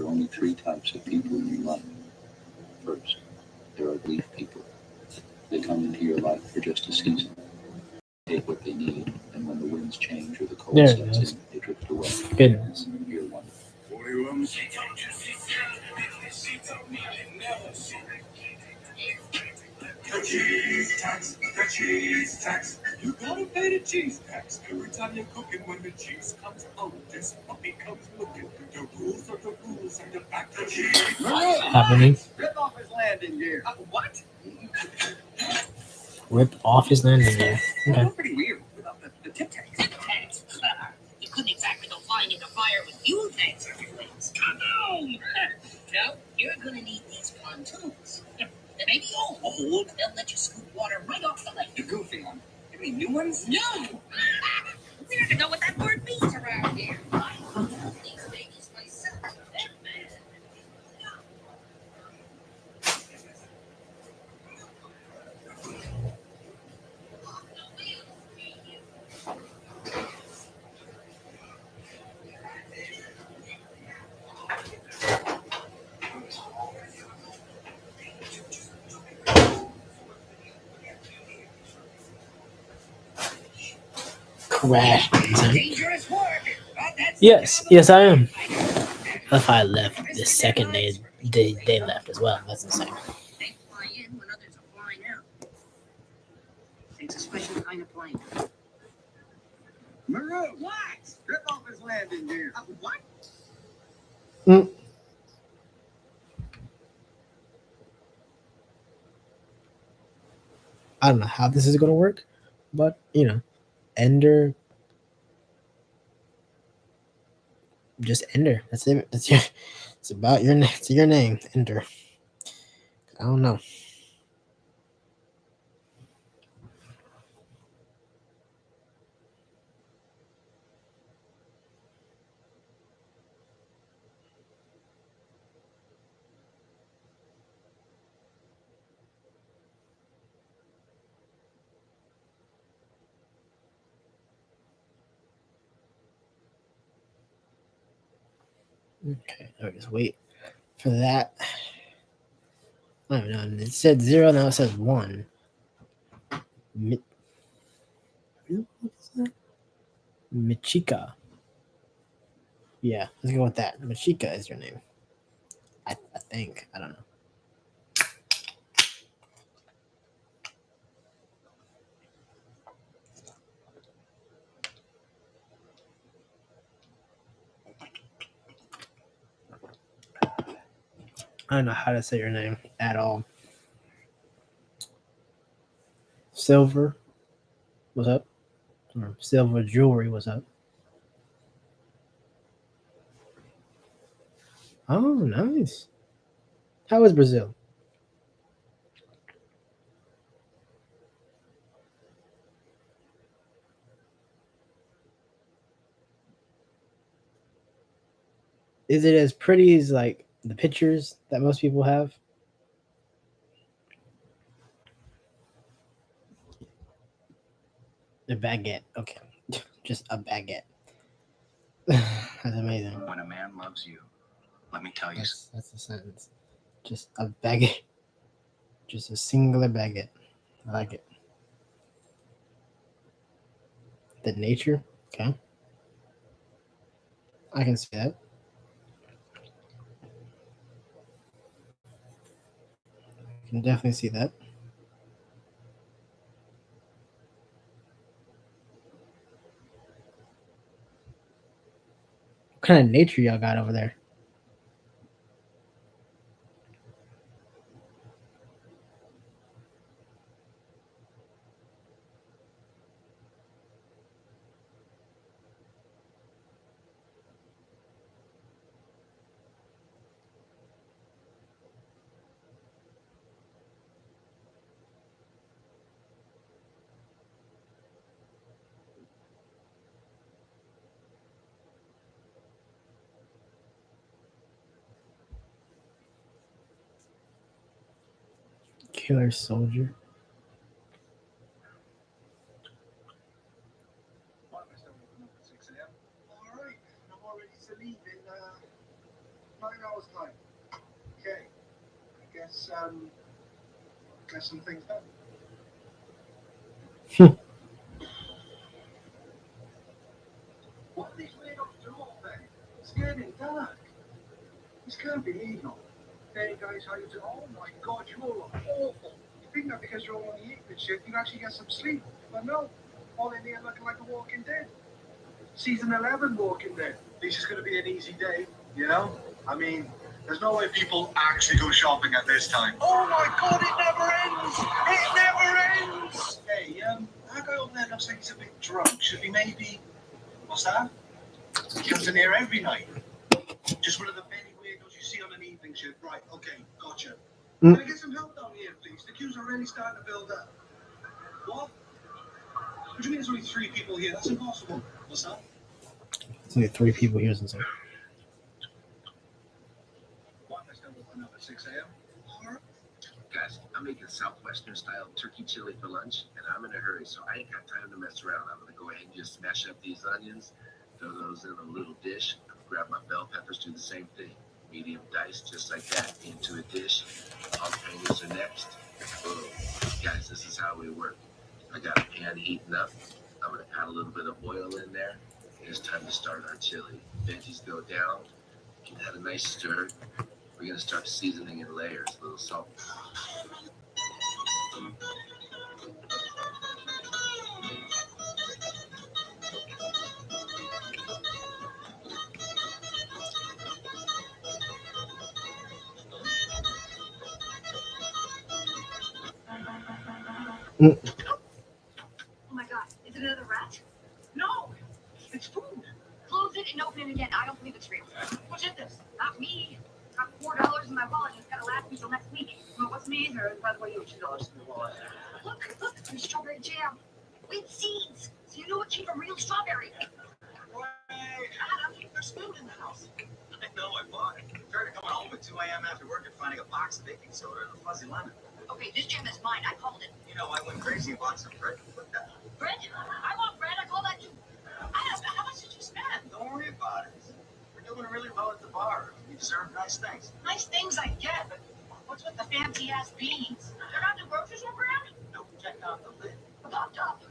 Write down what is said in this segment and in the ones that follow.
are only three types of people in your life. First, there are leaf people. They come into your life for just a season. They take what they need, and when the winds change or the cold There it sets is. in, they drift away. Goodness. You're one. The cheese tax, the cheese tax. You gotta pay the cheese tax every time you're cooking. When the cheese comes out, this puppy comes looking. The rules are the rules, and the back the cheese. Happening. Rip off his landing gear. What? Rip off his landing gear. Okay. That's pretty weird without the tip tax. Tip tax? You couldn't exactly go flying into fire with fuel tanks on your wings. Come on! No, you're gonna need these pontoons. Maybe you'll hold. They'll let you scoop water right off the lake. You're goofy, huh? You mean new ones? No! We don't even know what that word means around here. I built these babies myself. They're mad. Crash. Dangerous work. Yes, I am. If I left the second they left as well. That's insane. They fly in when others are flying out. It's a special kind of plane. Maru, what? Rip off his landing gear. What? I don't know how this is going to work, but Ender. Just Ender. That's it. That's your. It's about your. It's your name, Ender. I don't know. Okay, I'll just wait for that. I don't know. It said 0, now it says 1. What is that? Michika. Yeah, let's go with that. Michika is your name. I think. I don't know. I don't know how to say your name at all. Silver, what's up? Or Silver Jewelry, what's up? Oh, nice. How is Brazil? Is it as pretty as like the pictures that most people have? A baguette. Okay. Just a baguette. That's amazing. When a man loves you, let me tell you. That's the sentence. Just a baguette. Just a singular baguette. I like it. The nature. Okay. I can see that. I can definitely see that. What kind of nature y'all got over there? Killer soldier. All right, I'm all ready to leave in 9 hours last time. Okay. I guess some things done. What are these weird up to all then? It's getting dark. This can't be legal. Hey guys, how you doing? Oh my god, you all look awful. You think that because you're all on the evening shift, you actually get some sleep. But no, all in here looking like a Walking Dead. Season 11 Walking Dead. This is going to be an easy day, you know? I mean, there's no way people actually go shopping at this time. Oh my god, it never ends! It never ends! Hey, that guy over there looks like he's a bit drunk. Should we maybe... What's that? He comes in here every night. Just one of the many weirdos you see on an evening shift. Right, okay, gotcha. Can I get some help down here, please? The queues are really starting to build up. What? What do you mean there's only 3 people here? That's impossible. What's that? There's only 3 people here since. What? Let's go open up at 6 a.m. Guys, I'm making Southwestern style turkey chili for lunch, and I'm in a hurry, so I ain't got time to mess around. I'm gonna go ahead and just smash up these onions, throw those in a little dish, grab my bell peppers, do the same thing. Medium dice, just like that, into a dish. Jalapenos are next. Boom. Guys, this is how we work. I got a pan heating up. I'm gonna add a little bit of oil in there. It's time to start our chili. Veggies go down. Give that a nice stir. We're gonna start seasoning in layers. A little salt. Oh my god, is it another rat? No, it's food. Close it and open it again. I don't believe it's real. What is this? Not me. Got $4 in my wallet and it's gotta last me till next week. Well, what's me either? By the way, you have $2 in your wallet. Look, there's strawberry jam with seeds. So you know what's cheap from real strawberry. Adam, there's food in the house. I know, I bought it. Started coming home at 2 a.m. after work and finding a box of baking soda and a fuzzy lemon. Okay, this jam is mine. I called it. You know, I went crazy and bought some bread. Look that. Bread? I want bread. I call that too. Adam, how much did you spend? Don't worry about it. We're doing really well at the bar. We deserve nice things. Nice things I get, but what's with the fancy ass beans? They're not the grocery store brand? Don't check out the lid. Popped up.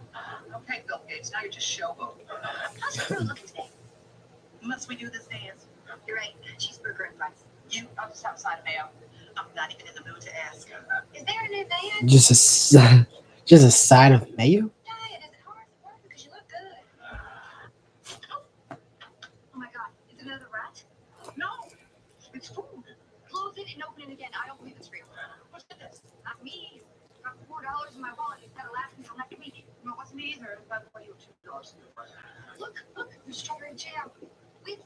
Okay, Bill Gates, now you're just showboating. How's your crew looking today? Must we do this dance? You're right. Cheeseburger and fries. You, I'll just have a side of mayo. I'm not even in the mood to ask. Is there an advantage? Just a side of mayo. Diet, is it hard to work because you look good? Oh my god, is it another rat? No, it's food. Close it and open it again. I don't believe it's real. What's this? Not me. Got $4 in my wallet. It's gotta last until next week. Well, what's me either? By the way, you have $2 in your wallet. Look, there's strawberry jam with.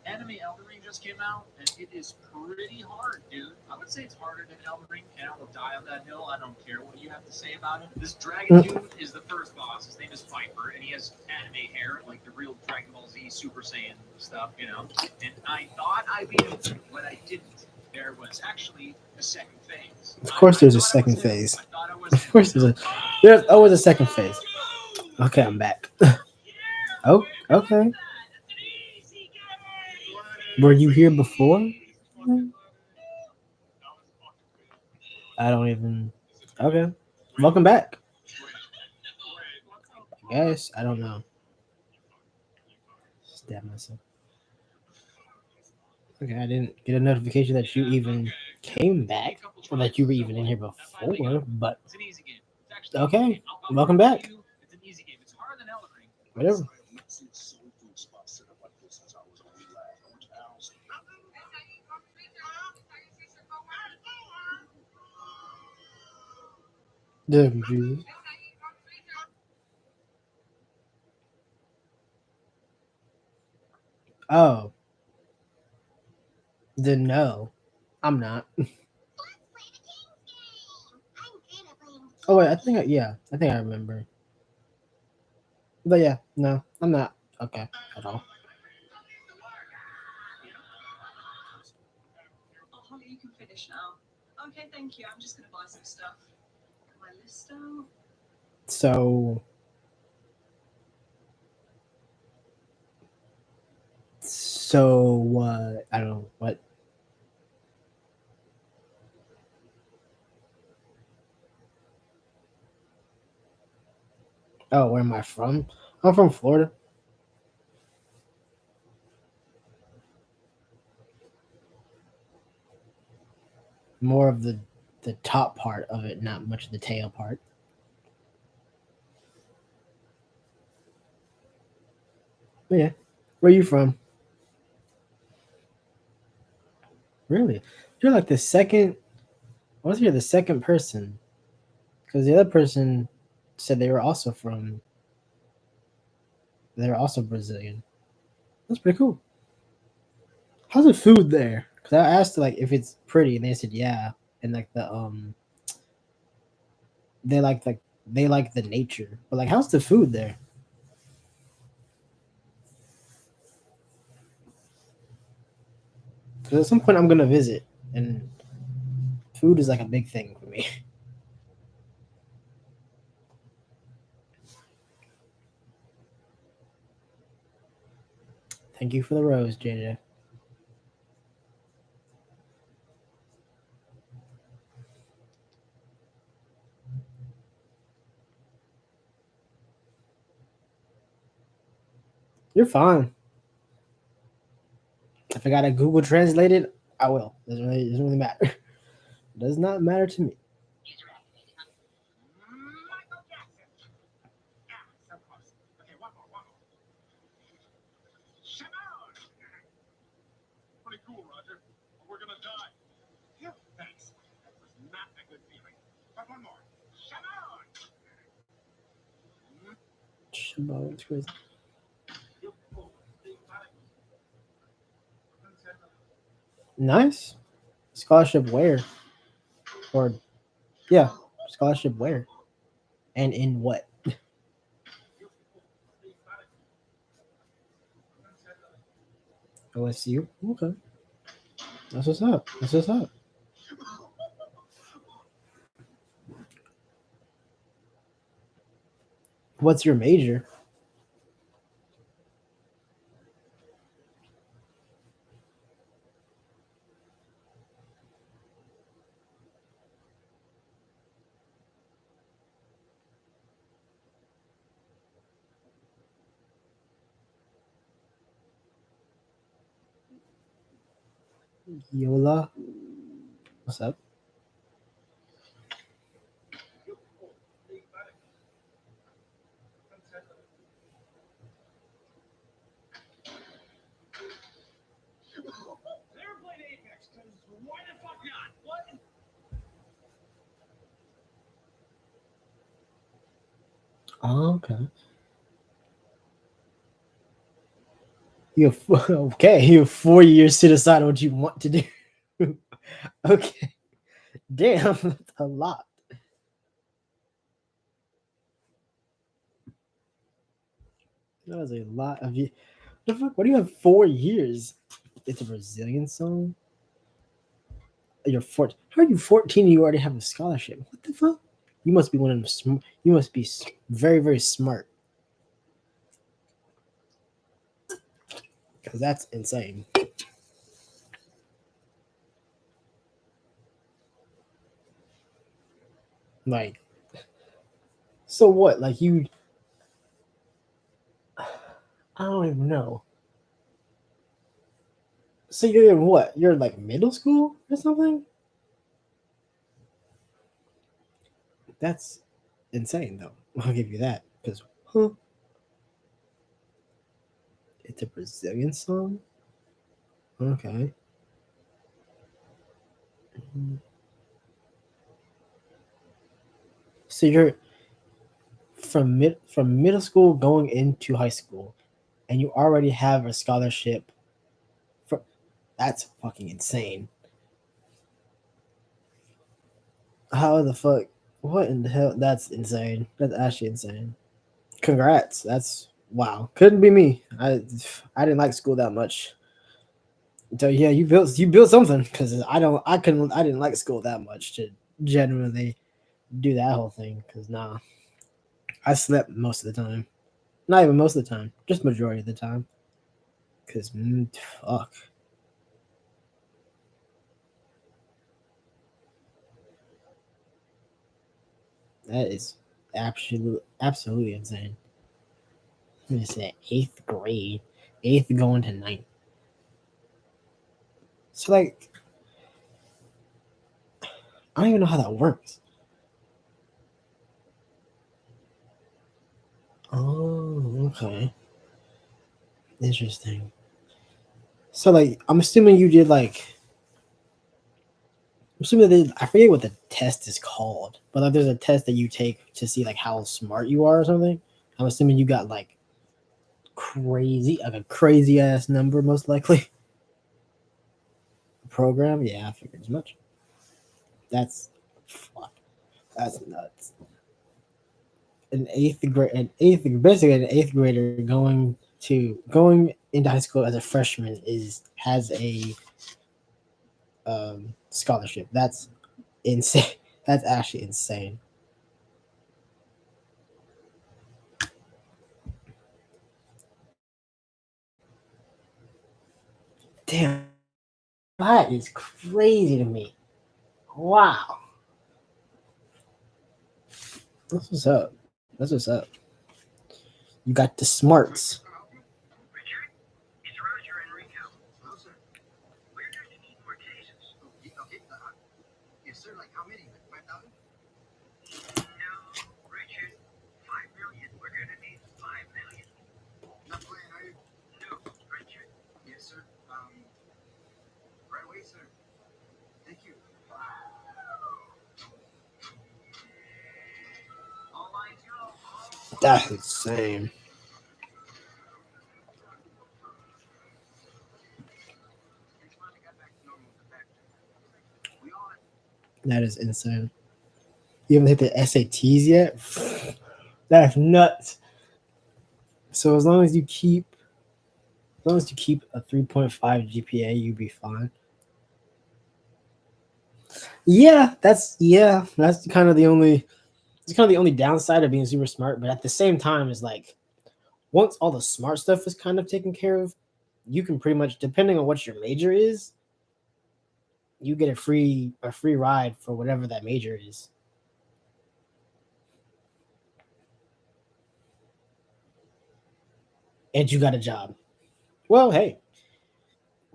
Anime Elden Ring just came out, and it is pretty hard, dude. I would say it's harder than Elden Ring, and I will die on that hill. I don't care what you have to say about it. This dragon dude is the first boss. His name is Viper, and he has anime hair, like the real Dragon Ball Z Super Saiyan stuff, you know. And I thought I beat him, but I didn't. There was actually a second phase. Of course, there's a I thought I second was him. phase. I thought I was Of him. course, there's always a second phase. Okay, I'm back. Oh, okay. Were you here before? I don't even. Okay. Welcome back. I guess. I don't know. Stab myself. Okay, I didn't get a notification that you even came back or that you were even in here before, but It's an easy game. It's actually Okay, an easy game. I'll welcome warn back. you, it's an easy game. It's harder than Elden Ring. whatever. The confused. Oh. Then no, I'm not. Oh wait, I think I remember. But yeah, no, I'm not. Okay, at all. Okay, you can finish now. Okay, thank you. I'm just gonna buy some stuff. Got my list out. So I don't know what. Oh, where am I from? I'm from Florida. More of the top part of it, not much of the tail part. But yeah, where you from? Really? You're like the second. I was here the second person, because the other person said they were also from. They were also Brazilian. That's pretty cool. How's the food there? Because I asked like if it's pretty, and they said yeah, and like they like the nature, but like how's the food there? Because at some point I'm gonna visit, and food is like a big thing for me. Thank you for the rose, JJ. You're fine. If I gotta Google translate it, I will. Doesn't really matter. Does not matter to me. Michael Jackson. Yeah, so close. Okay, one more. Shimon! Pretty cool, Roger. We're gonna die. Phew, thanks. That was not a good feeling. But one more. Shimon! Shabbat, it's crazy. Nice. Scholarship where? Or yeah, scholarship where? And in what? OSU? Okay. That's what's up. That's what's up. What's your major? Yola? What's up? Never played Apex, because why the fuck not? What? Oh, okay. You have, okay. You have 4 years to decide what you want to do. Okay. Damn, that's a lot. That was a lot of you. The fuck? What do you have 4 years? It's a Brazilian song. You're 14. How are you 14 and you already have a scholarship? What the fuck? You must be one of them. You must be very, very smart. Because that's insane. Like, so what? Like, you. I don't even know. So you're in what? You're in like middle school or something? That's insane, though. I'll give you that. Because, huh? It's a Brazilian song? Okay. So you're from middle school going into high school, and you already have a scholarship. That's fucking insane. How the fuck? What in the hell? That's insane. That's actually insane. Congrats. That's wow. Couldn't be me. I didn't like school that much. So yeah, you built something because I didn't like school that much to genuinely do that whole thing. Because nah, I slept most of the time. Not even most of the time, just majority of the time. Because fuck, that is absolutely insane. Let me say eighth grade, eighth going to ninth. So like, I don't even know how that works. Oh, okay, interesting. So like, I'm assuming you did like. I'm assuming I forget what the test is called, but like there's a test that you take to see like how smart you are or something. I'm assuming you got like like a crazy ass number, most likely. Program, yeah, I figured as much. That's fuck. That's nuts. Basically an eighth grader going into high school as a freshman has a scholarship. That's insane. That's actually insane. Damn, that is crazy to me. Wow. That's what's up. That's what's up. You got the smarts. Richard, it's Roger and Rico. Hello, sir. We're going to need more cases. Okay. Yes, sir. Like how many? Like 5,000? No, Richard, 5 million. We're going to need 5 million. Not playing, are you? No, Richard. Yes, sir. Right away, sir. Thank you. All lines go. That's insane. Things finally got back to normal with the factory. We all That is insane. You haven't hit the SATs yet? That's nuts. So as long as you keep a 3.5 GPA, you'll be fine. That's kind of the only downside of being super smart, but at the same time is like once all the smart stuff is kind of taken care of, you can pretty much, depending on what your major is, you get a free ride for whatever that major is. And you got a job. Well, hey,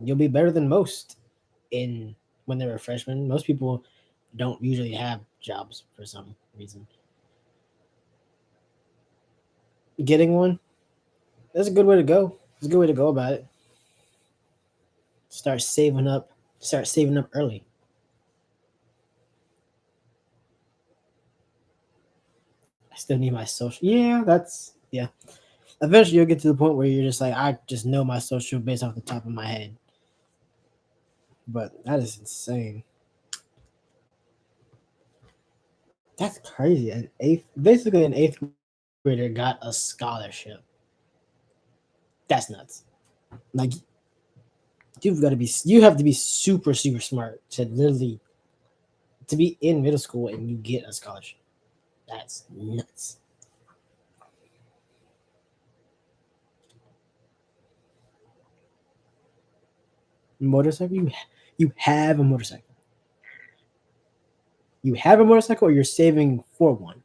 you'll be better than most in when they're a freshman. Most people don't usually have jobs for some reason. Getting one, that's a good way to go. It's a good way to go about it. Start saving up. Start saving up early. I still need my social. Yeah. Eventually, you'll get to the point where you're just like, I just know my social based off the top of my head. But that is insane. That's crazy. Basically, an eighth grader got a scholarship. That's nuts. Like you have to be super super smart to literally to be in middle school and you get a scholarship. That's nuts. Motorcycle? You have a motorcycle. You have a motorcycle, or you're saving for one.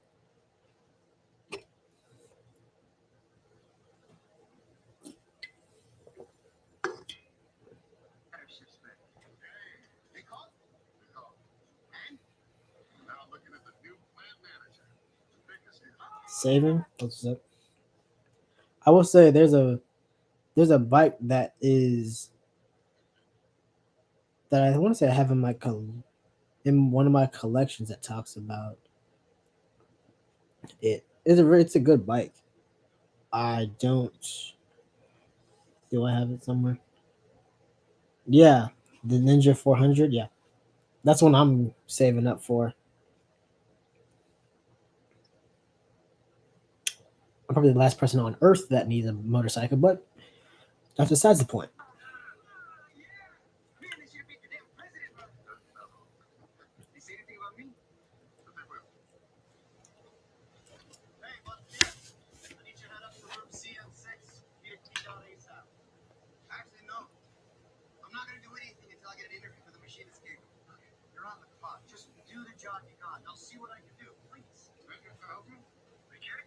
have shifts back. Hey, call? We call. And now looking at the new plant manager. The biggest hit. Saving. What's up? I will say there's a bike that I want to say I have in one of my collections that talks about it. It's a good bike. I don't. Do I have it somewhere? Yeah, the Ninja 400. Yeah, that's one I'm saving up for. I'm probably the last person on earth that needs a motorcycle, but that's besides the point. say anything about me? But they will. Hey, what's this? I need you to head up to room CM6. Need a T-Dot ASAP. Actually, no. I'm not going to do anything until I get an interview for the machinist gig. You're on the clock. Just do the job you got. I'll see what I can do. Please. Okay, okay. Okay?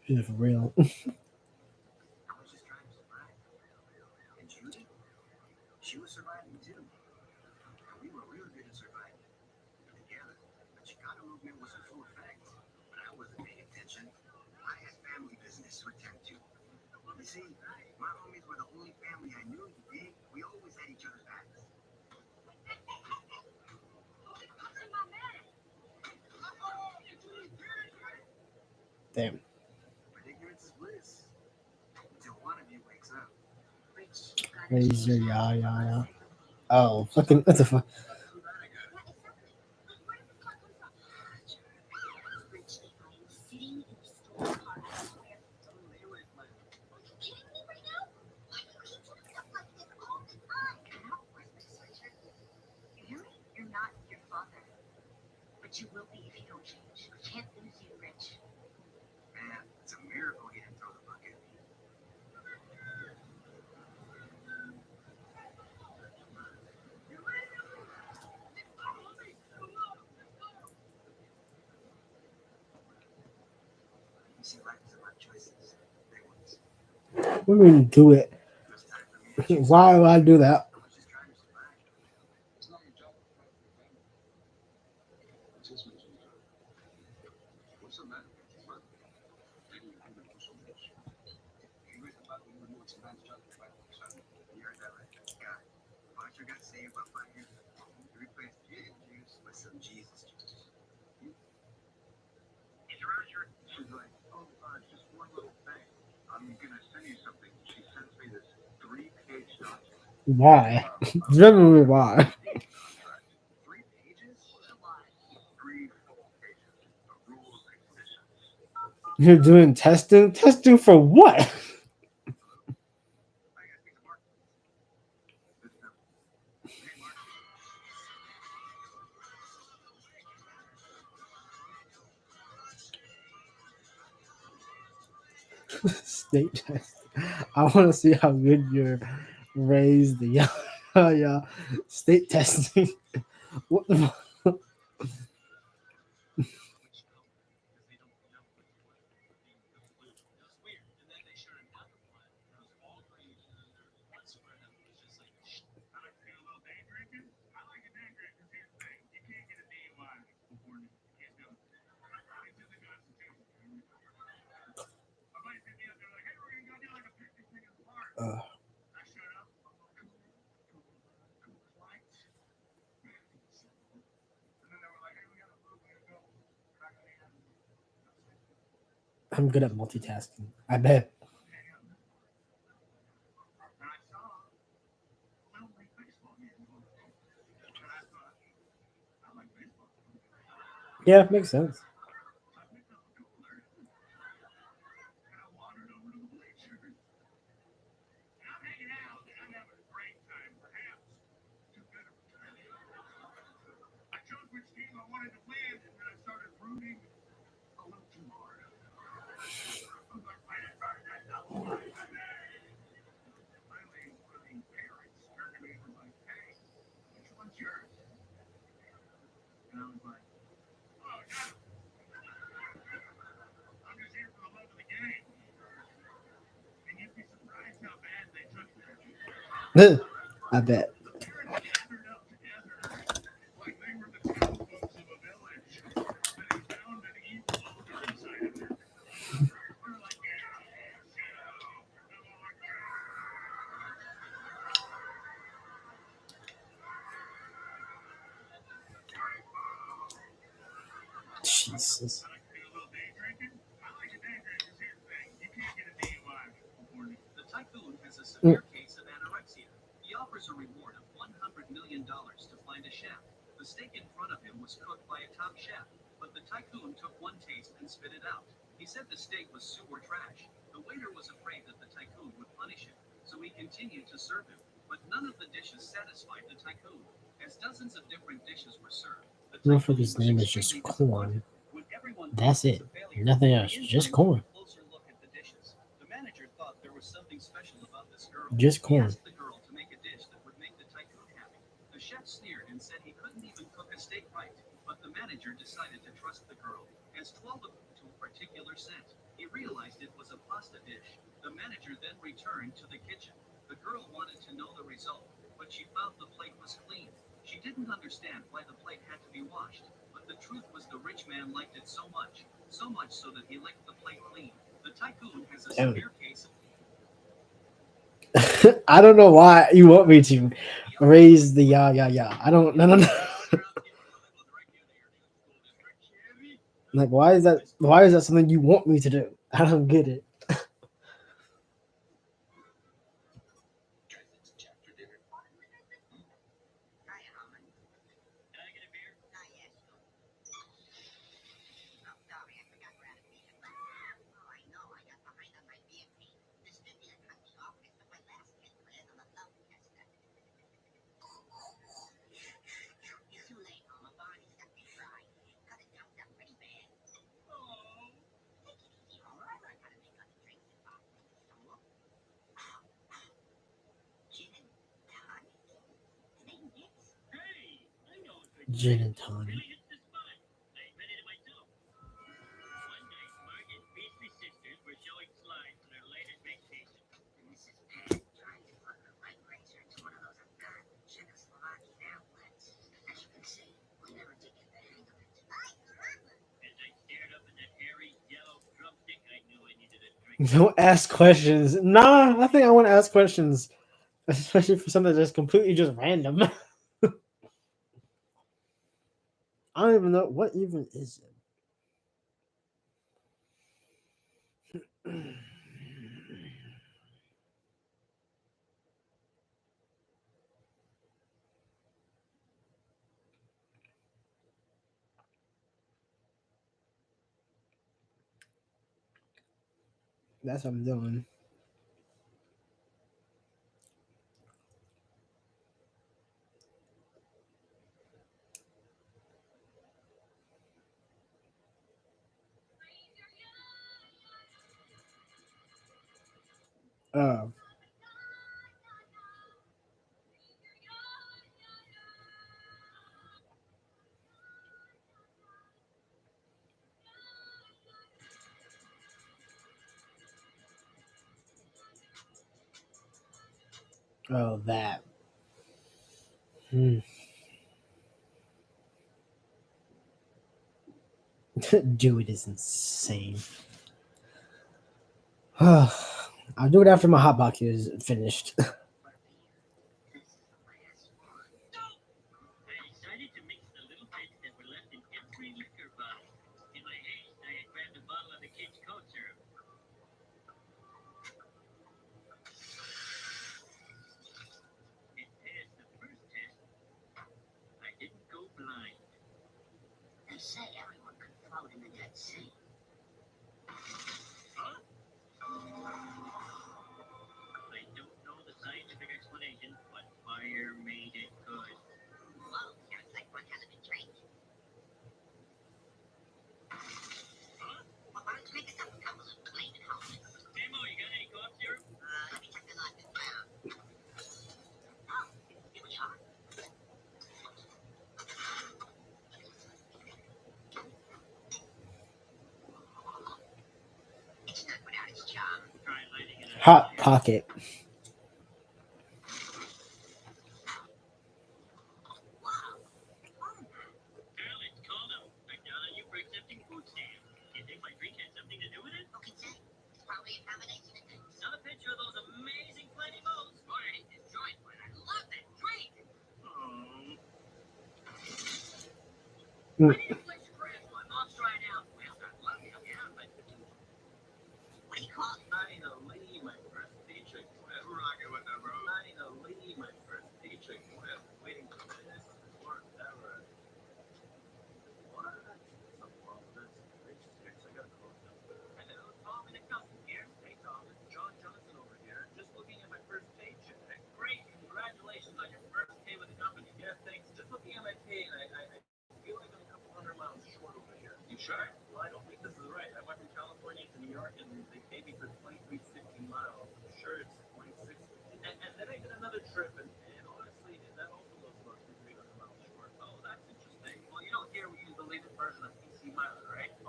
Yeah, for real. I was just trying to survive. And Judy? She was surviving too. And we were really good at surviving together. The Chicano movement was in full effect. But I wasn't paying attention. I had family business to attend to. You see, my homies were the only family I knew. We always had each other's backs. Damn. But ignorance is bliss. Until one of you wakes up. Razor, yeah. Oh, fucking, what the fuck? You're not your father, but you will be if you don't change. We can't lose you, Rich. Man, it's a miracle he didn't throw the bucket. You see, life is about choices. Big ones. What do you do it? It was time for me to choose. Why would I do that? I was just trying to survive. It's not your job to provide for your family. It's his mission. What's the matter? What? Maybe you can do so much. You read about when you know it's a man's job to provide for his family. You heard that right. Yeah. Roger got saved about 5 years ago. He replaced chicken juice with some Jesus juice. She's like, oh, just one little thing. I'm gonna send you something. She sends me this 3-page document. Why? Generally, why? 3 pages? A lot. 3 full pages of rules and conditions. You're doing testing? Testing for what? I gotta speak to Mark. This simple. Hey, Mark. State test. I want to see how good you're raised. Yeah, yeah. State testing. What the fuck? Uh, I'm good at multitasking. I bet. Yeah, makes sense. I chose which team I wanted to win, and then I started rooting a little too hard. I was like, man, finally, one of the parents turned to me and was like, hey, which one's yours? And I was like, oh, no. I'm just here for the love of the game. And you'd be surprised how bad they took that. I bet. The parents gathered up together like they were the town folks of a village that had found an evil ogre inside of them. They were like, yeah, Jesus. I like to do a little day drinking. I like a day drinking. Here's the thing. You can't get a DUI before me. The tycoon has a severe case of anorexia. He offers a reward of $100 million to find a chef. The steak in front of him was cooked by a top chef, but the tycoon took one taste and spit it out. He said the steak was sewer trash. The waiter was afraid that the tycoon would punish him, so he continued to serve him. But none of the dishes satisfied the tycoon. As dozens of different dishes were served, the Motherfucker's tycoon name was is just extremely corn. disappointed. When everyone That's thought it. was a failure, Nothing else. the Just intern corn. took a closer look at the dishes. The manager thought there was something special about this girl. Just He corn. asked the girl to make a dish that would make the tycoon happy. The chef sneered and said he couldn't even cook a steak right, but the manager decided to trust the girl. As 12 of them to a particular scent, he realized it was a pasta dish. The manager then returned to the kitchen. The girl wanted to know the result, but she found the plate was clean. She didn't understand why the plate had to be washed, but the truth was the rich man liked it so much so that he licked the plate clean. The tycoon has a Damn. severe case of I don't know why you want me to raise the yeah. I don't no. Like why is that something you want me to do? I don't get it. Hiya, Harmon. Can I get a beer? Ah, yeah, sure. Oh, sorry, I forgot we're out of beer. Oh, I know, I got behind on my beer fee. The distributor cut me off and I took my last hit, put it on the love tester. Too late, Homer. Barney's got me dry. Cut it down pretty bad. Oh. Take it easy, Homer. I learned how to make other drinks in Boston. So, gin and tonic? Do they mix? Hey, I know a good Gin and drink. tonic. Really hits the spot. I invented it myself. One night, Mark and Beasley sisters were showing slides on their latest vacation. And Mrs. Pat tried to put her light razor into one of those Afghan Czechoslovakian outlets. As you can see, we never did get the hang of it. As I stared up at that hairy, yellow drumstick, I knew I needed a drink. Don't ask questions. Nah, I think I want to ask questions, especially for something that's completely just random. I don't even know what even is it. That's what I'm doing. Oh, oh, that. Dude is insane. I'll do it after my hot pocket is finished. This is the last one. I decided to mix the little bits that were left in every liquor bottle. In my haste, I had grabbed a bottle of the kids' coat syrup. It passed the first test. I didn't go blind. They say everyone could float in the Dead Sea. Huh? I don't know the scientific explanation, but fire made it good. Whoa, sounds like one hell of a drink. Huh? Well, why don't you make us up a couple of flaming homies? Demo, you got any cough syrup? Let me check the lot this down. Oh, here we are. It's not without its charm. Try lighting it up. Hot pocket. Wow. Girl, it's called a McDonald for accepting food stamps. You think my drink has something to do with it? Who can say? It's probably a combination of things. Another picture of those amazing flaming moles. Boy, I hate this joint, but I love that drink. I need a place to crash. My mom's trying out. Well, I'd love to help you out, but what do you call it? I need to leave my first paycheck quit. Rocket with that, bro. I need to leave my first paycheck quit. Waiting for this forever. What? Some wrong with this. Rich sticks. I gotta call them. Hello, Tom and accountant here. Hey, Tom. It's John Johnson over here. Just looking at my first paycheck. Great. Congratulations.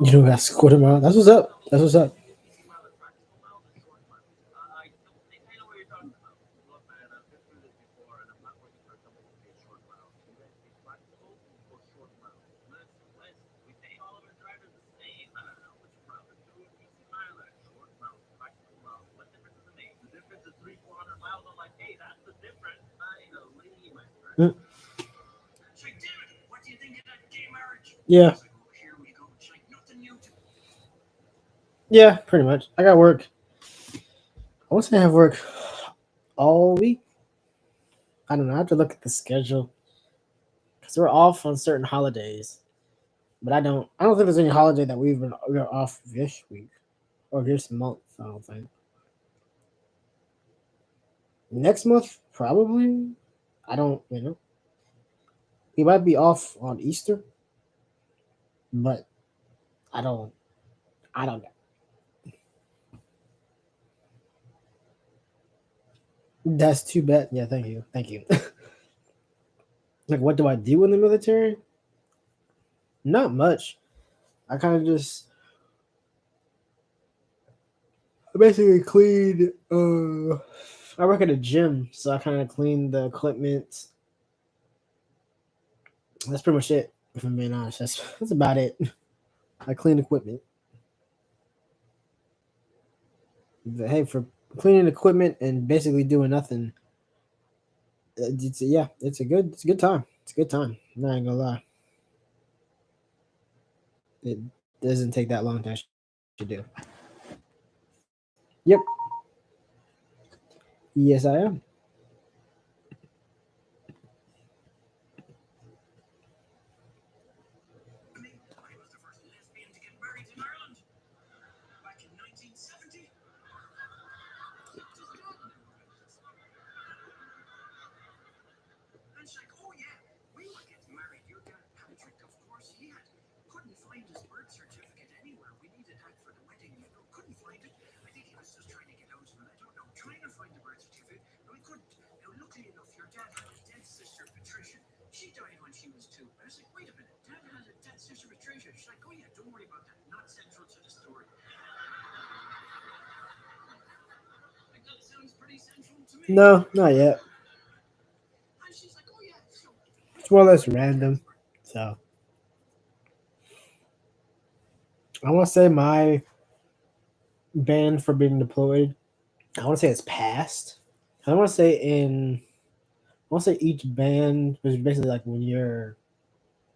You don't got school tomorrow. That's what's up. That's what's up. Easy mile and practical mile, then short mile. I know what you're talking about. Look, man, I've been through this before, and I'm not working for a company that pays short miles. You guys pay practical or short mile? Listen, we pay all of our drivers the same. I don't know what you're probably doing. Easy mile or short mile, practical mile. What difference does it make? The difference is 300-400 miles. I'm like, hey, that's the difference. Finally, my friend. Mm. It's like, damn it, what do you think of that gay marriage? Yeah, It's like, oh, here we go. It's like nothing new to yeah, pretty much. I got work. I want to have work all week. I don't know. I have to look at the schedule because we're off on certain holidays, but I don't. I don't think there's any holiday that we're off this week or this month. I don't think. Next month, probably. I don't. We might be off on Easter, but I don't. I don't know. That's too bad. Yeah, thank you. Thank you. Like, what do I do in the military? Not much. I kind of just I basically clean. I work at a gym, so I kind of clean the equipment. That's pretty much it. If I'm being honest, that's about it. I clean equipment. But hey, for cleaning equipment and basically doing nothing, it's a good time. It's a good time. I'm not even gonna lie. It doesn't take that long to actually do. Yep. Yes, I am. me. I was the first lesbian to get married in Ireland back in 1970. And she's like, oh yeah, we were getting married. Your dad, Patrick, of course, couldn't find his birth certificate anywhere. We needed that for the wedding, couldn't find it. I think he was just trying to get out of it. I don't know, trying to find the birth certificate. And we couldn't. Now, luckily enough, your dad had a dead sister, Patricia. She died when she was 2. I was like, wait a minute, Dad has a dead sister, Patricia. She's like, oh yeah, don't worry about that. Not central to the story. Like, that sounds pretty central to me. No, not yet. And she's like, oh yeah, so It's more or less random. So I want to say my ban for being deployed. I want to say it's passed. I want to say each ban was basically like when you're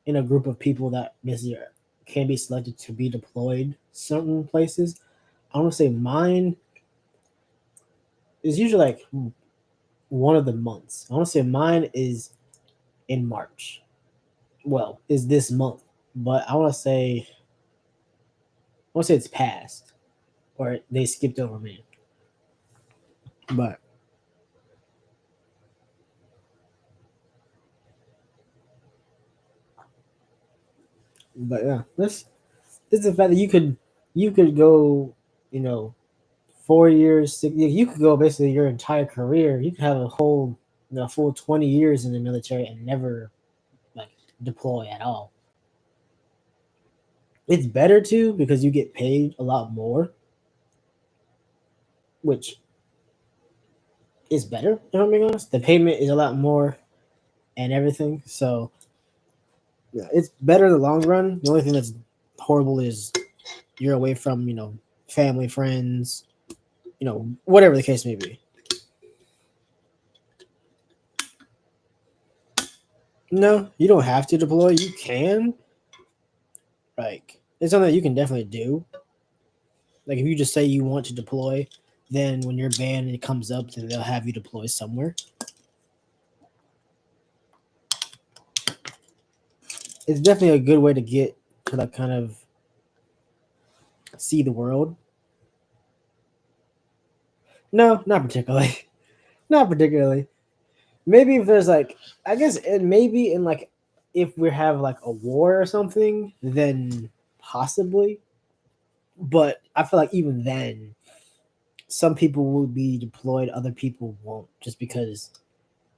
in a group of people that basically can be selected to be deployed certain places. I want to say mine is usually like one of the months. I want to say mine is in March. Well, is this month, but I want to say it's passed or they skipped over me. But yeah, this is the fact that you could go, 4 years, you could go basically your entire career. You could have a whole, full 20 years in the military and never like deploy at all. It's better too because you get paid a lot more, which is better. If I'm being honest, the payment is a lot more and everything. So yeah, it's better in the long run. The only thing that's horrible is you're away from family, friends, whatever the case may be. No, you don't have to deploy. You can. Like, it's something that you can definitely do. Like, if you just say you want to deploy, then when you're banned and it comes up, then they'll have you deploy somewhere. It's definitely a good way to get to like kind of see the world. No, not particularly. Not particularly. Maybe if there's like, I guess, and maybe in like, if we have like a war or something, then possibly. But I feel like even then, some people will be deployed, other people won't, just because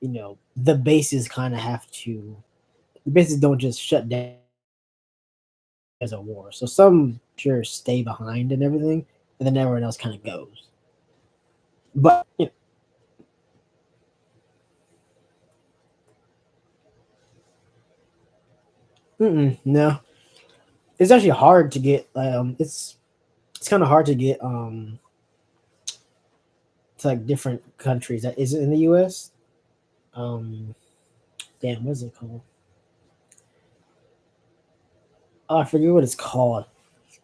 the bases kind of have to. The bases don't just shut down there's a war. So some jurors stay behind and everything, and then everyone else kind of goes. But no, it's actually hard to get. It's kind of hard to get to like different countries that isn't in the U.S. Damn, what's it called? Oh, I forget what it's called.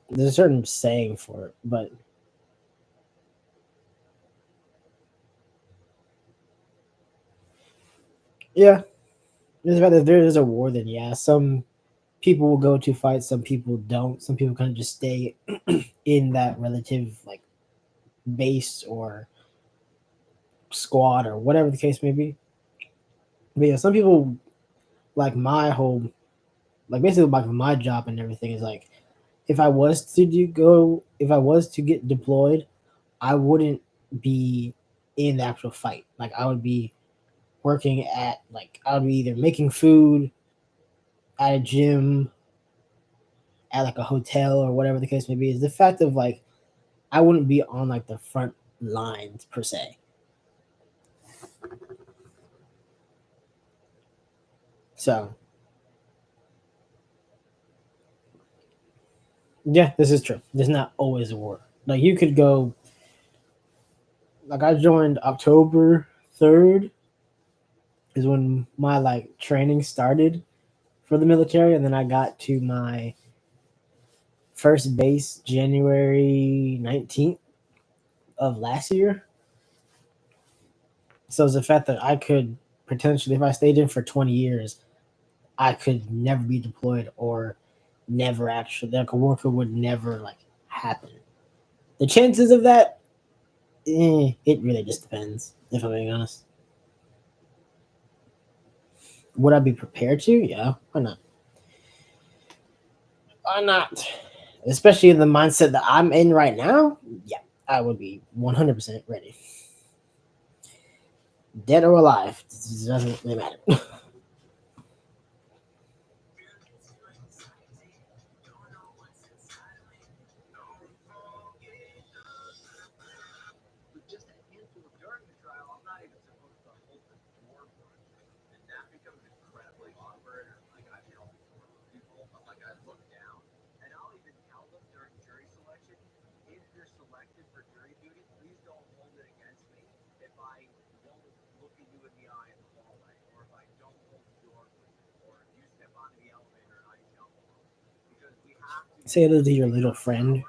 There's a certain saying for it, but yeah, if there is a war, then yeah, some people will go to fight, some people don't. Some people kind of just stay in that relative like base or squad or whatever the case may be. But yeah, some people like my whole like basically like my job and everything is like if I was to get deployed, I wouldn't be in the actual fight. Like I would be working at like I would be either making food at a gym, at like a hotel or whatever the case may be. Is the fact of like I wouldn't be on like the front lines per se. So yeah, this is true. There's not always a war. Like you could go like I joined October 3rd is when my like training started for the military, and then I got to my first base January 19th of last year. So it's the fact that I could potentially, if I stayed in for 20 years, I could never be deployed or never actually like a worker would never like happen. The chances of that, it really just depends. If I'm being honest, would I be prepared to? Yeah, why not? Why not? Especially in the mindset that I'm in right now. Yeah, I would be 100% ready. Dead or alive, it doesn't really matter. With just a handful of during the trial, I'm not even supposed to hold the door for it. And that becomes incredibly awkward. Like I've held the door for people, but like I look down, and I'll even tell them during jury selection, if you're selected for jury duty, please don't hold it against me if I don't look at you in the eye in the hallway, or if I don't hold the door for you, or if you step onto the elevator and I jump off. Because we have to Say hello to your little friend.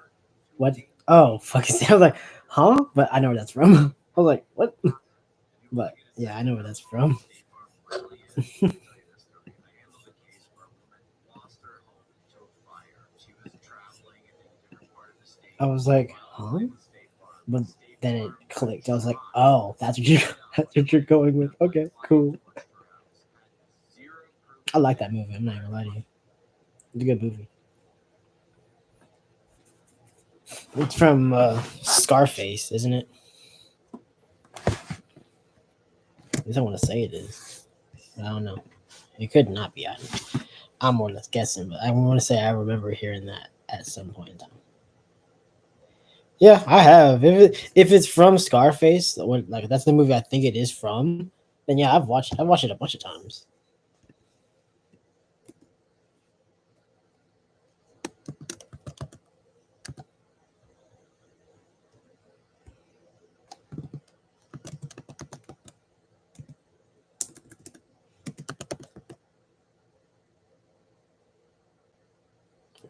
What? Oh, fucking! I was like, huh? But I know where that's from. I was like, what? But yeah, I know where that's from. I was like, huh? But then it clicked. I was like, oh, that's what you that's what you're going with. Okay, cool. I like that movie. I'm not gonna lie to you. It's a good movie. It's from Scarface, isn't it? At least I want to say it is. I don't know. It could not be. I'm more or less guessing, but I want to say I remember hearing that at some point in time. Yeah, I have. If it's from Scarface, like that's the movie I think it is from, then yeah, I've watched it a bunch of times.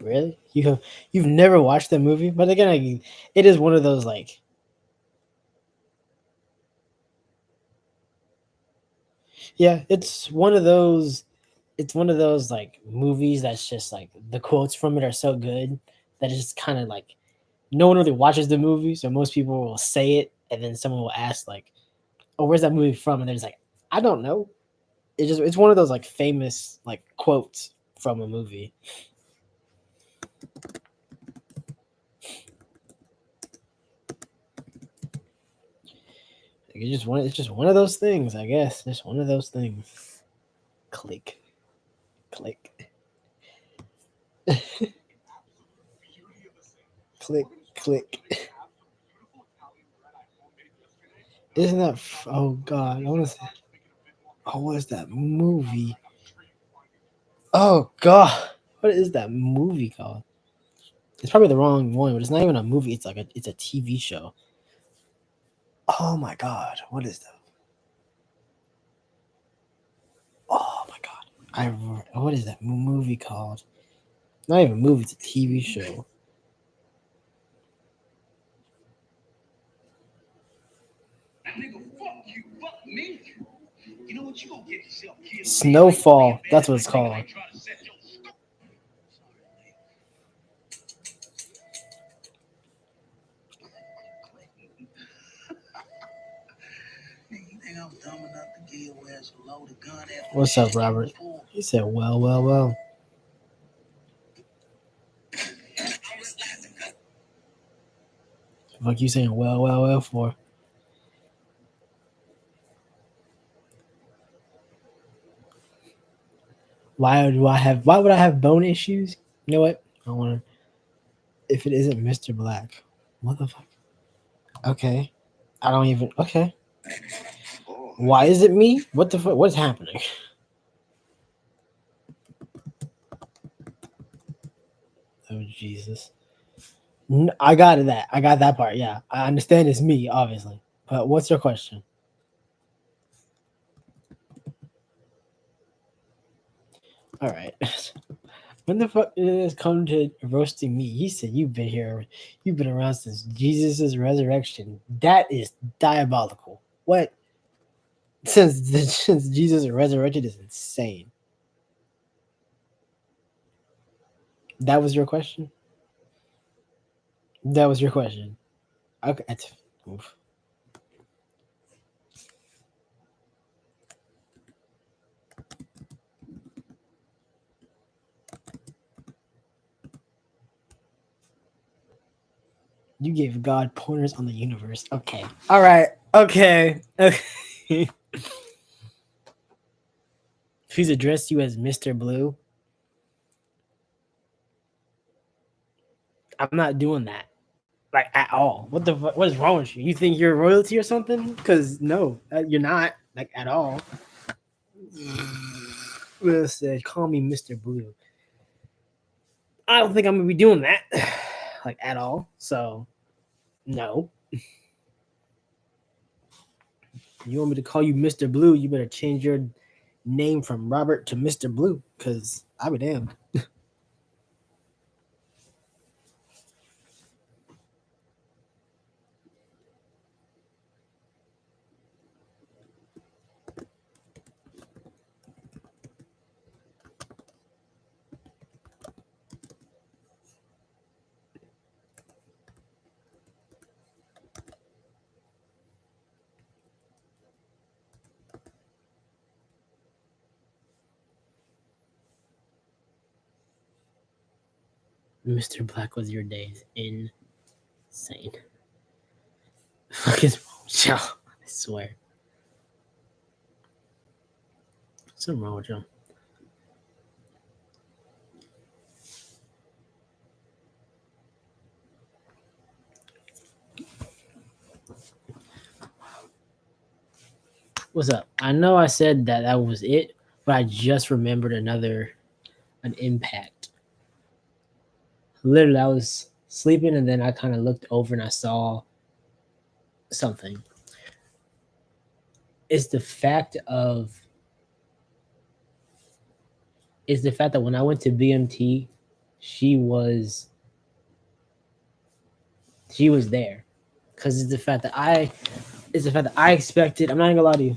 Really? You've never watched that movie? But again, it is one of those like yeah, it's one of those like movies that's just like the quotes from it are so good that it's just kind of like no one really watches the movie, so most people will say it and then someone will ask like, "Oh, where's that movie from?" And they're just like, "I don't know." It's one of those like famous like quotes from a movie. Like, it's just one of those things, I guess. Just one of those things. Click. Click. Click, click. Isn't that? Oh God, I want to say. Oh, what is that movie? Oh God, what is that movie called? It's probably the wrong one, but it's not even a movie. It's like it's a TV show. Oh my God, what is that? Oh my God, what is that movie called? Not even a movie. It's a TV show. Nigga, fuck you, fuck me. You know what? You gonna get yourself killed. Snowfall. That's what it's called. What's up, Robert? He said, well, well, well. What you saying, well, well, well for? Why would I have bone issues? You know what? I want to, if it isn't Mr. Black. Motherfucker. Okay. I don't even, okay. Why is it me? What the fuck? What's happening? Oh, Jesus. I got that. I got that part. Yeah. I understand it's me, obviously. But what's your question? All right. When the fuck did this come to roasting me? He said you've been around since Jesus' resurrection. That is diabolical. What? Since Jesus resurrected is insane. That was your question? That was your question. Okay. Oof. You gave God pointers on the universe. Okay. All right. Okay. Okay. He's addressed you as Mr. Blue. I'm not doing that. Like at all. What the fuck? What is wrong with you? You think you're royalty or something? Because no, you're not. Like at all. Will said, "Call me Mr. Blue." I don't think I'm gonna be doing that, like at all. So, no. You want me to call you Mr. Blue? You better change your name from Robert to Mr. Blue, because I be damned. Mr. Black was your days insane. Fuck is wrong with y'all? I swear. Something wrong with y'all. What's up? I know I said that was it, but I just remembered an impact. Literally, I was sleeping and then I kind of looked over and I saw something. It's the fact that when I went to BMT, she was there. Because it's the fact that I expected, I'm not gonna lie to you,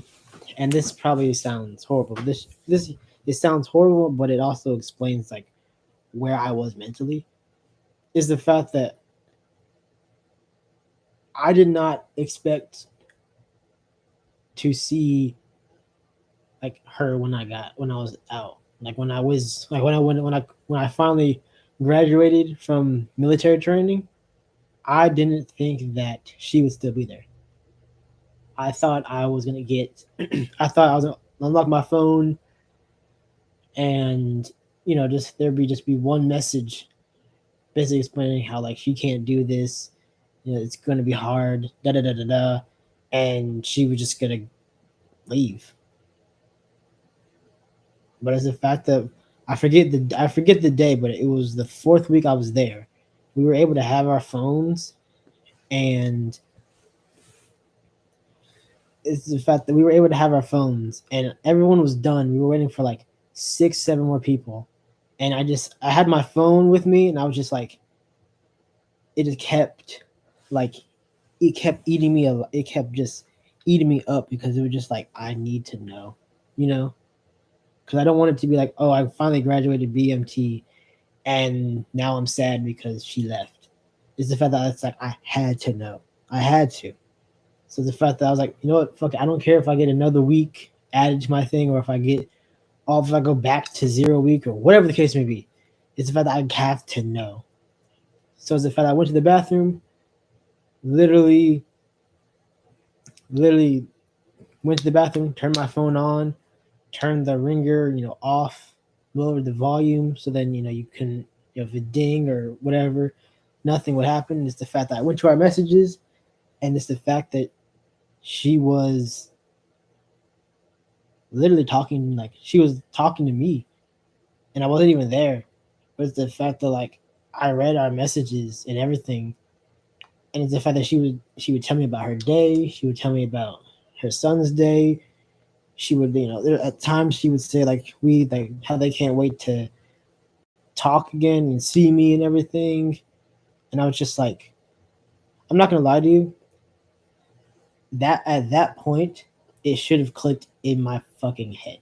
and this probably sounds horrible. It sounds horrible, but it also explains like where I was mentally. Is the fact that I did not expect to see like her when I was out. Like when I finally graduated from military training, I didn't think that she would still be there. I thought I was gonna unlock my phone and there'd be one message basically explaining how like she can't do this, it's gonna be hard, da da da da da, and she was just gonna leave. But it's the fact that I forget the day, but it was the fourth week I was there. We were able to have our phones, and it's the fact that we were able to have our phones, and everyone was done. We were waiting for like 6, 7 more people, and I had my phone with me, and I was just like, it just kept like it kept eating me. It kept just eating me up because it was just like I need to know, you know. Because I don't want it to be like, oh, I finally graduated BMT, and now I'm sad because she left. It's the fact that it's like I had to know. I had to. So the fact that I was like, you know what, fuck it, I don't care if I get another week added to my thing or if I go back to 0 week or whatever the case may be. It's the fact that I have to know. So it's the fact that I went to the bathroom, literally went to the bathroom, turned my phone on, turned the ringer, off, lowered the volume so then, you can, if it ding or whatever, nothing would happen. It's the fact that I went to our messages, and it's the fact that she was literally talking, like she was talking to me, and I wasn't even there. But it's the fact that like I read our messages and everything, and it's the fact that she would tell me about her day. She would tell me about her son's day. She would, at times she would say like how they can't wait to talk again and see me and everything. And I was just like, I'm not gonna lie to you. That at that point, it should have clicked in my fucking head.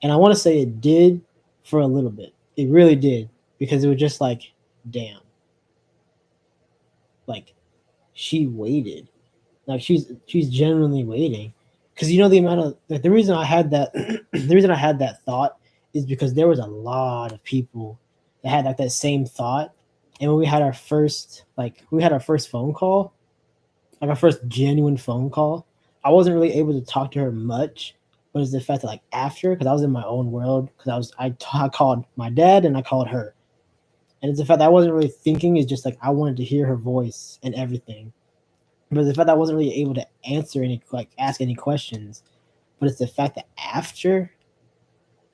And I want to say it did for a little bit. It really did, because it was just like, damn. Like, she waited. Like she's genuinely waiting. Because the amount of the reason I had that the reason I had that thought is because there was a lot of people that had like that same thought. And when we had our first phone call, like our first genuine phone call, I wasn't really able to talk to her much. But it's the fact that like after, because I was in my own world, because I called my dad and I called her, and it's the fact that I wasn't really thinking. It's just like I wanted to hear her voice and everything. But the fact that I wasn't really able to ask any questions. But it's the fact that after,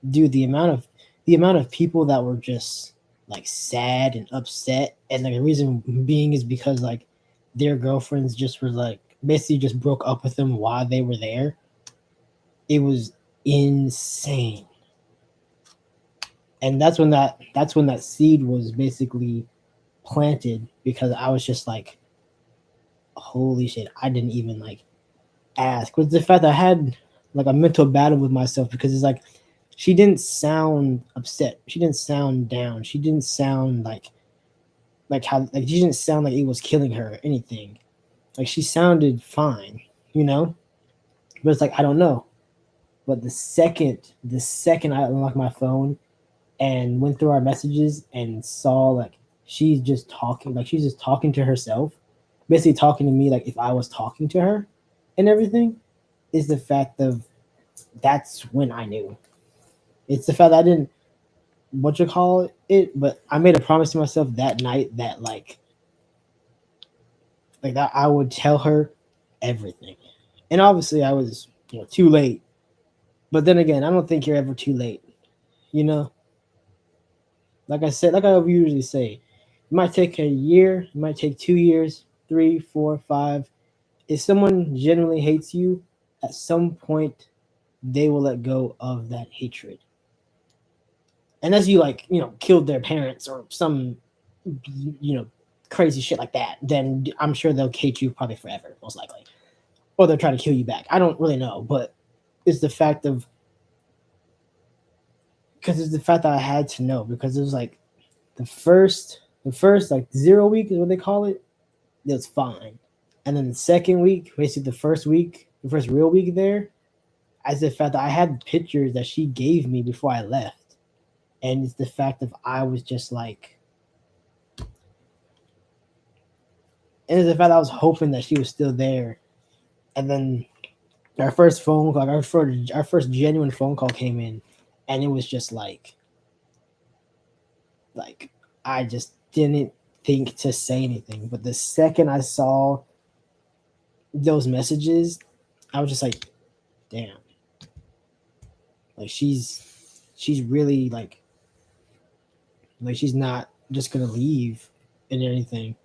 dude, the amount of people that were just like sad and upset, and the reason being is because like their girlfriends just were like basically just broke up with them while they were there. It was insane. And that's when that seed was basically planted, because I was just like, holy shit, I didn't even like ask. But the fact that I had like a mental battle with myself, because it's like she didn't sound upset. She didn't sound down. She didn't sound like she didn't sound like it was killing her or anything. Like she sounded fine, But it's like I don't know. But the second I unlocked my phone and went through our messages and saw like she's just talking to herself, basically talking to me like if I was talking to her and everything, is the fact of that's when I knew. It's the fact that I didn't but I made a promise to myself that night that like that I would tell her everything. And obviously I was, too late. But then again, I don't think you're ever too late. Like I said, like I usually say, it might take a year, it might take 2 years, 3, 4, 5. If someone genuinely hates you, at some point they will let go of that hatred. Unless you killed their parents or some crazy shit like that, then I'm sure they'll hate you probably forever, most likely. Or they'll try to kill you back. I don't really know, but it's the fact of, because it's the fact that I had to know, because it was like the first like 0 week is what they call it. It was fine. And then the second week, basically the first real week there, as the fact that I had pictures that she gave me before I left. And it's the fact of I was just like, and it's the fact that I was hoping that she was still there. And then our first phone call, our first genuine phone call came in, and it was just like I just didn't think to say anything. But the second I saw those messages, I was just like, damn. Like she's really like she's not just gonna leave and anything.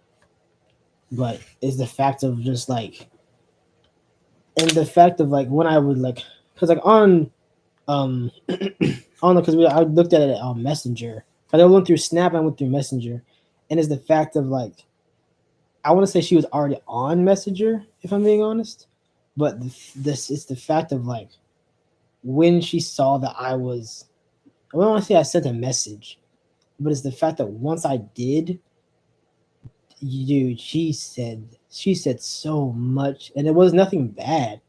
But it's the fact of just like, and the fact of like when I would like, because like on because I looked at it on Messenger. I went through Snap, I went through Messenger, and it's the fact of like, I want to say she was already on Messenger, if I'm being honest, but this is the fact of like when she saw that I don't want to say I sent a message, but it's the fact that once I did, dude, she said so much, and it was nothing bad,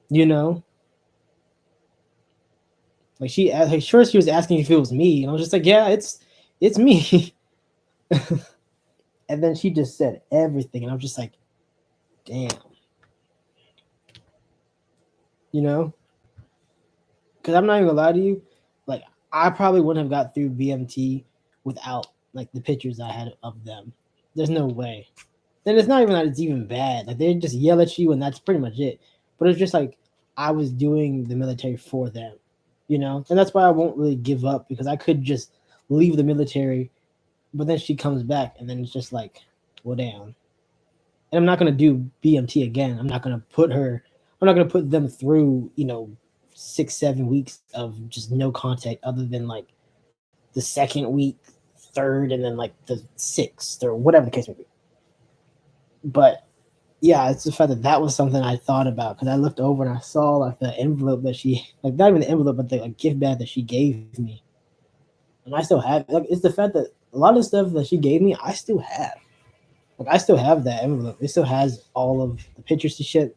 you know. Like she was asking if it was me, and I was just like, yeah, it's me. And then she just said everything, and I was just like, damn, you know. Because I'm not even gonna lie to you, like I probably wouldn't have got through BMT without like the pictures I had of them. There's no way. Then it's not even that it's even bad. Like they just yell at you, and that's pretty much it. But it's just like I was doing the military for them, you know? And that's why I won't really give up, because I could just leave the military, but then she comes back, and then it's just like, well, damn. And I'm not going to do BMT again. I'm not going to put them through, 6-7 weeks of just no contact other than like the second week, third, and then like the 6th or whatever the case may be. But yeah, it's the fact that was something I thought about, because I looked over and I saw like the envelope that she, like not even the envelope, but the like, gift bag that she gave me, and I still have. Like it's the fact that a lot of the stuff that she gave me, I still have. Like I still have that envelope. It still has all of the pictures the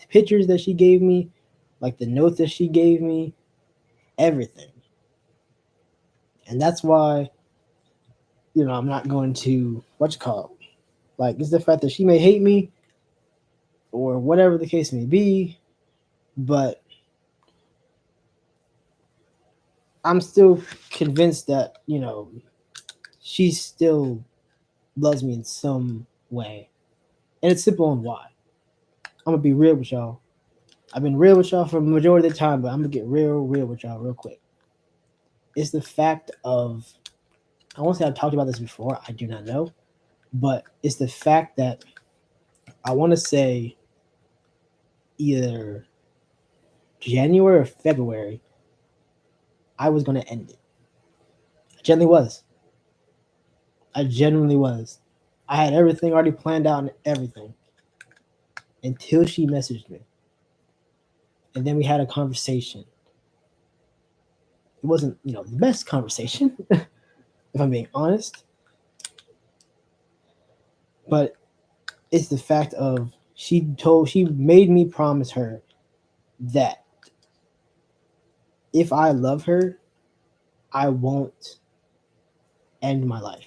pictures that she gave me, like the notes that she gave me, everything. And that's why, I'm not going to like it's the fact that she may hate me or whatever the case may be, but I'm still convinced that, she still loves me in some way. And it's simple on why. I'm going to be real with y'all. I've been real with y'all for the majority of the time, but I'm going to get real with y'all real quick. It's the fact of, I won't say I've talked about this before, I do not know, but it's the fact that I want to say either January or February, I was going to end it. I genuinely was. I had everything already planned out and everything until she messaged me. And then we had a conversation. It wasn't, the best conversation, if I'm being honest. But it's the fact of she made me promise her that if I love her, I won't end my life.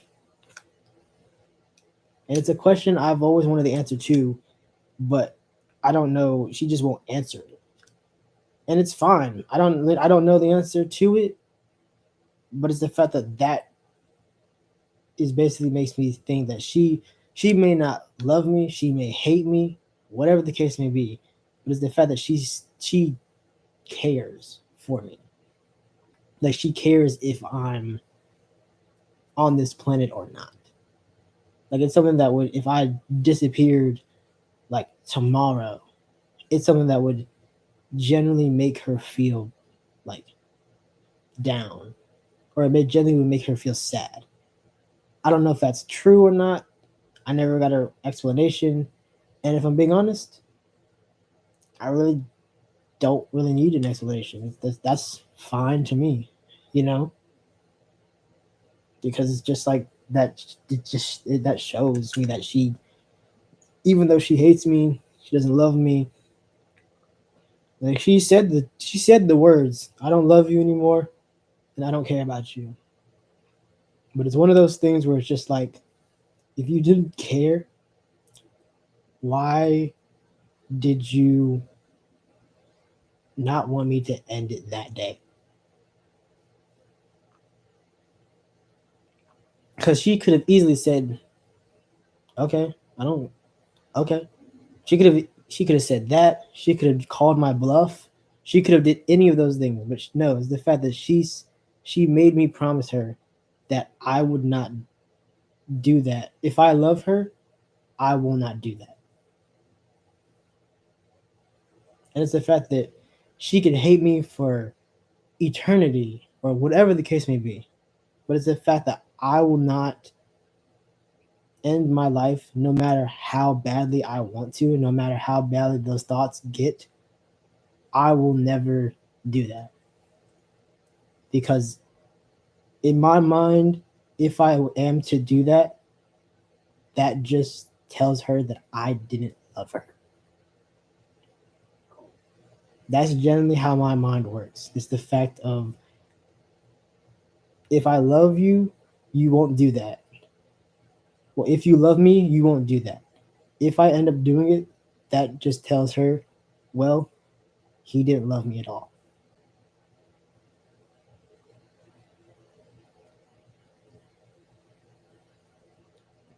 And it's a question I've always wanted the answer to, but I don't know. She just won't answer it. And it's fine. I don't know the answer to it, but it's the fact that is basically makes me think that she may not love me, she may hate me, whatever the case may be, but it's the fact that she cares for me. Like she cares if I'm on this planet or not. Like it's something that would, if I disappeared like tomorrow, it's something that would generally make her feel like down, or it generally would make her feel sad. I don't know if that's true or not. I never got an explanation. And if I'm being honest, I really don't really need an explanation. That's fine to me, because it's just like that. That shows me that she, even though she hates me, she doesn't love me. Like she said the words, "I don't love you anymore, and I don't care about you." But it's one of those things where it's just like, if you didn't care, why did you not want me to end it that day? Because she could have easily said, Okay, I don't. Okay, she could have said that. She could have called my bluff. She could have did any of those things. But no, it's the fact that she made me promise her that I would not do that. If I love her, I will not do that. And it's the fact that she could hate me for eternity or whatever the case may be. But it's the fact that I will not end my life no matter how badly I want to, no matter how badly those thoughts get. I will never do that. Because in my mind, if I am to do that, that just tells her that I didn't love her. That's generally how my mind works. It's the fact of if I love you, you won't do that. Well, if you love me, you won't do that. If I end up doing it, that just tells her, well, he didn't love me at all.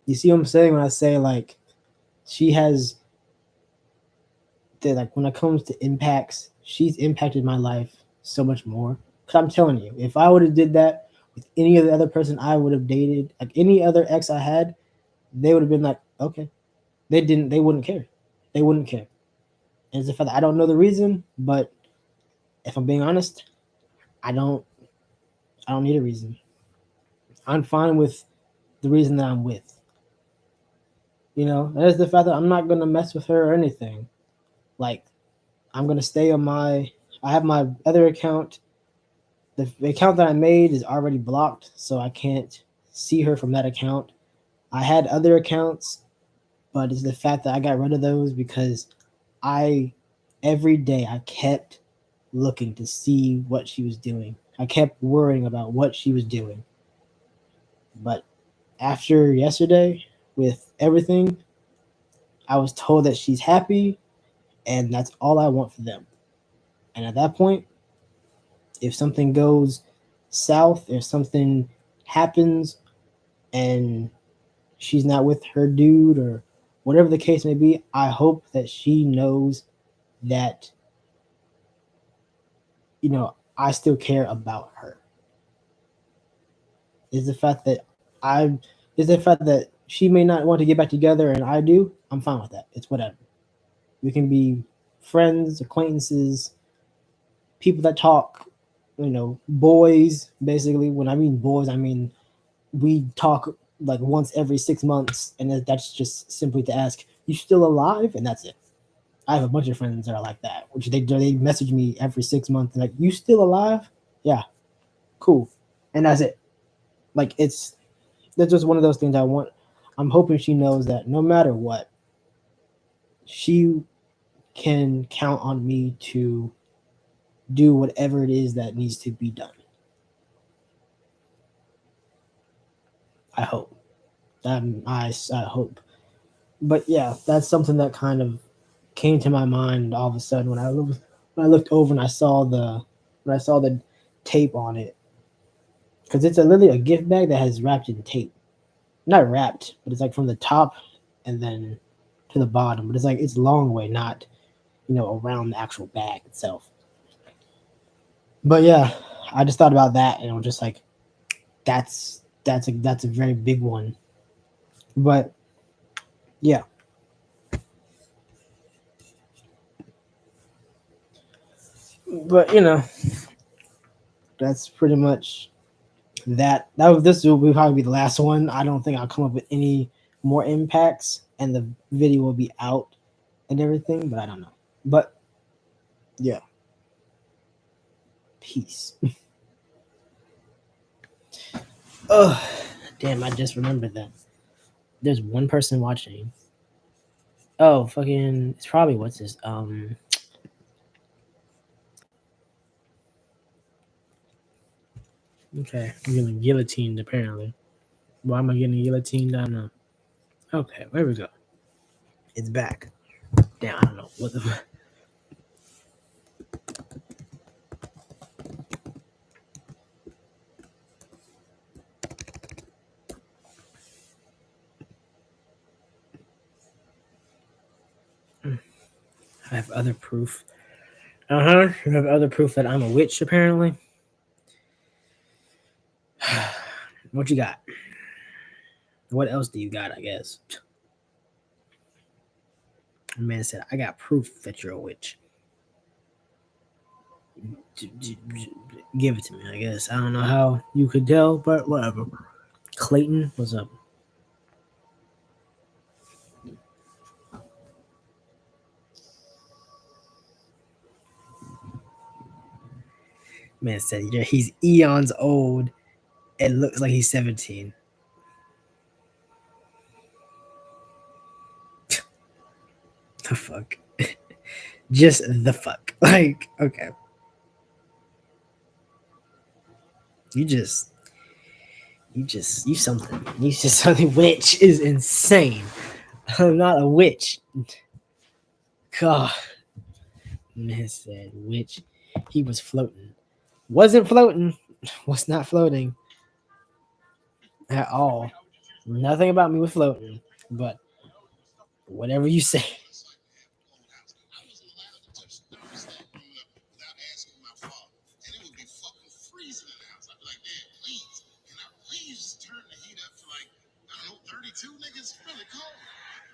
You see what I'm saying when I say like she has that like when it comes to impacts, she's impacted my life so much more. Cause I'm telling you, if I would have did that with any of the other person I would have dated, like any other ex I had, they would have been like, okay. They wouldn't care. They wouldn't care. And it's the fact that I don't know the reason, but if I'm being honest, I don't need a reason. I'm fine with the reason that I'm with. You know, and it's the fact that I'm not gonna mess with her or anything. Like I'm gonna stay on my. I have my other account. The account that I made is already blocked, so I can't see her from that account. I had other accounts, but it's the fact that I got rid of those because I every day I kept looking to see what she was doing. I kept worrying about what she was doing. But after yesterday, with everything, I was told that she's happy, and that's all I want for them. And at that point, if something goes south, if something happens and she's not with her dude or whatever the case may be, I hope that she knows that, I still care about her. Is the fact that I is the fact that she may not want to get back together and I do, I'm fine with that. It's whatever. We can be friends, acquaintances, people that talk, boys, basically. When I mean boys, I mean we talk like once every 6 months, and that's just simply to ask, "You still alive?" And that's it. I have a bunch of friends that are like that, which they message me every 6 months, and like, "You still alive?" Yeah, cool, and that's it. Like that's just one of those things I want. I'm hoping she knows that no matter what, she can count on me to do whatever it is that needs to be done. I hope. I hope. But yeah, that's something that kind of came to my mind all of a sudden when I looked over and I saw the tape on it, because it's literally a gift bag that has wrapped in tape, not wrapped, but it's like from the top and then to the bottom, but it's like it's long way, not around the actual bag itself. But yeah, I just thought about that and I'm just like, that's a very big one. But yeah, but that's pretty much this will probably be the last one. I don't think I'll come up with any more impacts, and the video will be out and everything. But I don't know. But yeah, peace. Oh, damn! I just remembered that there's one person watching. Oh, fucking! It's probably what's this? Okay, I'm getting guillotined apparently. Why am I getting guillotined? I don't know. Okay, there we go. It's back. Damn, I don't know what the. I have other proof. You have other proof that I'm a witch, apparently. What you got? What else do you got, I guess? The man said, I got proof that you're a witch. Give it to me, I guess. I don't know how you could tell, but whatever. Clayton, what's up? Man said, yeah, he's eons old. It looks like he's 17. The fuck? Just the fuck. Like, okay. You something. You just something. Witch is insane. I'm not a witch. God. Man said, witch. He was floating. Wasn't floating. Was not floating. At all. Nothing about me was floating. But whatever you say. I wasn't allowed to touch the thermostat without asking my father. And it would be fucking freezing in the house. I'd be like, Dad, please, can I please just turn the heat up to like, I don't know, 32 niggas? It's really cold.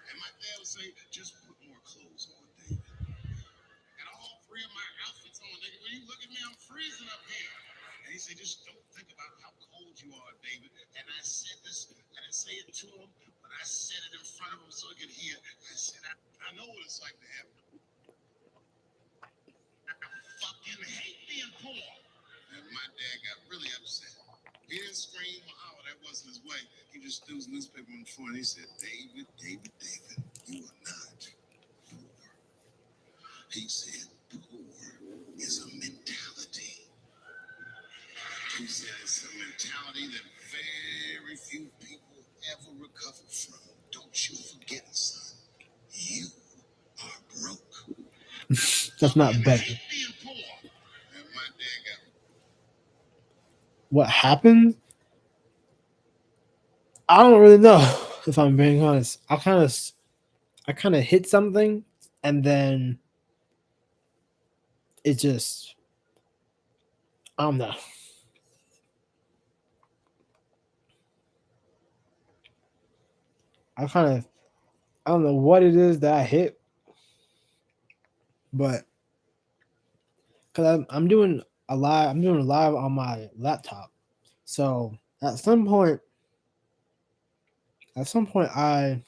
And my dad would say, just put more clothes on, David. And all three of my outfits on, nigga. When you look at me, I'm freezing up here. And he said, just don't think about how cold you are, David. And I said this, I didn't say it to him, but I said it in front of him so he could hear. I said, I know what it's like to have. I fucking hate being poor. And my dad got really upset. He didn't scream or holler, that wasn't his way. He just threw his newspaper on the floor and he said, David, David, David, you are not poor. He said, poor is a mentality. He said it's a mentality that very few people ever recover from. Don't you forget it, son. You are broke. That's not better. Hate being poor. And my dad got What happened? I don't really know, if I'm being honest. I kind of hit something, and then it just, I don't know. I don't know what it is that I hit, but because I'm doing a live on my laptop, so at some point I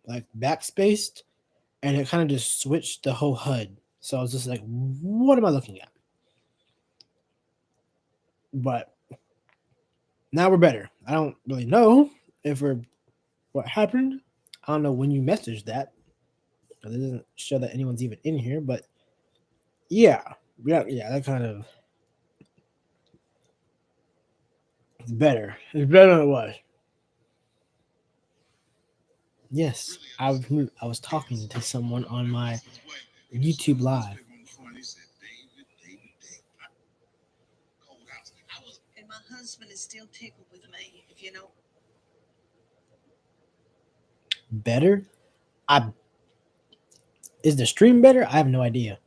like backspaced, and it kind of just switched the whole HUD. So I was just like, what am I looking at? But now we're better. I don't really know if we're what happened. I don't know when you messaged that. It doesn't show that anyone's even in here, but yeah, that kind of it's better. It's better than it was. Yes, I was talking to someone on my YouTube live. And my husband is still tickled with me, if you know. Better? Is the stream better? I have no idea.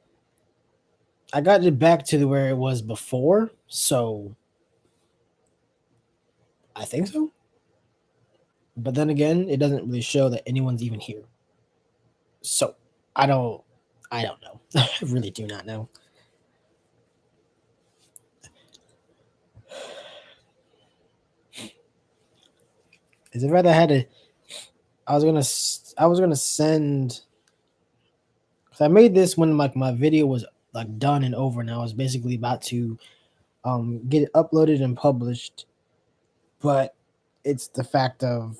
I got it back to where it was before, so I think so. But then again, it doesn't really show that anyone's even here. So I don't know. I really do not know. Is it rather had to? I was gonna send. Cause I made this when like my video was like done and over, and I was basically about to get it uploaded and published, but it's the fact of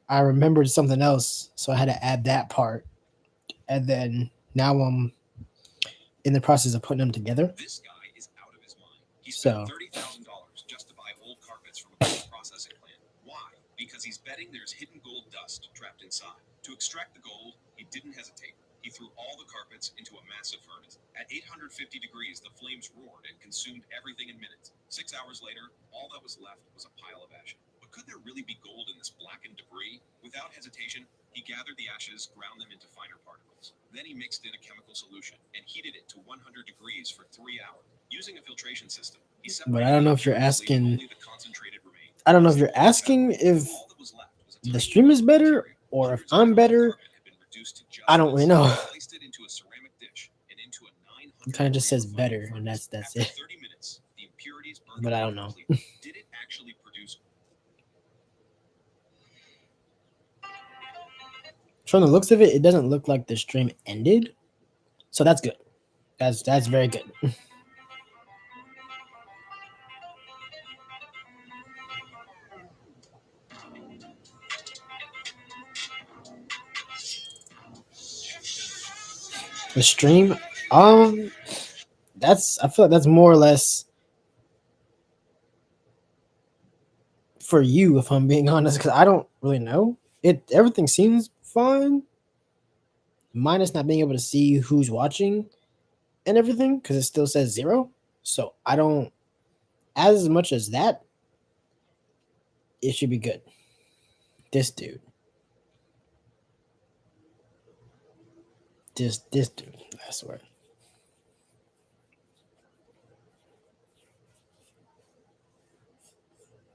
I remembered something else, so I had to add that part, and then now I'm in the process of putting them together. This guy is out of his mind. He So- spent $30,000 just to buy old carpets from a gold processing plant. Why? Because he's betting there's hidden gold dust trapped inside. To extract the gold, he didn't hesitate. He threw all the carpets into a massive furnace. At 850 degrees, the flames roared and consumed everything in minutes. 6 hours later, all that was left was a pile of ash. But could there really be gold in this blackened debris? Without hesitation, He gathered the ashes, ground them into finer particles. Then he mixed in a chemical solution and heated it to 100 degrees for 3 hours. Using a filtration system, he separated But I don't know if you're the impurities, leaving asking. only the concentrated remained. I don't know if you're asking if All that was left was a the tiny stream is bit of better material. or if Hundreds of I'm pounds of better. carbon had been reduced to just I don't really this. know. He placed it into a ceramic dish and into a 900 It kind of just says degree better, refining and furnace. that's After it. 30 minutes, the impurities burned But I away don't know. completely. Did it actually produce? From the looks of it, it doesn't look like the stream ended, so that's good. That's very good. The stream, I feel like that's more or less for you, if I'm being honest, because I don't really know. Everything seems fine, minus not being able to see who's watching and everything, because it still says 0. So I don't, as much as that, it should be good. This dude. This dude, I swear.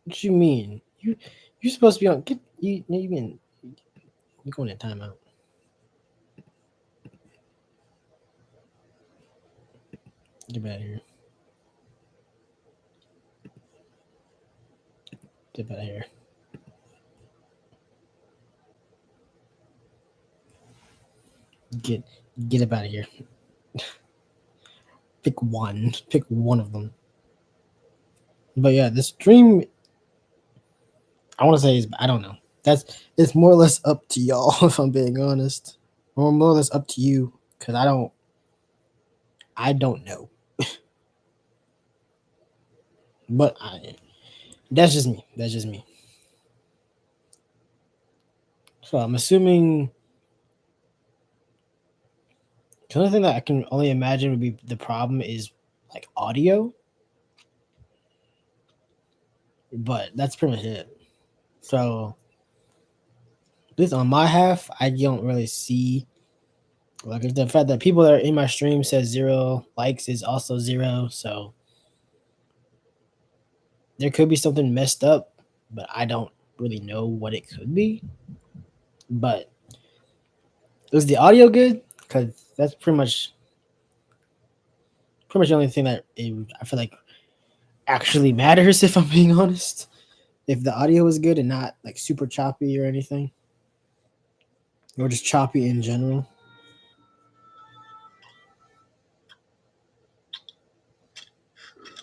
What you mean? You're supposed to be on. Get you. You mean you going in timeout? Get out of here. Get out of here. Get up out of here. Pick one. Pick one of them. But yeah, the stream, I want to say is, I don't know. It's more or less up to y'all, if I'm being honest. Or more or less up to you, because I don't know. But that's just me. That's just me. So I'm assuming the only thing that I can only imagine would be the problem is like audio. But that's pretty much it. So at least on my half, I don't really see, like, the fact that people that are in my stream says 0 likes is also 0. So there could be something messed up, but I don't really know what it could be. But is the audio good? Because that's pretty much the only thing that I feel like actually matters, if I'm being honest. If the audio is good and not like super choppy or anything, or just choppy in general.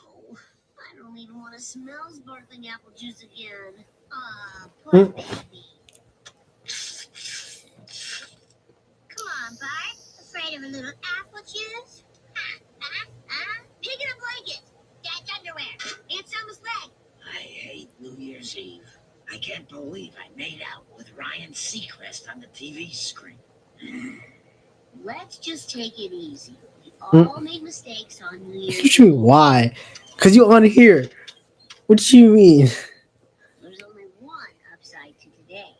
Oh, I don't even want to smell sparkling apple juice again. Ah, poor baby. Come on, Bart. Afraid of a little apple juice? Pick it a blanket. Dad's underwear. It's on his leg. I hate New Year's Eve. I can't believe I made out with Ryan Seacrest on the TV screen. Let's just take it easy. We all make mistakes on New Year's What you mean, why? Because you on here. What you mean? There's only one upside to today.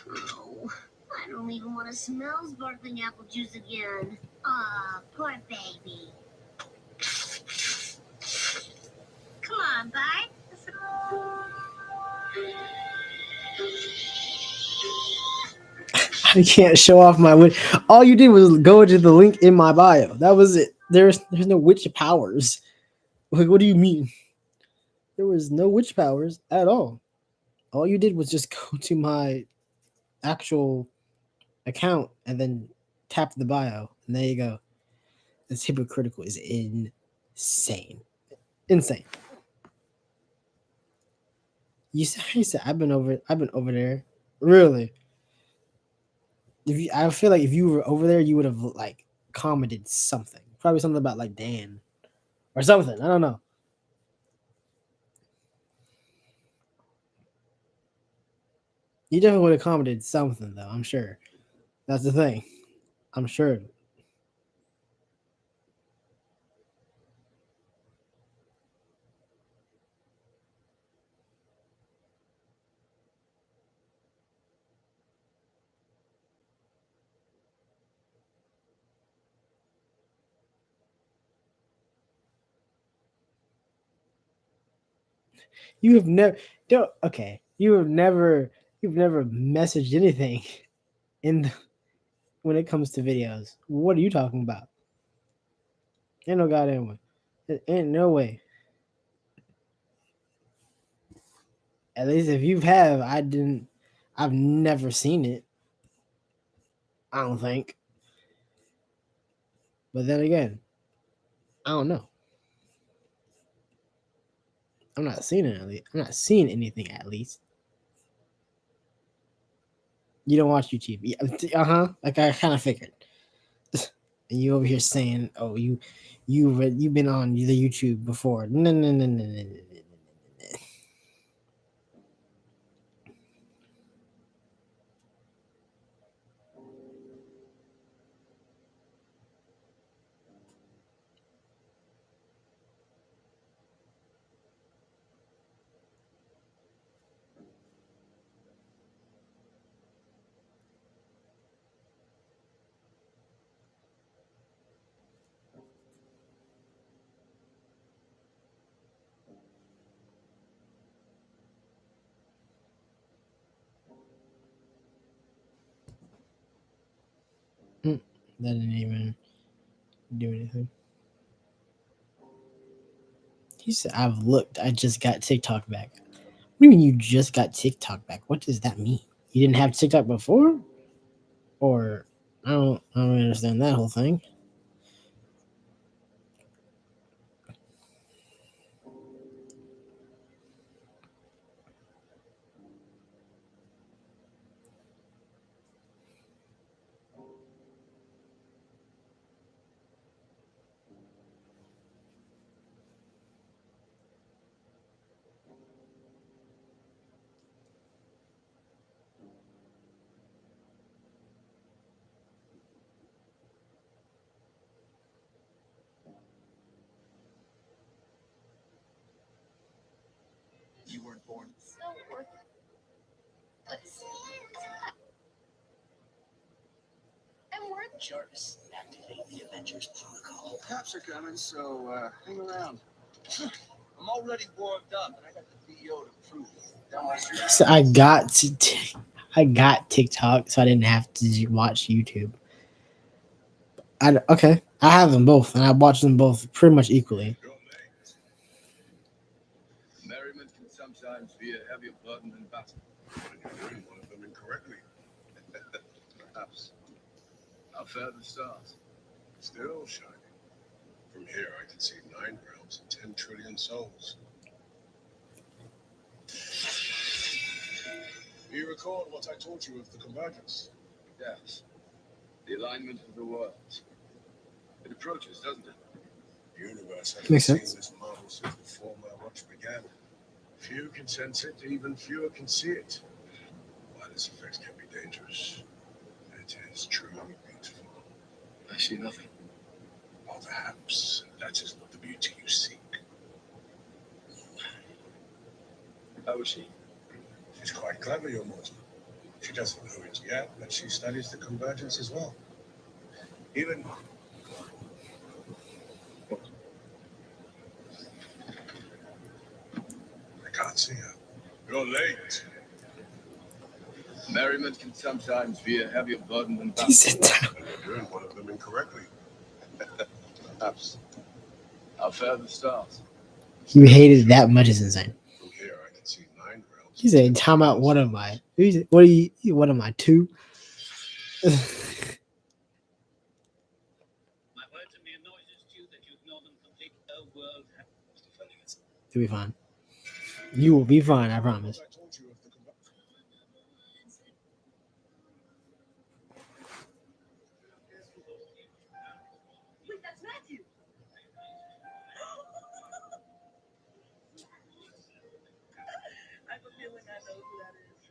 Oh, I don't even want to smell sparkling apple juice again. Ah, poor baby. Come on, Bart. I can't show off my witch. All you did was go to the link in my bio. That was it. There's no witch powers. Like, what do you mean? There was no witch powers at all. All you did was just go to my actual account and then tap the bio, and there you go. This hypocritical is insane. Insane. You said I've been over there. Really? I feel like if you were over there, you would have like commented something. Probably something about like Dan or something. I don't know. You definitely would have commented something though, I'm sure. That's the thing. I'm sure. You have never don't okay. You've never messaged anything in the, when it comes to videos. What are you talking about? Ain't no goddamn way. There ain't no way. At least if you have, I've never seen it. I don't think. But then again, I don't know. I'm not seeing it at least. I'm not seeing anything at least. You don't watch YouTube. Yeah, like I kind of figured. And you over here saying, "Oh, you've been on the YouTube before." No, no, no, no, no, no, no. That didn't even do anything. He said, "I've looked. I just got TikTok back." What do you mean you just got TikTok back? What does that mean? You didn't have TikTok before, or I don't understand that whole thing. You weren't born. So worthless. I'm worth Jarvis, activate the Avengers protocol. Cops are coming, so hang around. I'm already warmed up, and I got the VO to prove it. Down my street. So I got TikTok, so I didn't have to watch YouTube. Okay, I have them both, and I watch them both pretty much equally. Merriment can sometimes be a heavier burden than battle. You're doing one of them incorrectly. Perhaps. How fair the stars. Still shining. From here, I can see 9 realms and 10 trillion souls. Do you recall what I told you of the convergence? Yes. The alignment of the worlds. It approaches, doesn't it? The universe hasn't Makes seen sense. this marvel since before my watch began. Few can sense it, even fewer can see it. While its effects can be dangerous, it is truly beautiful. I see nothing. Or perhaps that is not the beauty you seek. How is she? She's quite clever, your mortal. She doesn't know it yet, but she studies the convergence as well. Even I can't see her. You're late. Merriment can sometimes be a heavier burden than He battle. said that. And you're doing one of them incorrectly. Perhaps. How fair the stars. You hated that much is insane. From here, I can see 9 realms. He said, "Time out. What am I? What are you? What am I? 2?" My words are mere noises to you that you ignore them completely. The world has defending itself. You'll be fine. You will be fine. I promise. I told you of the convergence. Wait, that's Matthew. I have a feeling I know who that is.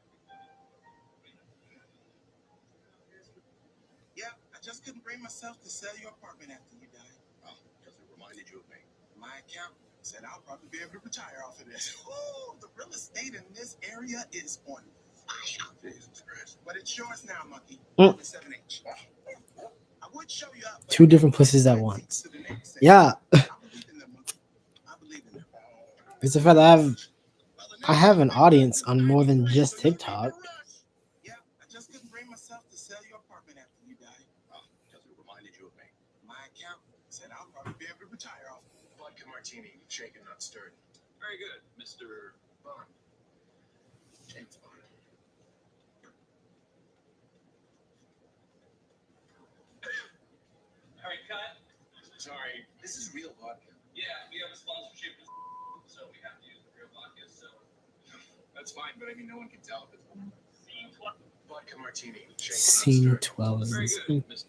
Yeah, I just couldn't bring myself to sell your apartment after you died. Oh, because it reminded you of me. My accountant said I'll probably be able to retire off of this. Oh, the real estate in this area is on fire. Jesus Christ. But it's yours now, monkey. Mm. With 7H. I would show you up. but 2 different places at once. to the next set. Yeah, I believe in them, monkey. I believe in them. it's the fact that I have an audience on more than just TikTok. Yeah, I just couldn't bring myself to sell your apartment after you died. Oh, because it reminded you of me. My accountant said I'll probably be able to retire off. Vodka martini, shaken, not stirred. Very good, Mr. Bond. James Bond. All right, cut. Sorry, this is real vodka. Yeah, we have a sponsorship, so we have to use the real vodka. So that's fine, but I mean, no one can tell if it's vodka martini. Shaken, not Scene stirred. 12 Very is good, Mr.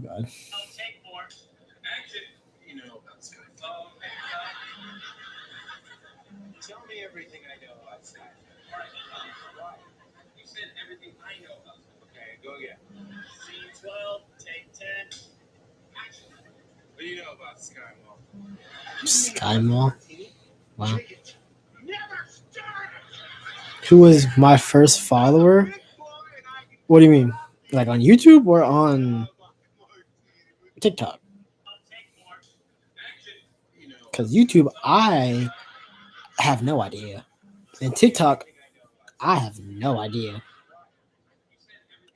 God. I'll take more. Action. You know about Sky. Oh, okay, cut. Tell me everything I know about Sky. All right, why? You said everything I know about it. Okay, go again. Scene 12, take 10. Action. What do you know about Sky Mall? Sky Mall. Wow. Shake it. Never stir it. Who was my first follower? What do you mean? Like on YouTube or on TikTok? I'll take more. Action. You know. Because YouTube, I have no idea. And TikTok, I have no idea.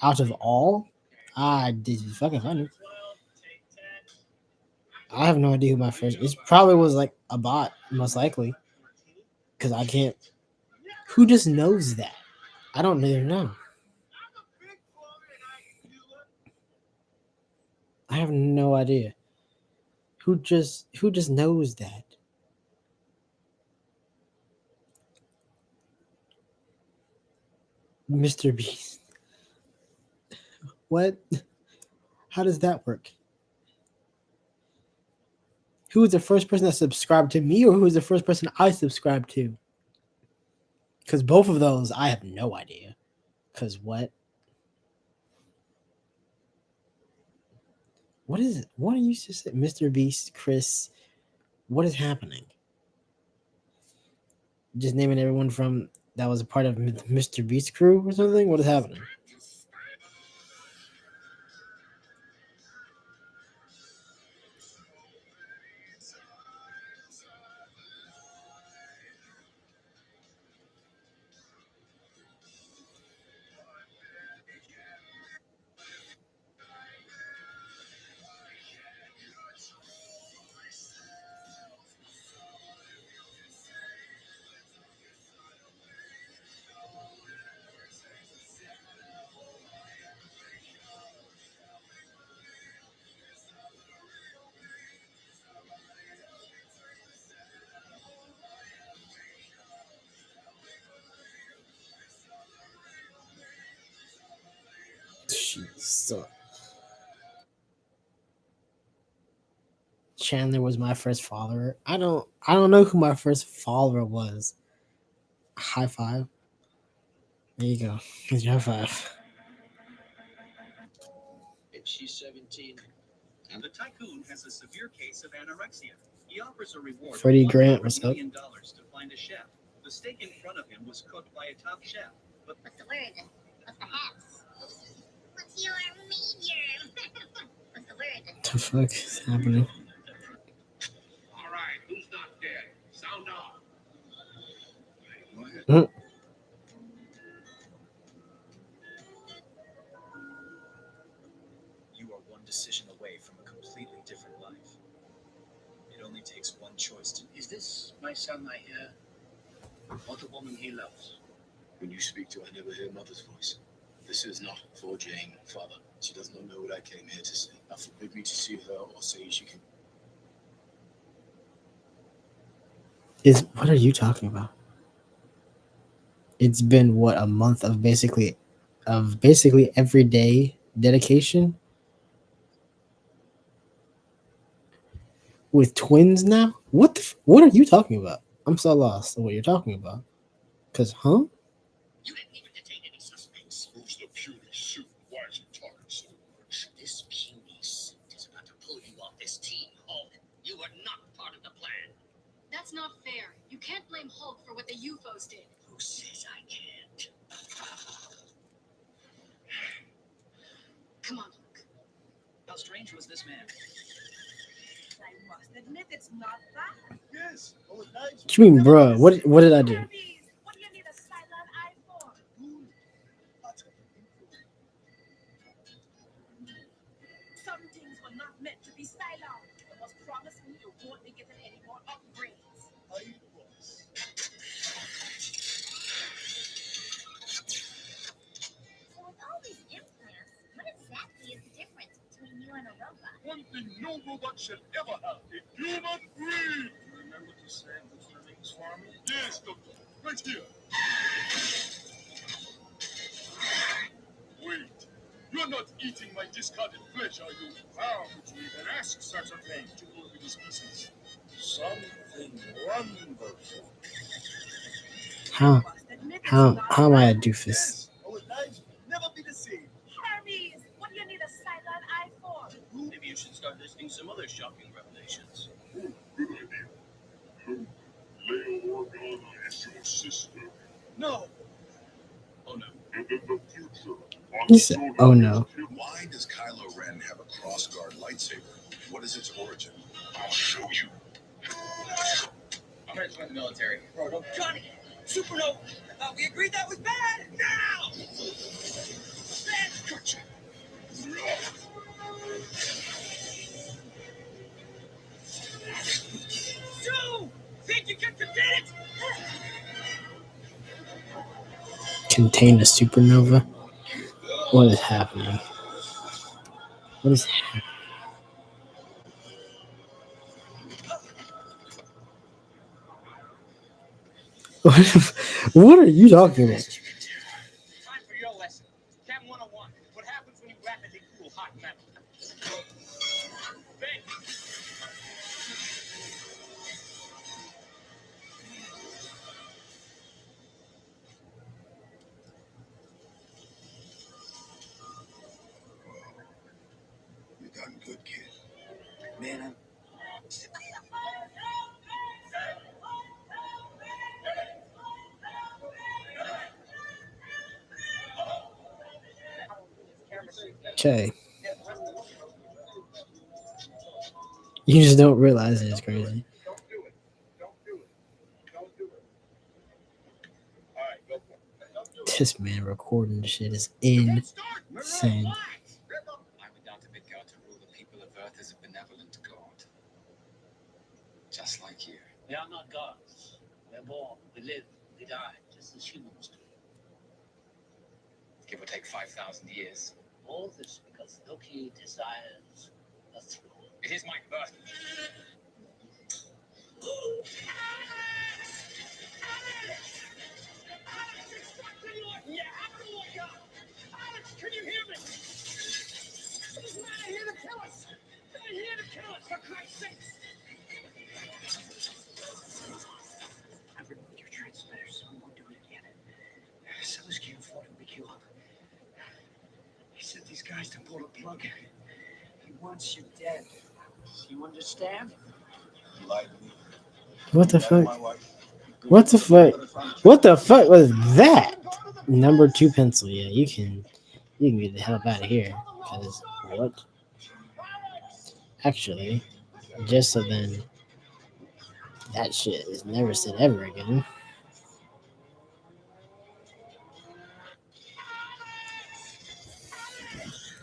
Out of all, I did fucking 100. 12, take 10. I have no idea who my first. It probably was like a bot, most likely. Because I can't. Who just knows that? I don't even know. I have no idea. Who just knows that? Mr. Beast. What? How does that work? Who was the first person that subscribed to me, or who was the first person I subscribed to? Because both of those, I have no idea. Because what? What is it? What are you just Mr. Beast, Chris? What is happening? Just naming everyone from that was a part of Mr. Beast crew or something? What is happening? Jeez. Chandler was my first follower. I don't know who my first follower was. High five. There you go. Here's your high five. If she's 17. And the tycoon has a severe case of anorexia. He offers a reward Freddie of Grant, what's $100 up? million to find a chef. The steak in front of him was cooked by a top chef. But What's the word? What's the house? What's your major? What's the word? The fuck is happening? All right, who's not dead? Sound off. Go ahead. Mm. you are one decision away from a completely different life. It only takes one choice to. Is this my son I hear? Or the woman he loves? When you speak to her, I never hear mother's voice. This is not for Jane, father. She does not know what I came here to say. Now forbid me to see her or say she can. What are you talking about? It's been what, a month of basically everyday dedication with twins now. What are you talking about? I'm so lost on what you're talking about. Cause You didn't even detain any suspects. Who's the puny suit? Why is he talking so much? This puny suit is about to pull you off this team, Hulk. You are not part of the plan. That's not fair. You can't blame Hulk for what the UFOs did. Who says I can't? Come on, Hulk. How strange was this man? I must admit it's not bad. Yes. Oh, it's nice. What you mean, bruh? What did I do? Hermes, what do you need a Cylon eye for? Some things were not meant to be Cylon. You must promise me you won't be given any more upgrades. I was. So with all these implants, what exactly is the difference between you and a robot? One thing no robot should ever have: a human brain. Remember to save the trimmings for me? Yes, Doctor. Right here. Wait. You're not eating my discarded flesh, are you? How could you even ask such a thing? To all the species. Something wonderful. How Must admit it's how not how am I a bad. doofus? Yes. Oh, it's nice. Never be deceived. Hermes, what do you need a Cylon eye for? Maybe you should start listing some other shocking revelations. Good idea. Leia Organa is your sister. No. Oh no. And in the future, He said, "Oh no." Why does Kylo Ren have a crossguard lightsaber? What is its origin? I'll show you. I'm ready to join the military. Bro, don't Johnny! Supernova! I thought we agreed that was bad! Now! Gotcha. Joe! Think you can contain it? Contain a supernova? What is happening? What is happening? What are you talking about? Time for your lesson. Chem 101. What happens when you rapidly cool hot metal? Bang! You done good, kid. Man, I'm Okay. You just don't realize it is crazy. Don't do it. Don't do it. Don't do it. All right, go for it. Don't do it. This man recording shit is insane. I'm adopted God to rule the people of Earth as a benevolent God. Just like you. We are not gods. We're born, we live, we die, just as humans do. Give or take 5,000 years. All this because Loki desires a throne. It is my birth. Yeah, look up! Alex, can you hear me? These men are here to kill us! They're here to kill us, for Christ's sakes! I've removed your transmitter, so we won't do it again. Sellers can't afford to wake you up. He sent these guys to pull the plug. He wants you dead. You understand? You lied to me. What the You lied to fuck? my wife. What the fuck? What the fuck was that? Number 2 pencil. Yeah, you can get the hell out of here. Cause what? Actually, just so then that shit is never said ever again.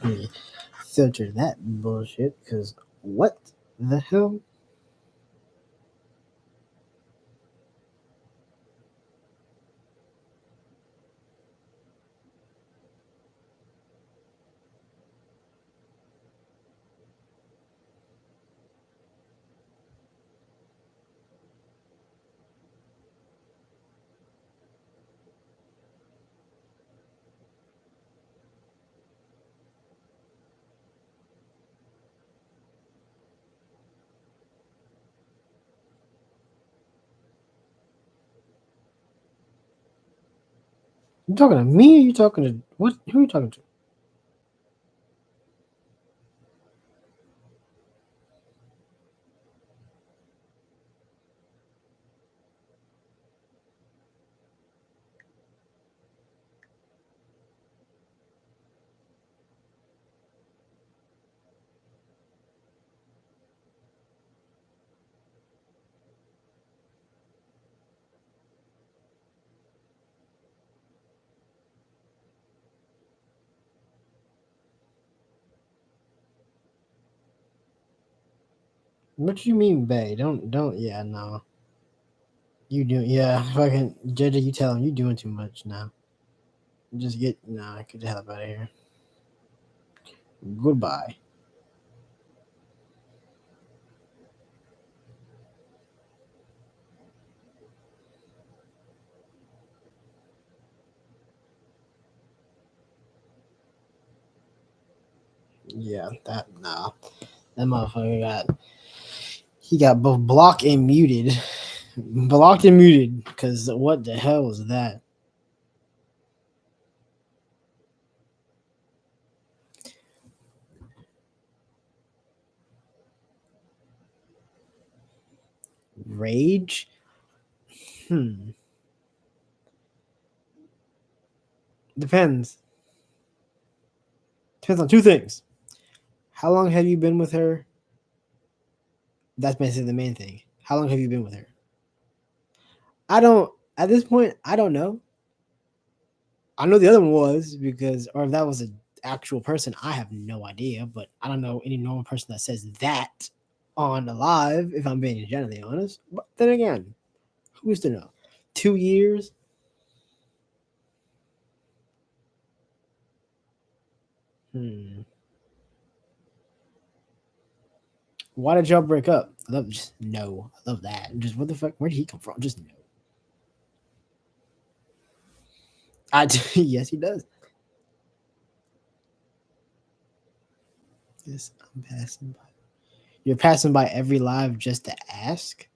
Let me filter that bullshit. Cause what the hell? You talking to me? Or you talking to what? Who are you talking to? What you mean, bae? Don't. Yeah, no. You do. Yeah, fucking JJ. You tell him you doing too much now. Just get get the hell up out of here. Goodbye. Yeah, that that motherfucker got both blocked and muted. Blocked and muted because what the hell was that? Rage? Depends. Depends on two things. How long have you been with her? That's basically the main thing. How long have you been with her? I don't at this point, I don't know. I know the other one was because or if that was an actual person, I have no idea, but I don't know any normal person that says that on the live, if I'm being generally honest. But then again, who's to know? 2 years? Why did y'all break up? I love just no. I love that. Just what the fuck? Where did he come from? Just no. Yes, he does. Yes, I'm passing by. You're passing by every live just to ask?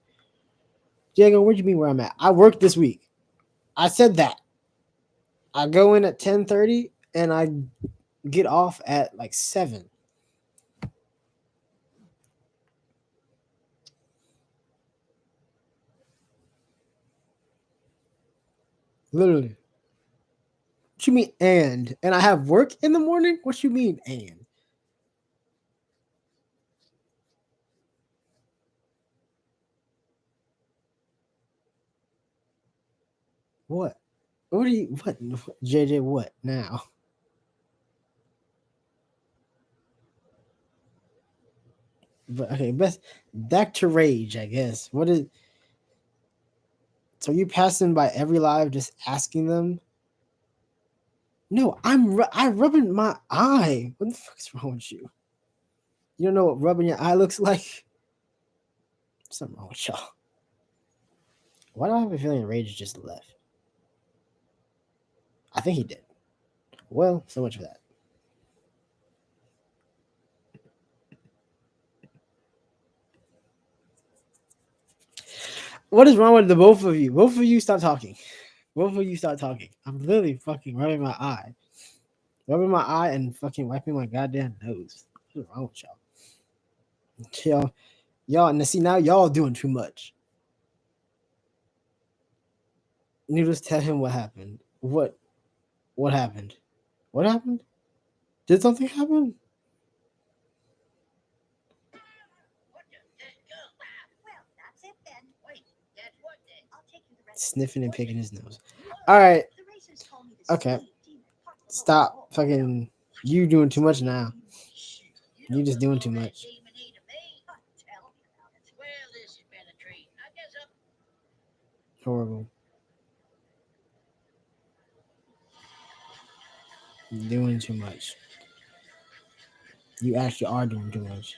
Diego, where'd you mean where I'm at? I worked this week. I said that. I go in at 10:30 and I get off at like 7. Literally. What you mean and? And I have work in the morning? What you mean and? What? What are you what JJ what now? But okay, best back to rage, I guess. What is so you passing by every live just asking them? No, I rubbing my eye. What the fuck is wrong with you? You don't know what rubbing your eye looks like? Something wrong with y'all. Why do I have a feeling Rage just left? I think he did. Well, so much for that. What is wrong with the both of you? Both of you stop talking. Both of you stop talking. I'm literally fucking rubbing my eye. Rubbing my eye and fucking wiping my goddamn nose. What's wrong with y'all? Y'all, and see now y'all doing too much. You just tell him what happened. What happened? What happened? Did something happen? Sniffing and picking his nose. All right. Okay. Stop fucking. You doing too much now. You just doing too much. Horrible. You're doing too much. You actually are doing too much.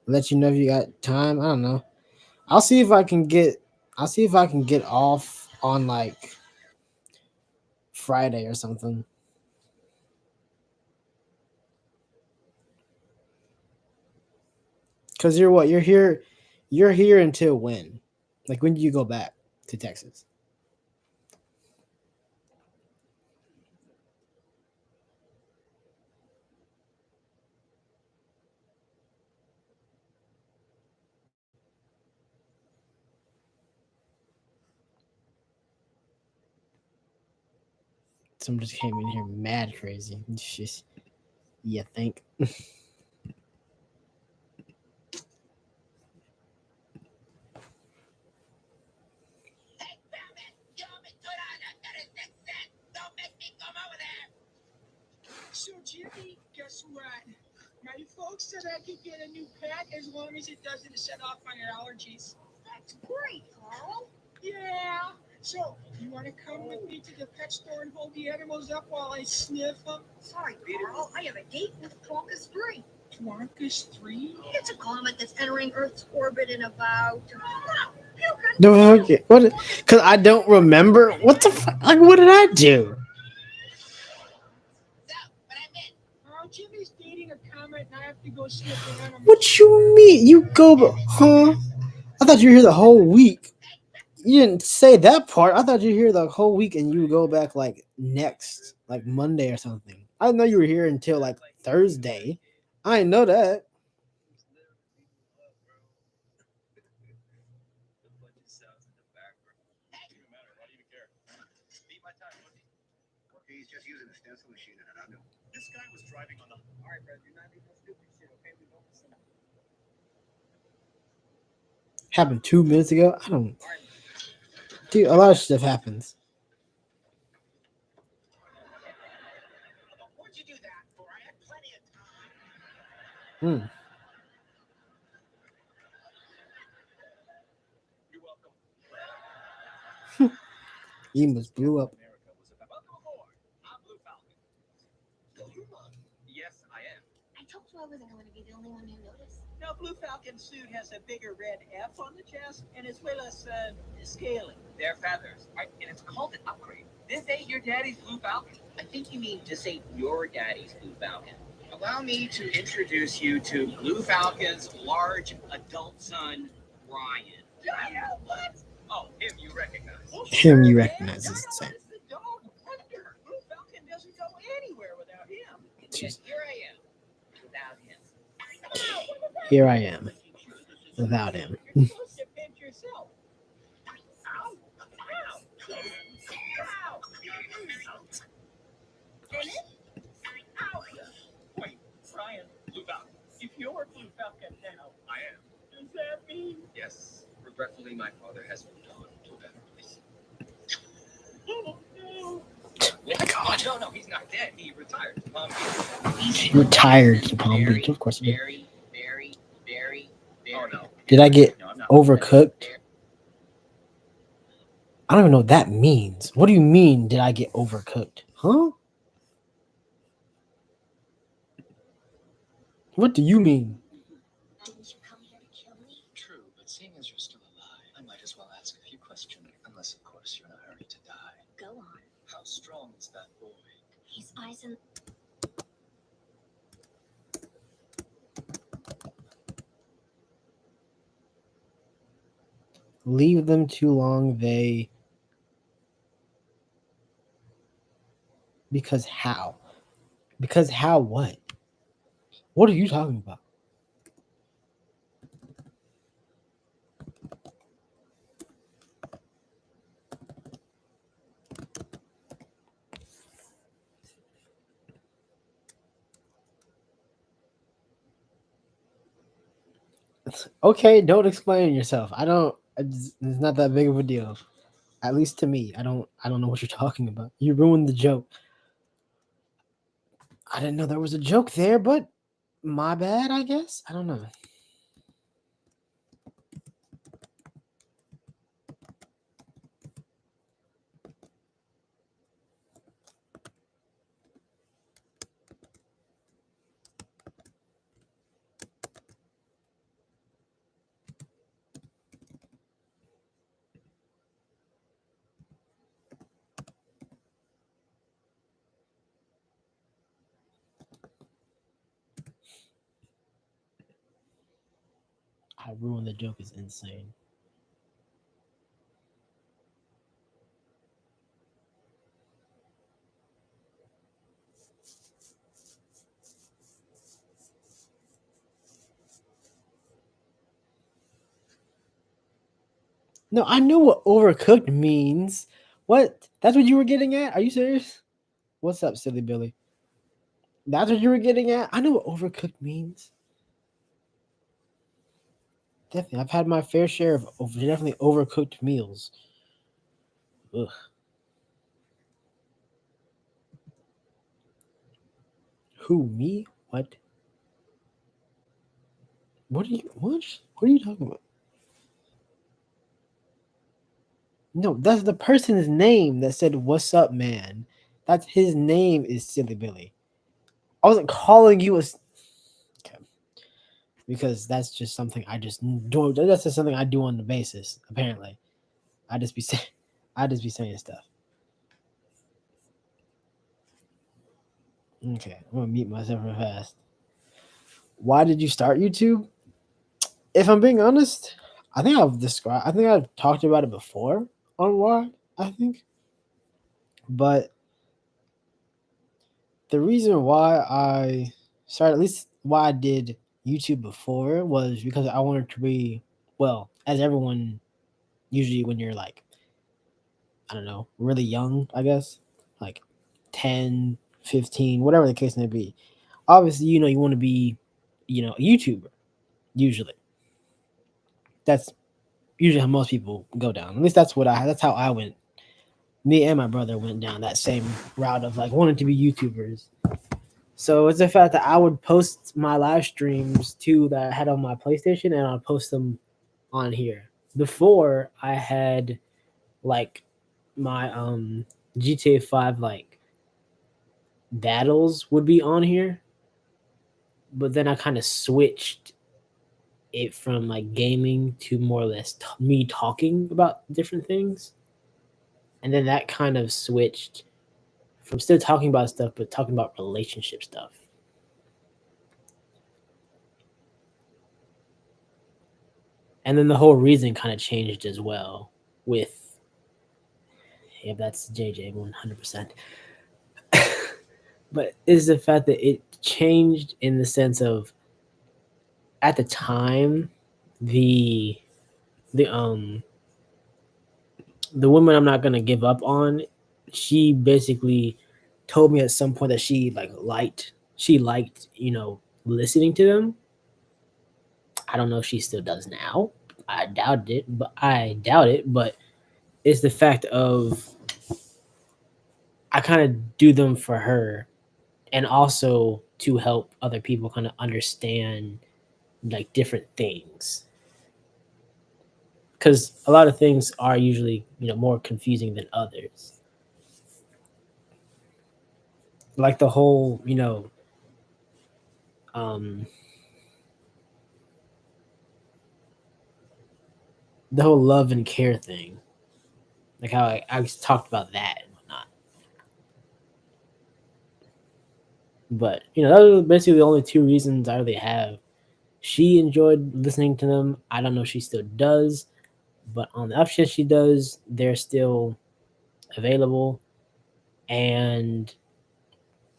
Let you know if you got time. I don't know. I'll see if I can get off on like Friday or something. Cause you're what? You're here until when? Like when do you go back to Texas? Someone just came in here mad crazy. It's just, you think? folks said I could get a new pet as long as it doesn't set off my allergies. That's great, Carl. Yeah. So, you want to come with me to the pet store and hold the animals up while I sniff them? Sorry, Carl. I have a date with Caucus 3. Twarkus 3? It's a comet that's entering Earth's orbit in about. You can. No, okay. What? Because I don't remember. What the fuck? Like, what did I do? Oh, Jimmy's dating a comet and I have to go sniff the animals. What you mean? You go, huh? I thought you were here the whole week. You didn't say that part. I thought you were here the whole week and you would go back like next, like Monday or something. I didn't know you were here until like Thursday. I didn't know that. He's just using a stencil machine and an undo. This guy was driving on the. All right, Brad, you're not doing no stupid shit, okay? We don't listen. Happened 2 minutes ago. I don't. Dude, a lot of stuff happens. What'd you do that for? I had plenty of time. You're welcome. He almost blew up. Welcome aboard. I'm Blue Falcon. Yes, I am. I told you I wasn't going to be the only one who noticed. Now, Blue Falcon's suit has a bigger red F on the chest, and as well as scaling. They're feathers, right? And it's called an upgrade. This ain't your daddy's Blue Falcon. I think you mean this ain't your daddy's Blue Falcon. Allow me to introduce you to Blue Falcon's large adult son, Ryan. What? Oh, him you recognize. Him you recognize is the same. It's the dog wonder. Blue Falcon doesn't go anywhere without him. Yes, here I am, without him. Here I am, without him. You're supposed to pinch yourself. Ow! Ow! Ow! Ow! Wait, Ryan, Blue Falcon. If you're Blue Falcon now, I am. does that mean? Yes. Regretfully, my father has moved on to a better place. Oh no! What? No, he's not dead. He retired to Palm Beach. Retired to Palm Beach, of course. Very. Oh, no. Did I get No, I'm not. overcooked? I don't even know what that means. What do you mean, did I get overcooked? Huh? What do you mean? Didn't you come here to kill me? True, but seeing as you're still alive, I might as well ask a few questions. Unless, of course, you're in a hurry to die. Go on. How strong is that boy? His eyes and. Leave them too long, they... Because how? Because how what? What are you talking about? Okay, don't explain yourself. It's not that big of a deal. At least to me. I don't know what you're talking about. You ruined the joke. I didn't know there was a joke there, but my bad, I guess. I don't know. I ruined the joke is insane. No, I know what overcooked means. What? That's what you were getting at? Are you serious? What's up, silly Billy? That's what you were getting at? I know what overcooked means. Definitely. I've had my fair share of definitely overcooked meals. Ugh. Who, me? What? What are you talking about? No, that's the person's name that said "What's up, man." That's his name is Silly Billy. I wasn't calling you okay, because that's just something I just do. That's just something I do on the basis. Apparently, I just be saying stuff. Okay, I'm gonna mute myself real fast. Why did you start YouTube? If I'm being honest, I think I've talked about it before on why, I think. But the reason why I started, at least why I did YouTube before, was because I wanted to be, well, as everyone usually when you're like, I don't know, really young, I guess, like 10, 15, whatever the case may be. Obviously, you want to be, a YouTuber, usually. That's usually how most people go down. At least that's how I went. Me and my brother went down that same route of like wanting to be YouTubers. So it's the fact that I would post my live streams too that I had on my PlayStation, and I'd post them on here. Before I had like my GTA 5 like battles would be on here, but then I kind of switched it from like gaming to more or less me talking about different things. And then that kind of switched from still talking about stuff, but talking about relationship stuff. And then the whole reason kind of changed as well with, yeah, that's JJ 100%. But is the fact that it changed in the sense of, at the time, the woman I'm not gonna give up on, she basically told me at some point that she liked listening to them. I don't know if she still does now. I doubt it, but it's the fact of I kind of do them for her, and also to help other people kind of understand like different things, because a lot of things are usually more confusing than others, like the whole the whole love and care thing, like how I talked about that and whatnot. But those are basically the only two reasons I really have. She enjoyed listening to them. I don't know if she still does, but on the upshot she does, they're still available, and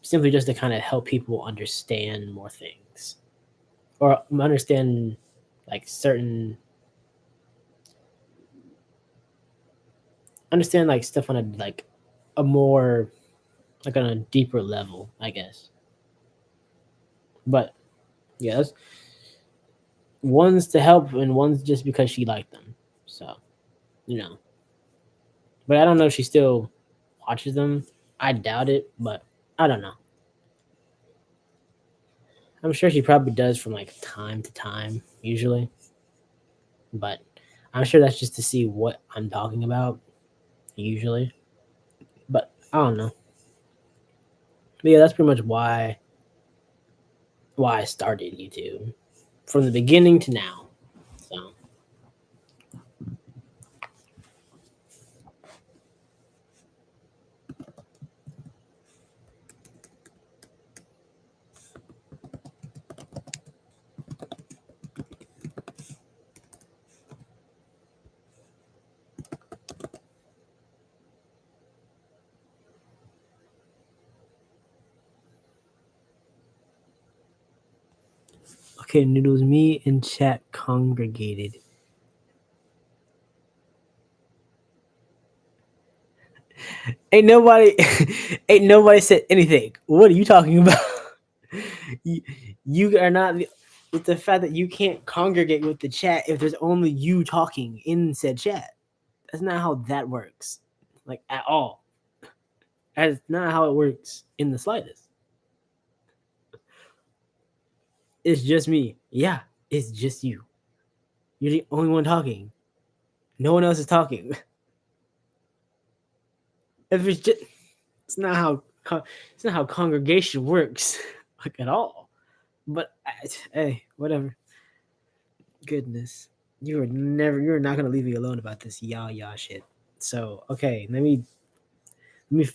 simply just to kind of help people understand more things, or understand like stuff on a more like on a deeper level, I guess. But yes, one's to help and one's just because she liked them. So, but I don't know if she still watches them. I doubt it, but I don't know. I'm sure she probably does from like time to time, usually. But I'm sure that's just to see what I'm talking about, usually. But I don't know. But yeah, that's pretty much why I started YouTube from the beginning to now. So okay, Noodles, me and chat congregated. Ain't nobody said anything. What are you talking about? you are not. It's the fact that you can't congregate with the chat if there's only you talking in said chat. That's not how that works, like at all. That's not how it works in the slightest. It's just me. Yeah, It's just you. You're the only one talking. No one else is talking. If it's just, it's not how congregation works, like at all. But hey, whatever. Goodness, you're not gonna leave me alone about this yah shit. So okay, let me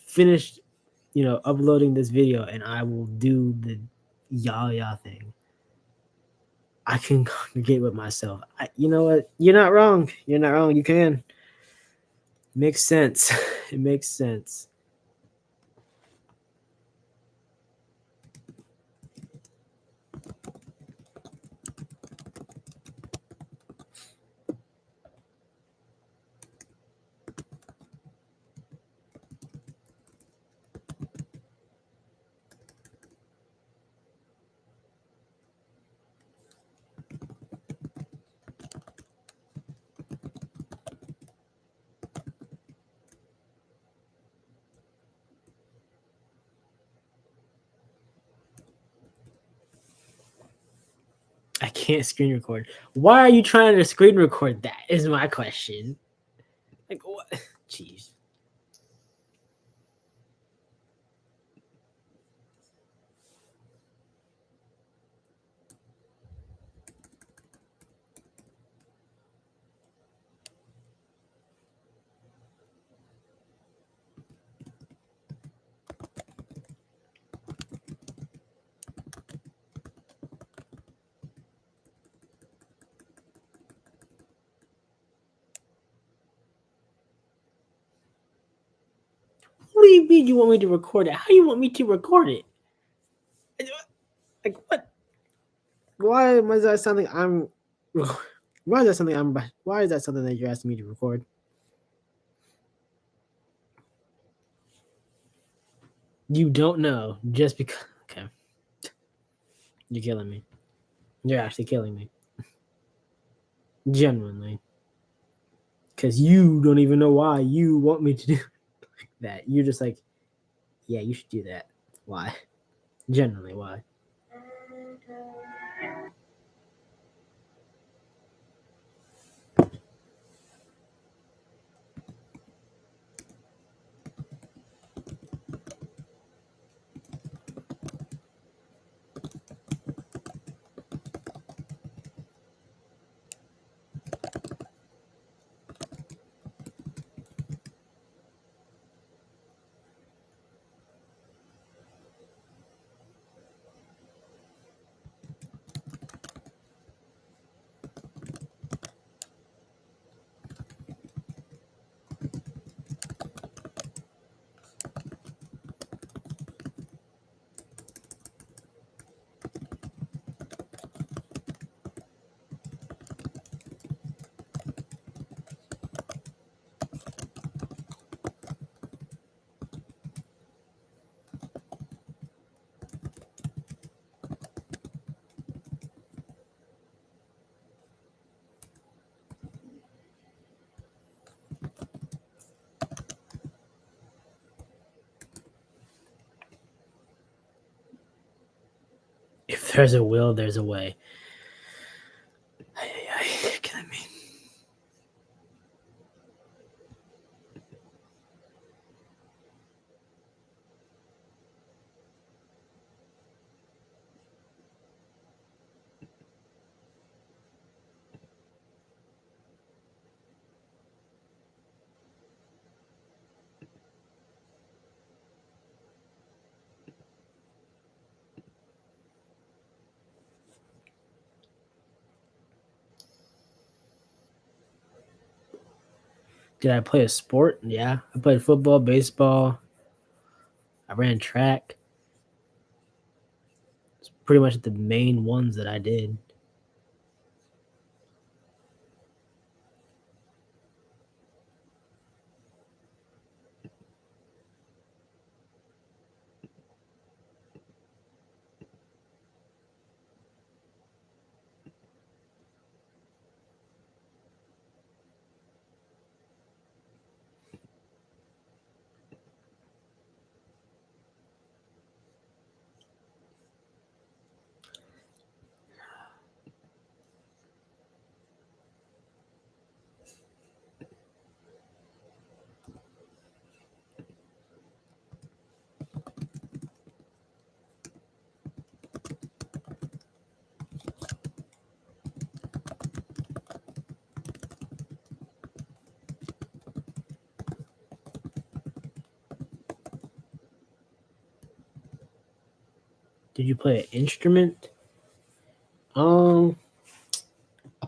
finish, uploading this video, and I will do the yah thing. I can congregate with myself. You know what? You're not wrong. You're not wrong. You can. Makes sense. It makes sense. I can't screen record. Why are you trying to screen record that? Is my question. Like what? Jeez. What do you mean you want me to record it? How do you want me to record it? Like what? Why is that something I'm? Why is that something I'm? Why is that something that you're asking me to record? You don't know just because. Okay, you're killing me. You're actually killing me. Genuinely, because you don't even know why you want me to do that. You're just like, yeah, you should do that. Why? Genuinely, why? If there's a will, there's a way. You're killing me. Did I play a sport? Yeah, I played football, baseball. I ran track. It's pretty much the main ones that I did. Did you play an instrument? I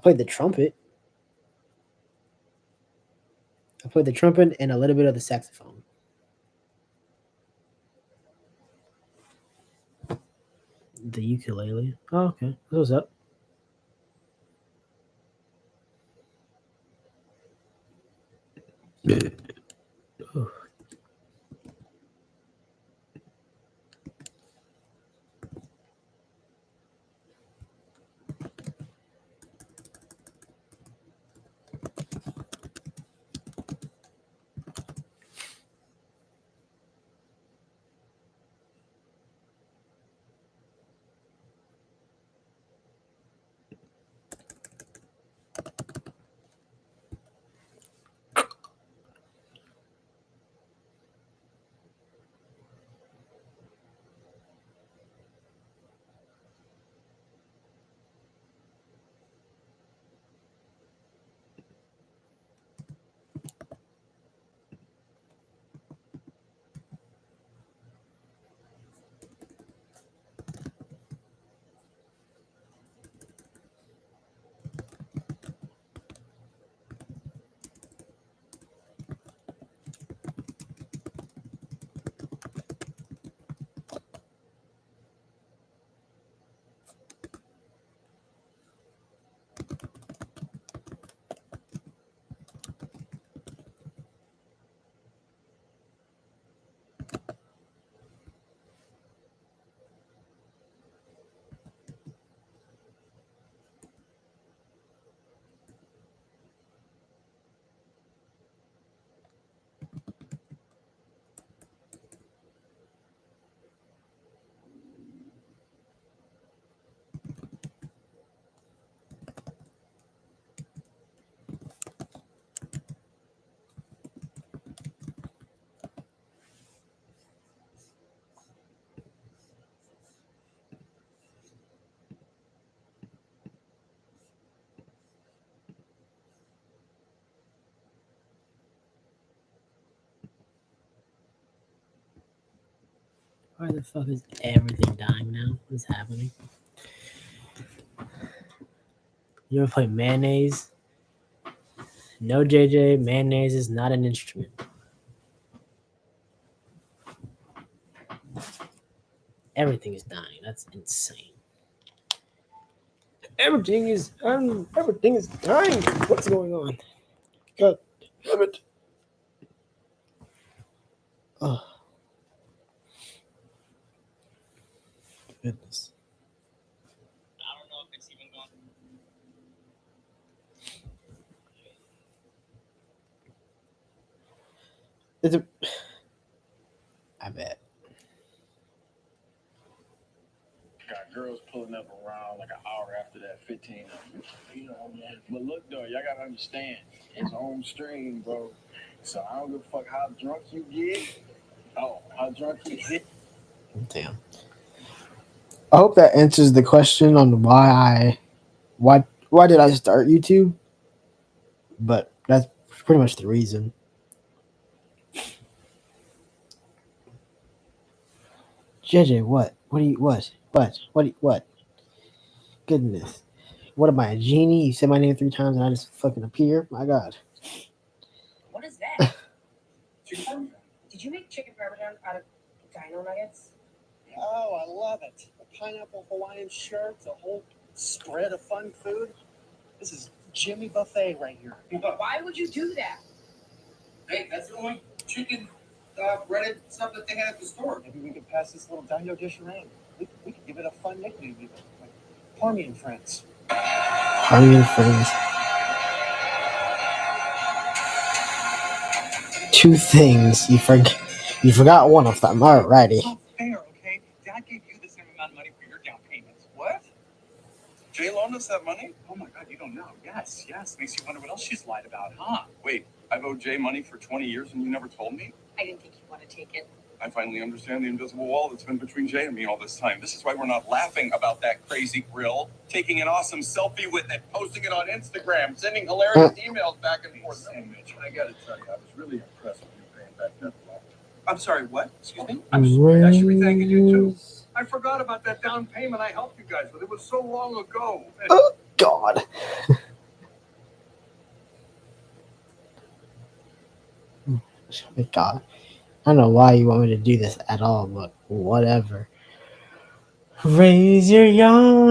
played the trumpet. I played the trumpet and a little bit of the saxophone. The ukulele. Oh, okay. What's up? Oh. Why the fuck is everything dying now? What is happening? You ever play mayonnaise? No, JJ, mayonnaise is not an instrument. Everything is dying. That's insane. Everything is dying. What's going on? God damn it. Oh. Goodness. I don't know if it's even gone. Is it? I bet. Got girls pulling up around like an hour after that 15. You know, man. But look though, y'all gotta understand, it's home stream, bro. So I don't give a fuck how drunk you get. Oh, how drunk you get. Damn. I hope that answers the question on why did I start YouTube? But that's pretty much the reason. JJ, what? What? Goodness. What am I, a genie? You said my name 3 times and I just fucking appear? My God. What is that? Chicken? Did you make chicken parmesan out of dino nuggets? Oh, I love it. A pineapple Hawaiian shirt, a whole spread of fun food. This is Jimmy Buffet right here. Why would you do that? Hey, that's the only chicken breaded stuff that they had at the store. Maybe we could pass this little dino dish around. We could give it a fun nickname, even like Parmy and Friends. Parmy and Friends. 2 things. You forgot one of them. Alrighty. Not fair, okay? Dad gave you the same amount of money for your down payment. What? Jay loaned us that money? Oh my God, you don't know. Yes. Makes you wonder what else she's lied about, huh? Wait, I've owed Jay money for 20 years and you never told me? I didn't think you'd want to take it. I finally understand the invisible wall that's been between Jay and me all this time. This is why we're not laughing about that crazy grill, taking an awesome selfie with it, posting it on Instagram, sending hilarious emails back and forth. Hey, Mitch, I gotta tell you, I was really impressed with you paying back that loan. I'm sorry, what? Excuse me? I should be thanking you too. I forgot about that down payment I helped you guys with. It was so long ago. Oh, God. Oh, God. I don't know why you want me to do this at all, but whatever. Raise your ya. All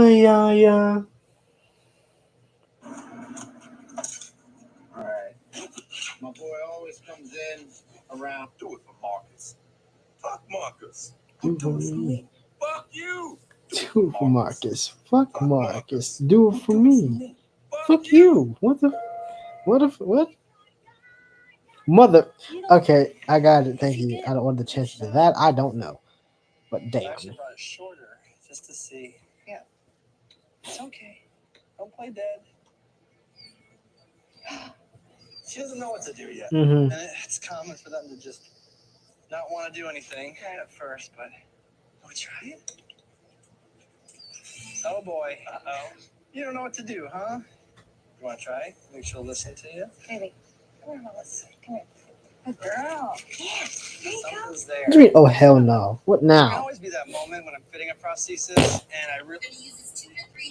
right. My boy always comes in around. Do it for Marcus. Fuck Marcus. Do it for me. Fuck you. Do it for Marcus. Fuck Marcus. Do it for me. Fuck you. What the? What? Mother. Okay, I got it. Thank you. I don't want the chances of that. I don't know. But I damn. actually brought it shorter just to see. Yeah. It's okay. Don't play dead. She doesn't know what to do yet. Mhm. And it's common for them to just not want to do anything at first, but want to try it? Oh boy. Uh-oh. You don't know what to do, huh? You want to try? Think she'll listen to you? Baby, come here, Melissa. Come here. Good girl. Yeah, there you go. Something's there. What do you mean, oh, hell no. What There can now? always be that moment when I'm fitting a prosthesis and I really...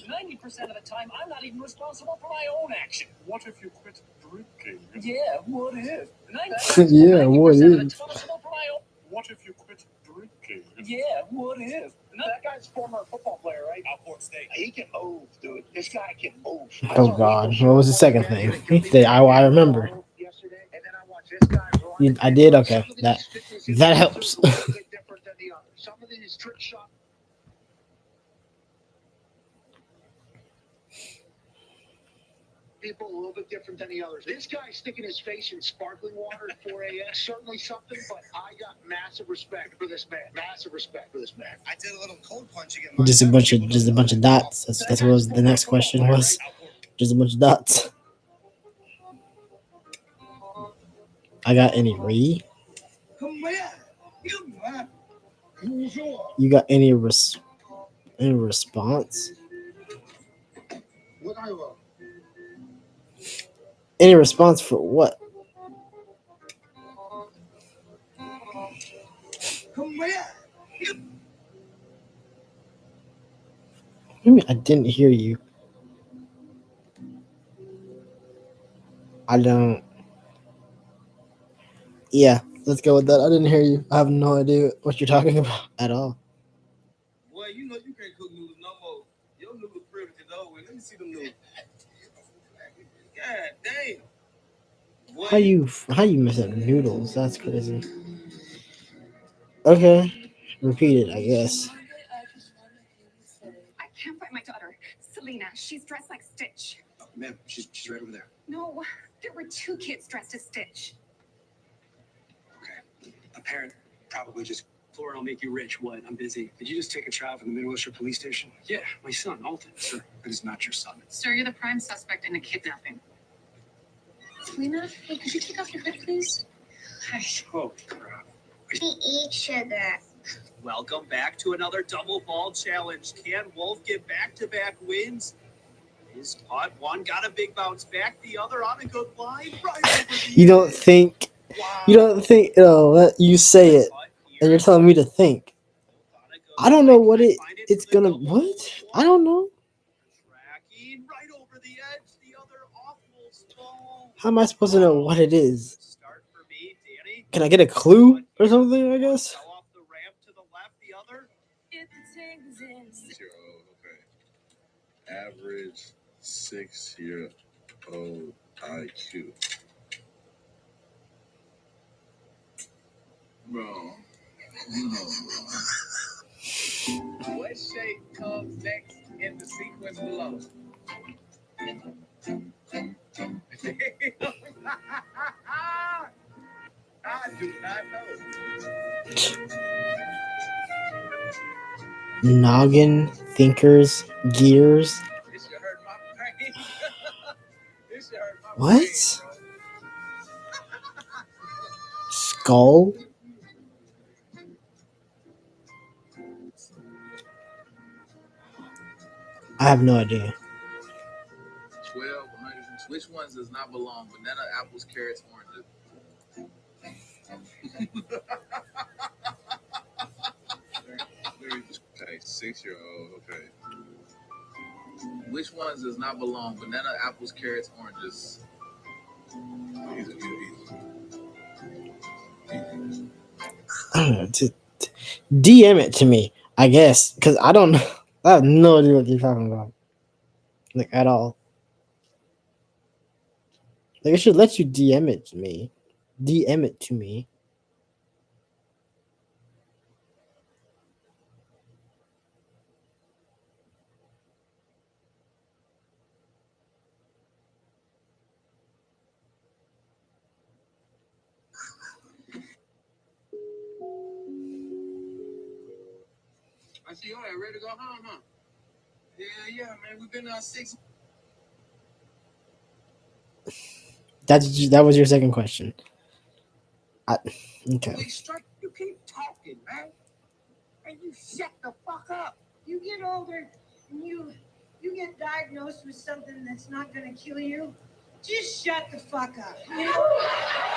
90% of the time, I'm not even responsible for my own action. What if you quit drinking? Yeah, what if? 90% Yeah, what of the if? responsible for my own. What if you quit drinking? Yeah, what if? That guy's former football player, right? Alport State. He can move, dude. This guy can move. Oh, God. What was the second thing? I remember. I did? Okay. That helps. Some of these trick shots. People a little bit different than the others. This guy sticking his face in sparkling water at 4 a.m. certainly something, but I got massive respect for this man. Massive respect for this man. I did a little cold punch again. Just a bunch of dots. That's what was the next question was. Just a bunch of dots. I got any re? You got any response? Any response for what? What do you mean I didn't hear you? I don't. Yeah, let's go with that. I didn't hear you. I have no idea what you're talking about at all. Boy, you know you can't cook noodles no more. Your noodle privilege is over. Let me see them noodles. God damn. Boy, How you mess up noodles? That's crazy. Okay, repeat it, I guess. I can't find my daughter, Selena. She's dressed like Stitch. Oh, ma'am, she's right over there. No, there were 2 kids dressed as Stitch. Okay. A parent probably just. Flora, I'll make you rich. What? I'm busy. Did you just take a child from the Midwestern police station? Yeah, my son, Alton. Sir, that is not your son. Sir, you're the prime suspect in a kidnapping. Selena, hey, could you take off your hood, please? Oh, crap. We eat sugar. Welcome back to another double ball challenge. Can Wolf get back-to-back wins? His putt, one got a big bounce back, the other on a good line. Right over the You don't edge. think? Wow. You don't think? You say it, and you're telling me to think. I don't know what it's gonna. What? I don't know. Tracking right over the edge, the other awful ball. How am I supposed to know what it is? Start for me, Danny. Can I get a clue or something? I guess. Fell off the ramp to the left, the other. Okay. Average 6-year-old IQ. Bro. What shape comes next in the sequence below? I do not know. Noggin, thinkers, gears. This should hurt my brain. This should hurt my What? brain, Skull. I have no idea. 12, 100. Which ones does not belong? Banana, apples, carrots, oranges. Okay. 6-year-old. Okay. Which ones does not belong? Banana, apples, carrots, oranges. Easy, easy. I don't know. DM it to me, I guess, because I don't know. I have no idea what you're talking about, like at all. Like I should let you DM it to me. DM it to me. I see you all ready to go home, huh? Yeah, man. We've been 6. That was your second question. Okay. You keep talking, man. And you shut the fuck up. You get older and you get diagnosed with something that's not gonna kill you. Just shut the fuck up. You know?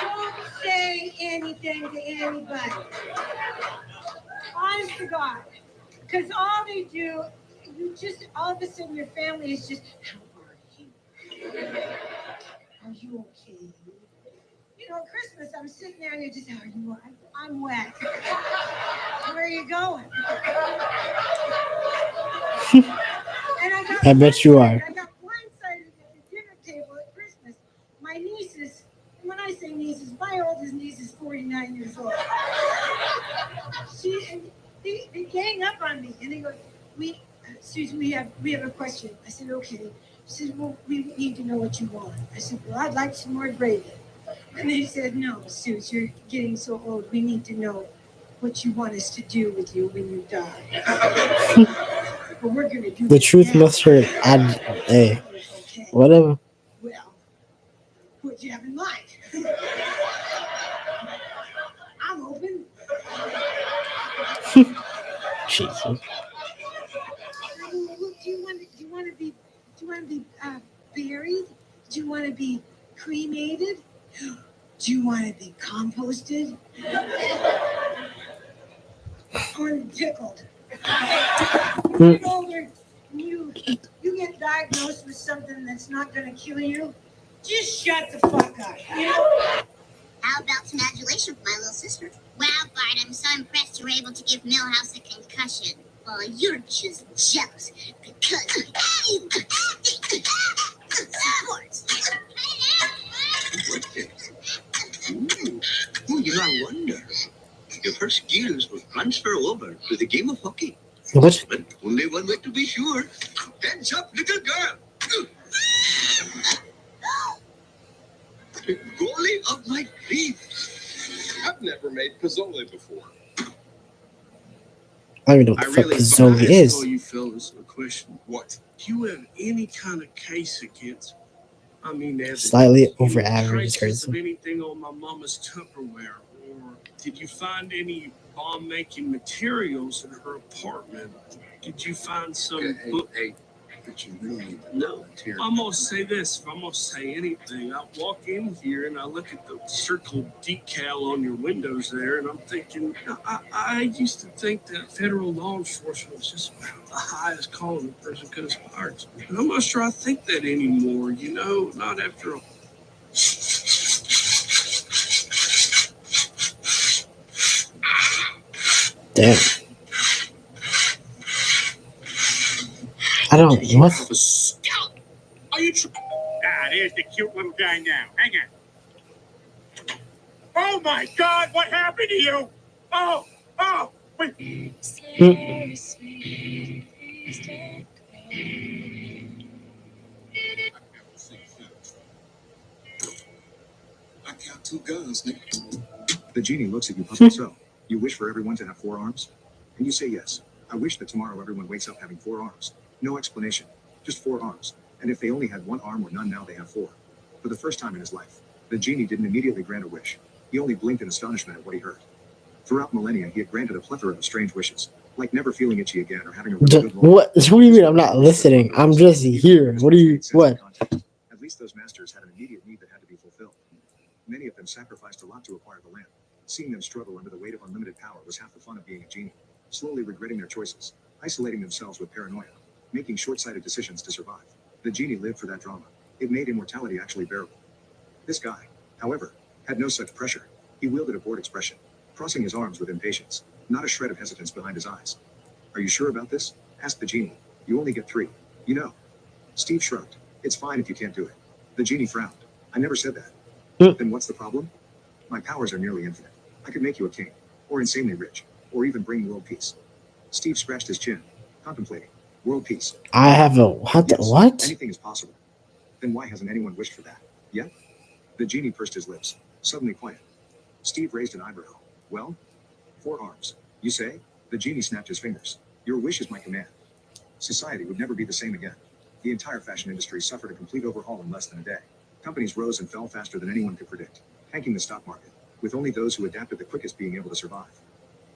Don't say anything to anybody. Honest to God. Because all they do, all of a sudden your family is just, how are you? Are you okay? You know, Christmas, I'm sitting there and you're just, how are you? I'm wet. Where are you going? I bet you are. I got blindsided at the dinner table at Christmas. My nieces, and when I say nieces, my oldest niece is 49 years old. They gang up on me and they go, we have a question. I said, okay. She said, well, we need to know what you want. I said, well, I'd like some more gravy. And they said, no, Suze, you're getting so old. We need to know what you want us to do with you when you die. But we're going to do The truth must hurt. Hey, whatever. Well, what do you have in mind? I'm open. Jesus. Do you want to be buried? Do you want to be cremated? Do you want to be composted? Or pickled? You get older, you get diagnosed with something that's not going to kill you. Just shut the fuck up. You know? How about some adulation for my little sister? Wow, Bart, I'm so impressed you were able to give Millhouse a concussion. Well, you're just jealous because... Sports. Oh, you know, I wonder if her skills will transfer over to the game of hockey. What? But only one way to be sure. Heads up, little girl. Goalie of my dreams. I've never made Pozzoli before. I don't even know what the fuck Pozzoli I is. ask all you fellas a question. What? Do you have any kind of case against? I mean, Slightly over average is traces of crazy. anything on my mama's Tupperware, or did you find any bomb-making materials in her apartment? Did you find some book? But you really need to No, I'm gonna say this. If I'm gonna say anything, I walk in here and I look at the circle decal on your windows there, and I'm thinking, I used to think that federal law enforcement was just about the highest calling a person could aspire to. And I'm not sure I think that anymore, you know, not after a Damn. I don't. What? Are you there's the cute little guy now. Hang on. Oh my God, what happened to you? Oh, wait. I got 2 guns, nigga. The genie looks at you puzzled. So, you wish for everyone to have 4 arms? And you say yes. I wish that tomorrow everyone wakes up having 4 arms. No explanation. Just 4 arms. And if they only had 1 arm or none, now they have 4. For the first time in his life, the genie didn't immediately grant a wish. He only blinked in astonishment at what he heard. Throughout millennia, he had granted a plethora of strange wishes, like never feeling itchy again or having a really good What? What do you mean I'm not listening? I'm just here. What do you? What? At least those masters had an immediate need that had to be fulfilled. Many of them sacrificed a lot to acquire the land. Seeing them struggle under the weight of unlimited power was half the fun of being a genie. Slowly regretting their choices, isolating themselves with paranoia, making short-sighted decisions to survive. The genie lived for that drama. It made immortality actually bearable. This guy, however, had no such pressure. He wielded a bored expression, crossing his arms with impatience, not a shred of hesitance behind his eyes. Are you sure about this? Asked the genie. You only get 3. You know. Steve shrugged. It's fine if you can't do it. The genie frowned. I never said that. Then what's the problem? My powers are nearly infinite. I could make you a king, or insanely rich, or even bring world peace. Steve scratched his chin, contemplating. World peace. I have a what? Yes, What? anything is possible. Then why hasn't anyone wished for that yet? The genie pursed his lips, suddenly quiet. Steve raised an eyebrow. Well, 4 arms. You say? The genie snapped his fingers. Your wish is my command. Society would never be the same again. The entire fashion industry suffered a complete overhaul in less than a day. Companies rose and fell faster than anyone could predict, tanking the stock market, with only those who adapted the quickest being able to survive.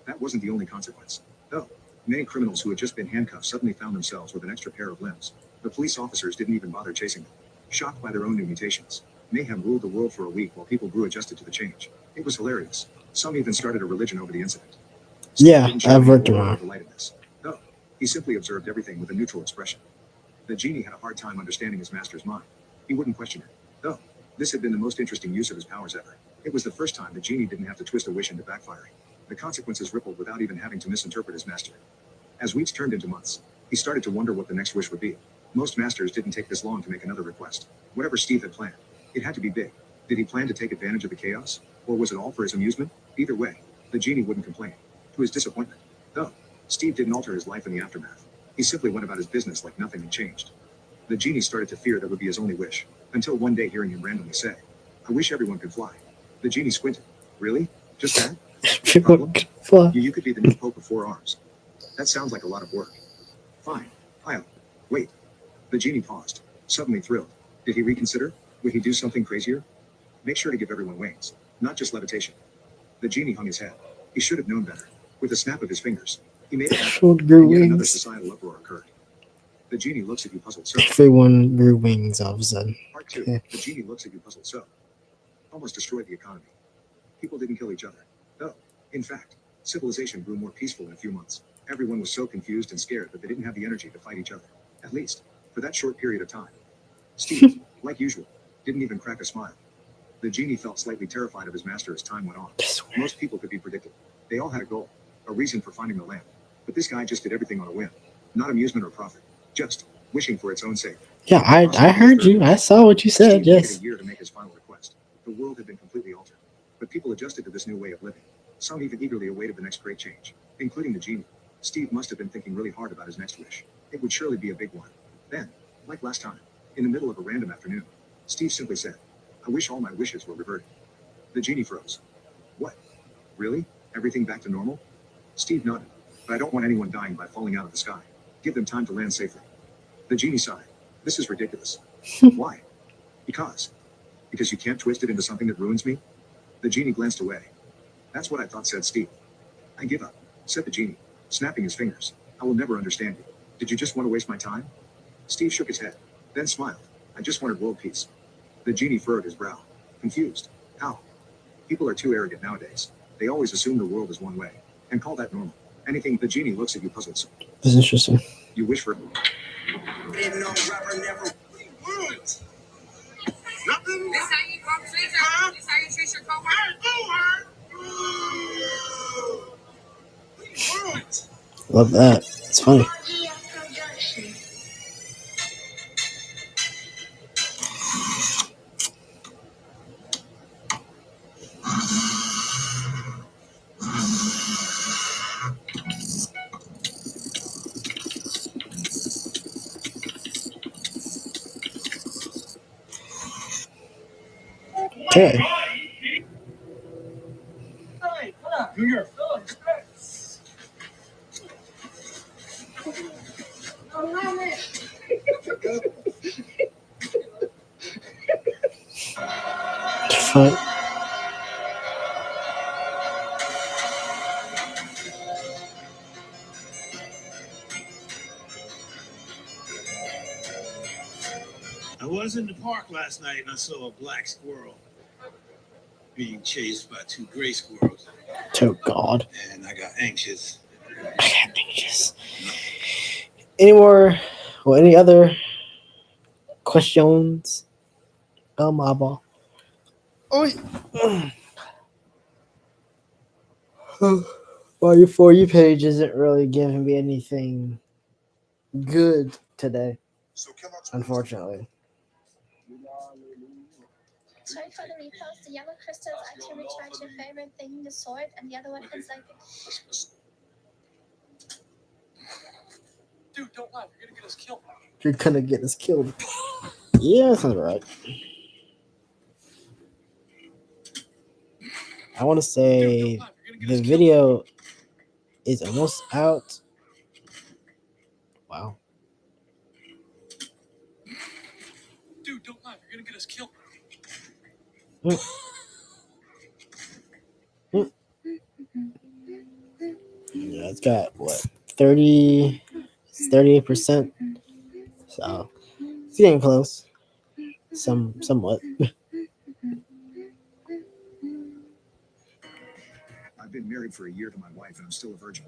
That wasn't the only consequence, though. Many criminals who had just been handcuffed suddenly found themselves with an extra pair of limbs. The police officers didn't even bother chasing them, shocked by their own new mutations. Mayhem ruled the world for a week while people grew adjusted to the change. It was hilarious. Some even started a religion over the incident. Yeah, Didn't show I've any worked horror around. or delight in this. No, he simply observed everything with a neutral expression. The genie had a hard time understanding his master's mind. He wouldn't question it, though. This had been the most interesting use of his powers ever. It was the first time the genie didn't have to twist a wish into backfiring. The consequences rippled without even having to misinterpret his master. As weeks turned into months, he started to wonder what the next wish would be. Most masters didn't take this long to make another request. Whatever Steve had planned, it had to be big. Did he plan to take advantage of the chaos? Or was it all for his amusement? Either way, the genie wouldn't complain. To his disappointment, though, Steve didn't alter his life in the aftermath. He simply went about his business like nothing had changed. The genie started to fear that would be his only wish, until one day hearing him randomly say, I wish everyone could fly. The genie squinted. Really? Just that? Problem? You could be the new Pope of 4 arms. That sounds like a lot of work. Fine. I'll. Wait. The genie paused, suddenly thrilled. Did he reconsider? Would he do something crazier? Make sure to give everyone wings, not just levitation. The genie hung his head. He should have known better. With a snap of his fingers, he made it happen. Everyone grew And yet another wings. societal uproar occurred. The genie looks at you puzzled. So, Everyone grew wings all of a sudden. Part 2. Yeah. The genie looks at you puzzled. So, almost destroyed the economy. People didn't kill each other. Though, in fact, civilization grew more peaceful in a few months. Everyone was so confused and scared that they didn't have the energy to fight each other. At least, for that short period of time. Steve, like usual, didn't even crack a smile. The genie felt slightly terrified of his master as time went on. Most people could be predicted. They all had a goal, a reason for finding the lamp. But this guy just did everything on a whim. Not amusement or profit. Just wishing for its own sake. Yeah, I heard you. I saw what you said. Steve waited Yes. a year to make his final request. The world had been completely altered. But people adjusted to this new way of living. Some even eagerly awaited the next great change, including the genie. Steve must have been thinking really hard about his next wish. It would surely be a big one. Then, like last time, in the middle of a random afternoon, Steve simply said, I wish all my wishes were reverted. The genie froze. What? Really? Everything back to normal? Steve nodded. But I don't want anyone dying by falling out of the sky. Give them time to land safely. The genie sighed. This is ridiculous. Why? Because you can't twist it into something that ruins me? The genie glanced away. That's what I thought, said Steve. I give up, said the genie, snapping his fingers. I will never understand you. Did you just want to waste my time? Steve shook his head, then smiled. I just wanted world peace. The genie furrowed his brow, confused. How? People are too arrogant nowadays. They always assume the world is one way, and call that normal. Anything, the genie looks at you puzzled. So That's interesting. you wish for Didn't know rapper never would. Nothing. This how you talk treat your This how you treat your coworker? Love that. It's funny. Okay. Hey, what up? You're Fun. I was in the park last night and I saw a black squirrel being chased by 2 gray squirrels. Oh God. And I got anxious. Any other questions? My ball. Well, your For You page isn't really giving me anything good today, unfortunately. Sorry for the repost. The yellow crystals actually recharge your favorite thing, the sword, and the other one is like. Dude, don't lie. You're gonna get us killed. You're gonna get us killed. Yeah, sounds right. I want to say the video is almost out. Wow. Dude, don't lie. You're gonna get us killed. Yeah, it's got what 38%. So it's getting close. Somewhat. I've been married for a year to my wife and I'm still a virgin.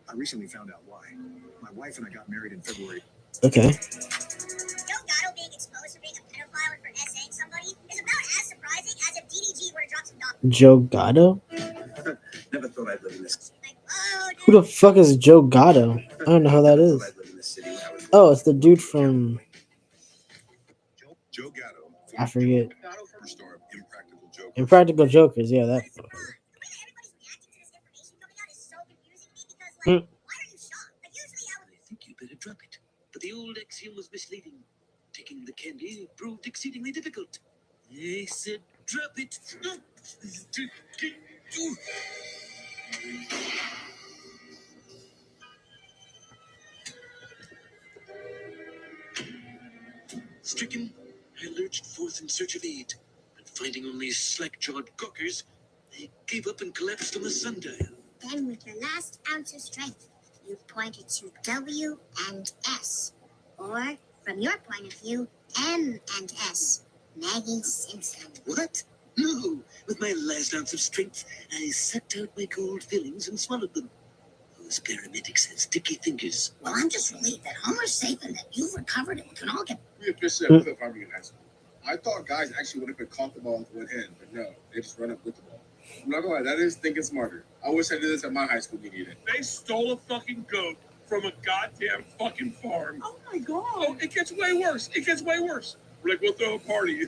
I recently found out why. My wife and I got married in February. Okay. Joe Gatto being exposed for being a pedophile and for essaying somebody is about as surprising as if DDG were to drop some dogs. Joe Gatto? Never thought I'd live in this. Who the fuck is Joe Gatto? I don't know who that is. Oh, it's the dude from. Joe Gatto. I forget. Superstar of Impractical Jokers. Impractical Jokers, yeah, that. I think you better drop it. But the old axiom was misleading. Taking the candy proved exceedingly difficult. I said, drop it. Stricken, I lurched forth in search of aid, and finding only slack-jawed gawkers, I gave up and collapsed on the sundial. Then, with your last ounce of strength, you pointed to W and S. Or, from your point of view, M and S. Maggie Simpson. What? No! With my last ounce of strength, I sucked out my cold fillings and swallowed them. Those paramedics had sticky fingers. Well, I'm just relieved that Homer's safe and that you've recovered and we can all get. We officially have Cliff Harvey in high school. I thought guys actually would have been caught the ball with one hand, but no, they just run up with the ball. I'm not gonna lie, that is thinking smarter. I wish I did this at my high school meeting. They stole a fucking goat from a goddamn fucking farm. Oh my god. Oh, it gets way worse. It gets way worse. We're like, we'll throw a party.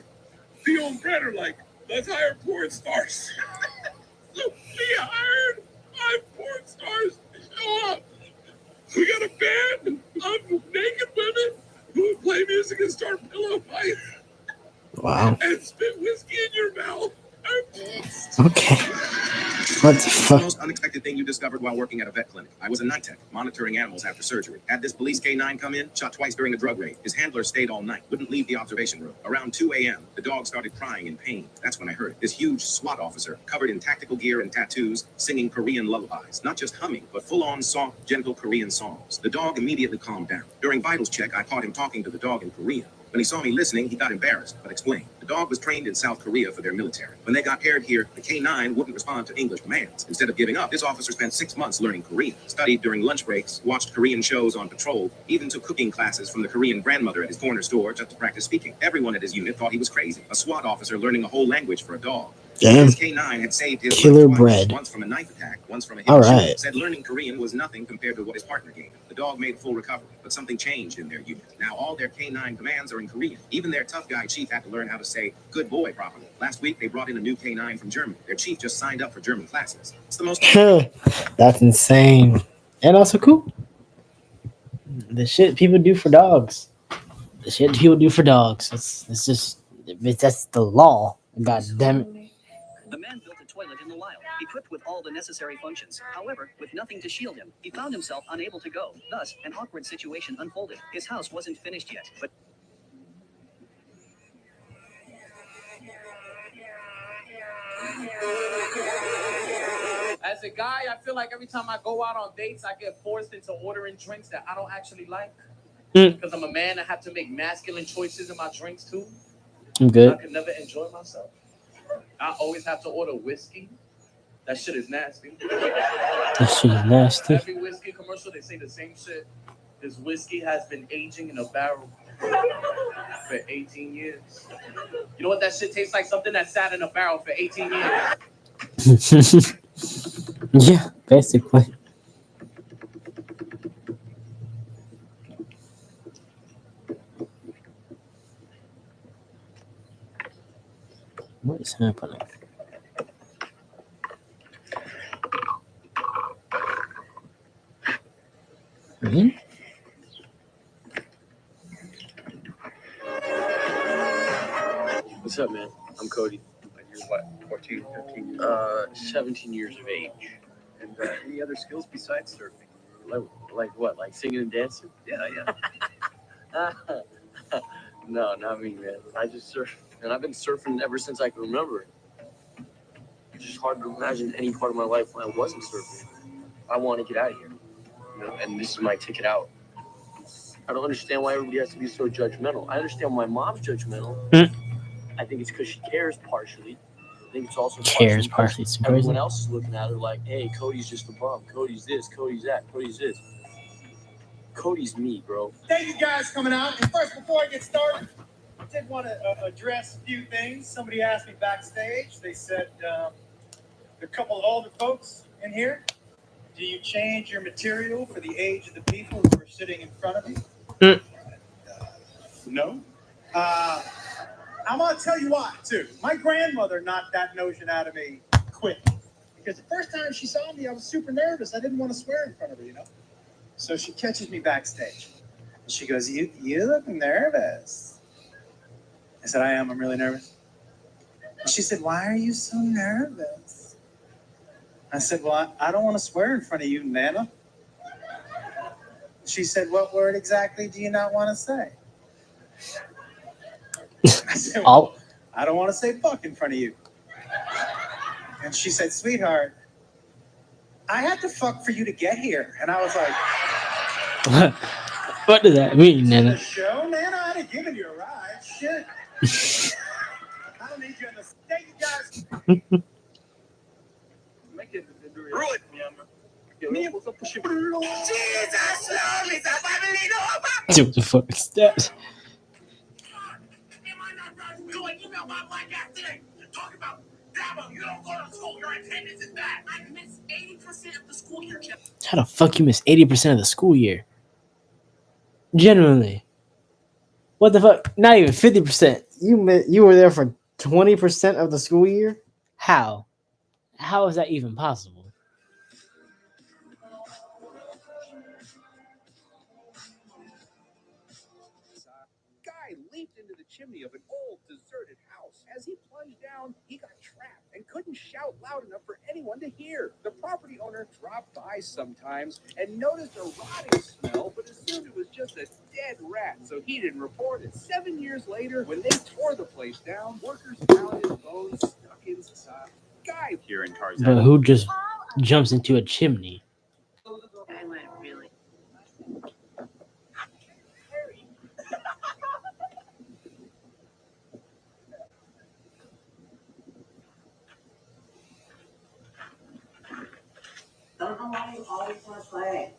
The old Brad are like, let's hire porn stars. So we hired 5 porn stars to show up. We got a band of naked women who would play music and start pillow fights. Wow. And spit whiskey in your mouth. Okay. What the The fuck? most unexpected thing you discovered while working at a vet clinic. I was a night tech, monitoring animals after surgery. Had this police K9 come in, shot twice during a drug raid. His handler stayed all night, wouldn't leave the observation room. Around 2 a.m., the dog started crying in pain. That's when I heard it. This huge SWAT officer, covered in tactical gear and tattoos, singing Korean lullabies. Not just humming, but full-on soft, gentle Korean songs. The dog immediately calmed down. During vitals check, I caught him talking to the dog in Korean. When he saw me listening, he got embarrassed, but explained. The dog was trained in South Korea for their military. When they got paired here, the K9 wouldn't respond to English commands. Instead of giving up, this officer spent 6 months learning Korean, studied during lunch breaks, watched Korean shows on patrol, even took cooking classes from the Korean grandmother at his corner store just to practice speaking. Everyone at his unit thought he was crazy. A SWAT officer learning a whole language for a dog. Damn. This K9 had saved his Killer life twice, bread. once from a knife attack, once from a hit. All right. Said learning Korean was nothing compared to what his partner gave him. The dog made full recovery, but something changed in their unit. Now all their K9 commands are in Korean. Even their tough guy chief had to learn how to say good boy properly. Last week they brought in a new K9 from Germany. Their chief just signed up for German classes. It's the most That's insane. And also cool. The shit people do for dogs. The shit people do for dogs. It's just that's the law. God damn it. The man built a toilet in the wild, equipped with all the necessary functions. However, with nothing to shield him, he found himself unable to go. Thus, an awkward situation unfolded. His house wasn't finished yet, but As a guy, I feel like every time I go out on dates, I get forced into ordering drinks that I don't actually like. Because I'm a man, I have to make masculine choices in my drinks too. I'm good. I can never enjoy myself. I always have to order whiskey. That shit is nasty. That shit is nasty. Every whiskey commercial, they say the same shit. This whiskey has been aging in a barrel for 18 years. You know what that shit tastes like? Something that sat in a barrel for 18 years. Yeah, basically. What is happening? Hmm? What's up, man? I'm Cody. You're what, 14, 15? 17 years of age. And any other skills besides surfing? Like what? Like singing and dancing? Yeah. No, not me, man. I just surf, and I've been surfing ever since I can remember. It's just hard to imagine any part of my life when I wasn't surfing. I want to get out of here, and this is my ticket out. I don't understand why everybody has to be so judgmental. I understand why mom's judgmental. I think it's because she cares partially. I think it's also Partially. everyone else is looking at her like, hey, Cody's just a bum. Cody's this, Cody's that, Cody's this. Cody's me, bro. Thank you guys coming out. And first, before I get started, I did want to address a few things. Somebody asked me backstage. They said, a couple of older folks in here, do you change your material for the age of the people who are sitting in front of you? No. I'm going to tell you why, too. My grandmother knocked that notion out of me quick. Because the first time she saw me, I was super nervous. I didn't want to swear in front of her, So she catches me backstage. And she goes, you look nervous. I said, I am. I'm really nervous. And she said, why are you so nervous? I said, well, I don't want to swear in front of you, Nana. She said, what word exactly do you not want to say? I said, well, I don't want to say fuck in front of you. And she said, sweetheart, I had to fuck for you to get here. And I was like, what does that mean, Nana? the show, Nana? I'd have given you a ride. Shit. I don't need you in the... Thank you, guys. Ruin. Dude, what the fuck is that? You know my black ass today. Talk about Dabo, you don't go to school. Your attendance is bad. I missed 80% of the school year. How the fuck you miss 80% of the school year? Genuinely. What the fuck? Not even 50%. You were there for 20% of the school year? How? How is that even possible? Guy leaped into the chimney of an old deserted house. As he plunged down, he got trapped and couldn't shout loud enough for anyone to hear. The property owner dropped by sometimes and noticed a rotting smell, but assumed it was just a dead rat, so he didn't report it. 7 years later, when they tore the place down, workers found his bones stuck inside. Guy here in Tarzan. But who just jumps into a chimney? I went really. Don't know why you always want to play.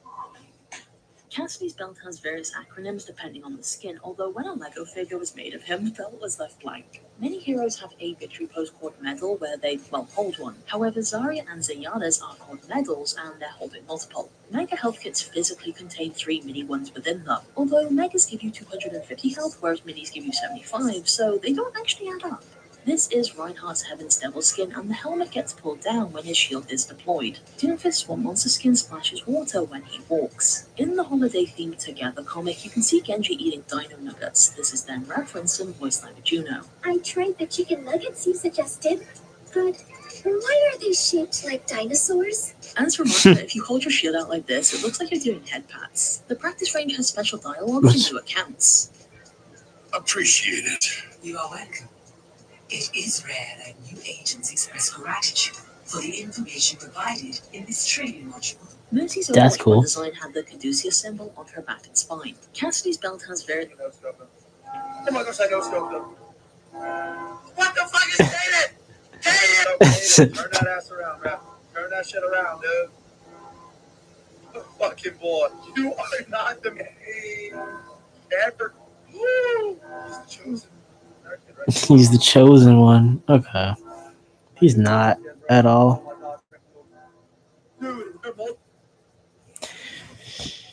Cassidy's belt has various acronyms depending on the skin, although when a Lego figure was made of him, the belt was left blank. Many heroes have a victory post-court medal where they, hold one. However, Zarya and Zenyatta's are called medals and they're holding multiple. Mega health kits physically contain 3 mini ones within them, although megas give you 250 health, whereas minis give you 75, so they don't actually add up. This is Reinhardt's Heaven's Devil skin, and the helmet gets pulled down when his shield is deployed. Doomfist's Swamp Monster skin splashes water when he walks. In the holiday-themed Together comic, you can see Genji eating dino nuggets. This is then referenced in voice line of Juno. I tried the chicken nuggets you suggested, but why are they shaped like dinosaurs? As a reminder, if you hold your shield out like this, it looks like you're doing head pats. The practice range has special dialogue and new accounts. Appreciate it. You are welcome. It is rare that new agents express gratitude for the information provided in this training module. Mercy's That's Overwatch cool. design had the Caduceus symbol on her back and spine. Cassidy's belt has very... What the fuck is David? Hey! Turn that ass around, rap. Turn that shit around, dude. Fuck. fucking boy. You are not the man ever. Woo! He's the chosen one. Okay. He's not at all.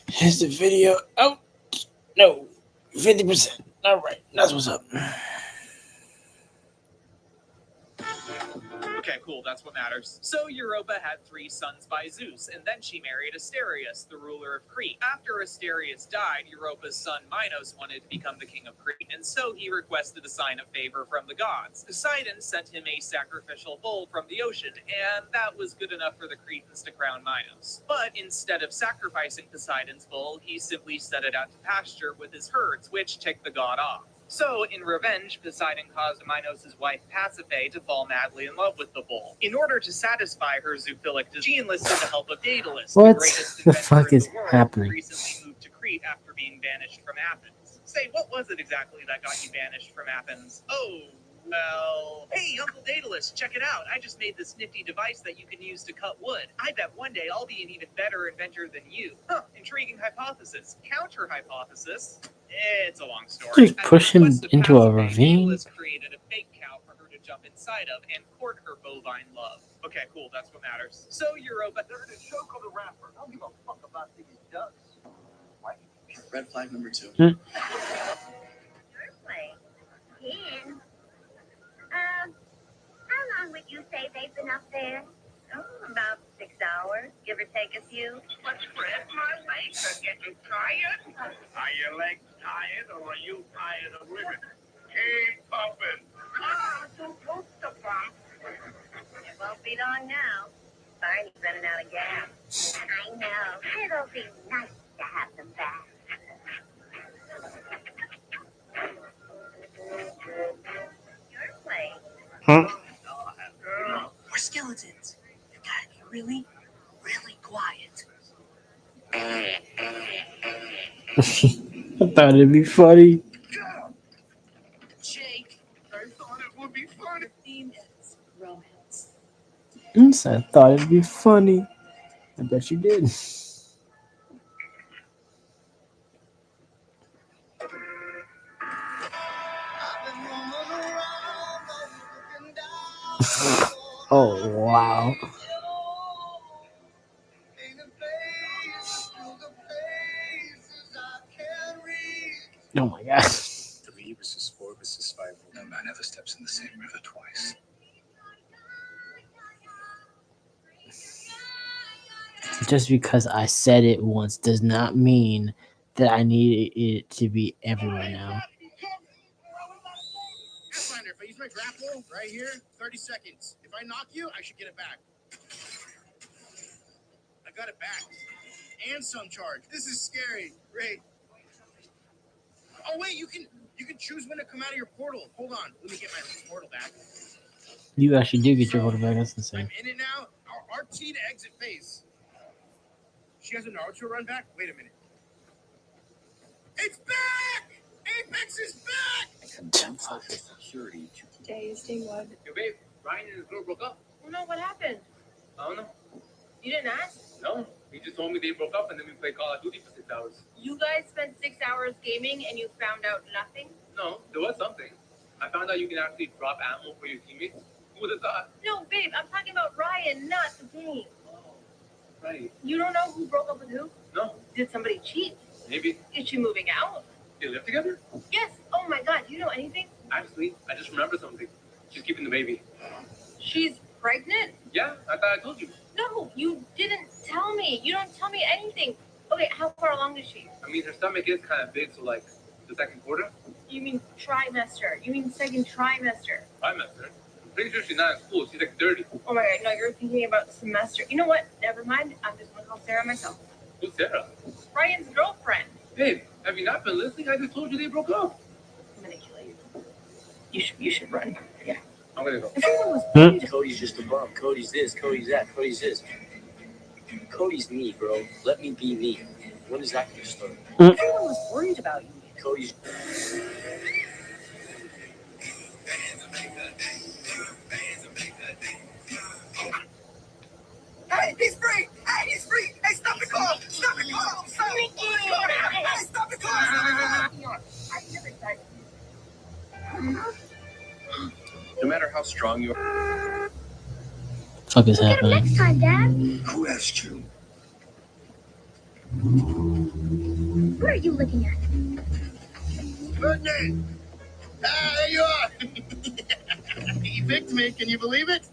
Here's the video. Oh, no. 50%. All right. That's what's up. Okay, cool. That's what matters. So Europa had 3 sons by Zeus, and then she married Asterius, the ruler of Crete. After Asterius died, Europa's son Minos wanted to become the king of Crete, and so he requested a sign of favor from the gods. Poseidon sent him a sacrificial bull from the ocean, and that was good enough for the Cretans to crown Minos. But instead of sacrificing Poseidon's bull, he simply set it out to pasture with his herds, which ticked the god off. So, in revenge, Poseidon caused Minos' wife Pasiphae to fall madly in love with the bull. In order to satisfy her zoophilic desire, she enlisted the help of Daedalus, What the greatest the inventor fuck in is the world, happening? who recently moved to Crete after being banished from Athens. Say, what was it exactly that got you banished from Athens? Oh, well... Hey, Uncle Daedalus, check it out. I just made this nifty device that you can use to cut wood. I bet one day I'll be an even better inventor than you. Huh, intriguing hypothesis. Counter hypothesis. It's a long story. Just push him into a ravine. Daedalus created a fake cow for her to jump inside of and court her bovine love. Okay, cool, that's what matters. So Europa... They're in a show called The Rapper. I don't give a fuck about these ducks. Red flag number 2. Your place. Ken. How long would you say they've been up there? Oh, about 6 hours, give or take a few. But spread my legs are getting tired. Are your legs tired or are you tired of living? Keep pumping. Ah, too close to pump. It won't be long now. Barney's running out of gas. I know. It'll be nice to have them back. Your place. Huh? We're skeletons. You gotta be really, really quiet. I thought it'd be funny. Jake, I thought it would be fun. the theme is romance. I thought it'd be funny. I bet you did. Oh, wow. Oh my god. 3 versus 4 versus 5. No man ever steps in the same river twice. Just because I said it once does not mean that I need it to be everywhere now. Pathfinder, if I use my grapple right here, 30 seconds. If I knock you, I should get it back. I got it back. And some charge. This is scary. Great. Oh wait, you can choose when to come out of your portal. Hold on, let me get my portal back. You actually do get your photo back. That's insane. I'm in it now. Our RT to exit phase. She has a Naruto run back? Wait a minute. It's back! Apex is back! Security. Today is day 1. Yo, babe, Ryan and his girl broke up. Oh no, what happened? I don't know. You didn't ask? No, he just told me they broke up and then we played Call of Duty for 6 hours. You guys spent 6 hours gaming and you found out nothing? No, there was something. I found out you can actually drop ammo for your teammates. Who would have thought? No, babe, I'm talking about Ryan, not the game. Right. You don't know who broke up with who? No. Did somebody cheat? Maybe. Is she moving out? They live together? Yes. Oh my god, you know anything? Actually, I just remembered something. She's keeping the baby. She's pregnant? Yeah, I thought I told you. No, you didn't tell me. You don't tell me anything. Okay, how far along is she? I mean, her stomach is kind of big, so like the second quarter. You mean trimester. You mean second trimester. Trimester. I'm pretty sure she's not at school. She's like 30. Oh my god, no, you're thinking about semester. You know what? Never mind. I'm just gonna call Sarah myself. Who's Sarah? Ryan's girlfriend. Babe, have you not been listening? I just told you they broke up. I'm gonna kill you. You should run. Yeah. I'm gonna go. If anyone was Cody's just a bum. Cody's this. Cody's that. Cody's this. Cody's me, bro. Let me be me. When is that gonna start? Everyone was worried about you. Cody's. Hey, he's free! Hey, he's free! Hey, stop the car! Stop the car! strong you are. Fuck is We'll get him happening? next time, Dad. Who asked you? What are you looking at? Birthday! Ah, there you are! He picked me, can you believe it?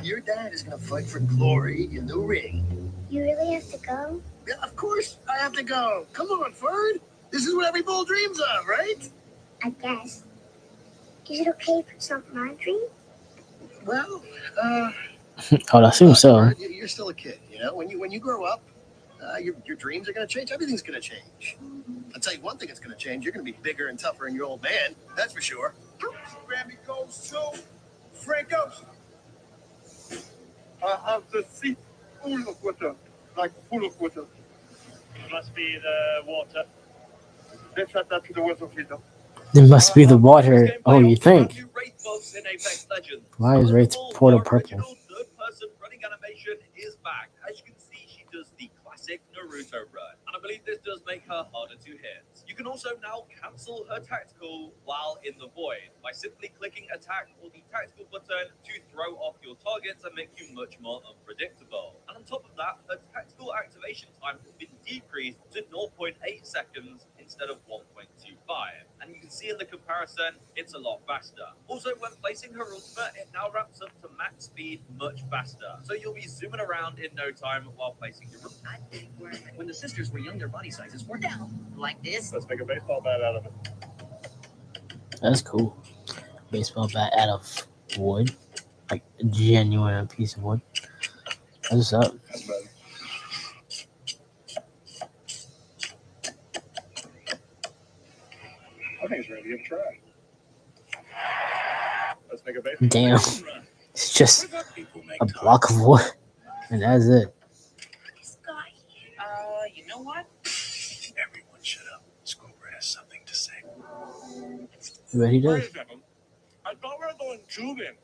Your dad is gonna fight for glory in the ring. You really have to go? Yeah, of course I have to go. Come on, Ferd. This is what every bull dreams of, right? I guess. Is it okay if it's not my dream? Well, I would assume so. Ferd, you're still a kid, you know? When you grow up, your dreams are gonna change. Everything's gonna change. I'll tell you one thing that's gonna change. You're gonna be bigger and tougher than your old man. That's for sure. Grammy goes to Frank Ocean. I have the seat full of water, like full of water. Must be the water. Let's add that to the water filter. It must be the water. Oh, you think? Wraithboss in Apex Legends. Why is Wraith's portal purple? Third-person running animation is back. As you can see, she does the classic Naruto run, and I believe this does make her harder to hit. You can also now cancel her tactical while in the void by simply clicking attack or the tactical button to throw off your targets and make you much more unpredictable. And on top of that, her tactical activation time has been decreased to 0.8 seconds instead of 1.25. And you can see in the comparison, it's a lot faster. Also, when placing her ultimate, it now ramps up to max speed much faster. So you'll be zooming around in no time while placing your ultimate. When the sisters were young, their body sizes were down. Like this. Let's make a baseball bat out of it. That's cool. Baseball bat out of wood, like a genuine piece of wood. What's up? That's better. I think it's ready to give it a try. Let's make a baseball. Damn, it's just a block of wood, and that's it. You know what? Everyone shut up. Scoober has something to say. What he does? Wait a second. I thought we were going tubing.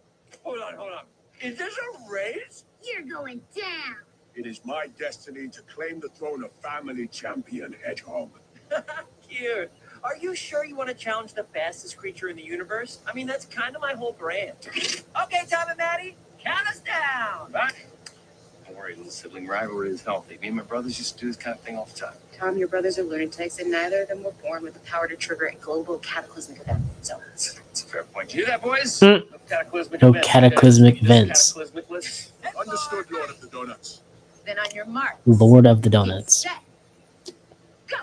Hold on. Is this a race? You're going down. It is my destiny to claim the throne of family champion Hedgehog. Cute. Are you sure you want to challenge the fastest creature in the universe? I mean, that's kind of my whole brand. Okay, Tom and Maddie, count us down. Don't worry, little sibling rivalry is healthy. Me and my brothers used to do this kind of thing all the time. Tom, your brothers are lunatics, and neither of them were born with the power to trigger a global cataclysmic event. So It's a fair point. You hear that, boys? Mm. No cataclysmic No events. cataclysmic events. Cataclysmic lists. Understood, Lord of the Donuts. then on your mark, Lord of the Donuts. set, go.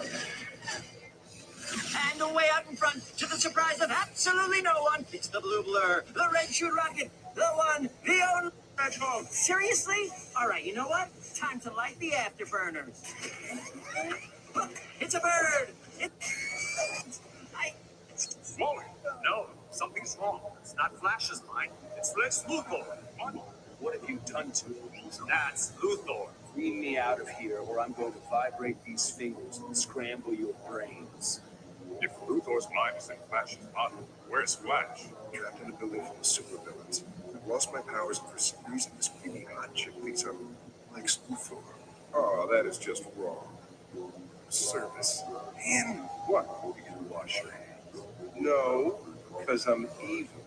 And away out in front, to the surprise of absolutely no one, it's the blue blur, the red shoe rocket, the one, the only. Seriously? All right, you know what? Time to light the afterburners. Look, it's a bird. Smaller? No, something small. It's not Flash's mind. It's Lex Luthor. What have you done to him? That's Luthor. Clean me out of here, or I'm going to vibrate these fingers and scramble your brains. If Luthor's mind is in Flash's body, where's Flash? Trapped in a building full of supervillains. I've lost my powers, and for some reason, this creepy hot chick thinks I'm Lex Luthor. Oh, that is just wrong. Service. Him? What? You can wash your hands. No, because I'm evil.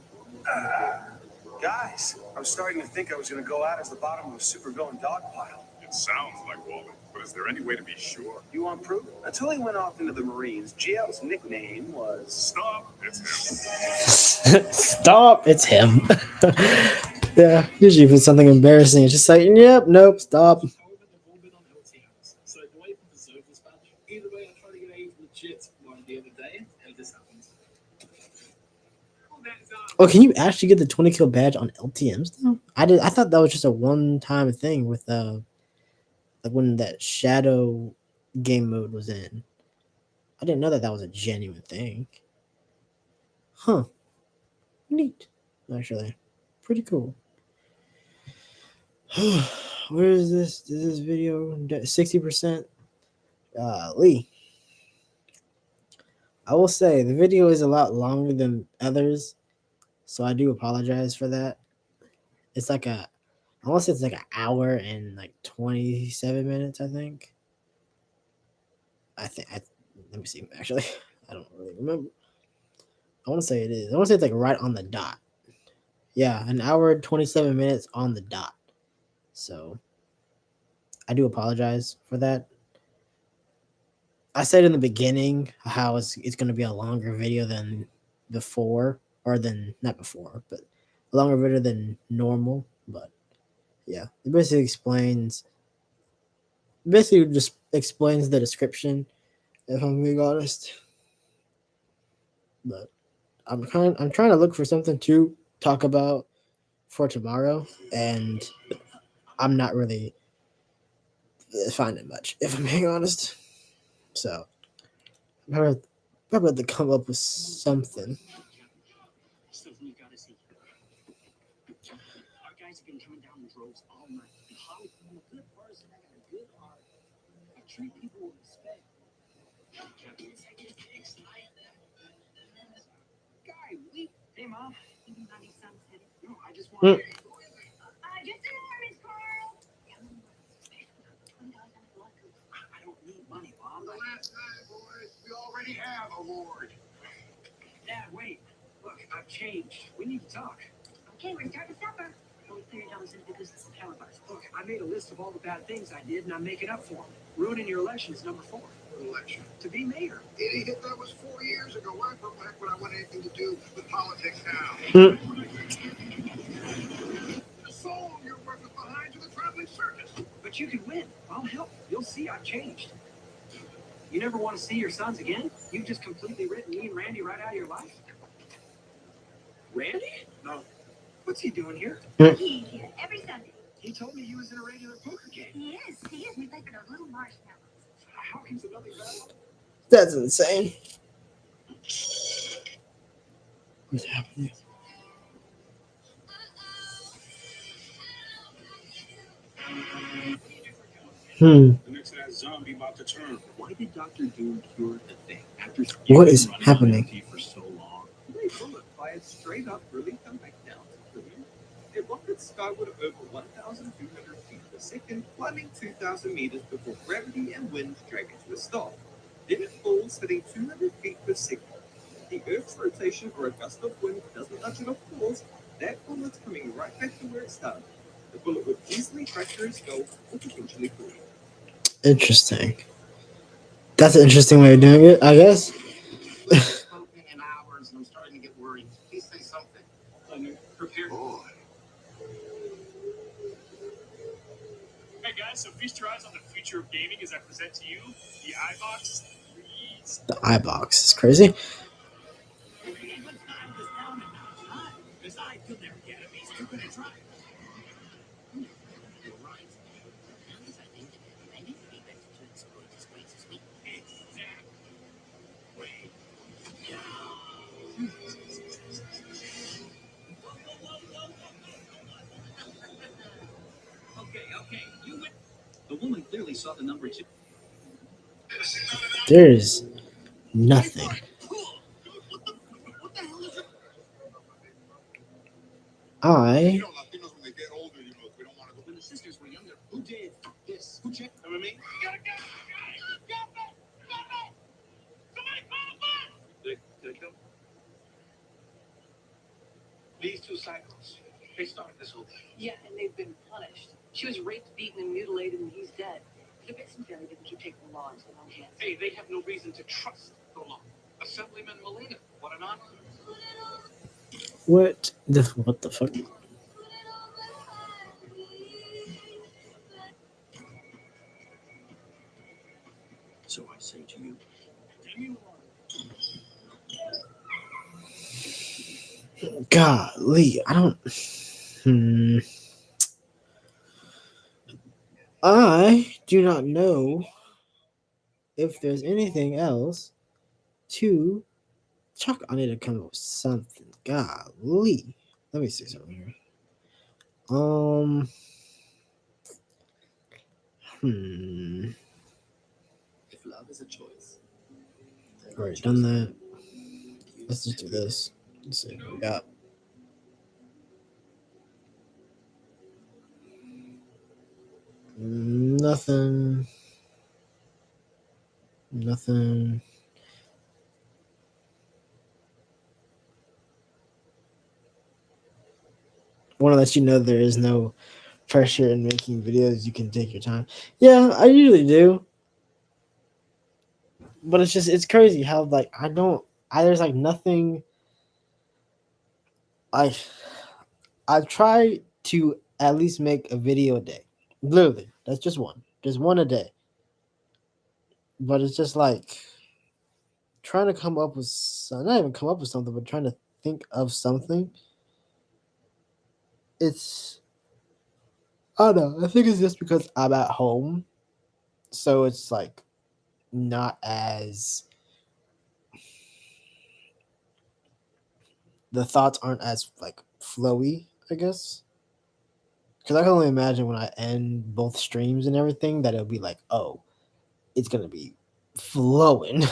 Guys, I was starting to think I was going to go out as the bottom of a supervillain dog pile. It sounds like Wally, but is there any way to be sure? You want proof? Until he went off into the Marines, GL's nickname was... Stop! It's him. Stop! It's him. Yeah, usually if it's something embarrassing, it's just like, yep, nope, stop. So the way to deserve this badge, either way, I tried to get a legit one the other day, and this happens. Oh, can you actually get the 20 kill badge on LTMs now? I thought that was just a one-time thing with like when that shadow game mode was in. I didn't know that was a genuine thing. Huh. Neat. Actually. Pretty cool. Where is this? Is this video 60%? Lee. I will say the video is a lot longer than others, so I do apologize for that. It's like I want to say it's like an hour and like 27 minutes, I think. Let me see, actually. I don't really remember. I want to say it is. I want to say it's like right on the dot. Yeah, an hour and 27 minutes on the dot. So I do apologize for that. I said in the beginning how it's going to be a longer video than before, or than not before, but a longer video than normal. But yeah, it basically just explains the description, if I'm being honest. But I'm trying to look for something to talk about for tomorrow, and I'm not really finding much, if I'm being honest. So I'm probably have to come up with something. Something you gotta see. Our guys have been coming down in droves all night. And Holly, I'm a good person. I got a good heart. I treat people with respect. Guy, we. Hey, Mom. No, I just want. Just an armist, Carl. I don't need money, Mom. The last night, boys. We already have a ward. Dad, wait. Look, I've changed. We need to talk. Okay, we're starting supper. Only $30 into the business of power bars. Look, I made a list of all the bad things I did, and I'm making up for them. Ruining your election is number 4. Election. To be mayor. Idiot, that was 4 years ago. Why the heck would I want anything to do with politics now? The soul you're working behind to the traveling circus. But you can win. I'll help. You'll see I've changed. You never want to see your sons again? You've just completely written me and Randy right out of your life? Randy? No. What's he doing here? He's here every Sunday. He told me he was in a regular poker game. He is. We play for those little marshmallows. How can somebody battle? That's insane. What's happening? The next to that zombie about to turn. Why did Dr. Doom cure the thing after What is happening? for so long? They bullet fired straight up, really come back down to 3. It rocket skyward over 1,200 feet per second, climbing 2,000 meters before gravity and wind drag it to a stop. Then it falls, hitting 200 feet per second. The Earth's rotation or a gust of wind doesn't touch it or falls. That bullet's coming right back to where it started. The bullet would easily fracture his skull or potentially kill him. Interesting. That's an interesting way of doing it, I guess. Spoken in hours, and I'm starting to get worried. Please say something. Prepare. Boy. Hey guys, so feast your eyes on the future of gaming as I present to you the iBox 3. The iBox is crazy. Besides, you'll never get him. He's too good to try. Okay, you win. The woman clearly saw the number 2. There's nothing. I When the sisters were younger, who did this? Who checked? Remember me? These 2 cycles, they started this whole thing. Yeah, and they've been punished. She was raped, beaten, and mutilated, and he's dead. The Vixen family didn't keep taking the law into their own hands. Hey, they have no reason to trust the law. Assemblyman Molina, what an honor. what the fuck? So I say to you, Golly, I don't. I do not know if there's anything else to talk. I need to come up with something. Golly, let me see something here. If love is a choice. Already done that. Let's just do this. Let's see what we got. Nothing. Want to let you know there is no pressure in making videos. You can take your time. Yeah, I usually do. But it's crazy how like there's like nothing I try to at least make a video a day. Literally, that's just one a day. But it's just like trying to come up with not even come up with something, but trying to think of something. It's I don't know. I think it's just because I'm at home, so it's like not as the thoughts aren't as like flowy, I guess. Because I can only imagine when I end both streams and everything that it'll be like, oh, it's gonna be flowing.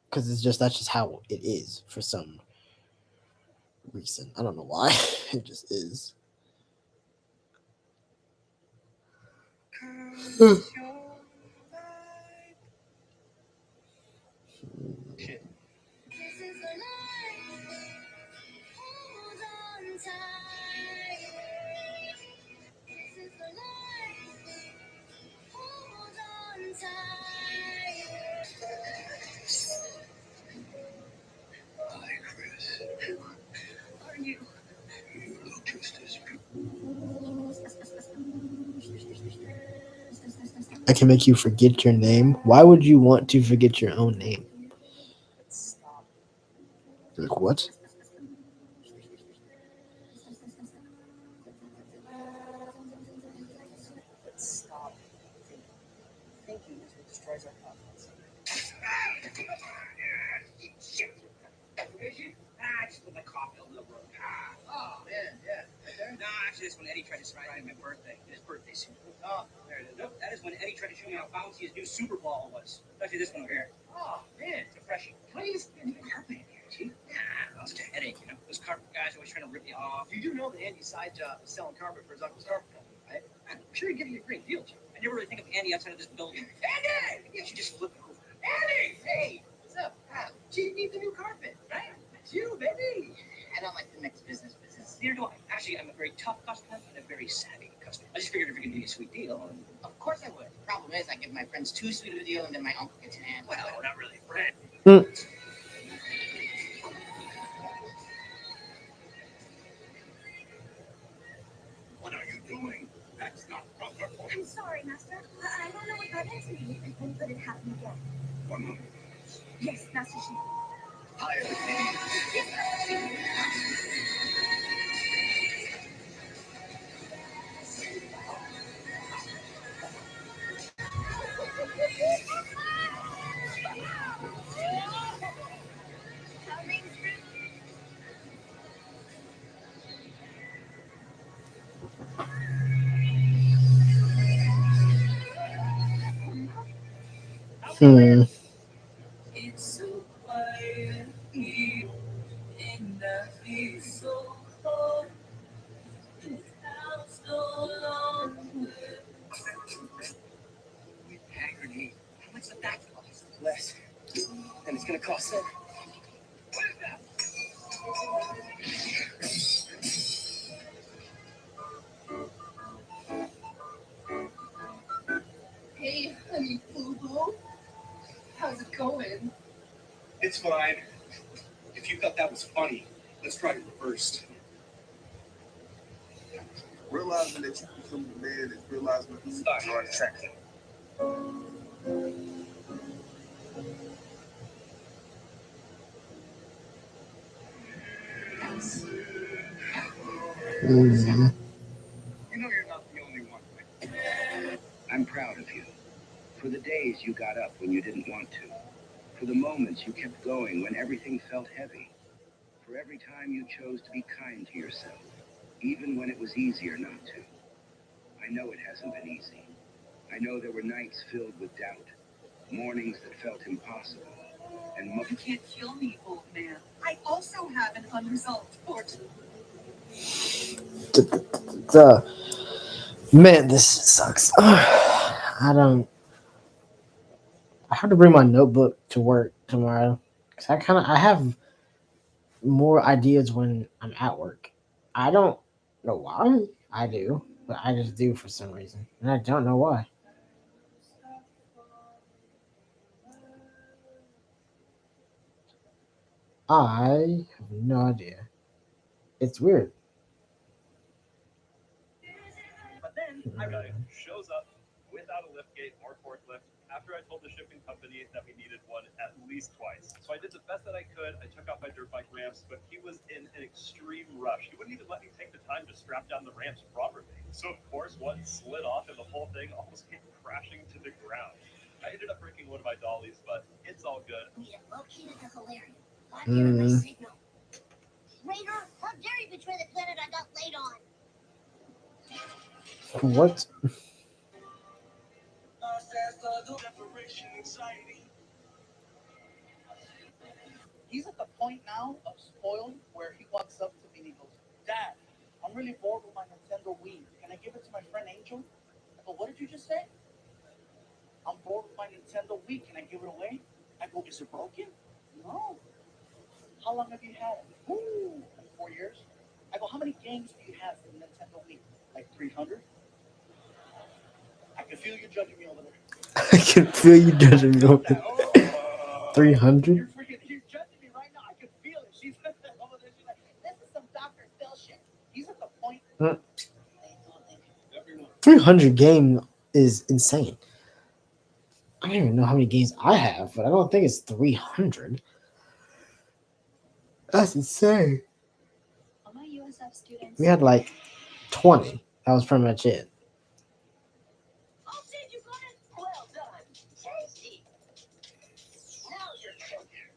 Because that's just how it is for some reason. I don't know why. It just is. Shit. Hi, Chris. Who are you? You look just as I can make you forget your name. Why would you want to forget your own name? Like what? Stop thinking until it destroys our confidence. Shit. I just put my coffee on the road. Oh, man, yeah. Right there? No, actually, that's when Eddie tried to surprise me my birthday. His birthday suit. Oh, There it is. Nope, that is when Eddie tried to show me how bouncy his new Super Ball was. Actually, this one over here. oh, man. It's a freshie. Please, new carpet in here, too. Nah, it's a headache, you know. Those carpet guys always trying to rip you off. You do know that Andy's side job is selling carpet for his uncle's carpet company, right? I'm sure he'd give you a great deal, Jim. I never really think of Andy outside of this building. Andy! You should just flip it over. Andy! Hey, what's up? Gee, you need the new carpet, right? It's you, baby. I don't like the mixed business. Neither do I. Actually, I'm a very tough customer and a very savvy customer. I just figured if you're gonna give me a sweet deal. Of course I would. Problem is, I give my friends too sweet of a deal and then my uncle gets an hand. Well, not really a friend. What are you doing? That's not proper. I'm sorry, Master. I don't know what that is. But it happened again. 100. Yes, Master Chief. Higher It's so quiet here, and I feel so cold. This house no longer. Hand grenade. How much does that cost? Less. And it's gonna cost them. What is that? Hey, honey boo boo. How's it going? It's fine. If you thought that was funny, let's try it reversed. Realizing that you become the man is realizing that you're unattractive. You know you're not the only one, right? I'm proud of you. For the days you got up when you didn't want to. For the moments you kept going when everything felt heavy. For every time you chose to be kind to yourself, even when it was easier not to. I know it hasn't been easy. I know there were nights filled with doubt, mornings that felt impossible, and You can't kill me, old man. I also have an unresolved fortune. Man, this sucks. I have to bring my notebook to work tomorrow. 'Cause I have more ideas when I'm at work. I don't know why I do, but I just do for some reason. And I don't know why. I have no idea. It's weird. But then I guy shows up without a liftgate or forklift after I told the shipping company that we needed one at least twice. So I did the best that I could. I took out my dirt bike ramps, but he was in an extreme rush. He wouldn't even let me take the time to strap down the ramps properly. So of course one slid off and the whole thing almost came crashing to the ground. I ended up breaking one of my dollies, but it's all good. We have located the Hilarion. I'm hearing my signal. Raider, how dare you betray the planet I got laid on? What? He's at the point now of spoiled where he walks up to me and he goes, Dad, I'm really bored with my Nintendo Wii. Can I give it to my friend Angel? I go, what did you just say? I'm bored with my Nintendo Wii. Can I give it away? I go, is it broken? No. How long have you had it? Ooh, 4 years. I go, how many games do you have for the Nintendo Wii? Like 300? I can feel you judging me over there. I can feel you judging me over there. 300? You're judging me right now. I can feel it. She's over there. She's like, this is some Dr. Phil shit. He's at the point. 300 game is insane. I don't even know how many games I have, but I don't think it's 300. That's insane. All my USF students. We had like 20. That was pretty much it. Oh, Sid, you got it? Well done. Tasty. Now you're cooking.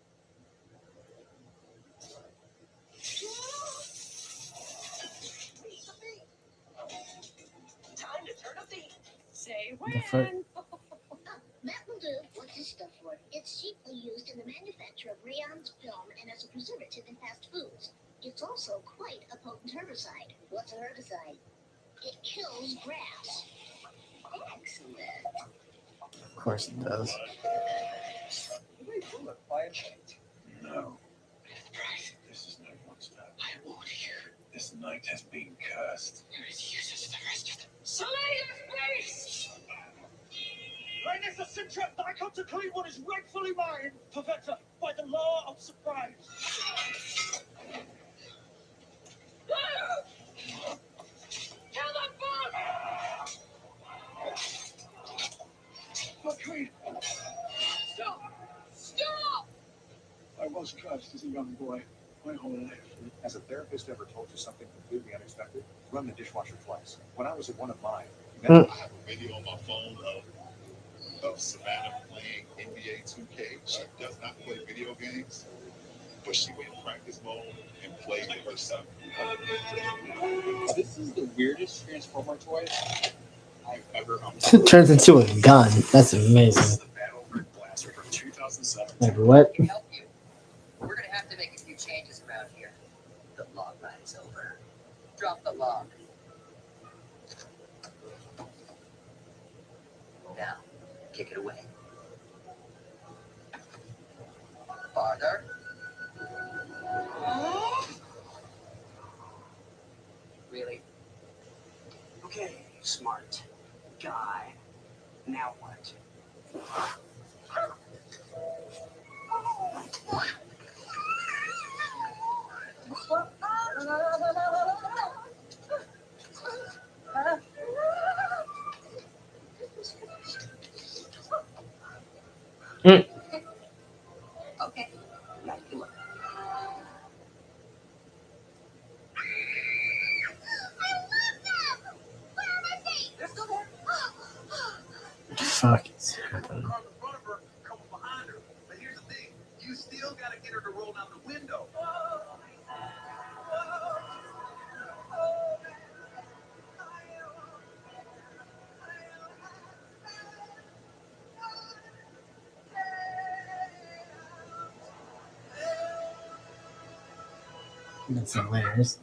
Time to turn a beat. Say The fuck? That will do. What's this stuff for? It's chiefly used in the manufacture of rayons, film, and as a preservative in fast foods. It's also quite a potent herbicide. What's a herbicide? It kills grass. Excellent. Of course it does. No. This is no monster. I warn you. This night has been cursed. There is uses the rest of them. Slay your face! Right next to Sintrap, I come to claim what is rightfully mine, Professor, by the law of surprise. Kill the bug! But Creed, Stop! Stop! I was cursed as a young boy. My whole life. Has a therapist ever told you something completely unexpected? Run the dishwasher twice. When I was at one of mine, I have a video on my phone of Savannah playing NBA 2K. She does not play video games, but she went in practice mode and played it herself. This is the weirdest Transformer toy I've ever owned. It turns into a gun. That's amazing. The Battle Blaster from 2007. Like what? Help you. We're gonna have to make a few changes around here. The log line is over. Drop the log. Now, kick it away. Farther. Really? Okay, smart guy. Now what? Okay. Now you can look. They're still there. Fuck is happening? But here's the thing, you still gotta get her to roll down the window. That's hilarious.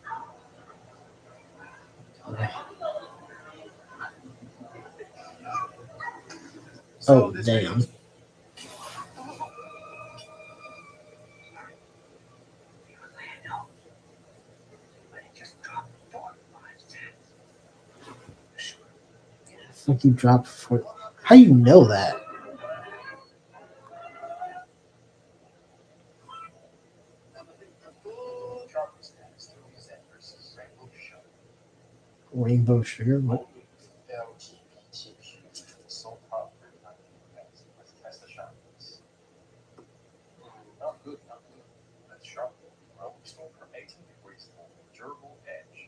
Oh, damn. You drop for. How do you know that? Rainbow sugar? What? Not good, not good. That's sharp. Well, stored for 18 degrees for durable edge.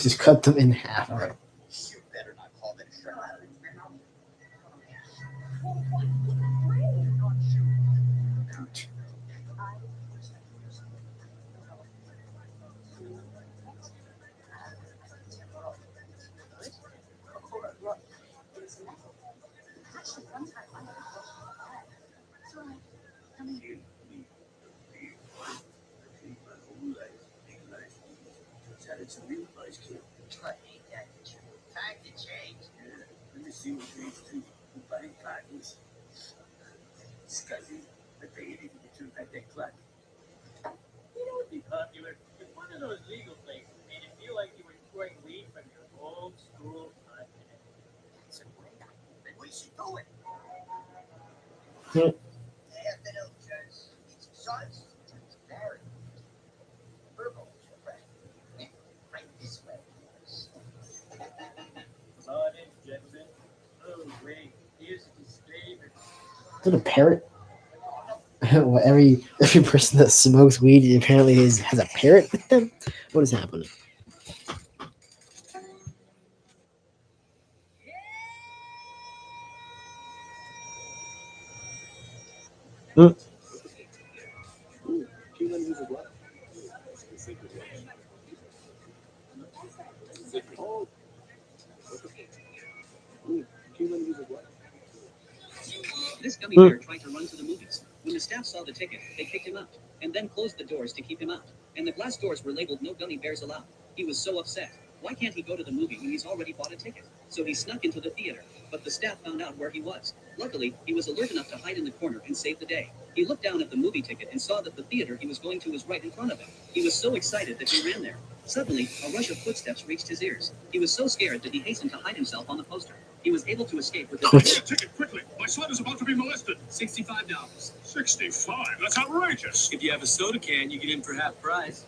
Just cut them in half. All right. You better not call that shirt. It's a real nice kid. I hate that. Time to change. Yeah. Let me see what these two buying cottons. Scuzzy, I pay anything to back that clock. You know what'd be popular? If one of those legal things made you feel like you were pouring weed from your old school continent. It's a great idea. Then we should do it. Yep. Afternoon, Judge. It's Sons. It's Barry. Virgo, right? Right this way. Morning, gentlemen. Oh, wait. Here's his favorite. Is it a parrot? Well, every person that smokes weed apparently has a parrot with them. What is happening? Mm. This gummy bear tried to run to the movies. When the staff saw the ticket, they kicked him out, and then closed the doors to keep him out. And the glass doors were labeled "No gummy bears allowed." He was so upset. Why can't he go to the movie when he's already bought a ticket? So he snuck into the theater, but the staff found out where he was. Luckily, he was alert enough to hide in the corner and save the day. He looked down at the movie ticket and saw that the theater he was going to was right in front of him. He was so excited that he ran there. Suddenly, a rush of footsteps reached his ears. He was so scared that he hastened to hide himself on the poster. He was able to escape with his Get a ticket quickly. My son is about to be molested. $65. 65? That's outrageous. If you have a soda can, you get in for half price.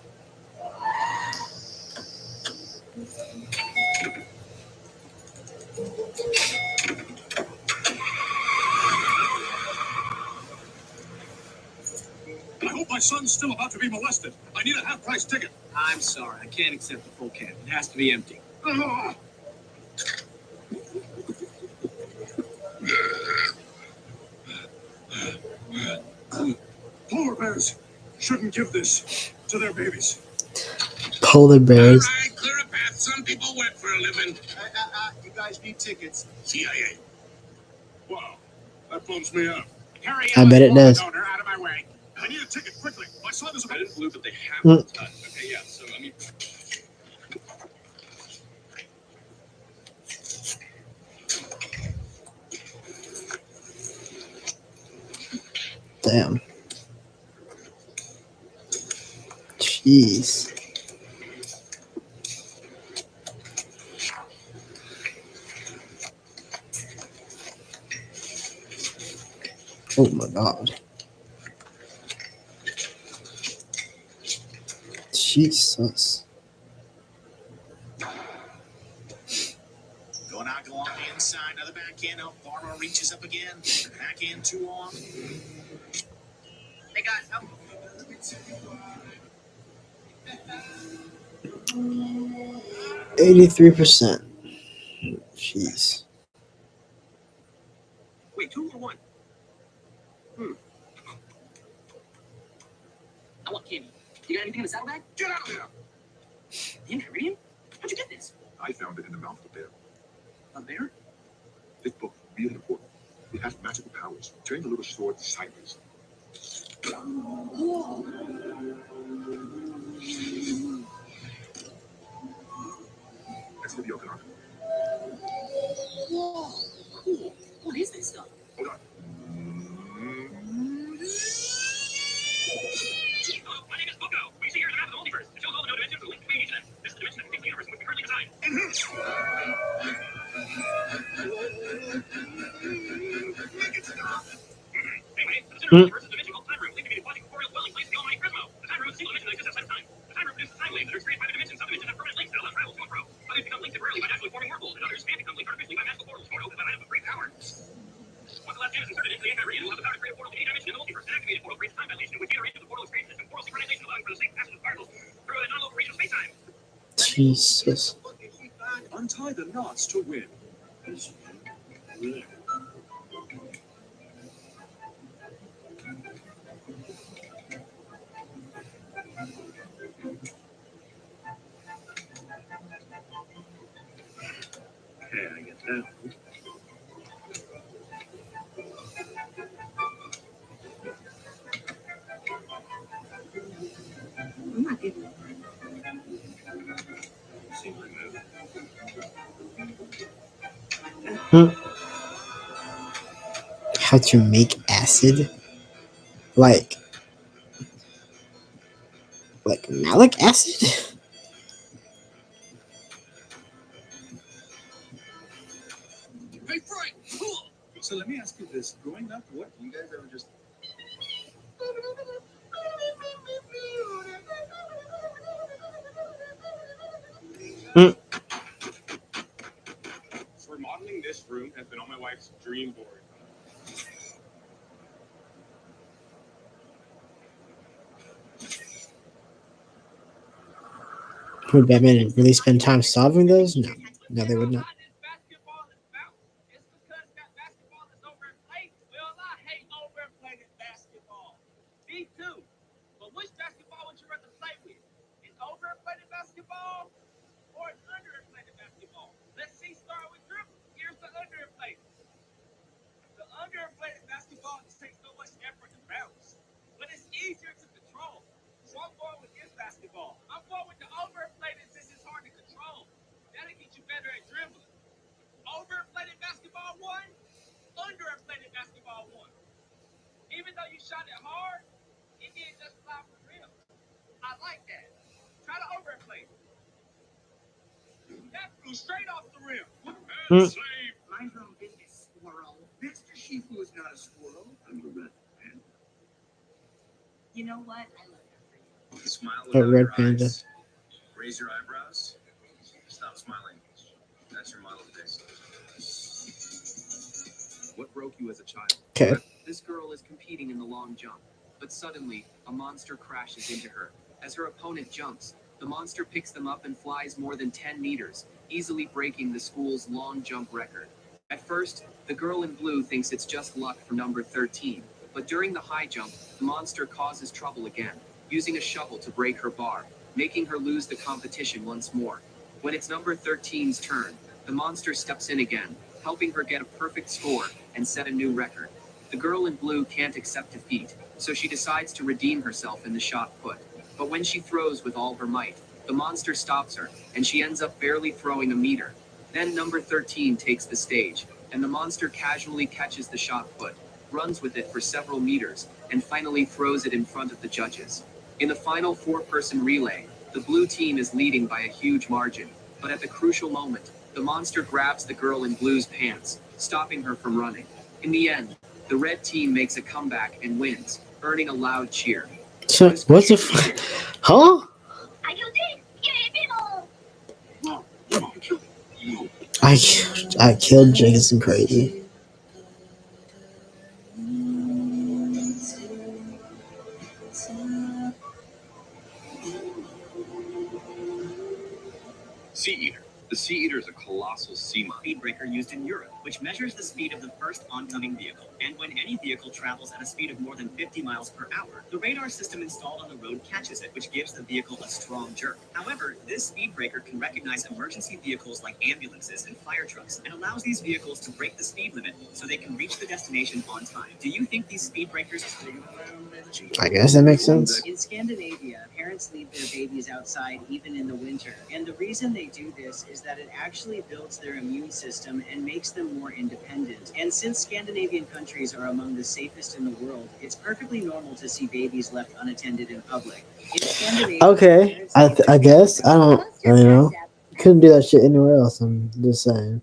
I hope my son's still about to be molested. I need a half-price ticket. I'm sorry, I can't accept the full can. It has to be empty. Ah! Polar bears shouldn't give this to their babies. Polar bears. All right, clear a path. Some people work for a living. You guys need tickets. CIA. Wow, that bums me out. Harry, I bet it does. Out of my way. I need a ticket quickly. My son is about. Red and blue, but they have Mm. to touch. Okay, yeah. So I mean, Damn. Jeez. Oh my god. Jesus. Going out, go on the inside. Another backhand up. Barber reaches up again. Backhand 2 on. Hey guys, help. 83%. Jeez. Wait, 2 or 1? I want candy. You got anything in the saddlebag? Get out of here. The Imperium? How'd you get this? I I found it in the mouth of a bear. A bear? This book is really important. It has magical powers. Turn the little sword sideways. That's the Okanagan. Whoa, cool. What is this stuff? Hold on. Hello, my name is Booko. What you see here is a map of the multiverse. It shows all the known dimensions with links between each of them. This is the dimension that contains the universe in which we currently reside. Anyway, the center of the universe is a dimension called Time Room, linked to be the quasi corporeal dwelling place of the almighty Prismo. The Time Room is a single dimension that exists outside of time. The Time Room produces time waves that are experienced by the dimensions. Some dimensions have permanent links that allow travel to and fro. Others become linked temporarily by naturally forming wormholes, and others can become linked artificially by magical portals torn open by items of great power. Once the last gem is inserted into the anti-radiant, it will have the power to create a portal to any dimension in the multiverse. An activated portal creates time dilation, in which either into the portal experiences and portal synchronization, allowing for the safe passage of particles through a non-local region of space-time. Jesus. Untie the knots to win. Okay, I get that. I'm not getting it. See my move. How to make acid? Like malic acid? Hey, Frank! So let me ask you this. Growing up, what you guys ever just... Remodeling this room has been on my wife's dream board. Would Batman really spend time solving those? No. No, they would not. Me too. But which basketball would you rather play with? Is overinflated basketball or is underinflated basketball? Let's see, start with dribble. Here's the underinflated. The underinflated basketball just takes so much effort to bounce, but it's easier to control. So I'm going with this basketball. I'm going with the overinflated since it's hard to control. That'll get you better at dribbling. Overinflated basketball won, underinflated basketball won. Even though you shot it hard, it didn't just fly off the rim. I like that. Try to overinflate. That flew straight off the rim. Slave. Mind your own business, squirrel. Mr. Shifu is not a squirrel. I'm a red panda. You know what? I love that for you. Smile A without red your panda. eyes. Raise your eyebrows. Stop smiling. That's your model today. What broke you as a child? Okay. This girl is competing in the long jump, but suddenly, a monster crashes into her. As her opponent jumps, the monster picks them up and flies more than 10 meters, easily breaking the school's long jump record. At first, the girl in blue thinks it's just luck for number 13, but during the high jump, the monster causes trouble again, using a shovel to break her bar, making her lose the competition once more. When it's number 13's turn, the monster steps in again, helping her get a perfect score and set a new record. The girl in blue can't accept defeat, so she decides to redeem herself in the shot put. But when she throws with all her might, the monster stops her, and she ends up barely throwing a meter. Then number 13 takes the stage, and the monster casually catches the shot put, runs with it for several meters, and finally throws it in front of the judges. In the final four-person relay, the blue team is leading by a huge margin, but at the crucial moment, the monster grabs the girl in blue's pants, stopping her from running. In the end, the red team makes a comeback and wins, earning a loud cheer. So, what's the huh? I killed Jason Crazy. Sea Eater. The Sea Eater is a colossal also SEMA. Speed breaker used in Europe, which measures the speed of the first oncoming vehicle. And when any vehicle travels at a speed of more than 50 miles per hour, the radar system installed on the road catches it, which gives the vehicle a strong jerk. However, this speed breaker can recognize emergency vehicles like ambulances and fire trucks and allows these vehicles to break the speed limit so they can reach the destination on time. Do you think these speed breakers... I guess that makes sense. In Scandinavia, parents leave their babies outside even in the winter. And the reason they do this is that it actually builds their immune system and makes them more independent. And since Scandinavian countries are among the safest in the world, it's perfectly normal to see babies left unattended in public. In Scandinavia, Okay, I guess. I don't, you know. Couldn't do that shit anywhere else. I'm just saying.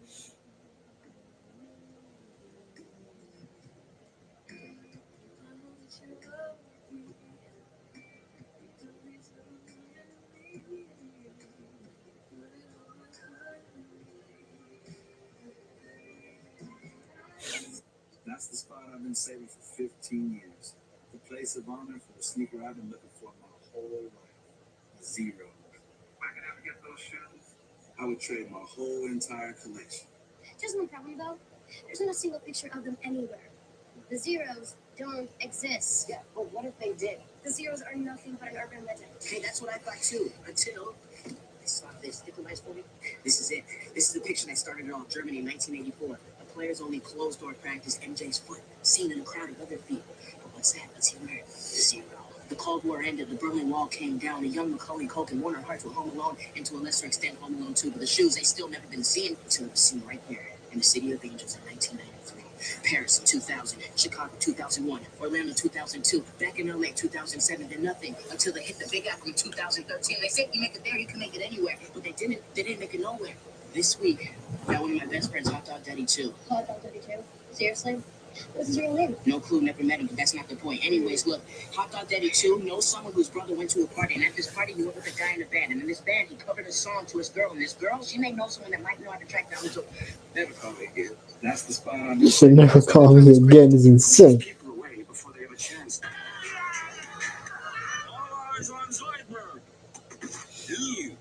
That's the spot I've been saving for 15 years. The place of honor for the sneaker I've been looking for my whole life. Zero. If I could ever get those shoes, I would trade my whole entire collection. There's one problem though. There's not a single picture of them anywhere. The Zeros don't exist. Yeah, but what if they did? The Zeros are nothing but an urban legend. Hey, that's what I thought too, until I saw this. Nikolai's for me. This is it. This is the picture that started it all. Germany in 1984. A players only closed door practice. MJ's foot seen in a crowd of other feet. But what's that? Let's see where. Zero. The Cold War ended. The Berlin Wall came down. A young Macaulay Culkin, Warner Hart were home alone, and to a lesser extent, Home Alone 2. But the shoes they still never been seen until it was seen right there in the City of Angels in 1993. Paris in 2000, Chicago 2001, Orlando 2002, back in LA 2007, then nothing until they hit the Big Apple in 2013. They said you make it there, you can make it anywhere, but they didn't make it nowhere. This week, I got one of my best friends, Hot Dog Daddy 2. Hot Dog Daddy 2? Seriously? What's his real name? No clue, never met him, but that's not the point. Anyways, look, Hot Dog Daddy 2 knows someone whose brother went to a party, and at this party, he went with a guy in a band, and in this band, he covered a song to his girl, and this girl, she may know someone that might know how to track down the... Never call me again. That's the spot I've been You should never call me again. Is insane. people away before they have a chance. All eyes on Zoidberg. You.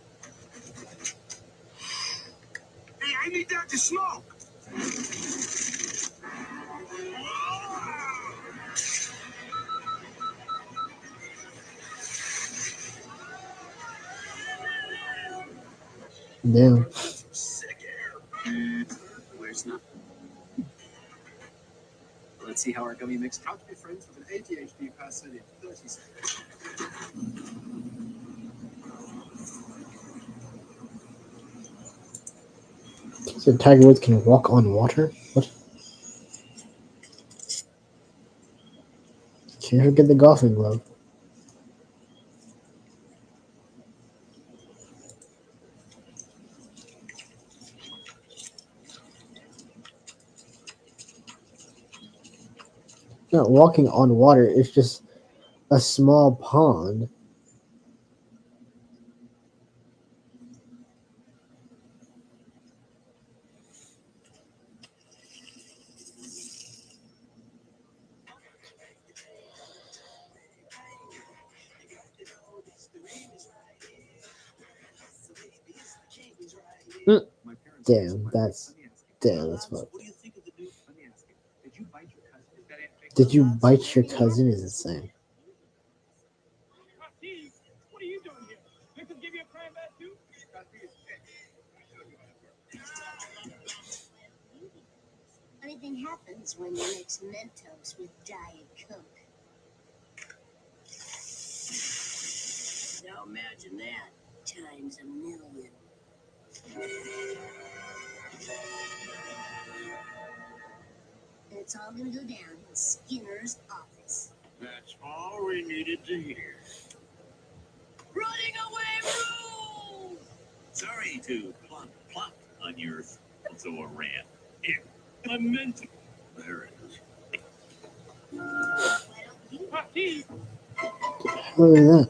Hey, I need that to smoke. Damn. Where's not? Let's see how our gummy mix. How to be friends with an ADHD person in 30 seconds. So Tiger Woods can walk on water? What? Can't forget the golfing glove. Not walking on water, it's just a small pond. Damn, that's what. Did you bite your cousin? Is insane. What are you doing here? Victim give you a crime back too? Anything happens when you mix Mentos with Diet Coke. Now imagine that times a million. And it's all gonna go down in Skinner's office. That's all we needed to hear. Running away rules! Sorry to plop on your so ran. Here, I meant it. There it is. Look at that.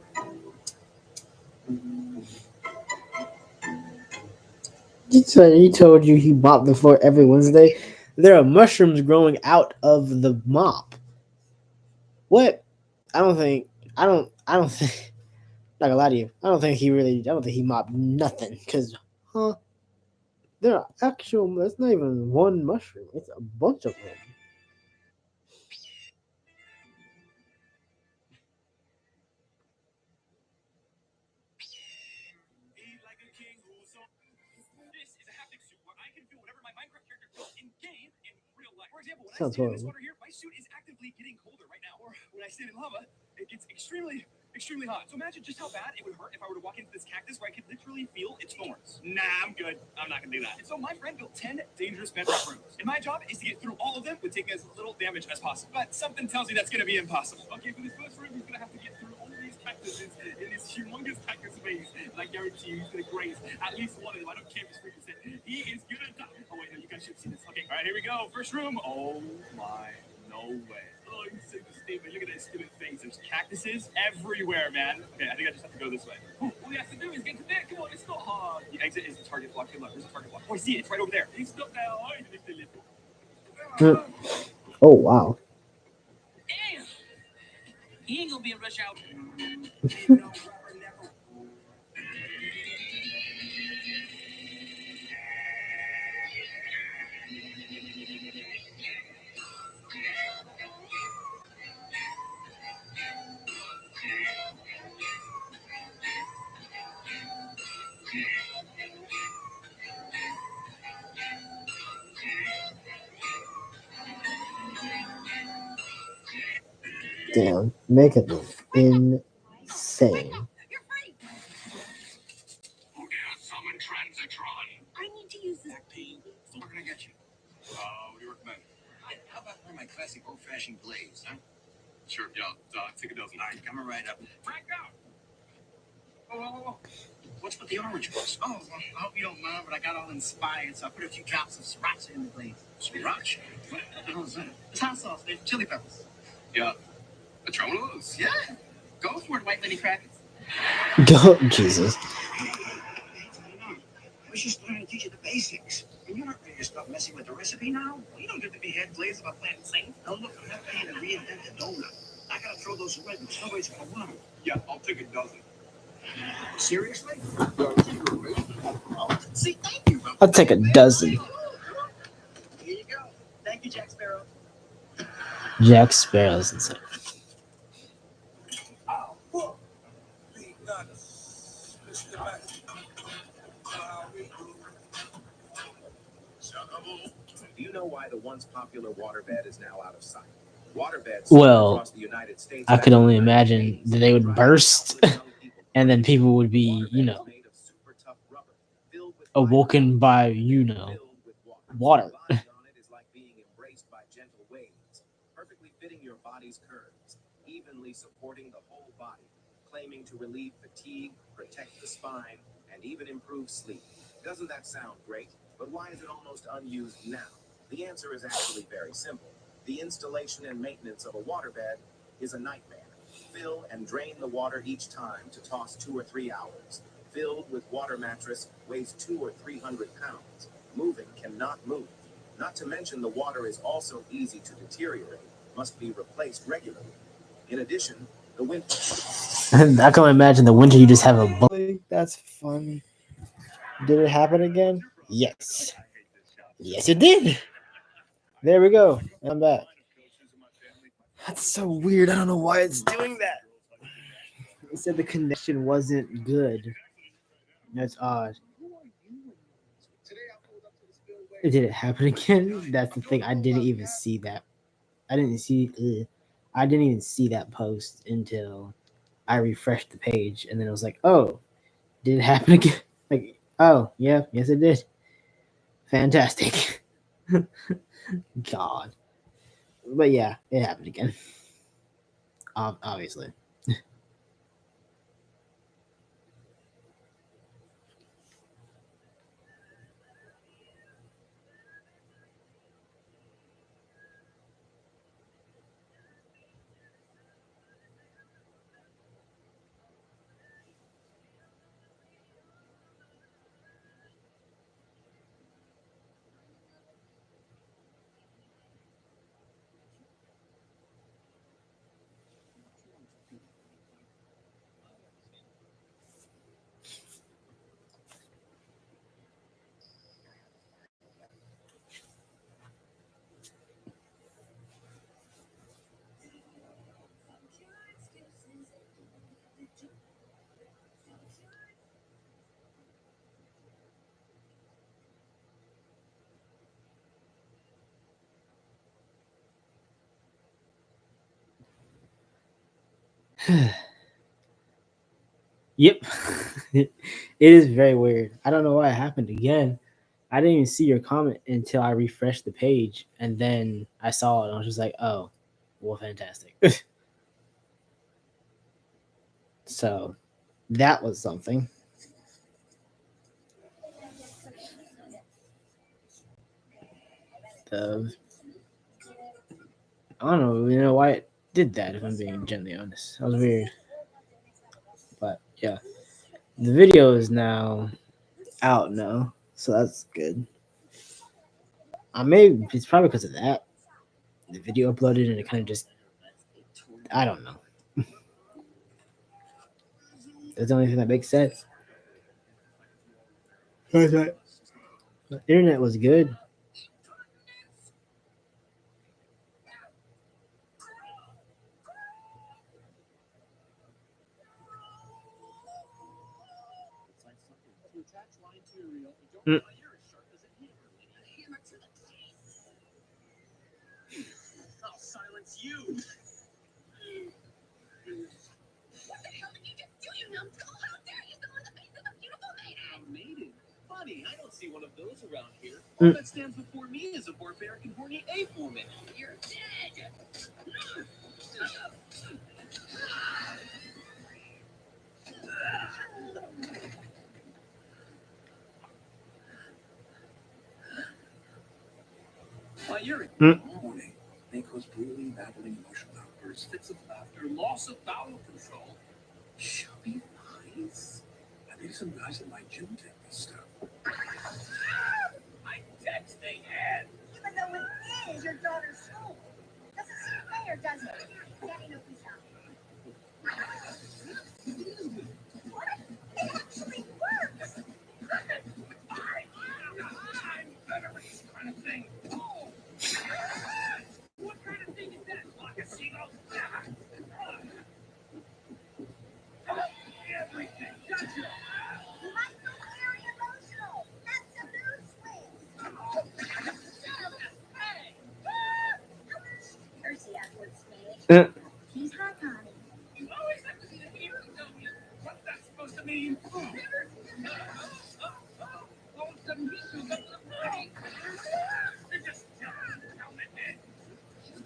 He told you he mopped the floor every Wednesday. There are mushrooms growing out of the mop. What? I don't think. Not gonna lie to you. I don't think he mopped nothing. Cause, There are actual. That's not even one mushroom. It's a bunch of them. This is a haptic suit where I can feel whatever my Minecraft character feels in game in real life. For example, when Sounds I stand in this horrible. water here, my suit is actively getting colder right now. Or when I stand in lava, it gets extremely hot. So imagine just how bad it would hurt if I were to walk into this cactus where I could literally feel its thorns. Nah, I'm good. I'm not gonna do that. And so my friend built 10 dangerous bedrock rooms. And my job is to get through all of them with taking as little damage as possible. But something tells me that's gonna be impossible. Okay, for this first room, he's gonna have to get through all of these cactuses in this humongous cactus maze. And I guarantee you he's gonna graze at least one of them. I don't care if it's 3%. He is gonna die. Oh wait, no, you guys should see this. Okay, all right, here we go. First room. Oh my, no way. Oh, he's so stupid. Look at that stupid face. There's cactuses everywhere, man. Okay, I think I just have to go this way. All we have to do is get to there. Come on, it's not hard. The exit is the target block. Good luck. Where's the target block? Oh, I see it. It's right over there. He's stuck there. Oh, he's a little. Oh wow. Damn. He ain't gonna be a rush hour. Damn, making them insane. Summon Transitron. I need to use this. Where can I get you? What do you recommend? How about one of my classic old-fashioned blades, huh? Sure, yeah, take a dozen. All right, coming right up. Frank out! Oh. What's with the orange ones? Oh, well, I hope you don't mind, but I got all inspired, so I put a few drops of sriracha in the blades. Sriracha? What the hell is that? It's hot sauce, baby. Chili peppers. Yeah. Let's try one of those. Yeah. Go for it, White Lady Crackers. Go, Jesus. We're just trying to teach you the basics. And you're not ready to stop messing with the recipe now? Well, you don't get to be head glazed about planting things. Now look, I'm not paying to reinvent the donut. I gotta throw those away, but somebody's gonna want them. Yeah, I'll take a dozen. Seriously? See, thank you. I'll take a dozen. Here you go. Thank you, Jack Sparrow. Jack Sparrow's insane. Do you know why the once popular waterbed is now out of sight? Waterbeds Well, across the United States I could only imagine that they would burst, and then people would be, awoken by, water. perfectly fitting your body's curves, evenly supporting the whole body, claiming to relieve fatigue, protect the spine, and even improve sleep. Doesn't that sound great? But why is it almost unused now? The answer is actually very simple. The installation and maintenance of a waterbed is a nightmare. Fill and drain the water each time to toss 2 or 3 hours. Filled with water mattress weighs 200 or 300 pounds. Moving cannot move. Not to mention the water is also easy to deteriorate, must be replaced regularly. In addition, the winter. I can imagine the winter you just have a. That's funny. Did it happen again? Yes. Yes, it did. There we go. I'm back. That's so weird. I don't know why it's doing that. It said the connection wasn't good. That's odd. Did it happen again? That's the thing. I didn't even see that. I didn't even see that post until I refreshed the page, and then it was like, "Oh, did it happen again?" Like, "Oh, yeah, yes, it did." Fantastic. God. But yeah, it happened again. Obviously. Yep. It is very weird. I don't know why it happened again. I didn't even see your comment until I refreshed the page, and then I saw it, and I was just like, oh, well, fantastic. So that was something. I don't know why it did that, if I'm being gently honest. That was weird. But yeah. The video is now out now, so that's good. It's probably because of that. The video uploaded and it kind of just, I don't know. That's the only thing that makes sense. The internet was good. Mm. I'll silence you. What the hell did you just do, you numbskull? How dare you step on the face of a beautiful maiden? A maiden? Funny, I don't see one of those around here. All Mm. that stands before me is a barbaric and horny ape woman. You're dead. My urine. Mm. Morning may cause brutally babbling emotional outbursts, fits of laughter, loss of bowel control. Chubby eyes. I think some guys at my gym take this stuff. My texting head. Even though it is your daughter's school. Doesn't seem fair, does it? Daddy, no, please stop. What? It actually works! I'm better at this kind of thing. Oh. What kind of thing is that? Like a seagull? Everything. Gotcha. You might be very emotional. That's a mood swing. Hey. Here's the awkward stage. Uh. He's hot on it. You always have to be the hero, don't you? What's that supposed to mean? Oh, all of a sudden he shows up to the party. They're just helmet head.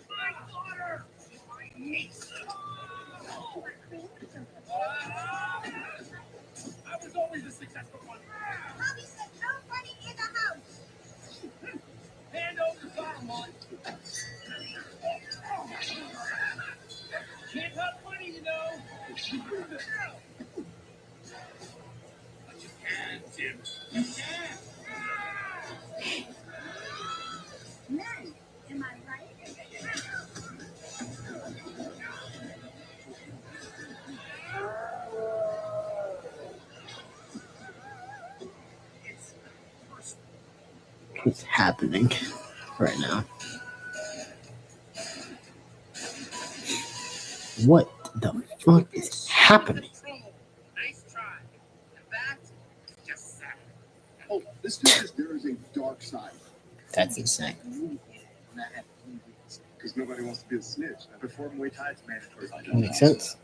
My daughter. My niece. I was always a successful one. Mommy said nobody in the house. Hand over the bottom one. Can't have money, you know. But you can, Tim. You can. Men, am I right? It's happening right now. What the fuck is happening? Nice try. And that just sad. Oh, this dude says there is a dark side. That's insane. Because nobody wants to be a snitch. Before Muay Thai, it's mandatory. Makes sense.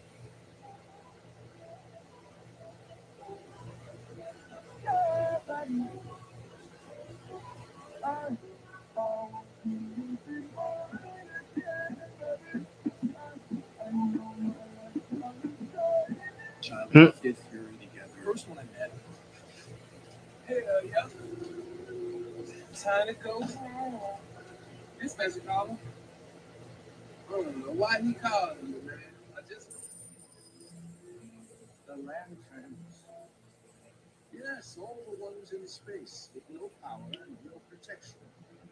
Child did Fury together. First one I met. Hell yeah. Time to go home. This special call him. I don't know why he called me, man. I just. The lanterns. Yes, all the ones in space with no power and no protection.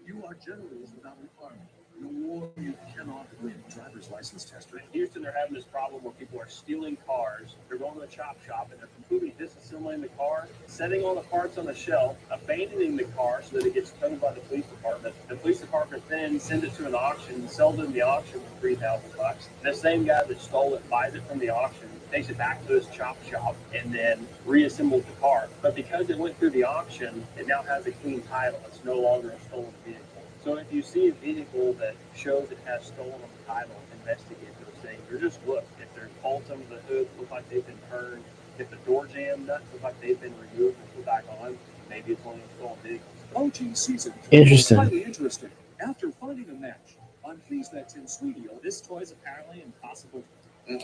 You are generals without an army. In a war you cannot win. Driver's license tester. In Houston, they're having this problem where people are stealing cars. They're going to the chop shop and they're completely disassembling the car, setting all the parts on the shelf, abandoning the car so that it gets towed by the police department. The police department then sends it to an auction, sells it in the auction for $3,000. The same guy that stole it buys it from the auction, takes it back to his chop shop, and then reassembles the car. But because it went through the auction, it now has a clean title. It's no longer a stolen vehicle. So if you you see a vehicle that shows it has stolen a title, investigate those things. Or just look, if there's bolts under the hood look like they've been turned, if the door jamb nuts look like they've been removed and put back on, maybe it's one of those stolen vehicles. OG season Interesting. was highly interesting. After finding a match, I'm pleased that Tim Sweetie. This toy is apparently impossible.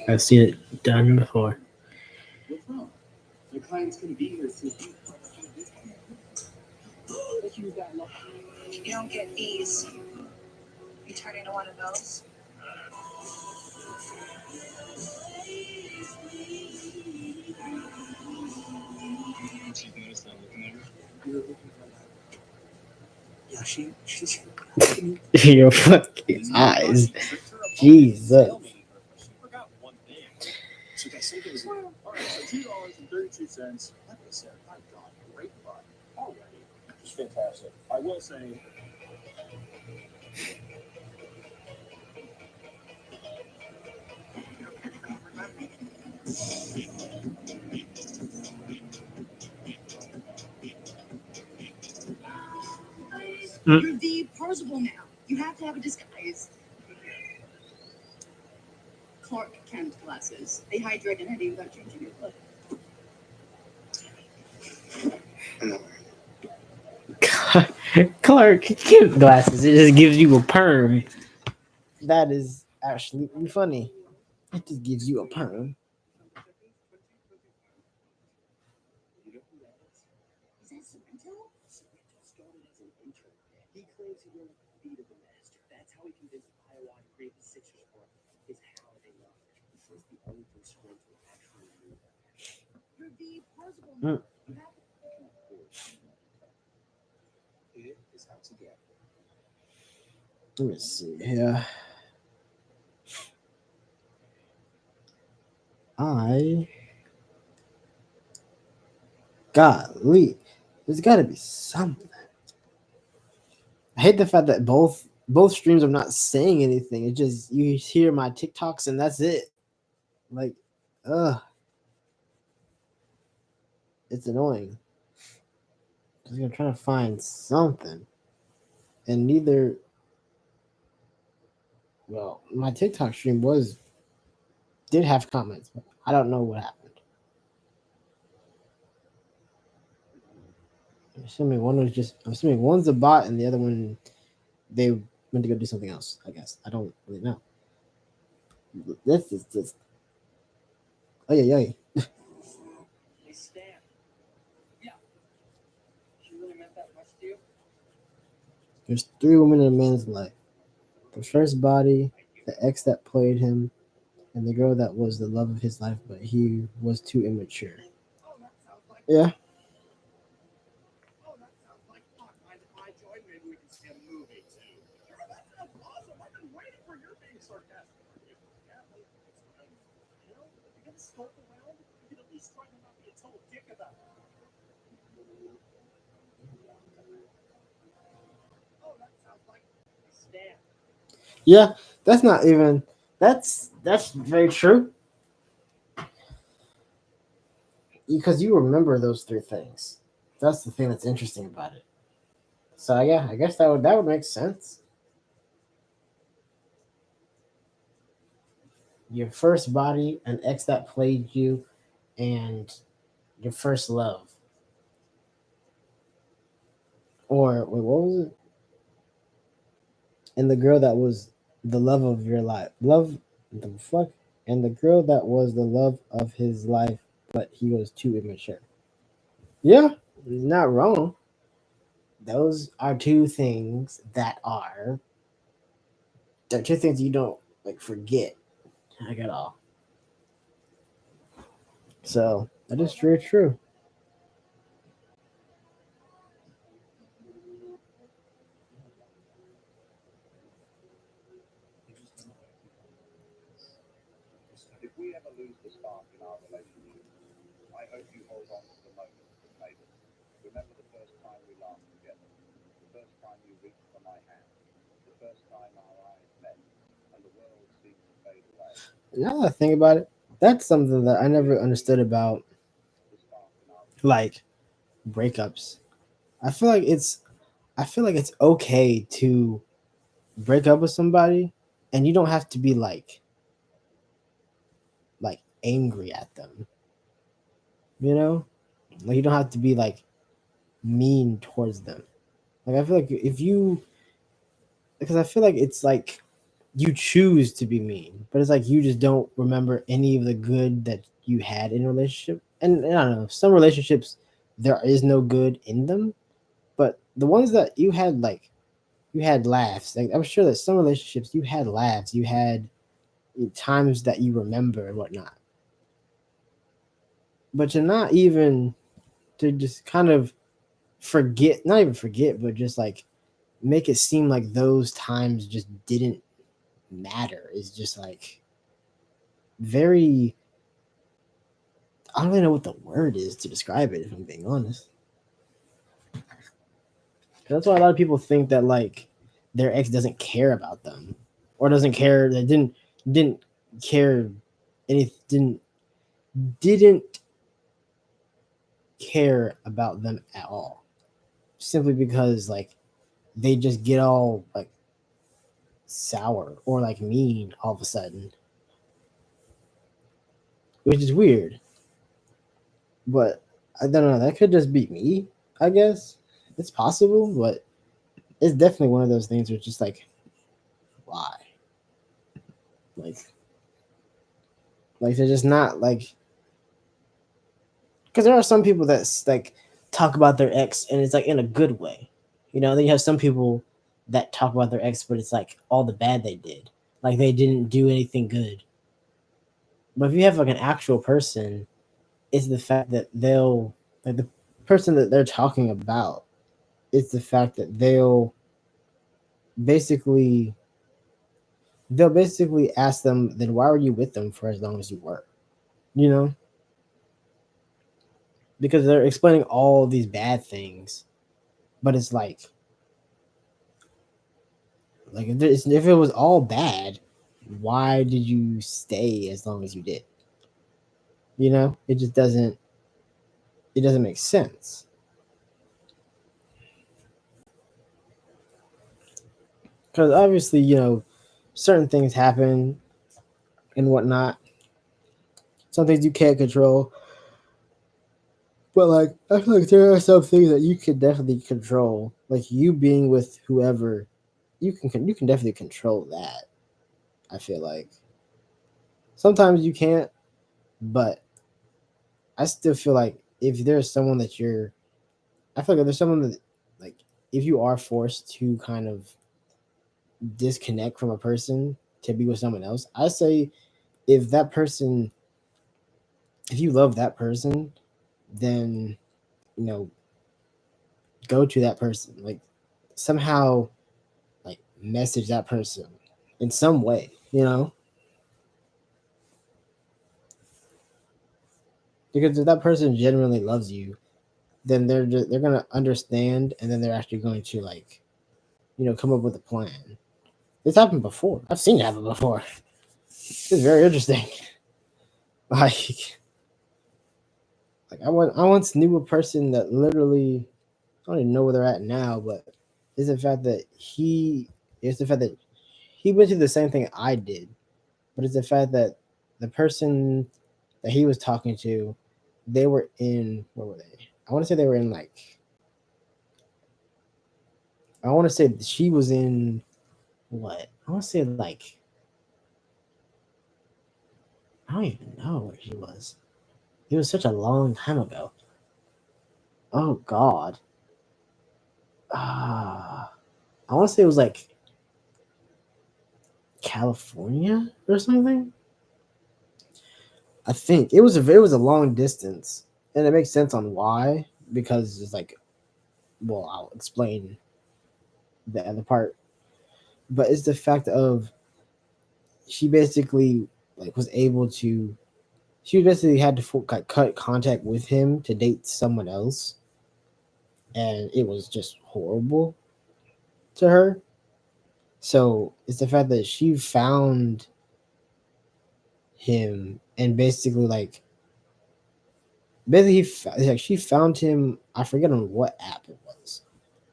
I've seen it done before. What's wrong? The clients couldn't be here since You don't get these. You turn into one of those. she's noticed I'm looking at her. Yeah, she's Your fucking eyes. Jesus. She forgot one thing. So they said it was all right. So $2.32. Like I said, I've got great buy already. It's fantastic. I will say. You're the Parzival now. You have to have a disguise. Clark Kent glasses. They hide your identity without changing your look. Clark Kent glasses. It just gives you a perm. That is actually funny. It just gives you a perm. Is that Sorrento? Sorrento started as an intern. He claims he learned the beat of the master. That's how he convinced Iowa to create the Sixers for his holiday line. He says the only thing Sorrento actually knew. You're the Parzival Mm. now. You have to. It is how to get. Let me see here. Golly, there's got to be something. I hate the fact that both streams are not saying anything. It just you hear my TikToks and that's it. Like, it's annoying. Because I'm trying to find something, and neither. Well, my TikTok stream did have comments, but I don't know what happened. I'm assuming one's a bot and the other one they went to go do something else, I guess. I don't really know. This is just oh yeah. Hey, Stan. Yeah. She really meant that much to you? There's 3 women in a man's life. The first body, the ex that played him, and the girl that was the love of his life, but he was too immature. Yeah. I join, maybe we can see a movie too. That sounds awesome. I've been waiting for your being sarcastic. Yeah, you know, if you're gonna scope around, you can at least try to not be a total dick about it. Oh, that sounds like Stan. Yeah, that's very true. Because you remember those 3 things. That's the thing that's interesting about it. So yeah, I guess that would make sense. Your first body, an ex that played you, and your first love. Or wait, what was it? And the girl that was the love of your life. Love the fuck? And the girl that was the love of his life, but he was too immature. Yeah, he's not wrong. Those are 2 things they're 2 things you don't like forget. I got all. So that is very true. If we ever lose the spark in our relationship, I hope you hold on to the moment that made us. Remember the first time we laughed together, the first time you reached for my hand, the first time our eyes met, and the world seemed to fade away. Now that I think about it, that's something that I never understood about like breakups. I feel like it's okay to break up with somebody, and you don't have to be like angry at them. You know? Like you don't have to be like mean towards them. Like I feel like because I feel like it's like you choose to be mean, but it's like you just don't remember any of the good that you had in a relationship. And I don't know, some relationships there is no good in them, but the ones that you had, like you had laughs. Like I'm sure that some relationships you had laughs, you had times that you remember and whatnot. But to just kind of forget, not even forget, but just like make it seem like those times just didn't matter is just like very, I don't really know what the word is to describe it, if I'm being honest. That's why a lot of people think that like their ex doesn't care about them, or doesn't care, they didn't care anything, didn't care about them at all, simply because like they just get all like sour or like mean all of a sudden, which is weird. But I don't know, that could just be me, I guess. It's possible, but it's definitely one of those things where it's just like, why? Like they're just not like, because there are some people that like talk about their ex and it's like in a good way. You know, then you have some people that talk about their ex, but it's like all the bad they did. Like they didn't do anything good. But if you have like an actual person, it's the fact that they'll, like the person that they're talking about, it's the fact that they'll basically ask them, then why were you with them for as long as you were? You know? Because they're explaining all these bad things, but it's like if it was all bad, why did you stay as long as you did? You know, it doesn't make sense. Because obviously, you know, certain things happen and whatnot. Some things you can't control. But like, I feel like there are some things that you can definitely control. Like you being with whoever, you can definitely control that. I feel like sometimes you can't, but I still feel like if there's someone that I feel like if there's someone that, like, if you are forced to kind of disconnect from a person to be with someone else, I say if you love that person, then, you know, go to that person, like somehow like message that person in some way, you know, because if that person genuinely loves you, then they're gonna understand, and then they're actually going to, like, you know, come up with a plan. This happened before. I've seen it happen before. It's very interesting. Like I once knew a person that literally, I don't even know where they're at now, but it's the fact that he went through the same thing I did, but it's the fact that the person that he was talking to, they were in, where were they? I want to say they were in like, I want to say she was in what? I want to say like, I don't even know where she was. It was such a long time ago. Oh God. I want to say it was like California or something. I think it was a long distance, and it makes sense on why, because it's like, well, I'll explain the other part, but it's the fact of she basically like was able to, she basically had to cut contact with him to date someone else, and it was just horrible to her. So it's the fact that she found him and basically she found him. I forget on what app it was,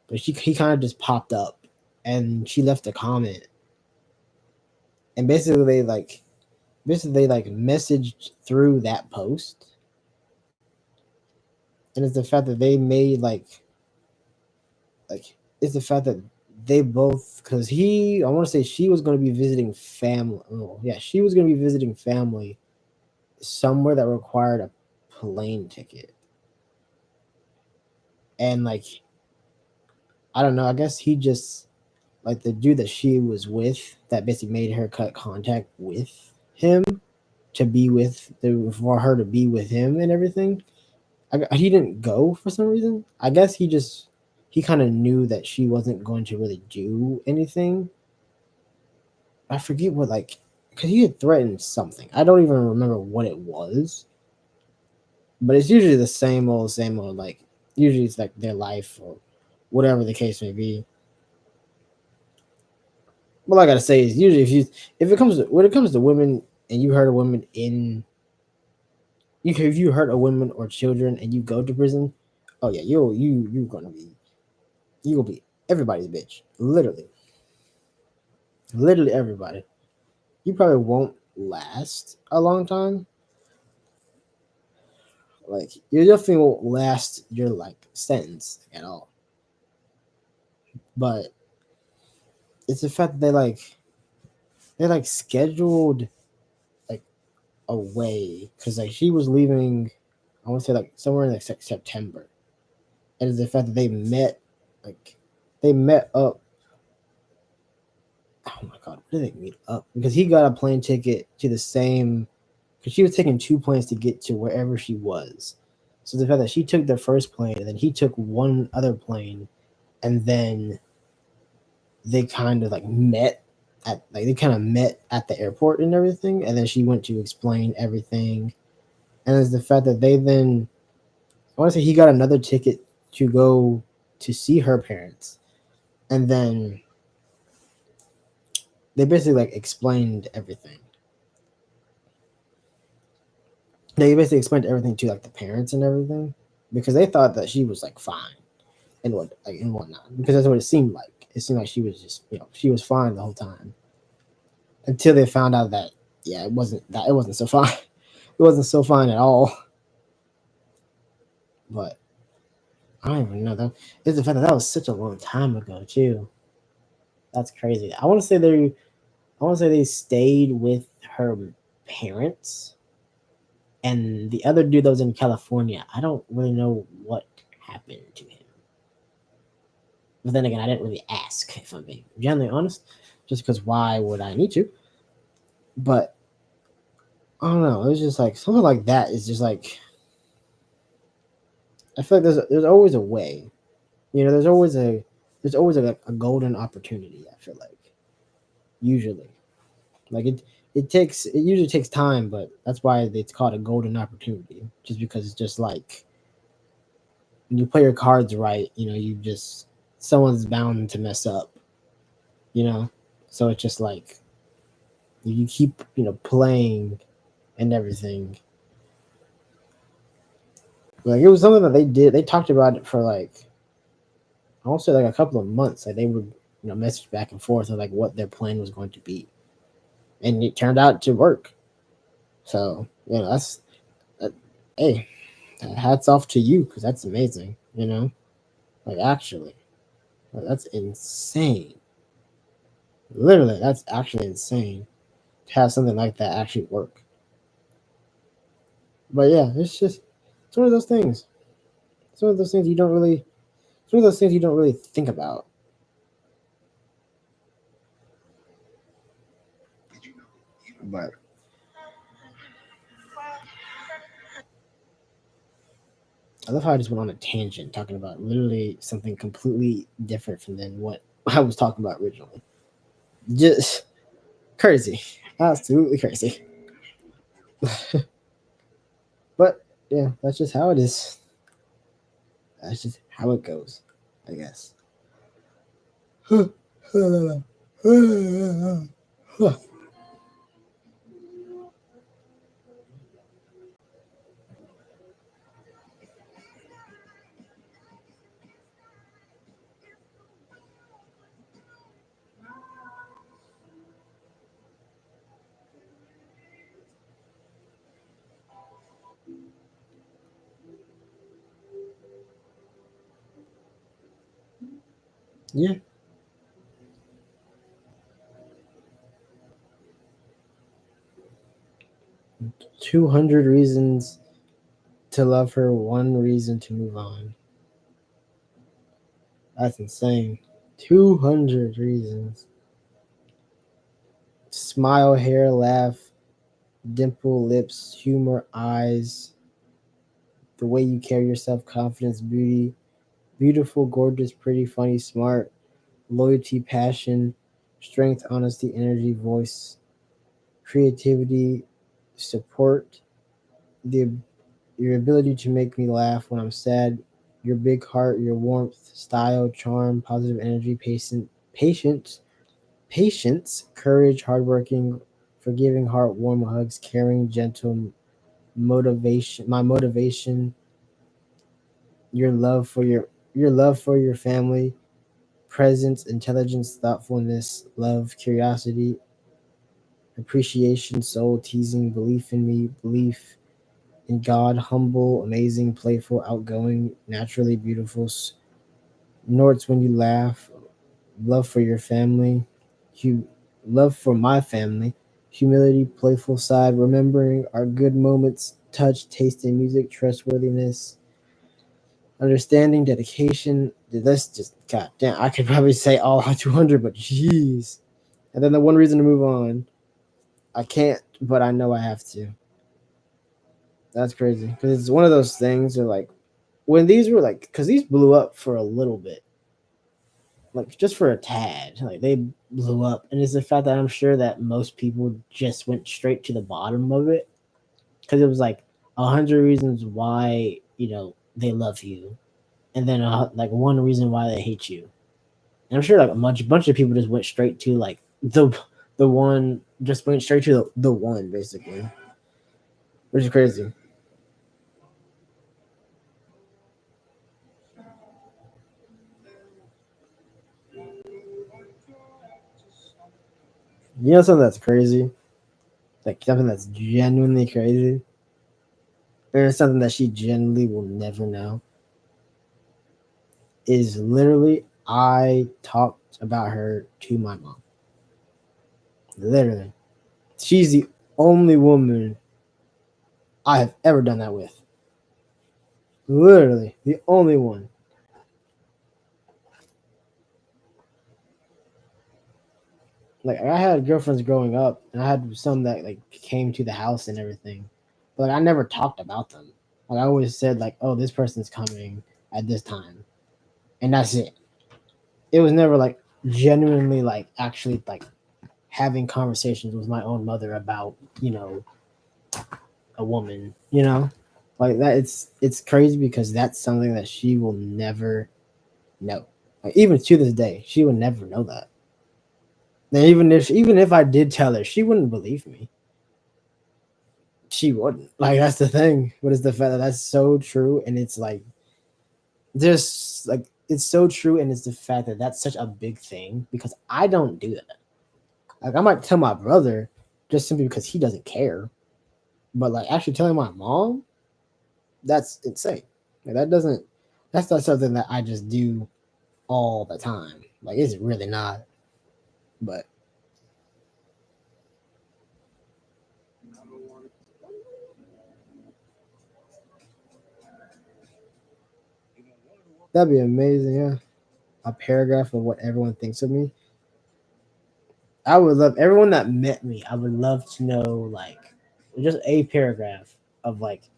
but he kind of just popped up and she left a comment, and basically they messaged through that post, and it's the fact that they made it's the fact that they both, because I want to say she was going to be visiting family. Oh, yeah, she was going to be visiting family somewhere that required a plane ticket, and I don't know. I guess he just the dude that she was with that basically made her cut contact with him to be for her to be with him and everything. He didn't go for some reason. I guess he kind of knew that she wasn't going to really do anything. I forget what because he had threatened something. I don't even remember what it was. But it's usually the same old. Usually it's their life or whatever the case may be. What I gotta say is usually when it comes to women and you hurt a woman if you hurt a woman or children and you go to prison, oh yeah, you're gonna be everybody's bitch. Literally everybody. You probably won't last a long time. You definitely won't last your sentence at all. But it's the fact that they scheduled a way, because she was leaving, I want to say somewhere in September, and it's the fact that they met up. Oh my god, where did they meet up? Because he got a plane ticket to the same, because she was taking 2 planes to get to wherever she was. So the fact that she took the first plane and then he took one other plane, and then they kind of met at the airport and everything, and then she went to explain everything. And it's the fact that they then, I want to say he got another ticket to go to see her parents, and then they basically explained everything. They basically explained everything to the parents and everything, because they thought that she was fine and whatnot, because that's what it seemed like. It seemed like she was just she was fine the whole time, until they found out that it wasn't so fine. It wasn't so fine at all. But I don't even know though. It's the fact that was such a long time ago too. That's crazy. I want to say they stayed with her parents, and the other dude that was in California, I don't really know what happened to him. But then again, I didn't really ask, if I'm being generally honest, just because why would I need to? But I don't know. It was just something like that is just I feel like there's always a way. There's always a golden opportunity. I feel usually it usually takes time, but that's why it's called a golden opportunity. Just because it's just when you play your cards right, someone's bound to mess up. So it's just you keep playing and everything. It was something that they did. They talked about it for I won't say a couple of months. They would message back and forth of what their plan was going to be, and it turned out to work. So that's hey, hats off to you, because that's amazing. Actually, that's insane. Literally, that's actually insane to have something like that actually work. But yeah, it's one of those things. It's one of those things you don't really think about. But I love how I just went on a tangent talking about literally something completely different from than what I was talking about originally. Just crazy. Absolutely crazy. But yeah, that's just how it is. That's just how it goes, I guess. Yeah. "200 reasons to love her, 1 reason to move on." That's insane. 200 reasons. Smile, hair, laugh, dimple, lips, humor, eyes, the way you carry yourself, confidence, beauty, beautiful, gorgeous, pretty, funny, smart, loyalty, passion, strength, honesty, energy, voice, creativity, support, the your ability to make me laugh when I'm sad, your big heart, your warmth, style, charm, positive energy, patience, courage, hardworking, forgiving heart, warm hugs, caring, gentle, motivation, your love for your family, presence, intelligence, thoughtfulness, love, curiosity, appreciation, soul, teasing, belief in me, belief in God, humble, amazing, playful, outgoing, naturally beautiful, snorts when you laugh, love for your family, love for my family, humility, playful side, remembering our good moments, touch, taste in music, trustworthiness, understanding, dedication. That's just goddamn. I could probably say all 200, but jeez. And then the 1 reason to move on. I can't, but I know I have to. That's crazy because it's one of those things where like when these were like because these blew up for a little bit, like just for a tad, like they blew up, and it's the fact that I'm sure that most people just went straight to the bottom of it because it was like 100 reasons why they love you, and then like 1 reason why they hate you. And I'm sure like a bunch of people just went straight to like the one, just went straight to the one basically, which is crazy. You know something that's crazy? Like something that's genuinely crazy? And it's something that she genuinely will never know. Is literally I talked about her to my mom. Literally. She's the only woman I have ever done that with. Literally. The only one. Like I had girlfriends growing up, and I had some that like came to the house and everything, but like, I never talked about them. Like I always said like, "Oh, this person's coming at this time," and that's it. It was never like genuinely like actually like having conversations with my own mother about a woman. Like that. It's crazy because that's something that she will never know. Like even to this day, she would never know that. And even if I did tell her, she wouldn't believe me. She wouldn't. Like that's the thing. What is the fact that that's so true, and it's like just like it's so true, and it's the fact that that's such a big thing because I don't do that. Like I might tell my brother just simply because he doesn't care, but like actually telling my mom, that's insane. Like that's not something that I just do all the time. Like it's really not. But that'd be amazing, yeah. A paragraph of what everyone thinks of me. I would love everyone that met me. I would love to know like just a paragraph of like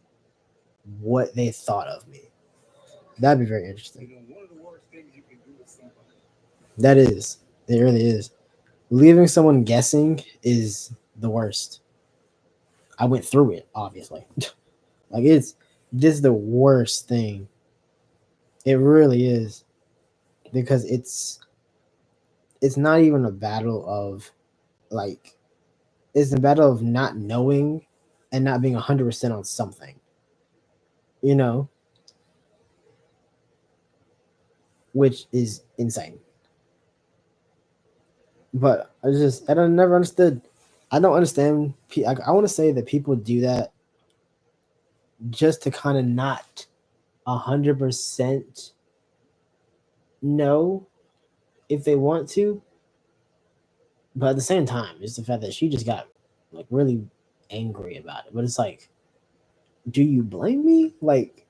what they thought of me. That'd be very interesting. That is. It really is. Leaving someone guessing is the worst. I went through it, obviously. Like this is the worst thing. It really is. Because it's not even a battle of like it's a battle of not knowing and not being 100% on something. You know, which is insane. But I don't never understood. I don't understand. I want to say that people do that just to kind of not 100% know, if they want to. But at the same time, it's the fact that she just got like really angry about it. But it's like, do you blame me? Like,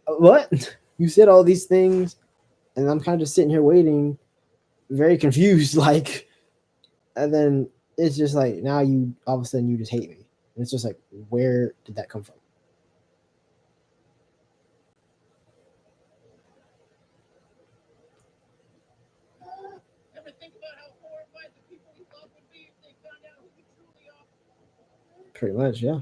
what? You said all these things, and I'm kind of just sitting here waiting, very confused. Like, and then it's just like now you all of a sudden you just hate me. And it's just like, where did that come from? Ever think about how horrified the people we love would be if they found out who we truly are? Pretty much, yeah.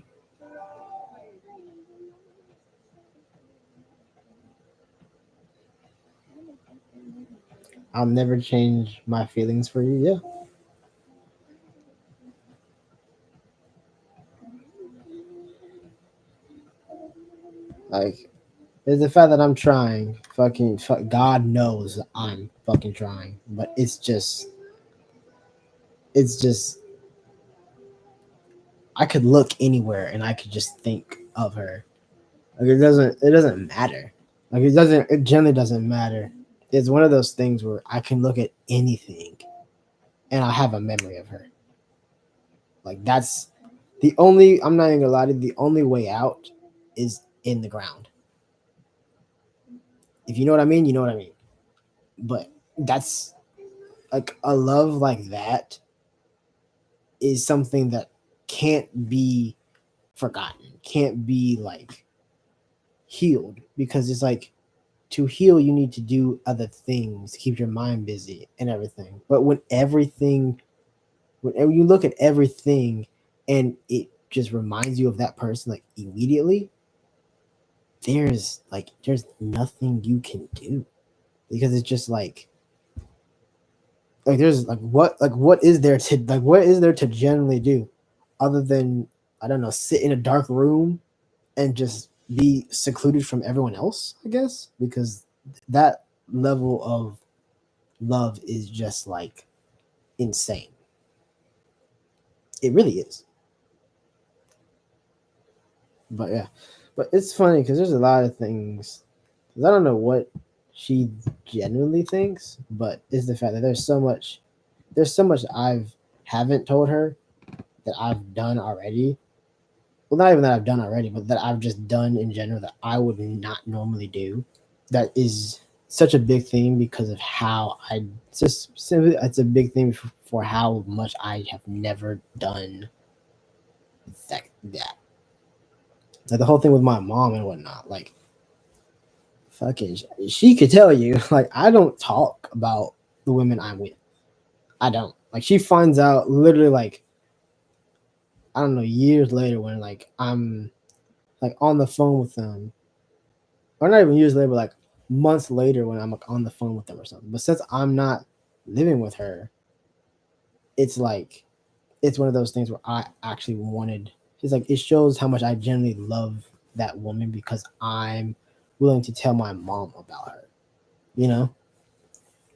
I'll never change my feelings for you. Yeah. Like, it's the fact that I'm trying. God knows I'm fucking trying. But it's just, I could look anywhere and I could just think of her. Like, it doesn't matter. Like, it generally doesn't matter. It's one of those things where I can look at anything and I have a memory of her. Like, that's the only, I'm not even gonna lie to you, the only way out is in the ground. If you know what I mean, you know what I mean. But that's like a love like that is something that can't be forgotten, can't be like healed, because it's like, to heal you need to do other things to keep your mind busy and everything. But whenever you look at everything and it just reminds you of that person like immediately, there's nothing you can do, because it's just like there's what is there to generally do other than, I don't know, sit in a dark room and just be secluded from everyone else, I guess, because that level of love is just like insane. It really is. But yeah, but it's funny because there's a lot of things. I don't know what she genuinely thinks, but it's the fact that there's so much I haven't told her that I've done already. Well, not even that I've done already, but that I've just done in general that I would not normally do. That is such a big thing because of how it's a big thing for how much I have never done that. Like the whole thing with my mom and whatnot, like fucking, she could tell you, like, I don't talk about the women I'm with. I don't. Like, she finds out literally like, I don't know, years later when like I'm like on the phone with them, or not even years later, but like months later when I'm like on the phone with them or something. But since I'm not living with her, it's like, it's one of those things where I actually wanted, it's like, it shows how much I genuinely love that woman because I'm willing to tell my mom about her, you know?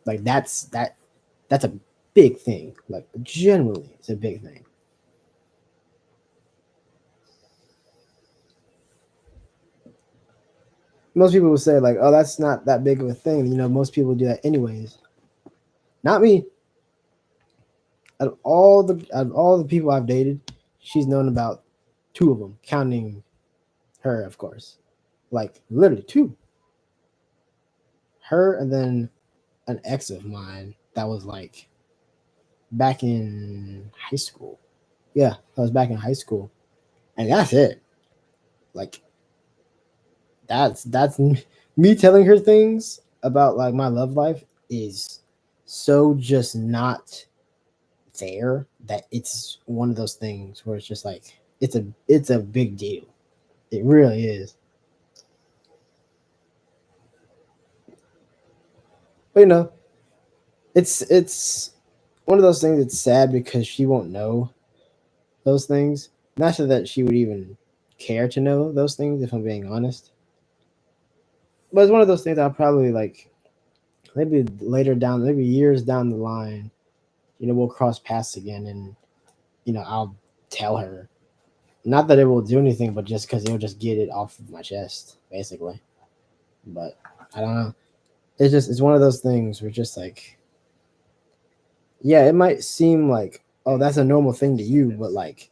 Like that's a big thing. Like generally it's a big thing. Most people will say like, oh, that's not that big of a thing. You know, most people do that anyways. Not me. Out of all the people I've dated, she's known about 2 of them, counting her, of course. Like literally 2. Her and then an ex of mine that was like back in high school. Yeah, that was back in high school. And that's it. Like that's me telling her things about like my love life is so just not there that it's one of those things where it's just like it's a big deal. It really is. But you know, it's one of those things that's sad because she won't know those things. Not so that she would even care to know those things, if I'm being honest. But it's one of those things I'll probably like maybe maybe years down the line, you know, we'll cross paths again and, you know, I'll tell her. Not that it will do anything, but just because it'll just get it off of my chest, basically. But I don't know. It's one of those things where just like yeah, it might seem like, oh, that's a normal thing to you, but like,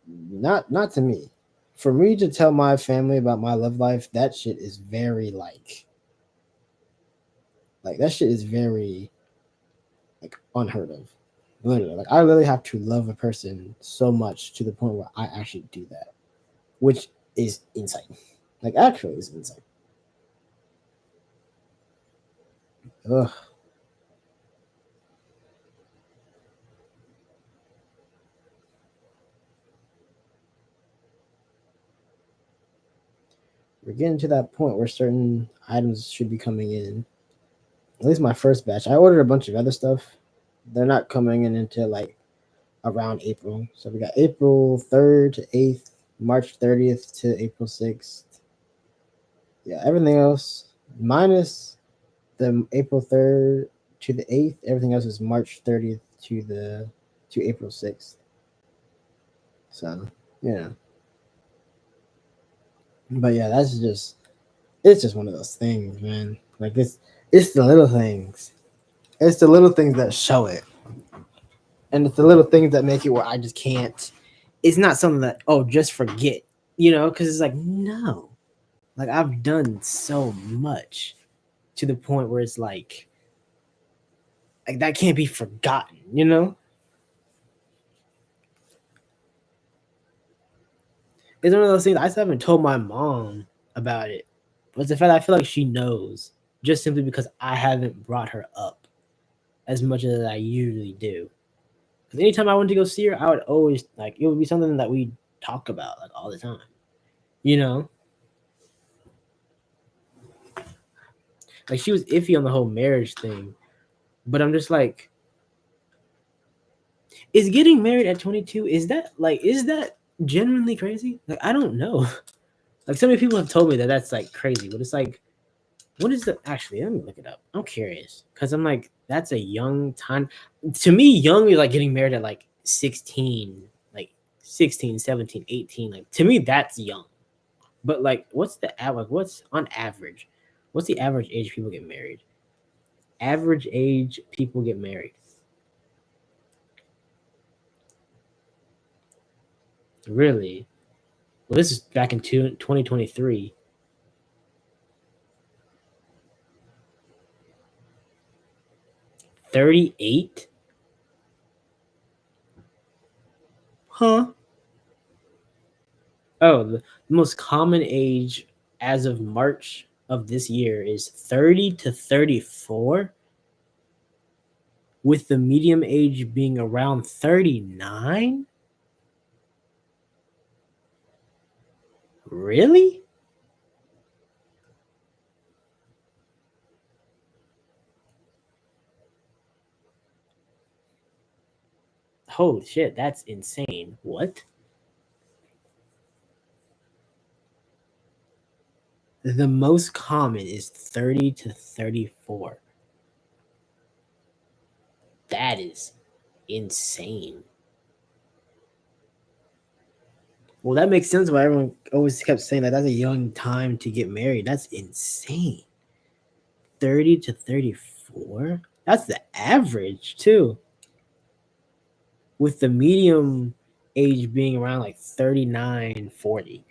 not to me. For me to tell my family about my love life, that shit is very like that shit is very like unheard of. Literally, like I literally have to love a person so much to the point where I actually do that, which is insane. Like actually, is insane. Ugh. We're getting to that point where certain items should be coming in. At least my first batch. I ordered a bunch of other stuff. They're not coming in until like around April. So we got April 3rd to 8th, March 30th to April 6th. Yeah, everything else minus the April 3rd to the 8th, everything else is March 30th to April 6th. So, yeah. But yeah, it's just one of those things, man. Like it's the little things. It's the little things that show it. And it's the little things that make it where I just can't. It's not something that, oh, just forget, because it's like, no. Like I've done so much to the point where it's like that can't be forgotten, It's one of those things I still haven't told my mom about it. But it's the fact I feel like she knows, just simply because I haven't brought her up as much as I usually do. Because anytime I went to go see her, I would always it would be something that we talk about like all the time. Like she was iffy on the whole marriage thing. But I'm just like, is getting married at 22, is that genuinely crazy? Like, I don't know. Like, so many people have told me that that's like crazy, but it's like, what is the actually? Let me look it up. I'm curious because I'm like, that's a young time. To me, young is like getting married at like 16, 17, 18. Like, to me, that's young. But like, what's the average? What's on average? What's the average age people get married? Average age people get married. Really? Well, this is back in 2023. $38? Huh? Oh, the most common age as of March of this year is 30 to 34, with the medium age being around 39? Really? Holy shit, that's insane. What? The most common is 30 to 34. That is insane. Well, that makes sense why everyone always kept saying that that's a young time to get married. That's insane. 30 to 34? That's the average, too. With the medium age being around like 39, 40.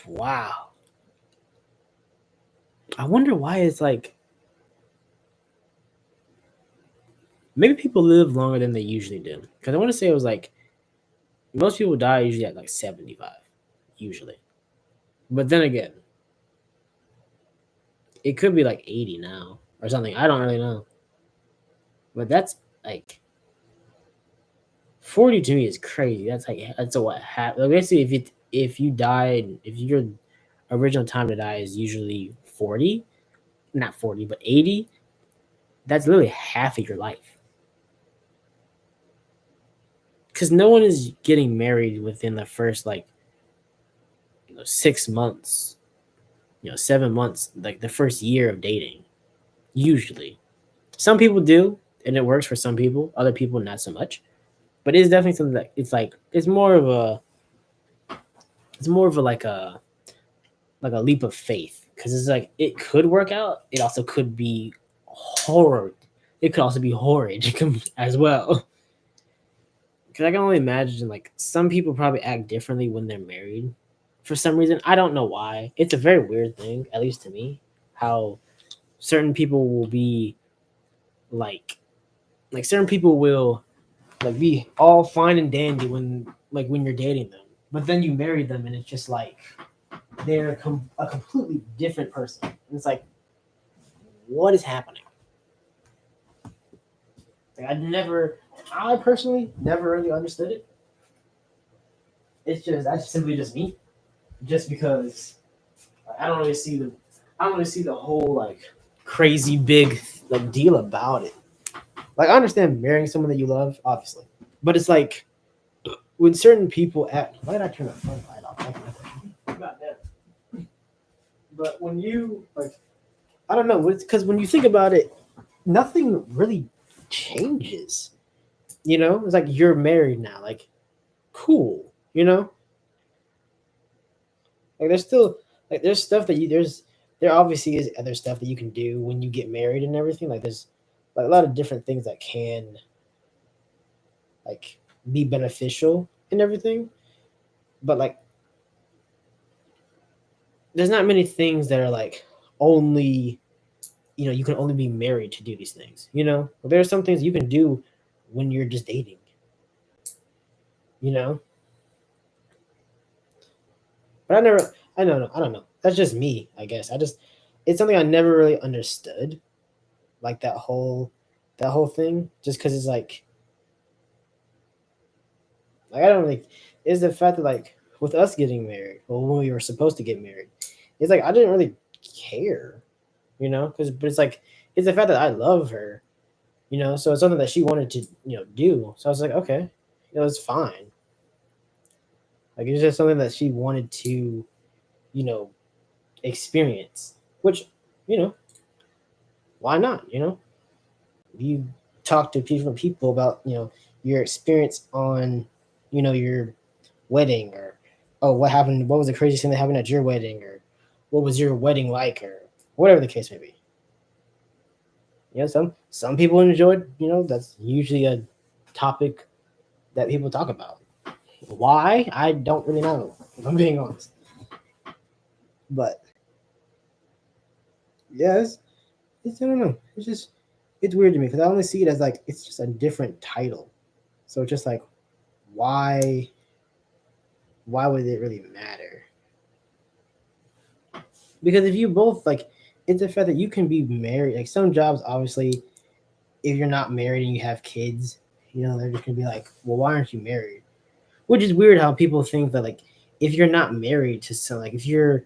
Wow. I wonder why it's like, maybe people live longer than they usually do. Because I want to say it was like, most people die usually at like 75, usually. But then again, it could be like 80 now or something. I don't really know. But that's like 40 to me is crazy. That's a what happened. Like basically, if you died, if your original time to die is usually 40, not 40, but 80, that's literally half of your life. Because no one is getting married within the first 6 months, 7 months, like the first year of dating. Usually, some people do, and it works for some people. Other people, not so much. But it's definitely something that it's more of a leap of faith, because it's like it could work out. It also could be horrible, it could also be horrid as well. Because I can only imagine, like, some people probably act differently when they're married. For some reason, I don't know why. It's a very weird thing, at least to me, how certain people will be like certain people will like be all fine and dandy when you're dating them, but then you marry them and it's just like they're a completely different person. And it's like, what is happening? Like, I personally never really understood it. It's just that's simply just me, just because I don't really see the whole like crazy big like deal about it. Like, I understand marrying someone that you love, obviously, but it's like when certain people act. Why did I turn the front light off? Goddamn. But when you like, I don't know, because when you think about it, nothing really changes. You know, it's like you're married now. Like, cool. You know, like there's stuff that there obviously is other stuff that you can do when you get married and everything. Like, there's like a lot of different things that can like be beneficial and everything, but like there's not many things that are like only, you can only be married to do these things. There are some things you can do when you're just dating. But I don't know. That's just me, I guess. It's something I never really understood, like that whole thing. Just because it's like I don't really. Is the fact that like with us getting married, or when we were supposed to get married, it's like I didn't really care, but it's like it's the fact that I love her, so it's something that she wanted to do. So I was like, okay, it's fine. Like, it's just something that she wanted to, experience, which, why not? You talk to different people about, your experience on, your wedding, or, oh, what happened? What was the craziest thing that happened at your wedding, or what was your wedding like, or whatever the case may be. Some people enjoyed, that's usually a topic that people talk about. Why? I don't really know, if I'm being honest. But yes, I don't know. It's weird to me because I only see it as like it's just a different title. So it's just like, why would it really matter? Because if you both like, it's the fact that you can be married. Like, some jobs, obviously, if you're not married and you have kids, they're just gonna be like, well, why aren't you married? Which is weird how people think that like if you're not married to someone, like if you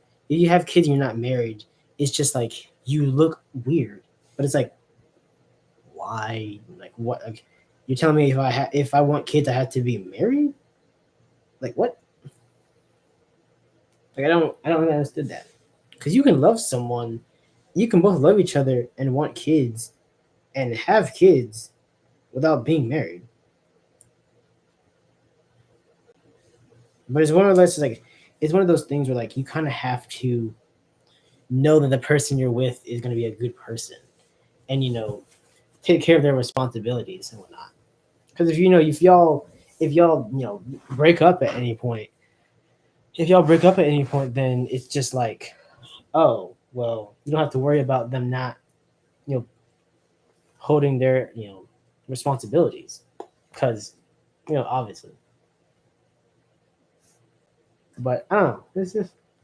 have kids and you're not married, it's just like you look weird. But it's like, why? Like, what? Like, you're telling me if I want kids, I have to be married? Like, what? Like, I don't really understand that. Because you can love someone, you can both love each other and want kids and have kids without being married. But it's one of those things where like you kind of have to know that the person you're with is going to be a good person, and take care of their responsibilities and whatnot. Because if y'all break up at any point, then it's just like, oh well, you don't have to worry about them not holding their responsibilities, because obviously. But I don't know.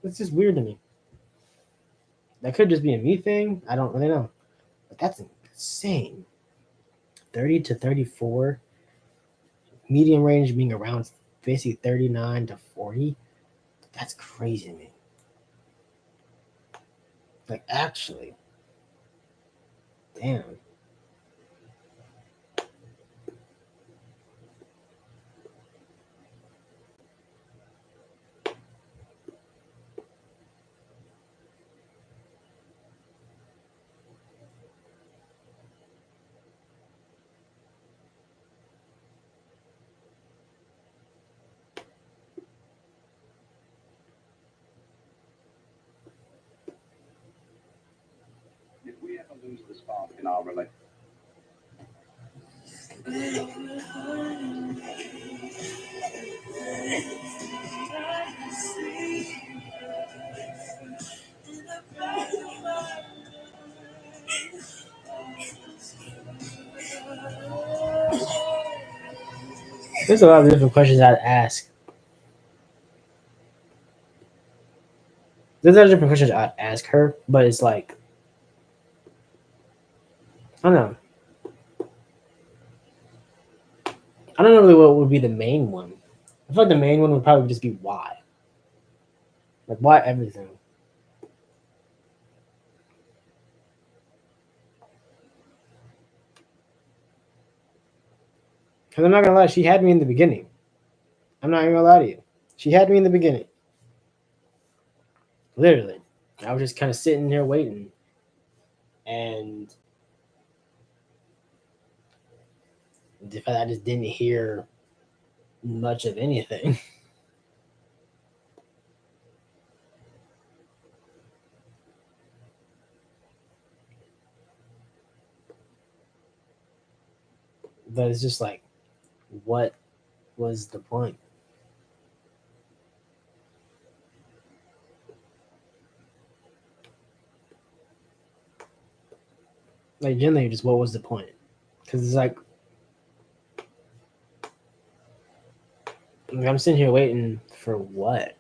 It's just weird to me. That could just be a me thing. I don't really know. But that's insane. 30 to 34. Medium range being around basically 39 to 40. That's crazy to me. Like, actually. Damn. If we ever lose the spark in our relationship, There's a lot of different questions I'd ask. There's a lot of different questions I'd ask her, but it's like, I don't know. I don't know really what would be the main one. I feel like the main one would probably just be why. Like, why everything? Because I'm not going to lie, she had me in the beginning. I'm not even going to lie to you. She had me in the beginning. Literally. I was just kind of sitting here waiting. And the fact I just didn't hear much of anything. But it's just like, what was the point? Like, generally, just what was the point? Because it's like, I'm sitting here waiting for what?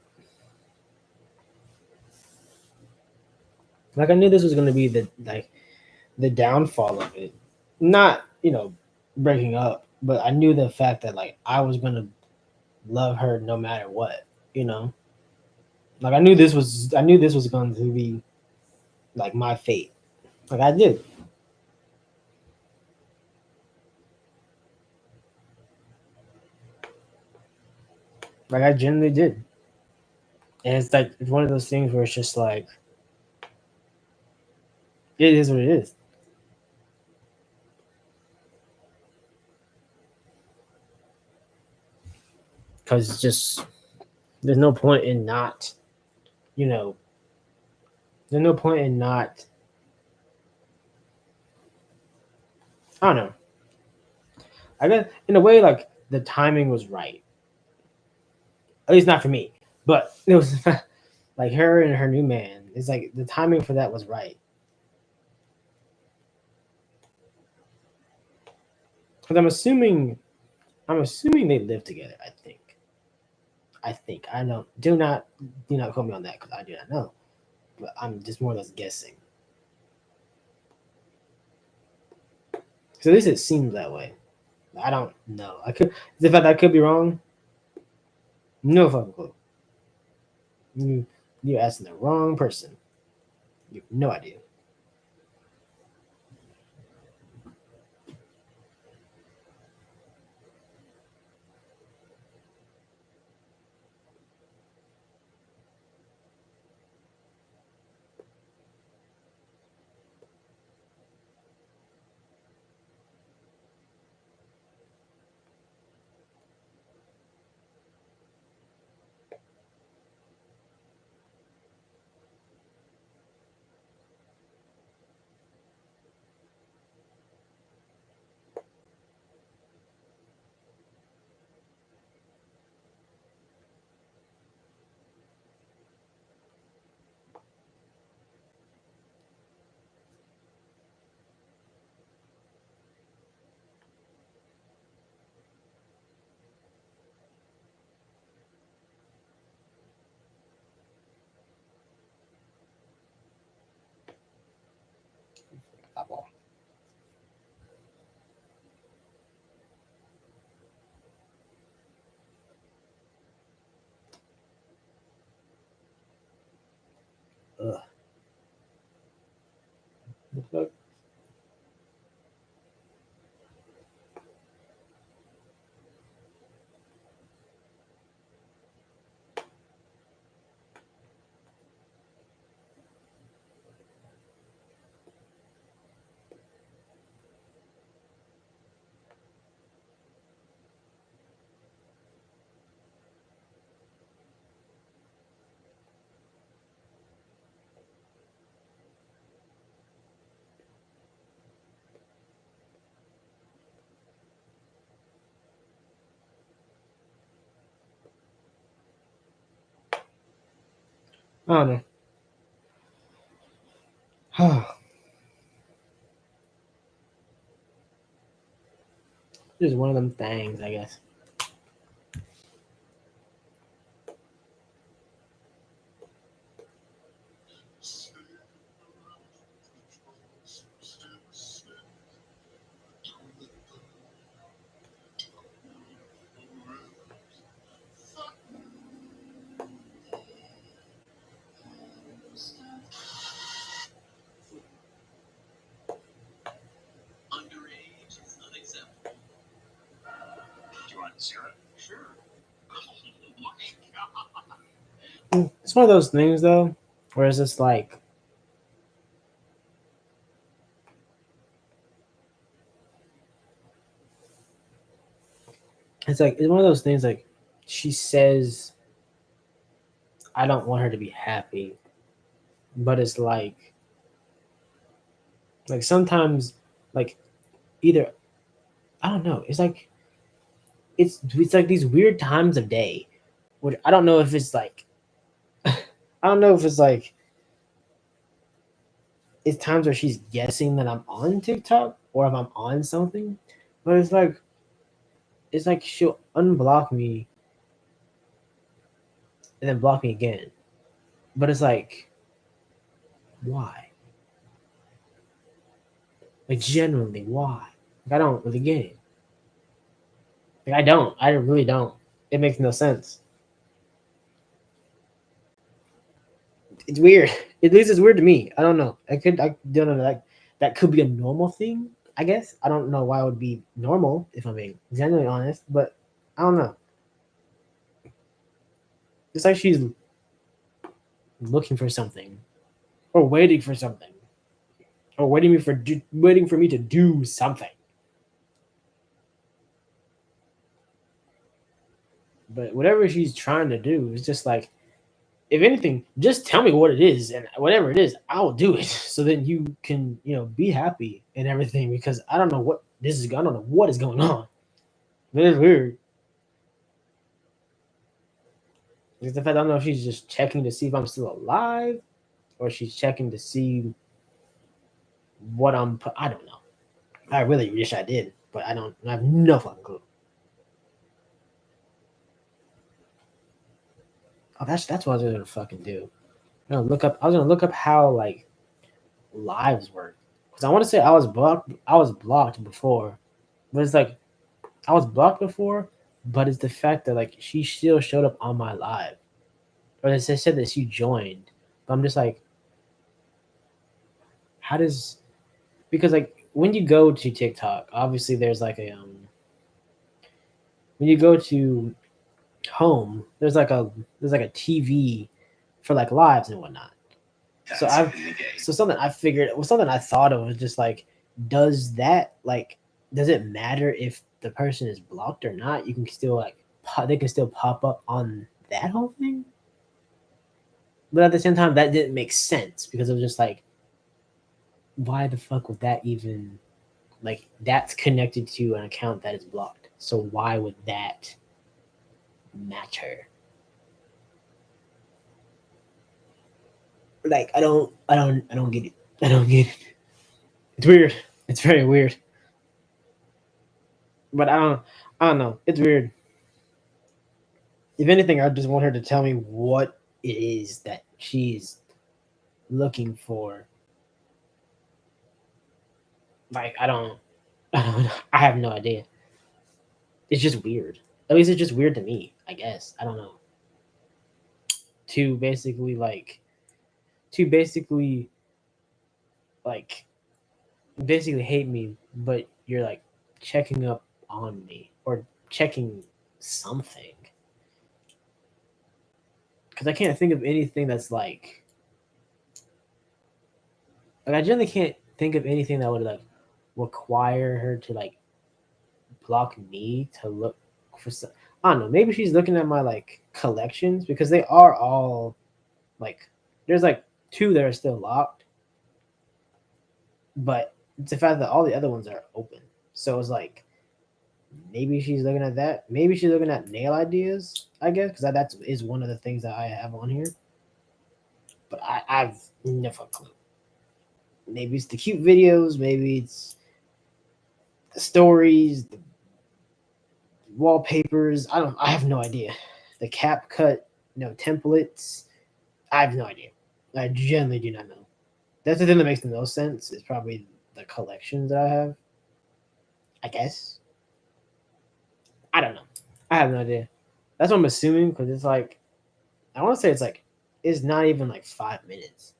Like, I knew this was going to be the downfall of it. Not, breaking up, but I knew the fact that, like, I was going to love her no matter what, Like, I knew this was going to be, like, my fate. Like, I did. Like, I genuinely did. And it's like, it's one of those things where it's just like, it is what it is. Because it's just, there's no point in not, there's no point in not, I don't know. I guess, in a way, like, the timing was right. At least not for me. But it was, like, her and her new man. It's like, the timing for that was right. Because I'm assuming they live together, I think. I don't, do not quote me on that because I do not know. But I'm just more or less guessing. So at least it seems that way. I don't know. The fact I could be wrong. No fucking clue. You're asking the wrong person. You have no idea. I don't know. Just one of them things, I guess. Underage is unacceptable. Do you want syrup? Sure. Oh my god. It's one of those things, though, where it's just like, it's one of those things like she says, I don't want her to be happy, but it's like sometimes, like, either, I don't know, it's like it's like these weird times of day, which I don't know if it's like I don't know if it's like it's times where she's guessing that I'm on TikTok or if I'm on something, but it's like she'll unblock me and then block me again. But it's like, why? Like, genuinely, why? Like, I don't really get it. Like, I don't. I really don't. It makes no sense. It's weird. At least it's weird to me. I don't know. I don't know. That could be a normal thing, I guess. I don't know why it would be normal, if I'm being genuinely honest, but I don't know. It's like she's looking for something, or waiting for something, or waiting for me to do something. But whatever she's trying to do is just like, if anything, just tell me what it is, and whatever it is, I'll do it. So then you can, be happy and everything. Because I don't know what this is. I don't know what is going on. But it's weird. Because the fact I don't know if she's just checking to see if I'm still alive, or she's checking to see what I don't know. I really wish I did, but I don't. I have no fucking clue. Oh, that's what I was gonna fucking do. I was gonna look up how like lives work, because I want to say I was blocked. I was blocked before, but it's like I was blocked before, but it's the fact that like she still showed up on my live, or they said that she joined. But I'm just like, how does? Because like when you go to TikTok, obviously there's like a when you go to home, there's like a TV for like lives and whatnot. So something I figured was something I thought of was just like, does it matter if the person is blocked or not? You can still they can still pop up on that whole thing. But at the same time, that didn't make sense, because it was just like, why the fuck would that even, like, that's connected to an account that is blocked. So why would that matter? Like, I don't get it. I don't get it. It's weird. It's very weird. But I don't know. It's weird. If anything, I just want her to tell me what it is that she's looking for. Like, I have no idea. It's just weird. At least it's just weird to me, I guess. I don't know. To basically hate me, but you're like checking up on me or checking something. Because I can't think of anything that's like I generally can't think of anything that would like require her to like block me to look for some. I don't know. Maybe she's looking at my like collections, because they are all like, there's like 2 that are still locked, but it's the fact that all the other ones are open. So it's like, maybe she's looking at that. Maybe she's looking at nail ideas, I guess, because that is one of the things that I have on here. but I've never a clue. Maybe it's the cute videos, maybe it's the stories, the wallpapers. I have no idea. The CapCut, templates. I have no idea. I genuinely do not know. That's the thing that makes the most sense. Is probably the collections that I have. I guess. I don't know. I have no idea. That's what I'm assuming because it's like, I want to say it's not even like 5 minutes.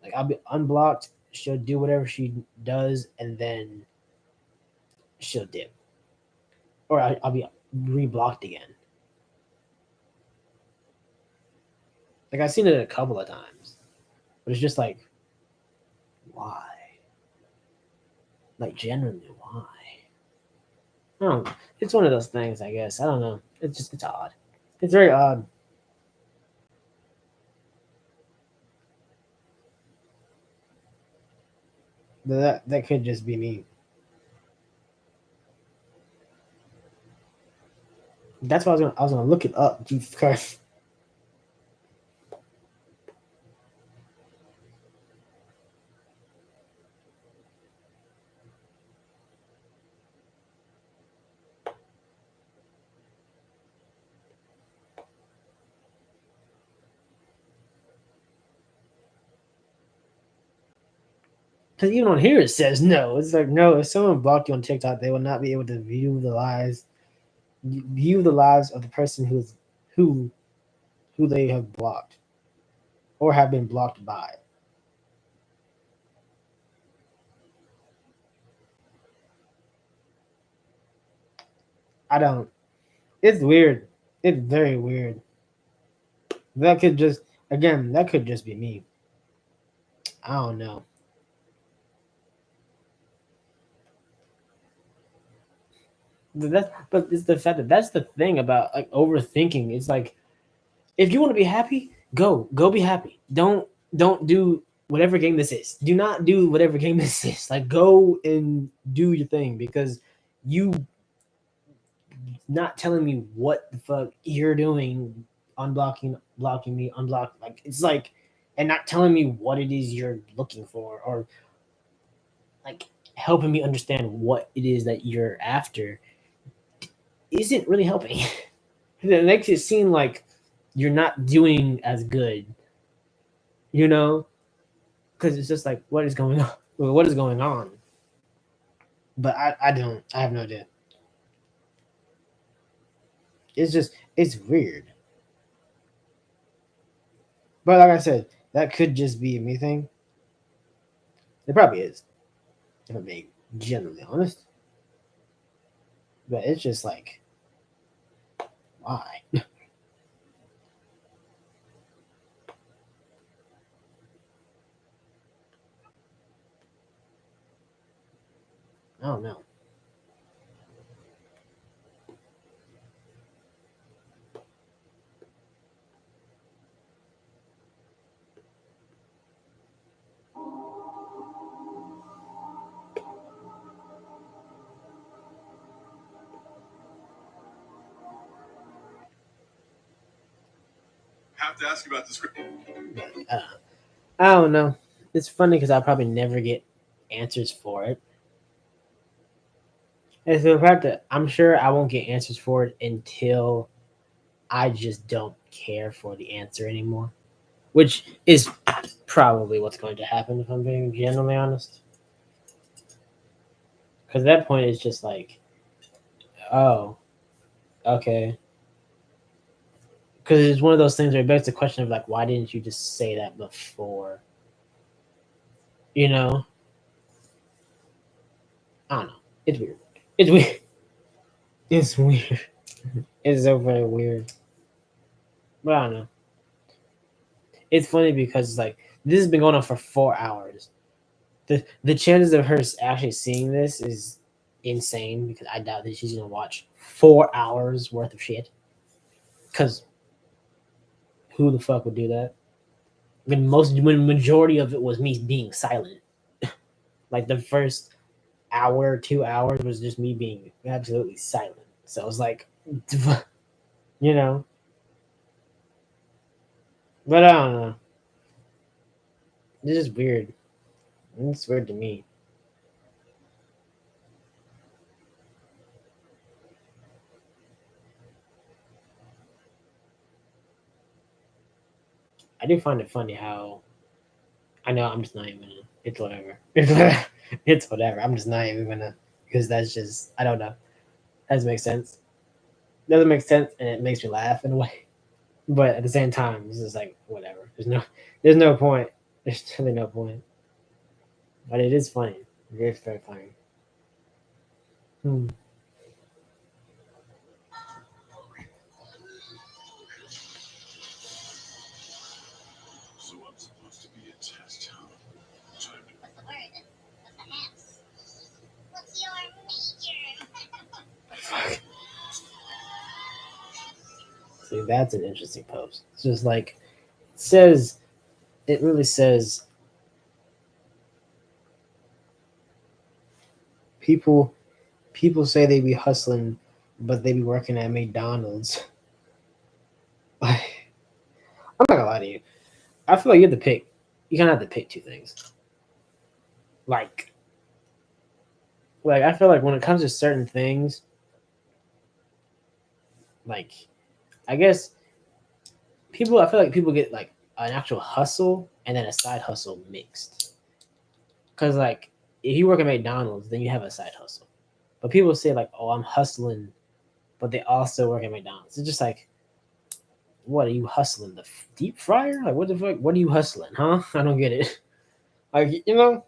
Like I'll be unblocked. She'll do whatever she does, and then she'll dip, or I'll be reblocked again. Like I've seen it a couple of times, but it's just like, why? Like genuinely, why? I don't know. It's one of those things, I guess. I don't know. It's odd. It's very odd. But that could just be me. That's why I was gonna look it up. Jesus Christ. Because even on here it says no. It's like, no, if someone blocked you on TikTok, they will not be able to view the lives of the person who they have blocked or have been blocked by. I don't. It's weird. It's very weird. That could just be me. I don't know. But it's the fact that that's the thing about like overthinking. It's like, if you want to be happy, go be happy. Don't do whatever game this is. Do not do whatever game this is. Like, go and do your thing, because you not telling me what the fuck you're doing, blocking me, like, it's like, and not telling me what it is you're looking for, or like helping me understand what it is that you're after, isn't really helping. It makes it seem like you're not doing as good, because it's just like, what is going on? What is going on? But I have no idea. It's weird. But like I said, that could just be a me thing. It probably is, if I'm being genuinely honest. But it's just like, why? I don't know. Have to ask you about the script. I don't know. It's funny because I'll probably never get answers for it. And so the fact that I'm sure I won't get answers for it until I just don't care for the answer anymore, which is probably what's going to happen if I'm being genuinely honest. Because at that point, it's just like, oh, okay. Because it's one of those things where it begs the question of like, why didn't you just say that before? I don't know. It's weird. It's weird. It's weird. It's so very weird. But I don't know. It's funny because like, this has been going on for 4 hours. The chances of her actually seeing this is insane, because I doubt that she's gonna watch 4 hours worth of shit. Because who the fuck would do that? When majority of it was me being silent. Like the first hour, 2 hours was just me being absolutely silent. So I was like, But I don't know. This is weird. It's weird to me. I do find it funny how I know I'm just not even gonna. It's whatever. It's whatever. I'm just not even gonna because that's just I don't know. That doesn't make sense. Doesn't make sense, and it makes me laugh in a way. But at the same time, it's just like whatever. There's no point. There's really no point. But it is funny. It is very funny. Hmm. So I'm supposed to be a test, huh? What's the word? What's the house? What's your major? See, that's an interesting post. It's just like it says. It really says people say they be hustling, but they be working at McDonald's. I'm not gonna lie to you. I feel like you have to pick. You kind of have to pick two things. Like I feel like when it comes to certain things, like I guess people. I feel like people get like an actual hustle and then a side hustle mixed. Because like if you work at McDonald's, then you have a side hustle. But people say like, "Oh, I'm hustling," but they also work at McDonald's. It's just like, what are you hustling? The deep fryer? Like, what the fuck? What are you hustling, huh? I don't get it. Like, you know.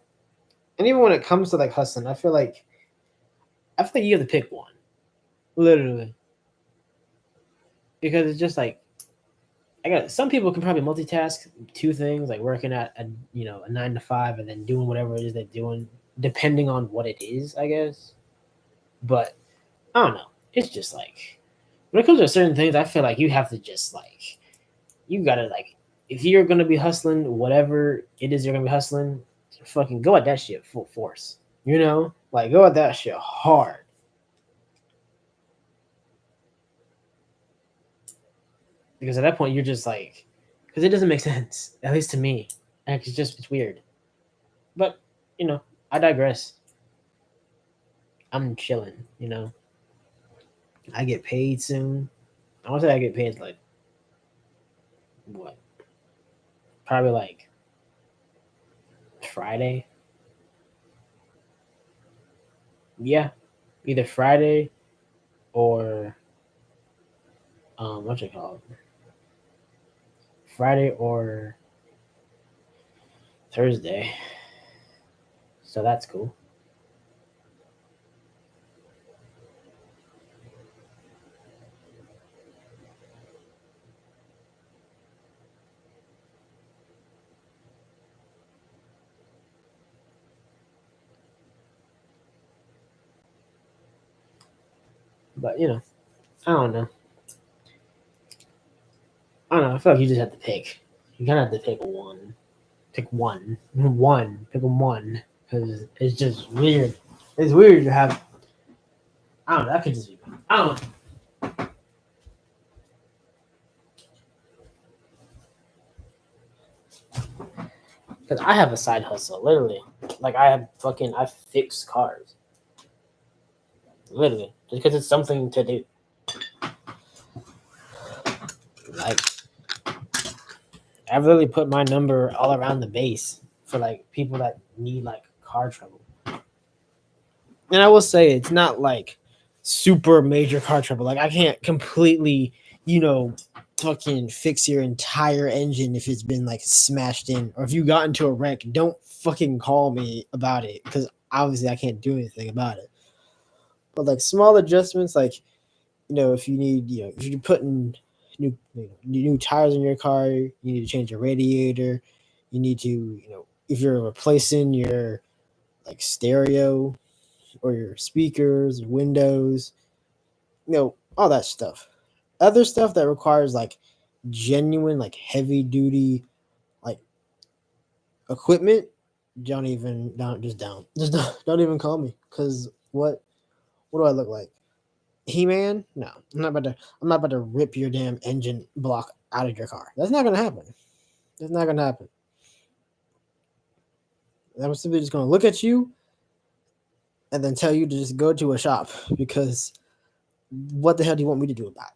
And even when it comes to like hustling, I feel like you have to pick one, literally, because it's just like I got some people can probably multitask two things, like working at a 9 to 5 and then doing whatever it is they're doing, depending on what it is, I guess. But I don't know. It's just like when it comes to certain things, I feel like you have to just like you gotta like if you're gonna be hustling, whatever it is you're gonna be hustling, fucking go at that shit full force. Like go at that shit hard. Because at that point you're just like, because it doesn't make sense, at least to me. And it's weird. But I digress. I'm chilling. I get paid soon. I want to say I get paid like what? Probably like Friday. Yeah, either Friday or what's it called? Friday or Thursday. So that's cool. But I don't know. I feel like you just have to pick. You kind of have to pick one. Pick one. Pick one. Because it's just weird. It's weird to have. I don't know. That could just be. I don't know. Because I have a side hustle, literally. Like I fix cars. Literally. Just because it's something to do. Like, I've literally put my number all around the base for like people that need like car trouble. And I will say it's not like super major car trouble. Like I can't completely, fucking fix your entire engine if it's been like smashed in or if you got into a wreck. Don't fucking call me about it because obviously I can't do anything about it. But like small adjustments, like if you need, if you're putting new tires in your car, you need to change your radiator. You need to, if you're replacing your like stereo or your speakers, windows, all that stuff. Other stuff that requires like genuine, like heavy duty, like equipment. Don't even call me because what do I look like? He-Man? No, I'm not about to rip your damn engine block out of your car. That's not gonna happen. It's not gonna happen. I'm simply just going to look at you and then tell you to just go to a shop, because what the hell do you want me to do about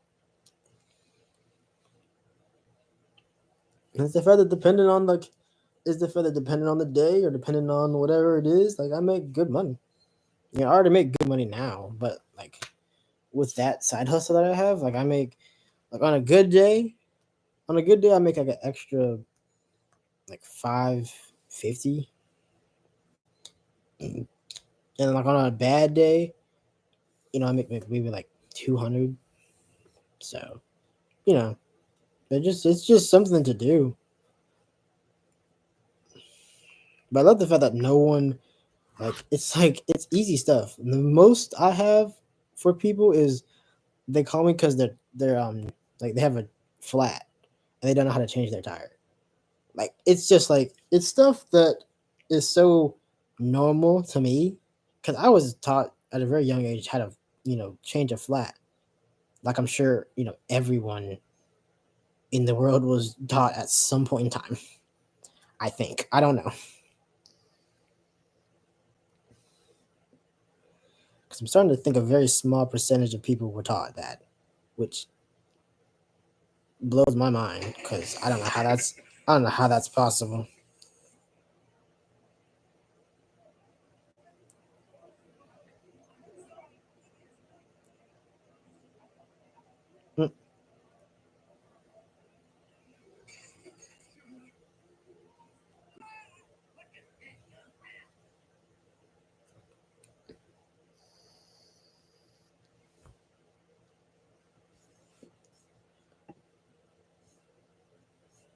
it? It's the fact that depending on the day or depending on whatever it is, like I make good money. You know, I already make good money now, but like with that side hustle that I have, like I make like on a good day I make like an extra like $550. And like on a bad day, you know, I make maybe like 200. So, you know, it's just something to do. But I love the fact that no one it's easy stuff. The most I have for people is they call me because they're like they have a flat and they don't know how to change their tire. Like it's just like it's stuff that is so normal to me, because I was taught at a very young age how to, you know, change a flat. Like I'm sure, you know, everyone in the world was taught at some point in time. I think. I don't know. Because I'm starting to think a very small percentage of people were taught that, which blows my mind, because I don't know how that's possible.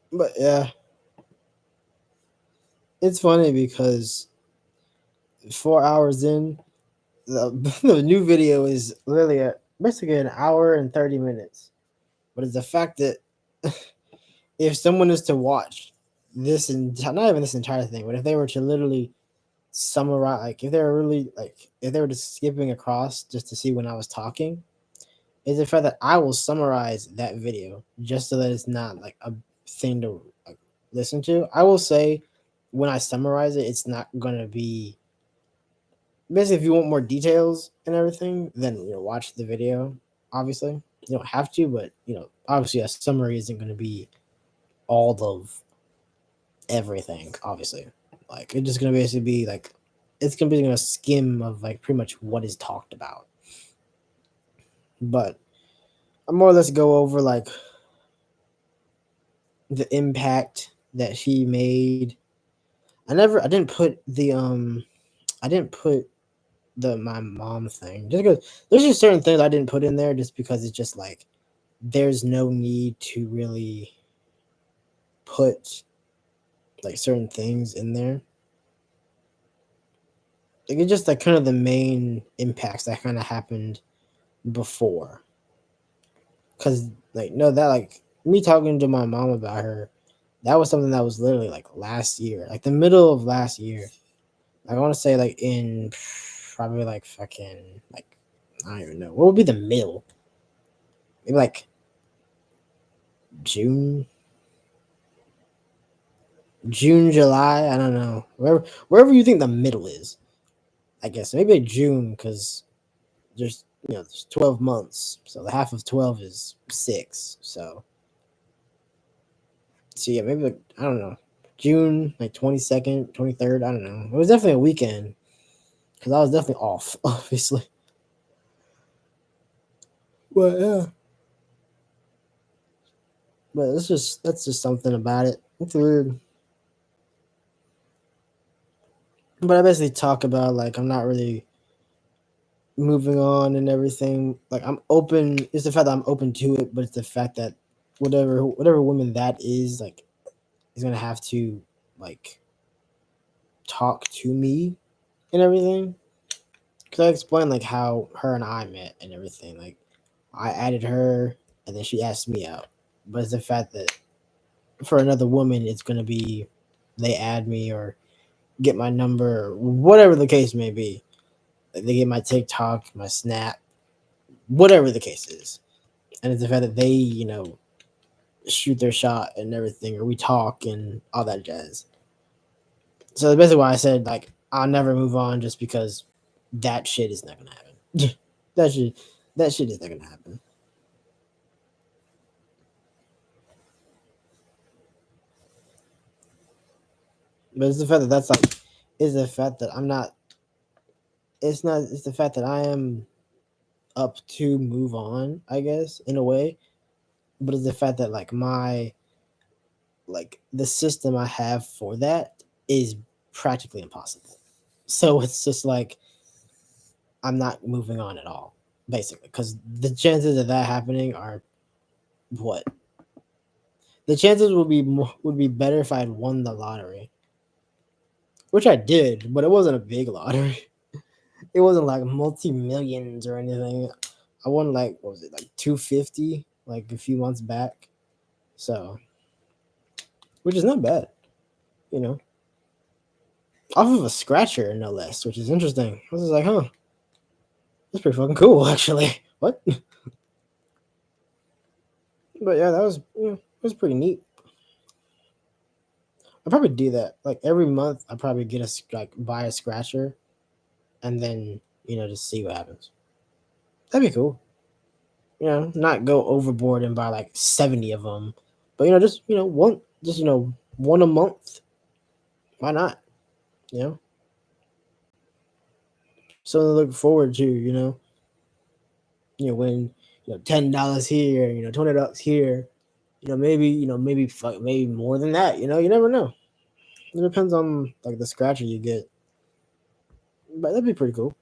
But yeah, it's funny because 4 hours in, the new video is literally basically an hour and 30 minutes. But it's the fact that if someone is to watch this and not even this entire thing, but if they were to literally summarize, like if they were just skipping across just to see when I was talking, is the fact that I will summarize that video just so that it's not like a thing to like listen to. I will say when I summarize it, it's not gonna be basically if you want more details and everything, then you know watch the video. Obviously, you don't have to, but you know, obviously a summary isn't gonna be all of everything. Obviously, like it's just gonna basically be like it's gonna be a skim of like pretty much what is talked about. But I more or less go over like the impact that she made. I didn't put my mom thing just because there's just certain things I didn't put in there just because it's just like there's no need to really put like certain things in there. Like it's just like kind of the main impacts that kind of happened before. Cause like no, that like me talking to my mom about her, that was something that was literally like last year, like the middle of last year. I want to say like in probably like fucking like I don't even know what would be the middle. Maybe like June, July. I don't know. Wherever you think the middle is, I guess maybe like June because there's there's 12 months, so the half of 12 is 6. So yeah, maybe like I don't know. June like 22nd, 23rd. I don't know. It was definitely a weekend because I was definitely off, obviously. But yeah. But that's just something about it. It's weird. But I basically talk about like I'm not really moving on and everything. Like I'm open. It's the fact that I'm open to it, but it's the fact that whatever woman that is like is gonna have to like talk to me and everything. Cause I explained like how her and I met and everything. Like I added her and then she asked me out. But it's the fact that for another woman it's gonna be they add me or get my number or whatever the case may be. Like they get my TikTok, my Snap, whatever the case is. And it's the fact that they, shoot their shot and everything, or we talk and all that jazz. So that's basically why I said like I'll never move on just because that shit is not gonna happen. that shit is not gonna happen. But it's the fact that that's like is the fact that I'm not. It's not. It's the fact that I am up to move on. I guess in a way, but it's the fact that like the system I have for that is practically impossible. So it's just like I'm not moving on at all, basically, because the chances of that happening are what the chances would be better if I had won the lottery, which I did, but it wasn't a big lottery. It wasn't like multi-millions or anything. I won like what was it like 250 like a few months back, so which is not bad, you know, off of a scratcher no less, which is interesting. I was like, huh, that's pretty fucking cool, actually. What? But yeah, that was it was pretty neat. I probably do that like every month. I probably get buy a scratcher, and then just see what happens. That'd be cool. Not go overboard and buy like 70 of them, but just one a month. Why not? Something to look forward to. When $10 here, $20 here. Maybe more than that. You never know. It depends on like the scratcher you get, but that'd be pretty cool.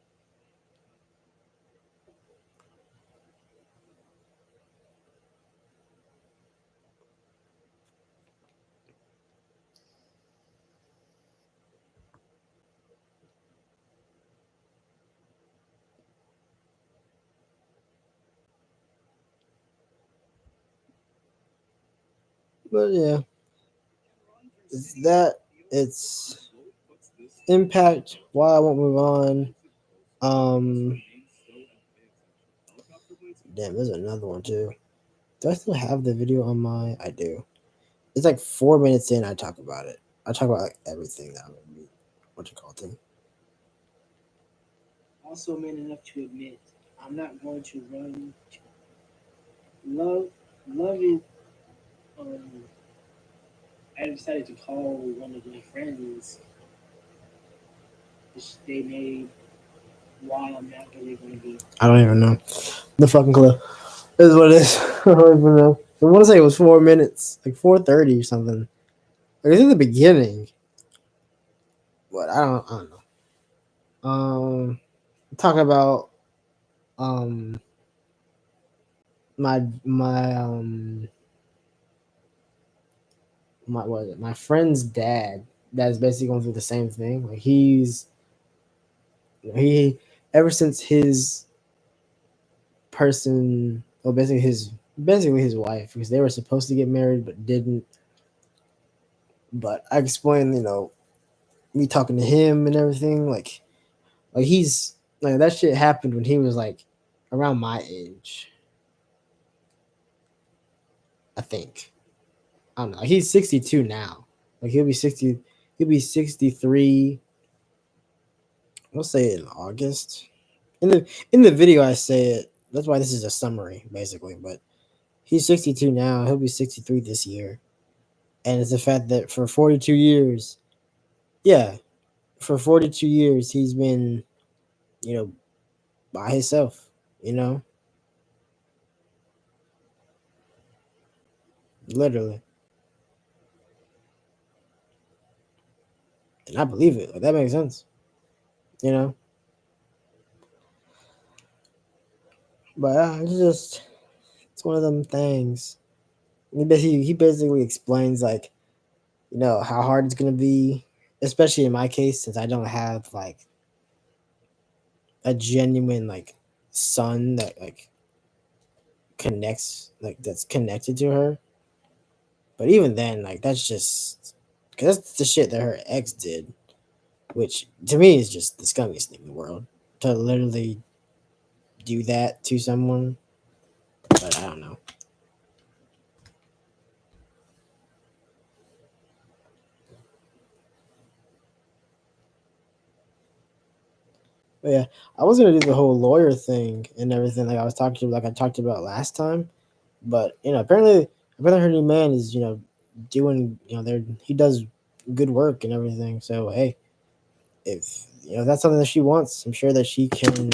But yeah, it's impact. Why I won't move on. Damn, there's another one too. Do I still have the video on my? I do. It's like 4 minutes in. I talk about it. I talk about like everything that I'm gonna be. What you call it? Also, man enough to admit I'm not going to run. Love is. I decided to call one of my friends. Which they made while I'm not really going to be. I don't even know. The fucking clue. This is what it is. I don't even know. I want to say it was 4 minutes, like 4:30 or something. Like it's in the beginning, but I don't know. Talk about my friend's dad that's basically going through the same thing. Like he ever since his person, or basically his wife, because they were supposed to get married but didn't. But I explained, me talking to him and everything, like he's like that shit happened when he was like around my age. I think. I don't know. He's 62 now. Like he'll be 60. He'll be 63. We'll say in August. In the video, I say it. That's why this is a summary, basically. But he's 62 now. He'll be 63 this year. And it's the fact that for 42 years, for 42 years, he's been, by himself, literally. And I believe it. Like, that makes sense, But it's one of them things. He basically explains like, how hard it's gonna be, especially in my case, since I don't have like a genuine like son that like connects, like that's connected to her. But even then, like that's just because that's the shit that her ex did, which to me is just the scummiest thing in the world, to literally do that to someone. But I don't know. But yeah, I was gonna do the whole lawyer thing and everything, like I talked about last time. But apparently her new man is doing he does good work and everything. So hey, if that's something that she wants, I'm sure that he can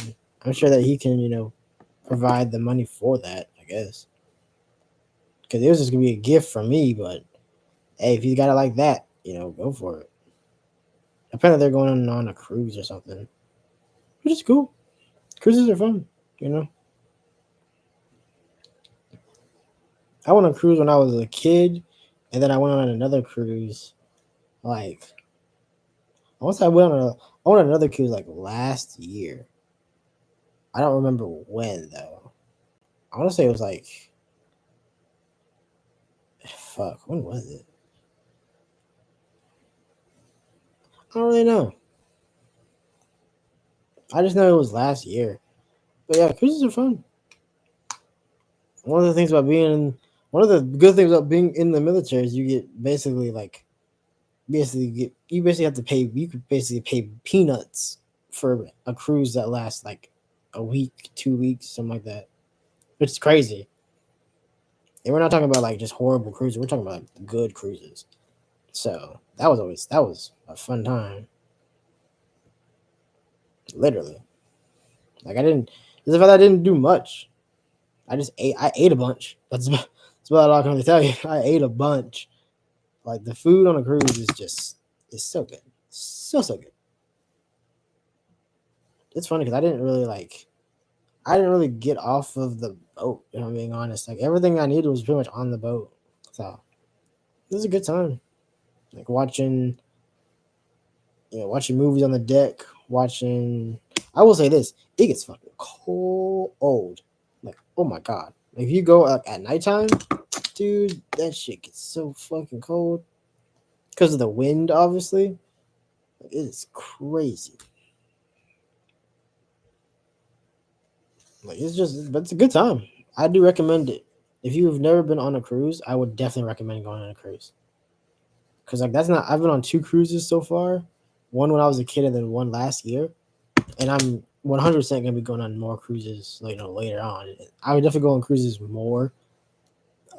provide the money for that. I guess because it was just gonna be a gift from me. But hey, if you got it like that, go for it. Apparently they're going on a cruise or something, which is cool. Cruises are fun, I went on a cruise when I was a kid, and then I went on another cruise. Like, I went on another cruise like last year. I don't remember when though. I want to say it was like, fuck, when was it? I don't really know. I just know it was last year. But yeah, cruises are fun. One of the good things about being in the military is you get basically you could basically pay peanuts for a cruise that lasts like a week, 2 weeks, something like that. Which is crazy. And we're not talking about like just horrible cruises. We're talking about like good cruises. So that was a fun time. Literally. Like I didn't do much. I ate a bunch. That's about all I can really tell you. I ate a bunch. Like the food on a cruise is so good. So good. It's funny because I didn't really get off of the boat, if I'm being honest. Like everything I needed was pretty much on the boat. So it was a good time. Like watching movies on the deck, I will say this, it gets fucking cold. Like, oh my god. Like, if you go at nighttime, dude, that shit gets so fucking cold. Because of the wind, obviously. It is crazy. Like, but it's a good time. I do recommend it. If you've never been on a cruise, I would definitely recommend going on a cruise. Because I've been on 2 cruises so far. One when I was a kid and then one last year. And I'm 100% going to be going on more cruises later on. I would definitely go on cruises more.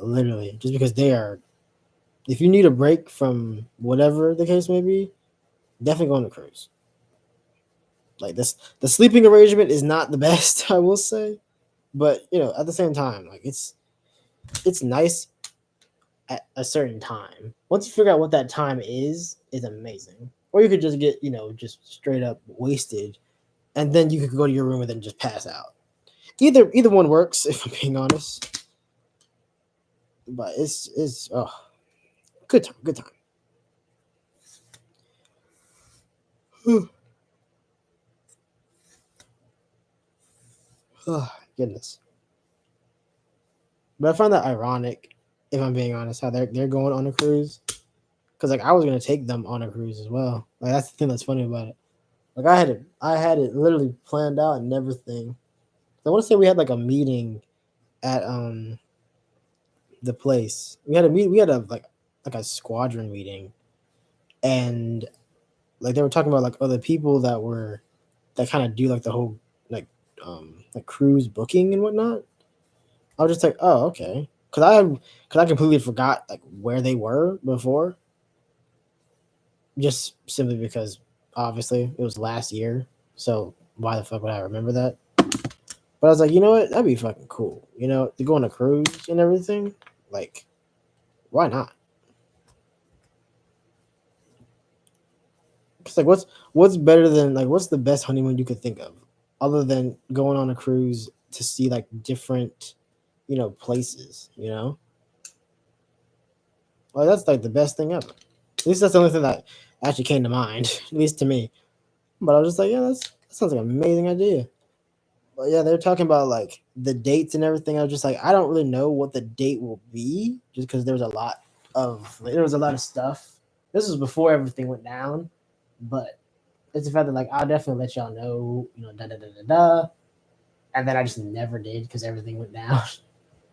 Literally. Just because if you need a break from whatever the case may be, definitely go on a cruise. Like the sleeping arrangement is not the best, I will say. But, at the same time, like it's nice at a certain time. Once you figure out what that time is amazing. Or you could just get, just straight up wasted, and then you could go to your room and then just pass out. Either one works, if I'm being honest. But it's good time. Oh, goodness. But I find that ironic, if I'm being honest, how they're going on a cruise. Because like I was gonna take them on a cruise as well. Like that's the thing that's funny about it. Like I had it literally planned out and everything. I want to say we had like a meeting at the place. We had a squadron meeting, and like they were talking about like other people that kind of do like the whole like cruise booking and whatnot. I was just like, oh, okay, because I completely forgot like where they were before. Just simply because obviously it was last year, so why the fuck would I remember that? But I was like, you know what? That'd be fucking cool. To go on a cruise and everything. Like, why not? It's like, what's better than what's the best honeymoon you could think of, other than going on a cruise to see like different, places. Well, that's like the best thing ever. At least that's the only thing that actually came to mind, at least to me. But I was just like, yeah, that sounds like an amazing idea. But yeah, they're talking about like the dates and everything. I was just like, I don't really know what the date will be, just because there was a lot of stuff. This was before everything went down, but it's the fact that like I'll definitely let y'all know, and then I just never did because everything went down.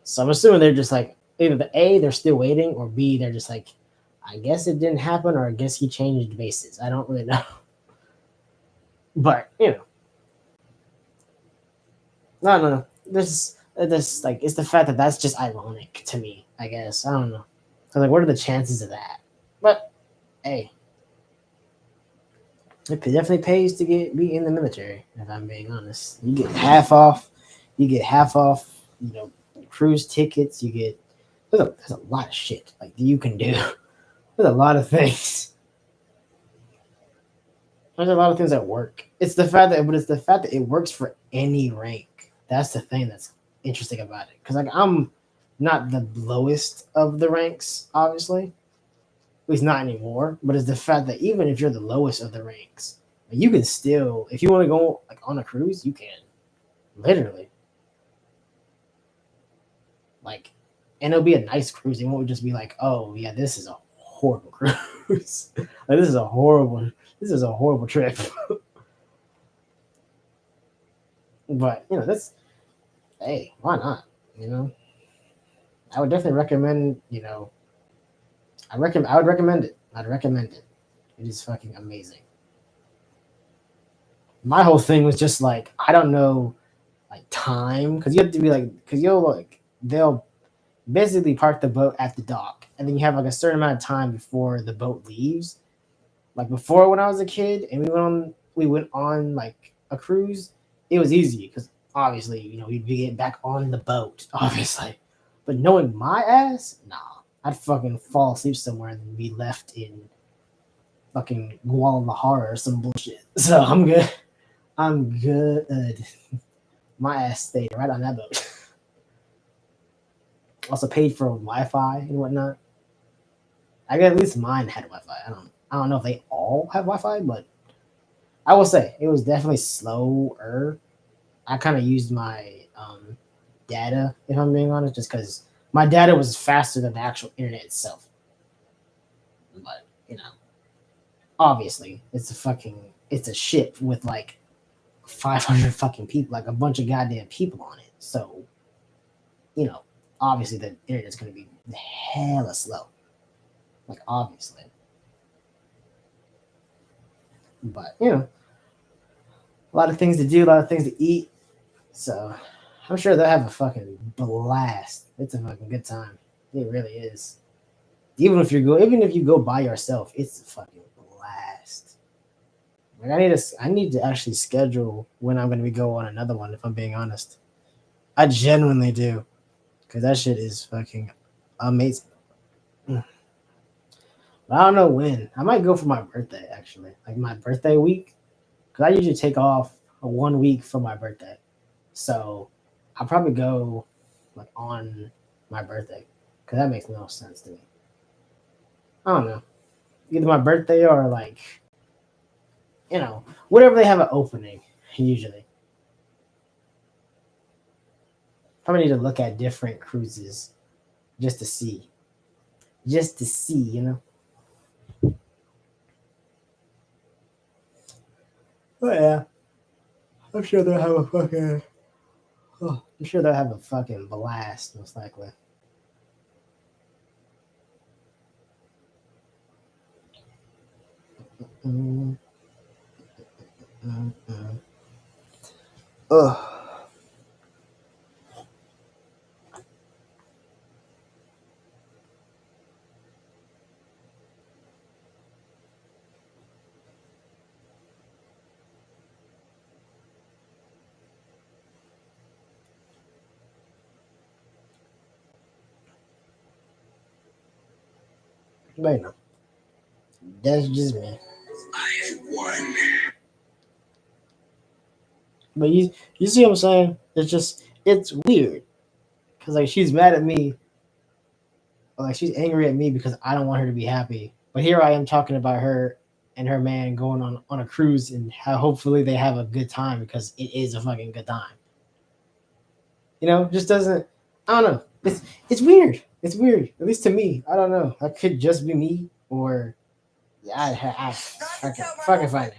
So I'm assuming they're just like either the A, they're still waiting, or B, they're just like, I guess it didn't happen, or I guess he changed bases. I don't really know. But, No. This like it's the fact that that's just ironic to me. I guess I don't know. 'Cause, like, what are the chances of that? But hey, it definitely pays to be in the military. If I'm being honest, you get half off. You get half off. You know, cruise tickets. You get there's a lot of shit like you can do. There's a lot of things. There's a lot of things that work. It's the fact that it works for any rank. That's the thing that's interesting about it. Because like I'm not the lowest of the ranks, obviously. At least not anymore. But it's the fact that even if you're the lowest of the ranks, you can still, if you want to go like on a cruise, you can. Literally. Like, and it'll be a nice cruise. It won't just be like, oh yeah, this is a horrible cruise. Like this is a horrible trip. But you know, that's hey, why not? You know, I would definitely recommend. You know, I would recommend it. I'd recommend it. It is fucking amazing. My whole thing was just like I don't know, like time because you have to be like because they'll basically park the boat at the dock and then you have like a certain amount of time before the boat leaves. Like before when I was a kid and we went on like a cruise, it was easy because obviously you know we'd be getting back on the boat obviously, but knowing my ass, nah, I'd fucking fall asleep somewhere and be left in fucking Guadalajara or some bullshit. So I'm good. I'm good. My ass stayed right on that boat. Also paid for Wi-Fi and whatnot. I guess at least mine had Wi-Fi. I don't know if they all have Wi-Fi, but I will say it was definitely slower. I kind of used my data, if I'm being honest, just because my data was faster than the actual internet itself. But you know, obviously, it's a ship with like 500 fucking people, like a bunch of goddamn people on it. So, you know, obviously the internet's gonna be hella slow. Like obviously. But you know, a lot of things to do, a lot of things to eat. So I'm sure they'll have a fucking blast. It's a fucking good time. It really is. Even if you go by yourself, it's a fucking blast. Like I need to actually schedule when I'm gonna be go on another one, if I'm being honest. I genuinely do. Cause that shit is fucking amazing. But I don't know when. I might go for my birthday actually. Like my birthday week. Cause I usually take off 1 week for my birthday. So I'll probably go like on my birthday. Cause that makes no sense to me. I don't know. Either my birthday or like, you know, whatever they have an opening, usually. Probably need to look at different cruises just to see. Just to see, you know? But yeah. I'm sure they'll have a fucking blast, most likely. Ugh. But no. That's just me. I won. But you see what I'm saying? It's weird. Cause like she's mad at me. Or like she's angry at me because I don't want her to be happy. But here I am talking about her and her man going on a cruise and how hopefully they have a good time because it is a fucking good time. You know, just doesn't I don't know. It's weird. It's weird. At least to me. I don't know. That could just be me or I fucking find out.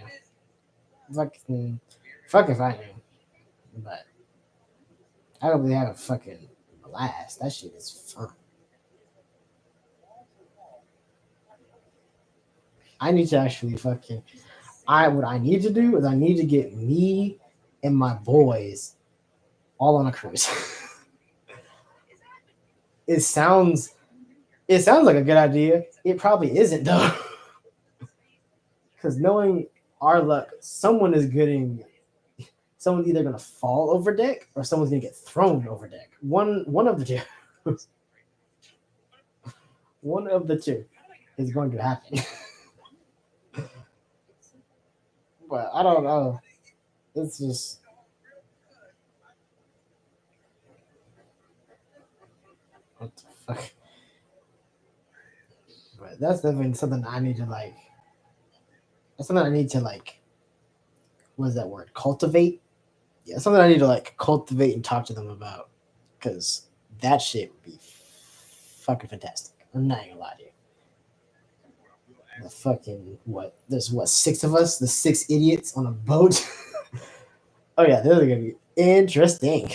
Fucking find out. But I hope they have a fucking blast. That shit is fun. I need to actually fucking what I need to do is I need to get me and my boys all on a cruise. It sounds like a good idea. It probably isn't though. Because knowing our luck, someone's either gonna fall over deck or someone's gonna get thrown over deck. One of the two. One of the two is going to happen. But I don't know. It's just what the fuck. But that's definitely something I need to like. That's something I need to like. What is that word? Cultivate. Yeah, something I need to like cultivate and talk to them about, because that shit would be fucking fantastic. I'm not gonna lie to you. The fucking what? There's what, 6 of us? The 6 idiots on a boat. Oh yeah, those are gonna be interesting.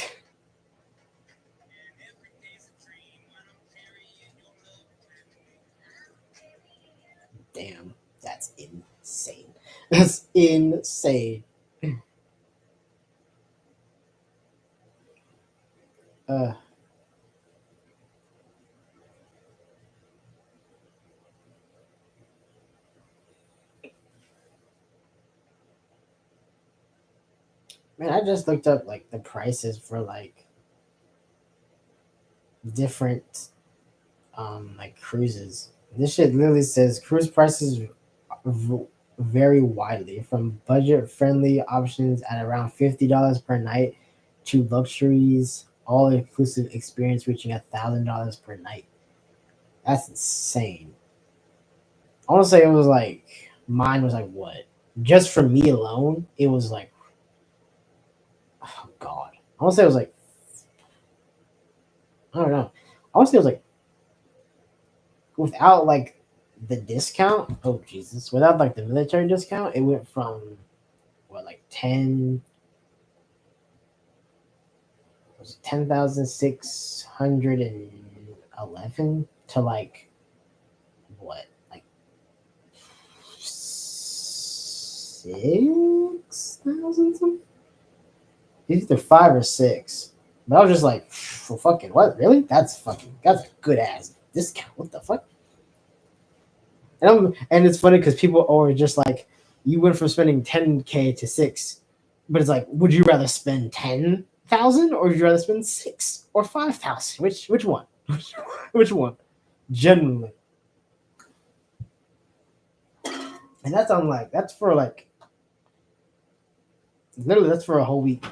Damn, that's insane. That's insane. Man, I just looked up like the prices for like different like cruises. This shit literally says cruise prices vary widely from budget friendly options at around $50 per night to luxuries all inclusive experience reaching $1,000 per night. That's insane. I want to say it was like mine was like what? Just for me alone, it was like, oh god. I want to say it was like, I don't know. I want to say it was like, without like the discount. Oh Jesus! Without like the military discount, it went from what, like 10,611 to like what, like 6,000 something. Either 5 or 6. But I was just like, well, fucking what? Really? That's a good ass discount. What the fuck? And it's funny because people are just like, you went from spending 10K to 6, but it's like, would you rather spend 10,000 or would you rather spend 6 or 5,000? Which one? Which one? Generally. And that's on like, that's for like, literally that's for a whole week.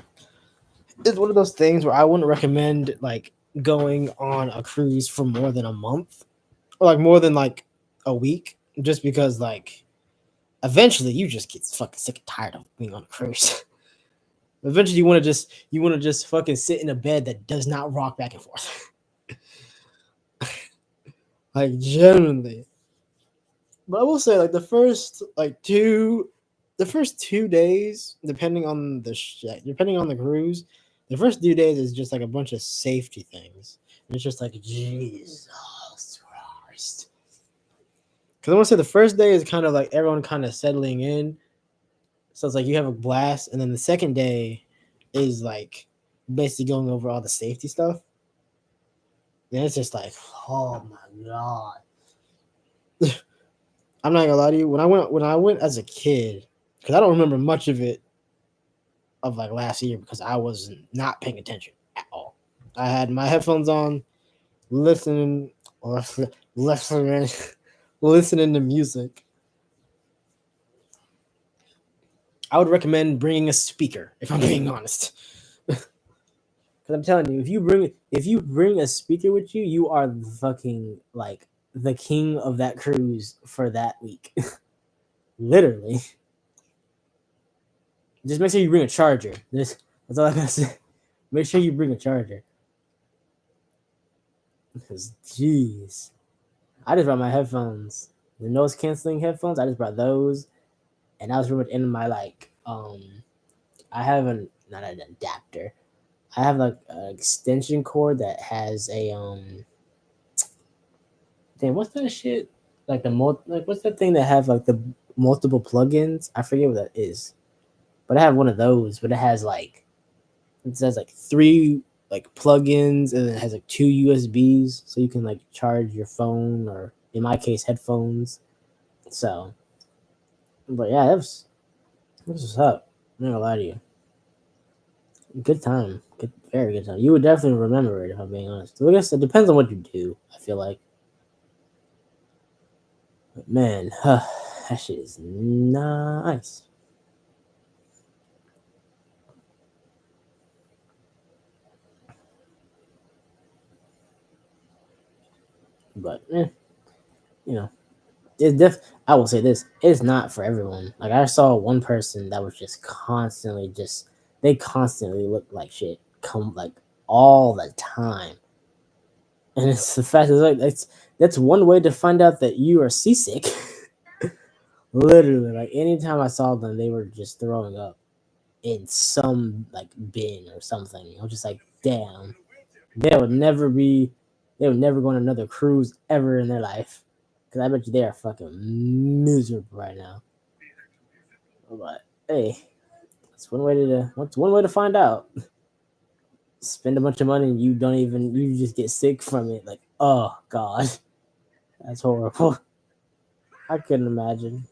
It's one of those things where I wouldn't recommend like going on a cruise for more than a month or like more than like a week, just because like eventually you just get fucking sick and tired of being on a cruise. Eventually you want to just fucking sit in a bed that does not rock back and forth. Like genuinely. But I will say like the first 2 days, depending on the cruise, the first 2 days is just like a bunch of safety things. And it's just like, Jesus Christ. Because I want to say the first day is kind of like everyone kind of settling in. So it's like you have a blast. And then the second day is like basically going over all the safety stuff. And it's just like, oh my God. I'm not gonna lie to you. When I went as a kid, because I don't remember much of it of like last year because I was not paying attention at all. I had my headphones on, listening to music. I would recommend bringing a speaker, if I'm being honest. Because I'm telling you, if you bring a speaker with you, you are fucking like the king of that cruise for that week. Literally. Just make sure you bring a charger. That's all I gotta say. Make sure you bring a charger. Because, jeez. I just brought my headphones. The noise canceling headphones, I just brought those. And that was pretty much in my, like, I have not an adapter. I have, like, an extension cord that has a, damn, what's that shit? Like, what's that thing that have, like, the multiple plugins? I forget what that is. But I have one of those, but it has like It says like 3 like plugins, and it has like 2 USBs, so you can like charge your phone or in my case headphones. So, but yeah, that's what's up. I'm not gonna lie to you. Good time, very good time. You would definitely remember it if I'm being honest. So I guess it depends on what you do. I feel like, but man, that shit is nice. But you know, I will say this: it's not for everyone. Like I saw one person that was just constantly they constantly look like shit, come like all the time, and it's the fact is like that's one way to find out that you are seasick. Literally, like anytime I saw them, they were just throwing up in some like bin or something. I was just like, damn, they would never go on another cruise ever in their life. Cause I bet you they are fucking miserable right now. But hey, that's one way to find out. Spend a bunch of money and you just get sick from it. Like, oh god, that's horrible. I couldn't imagine.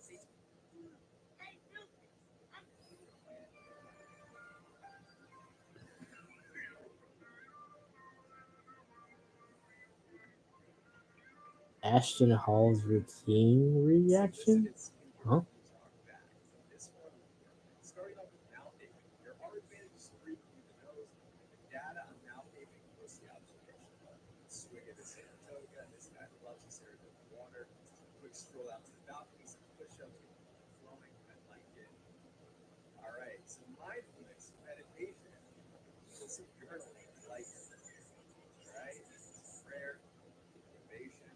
Ashton Hall's routine reaction? Huh? Starting off with mouth aping. Your R advantage is 3 through the nose. Data on mouth aping was the observation. Swig of the Saratoga. This guy loves the Saratoga water. Quick stroll out to the balcony. Some push-ups. Flowing. I like it. All right. Some mindfulness meditation. Some journaling. I like it. All right. Prayer. Motivation.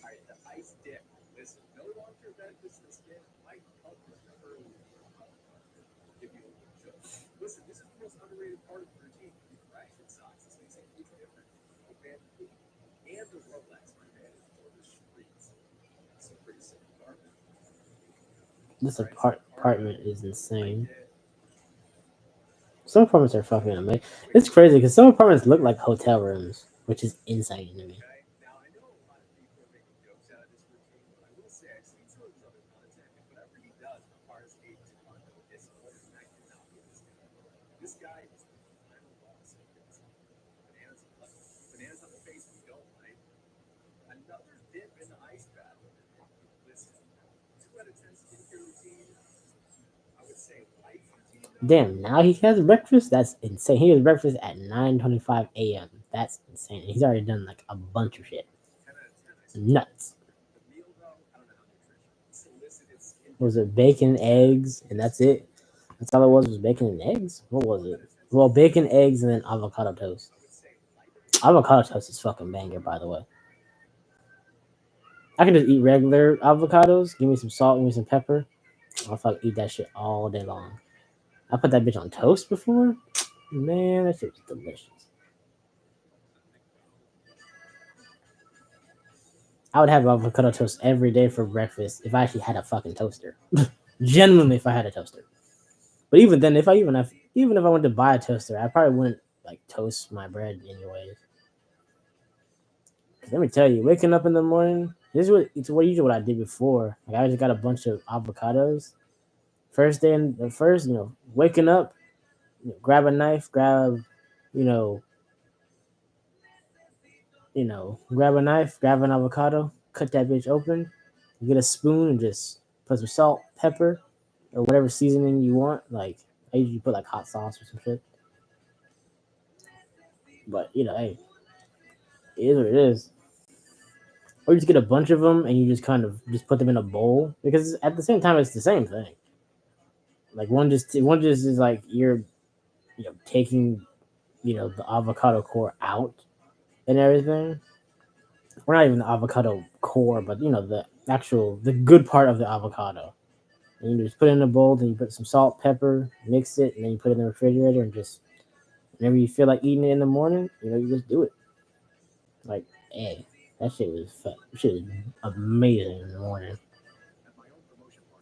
All right. The ice dip. Listen, no long-term benefits to the skin. Might help you early. Give you a little joke. Listen, this is the most underrated part of the routine. Ration socks. This makes a huge difference. Okay? And the Rolex advantage for the streets. It's a pretty sick apartment. This apartment is insane. Some apartments are fucking amazing. It's crazy because some apartments look like hotel rooms, which is insane to me. Now, I know a lot of people are making jokes out of this routine, but I will say I've seen some of his other content, and whatever he does requires a ton of discipline, and I cannot be this guy. This guy is the final boss. Bananas on the face, we don't, right? Another dip in the ice bath. Listen, 2 out of 10 skincare routine, I would say life routine. Damn, now he has breakfast? That's insane. He has breakfast at 9:25 a.m. That's insane. He's already done like a bunch of shit. Nuts. Was it bacon, eggs, and that's it? That's all it was bacon and eggs? What was it? Well, bacon, eggs, and then avocado toast. Avocado toast is fucking banger, by the way. I can just eat regular avocados. Give me some salt, give me some pepper. I'll fucking eat that shit all day long. I put that bitch on toast before. Man, that shit was delicious. I would have avocado toast every day for breakfast if I actually had a fucking toaster. Genuinely, if I had a toaster. But even then, if I went to buy a toaster, I probably wouldn't like toast my bread anyways. Let me tell you, waking up in the morning, usually what I did before. Like I just got a bunch of avocados. First day, waking up, grab a knife, grab an avocado, cut that bitch open, get a spoon and just put some salt, pepper, or whatever seasoning you want. Like I usually put like hot sauce or some shit. But hey, it is what it is. Or you just get a bunch of them and you just kind of just put them in a bowl, because at the same time it's the same thing. Like one just is like you're taking the avocado core out and everything. Or not even the avocado core, but the good part of the avocado. And you just put it in a bowl, then you put some salt, pepper, mix it, and then you put it in the refrigerator, and just whenever you feel like eating it in the morning, you just do it. Like, hey, that shit was amazing in the morning.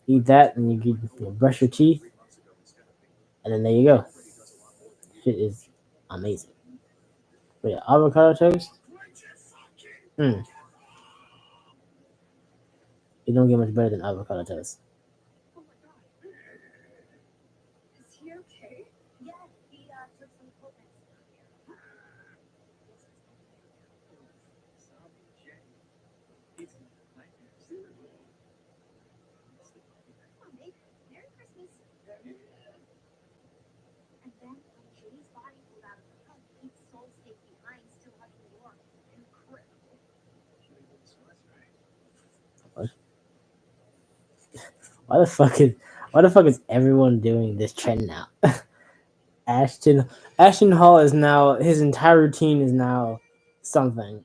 Eat that, and you brush your teeth, and then there you go. shit is amazing. Wait, avocado toast? You don't get much better than avocado toast. Is he okay? Yeah, he took some cocaine. Merry Christmas. And then when Jay's body pulled out of the hut, Pete's soul stayed behind, still hugging the door. Incredible. Why the fuck is everyone doing this trend now? Ashton Hall is now, his entire routine is now something.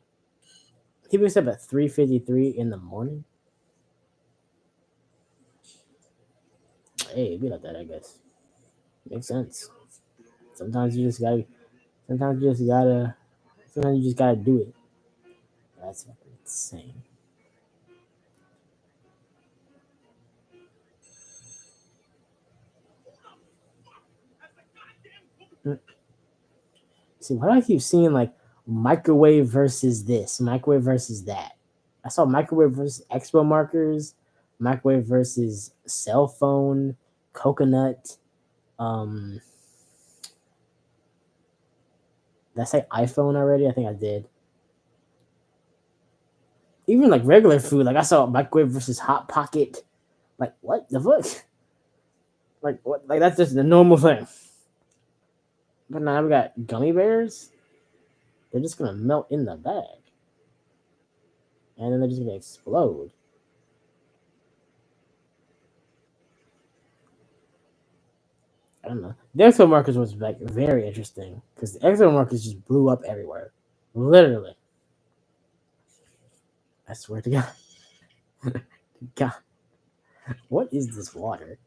He wakes up at 3:53 in the morning. Hey, it'd be like that, I guess. Makes sense. Sometimes you just gotta do it. That's insane. See, why do I keep seeing like microwave versus this, microwave versus that? I saw microwave versus expo markers, microwave versus cell phone, coconut. Did I say iPhone already? I think I did. Even like regular food, like I saw microwave versus hot pocket. Like what the fuck? Like what? Like that's just the normal thing. But now we got gummy bears. They're just gonna melt in the bag, and then they're just gonna explode. I don't know. The expo markers was like very interesting because the expo markers just blew up everywhere, literally. I swear to God. God, what is this water?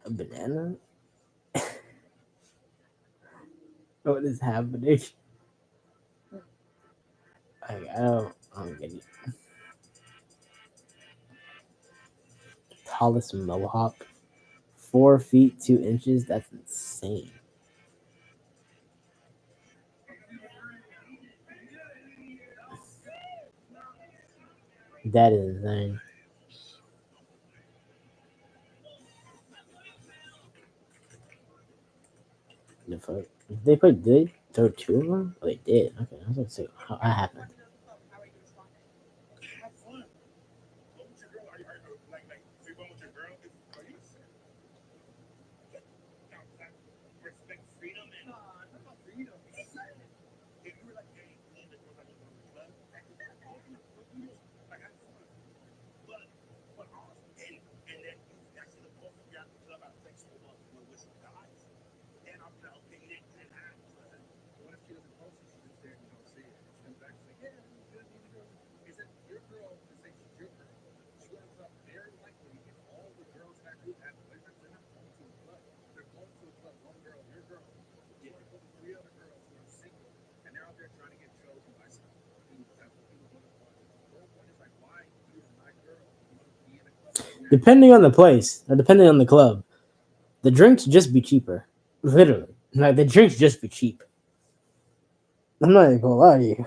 A banana? What is happening? I don't get it. Tallest mohawk, 4 feet 2 inches. That's insane. That is insane. The fuck? They played good. There were 2 of them. Oh, they did. Okay, I was gonna say how that happened. Depending on the place or depending on the club, the drinks just be cheaper. Literally, like the drinks just be cheap. I'm not even gonna lie to you.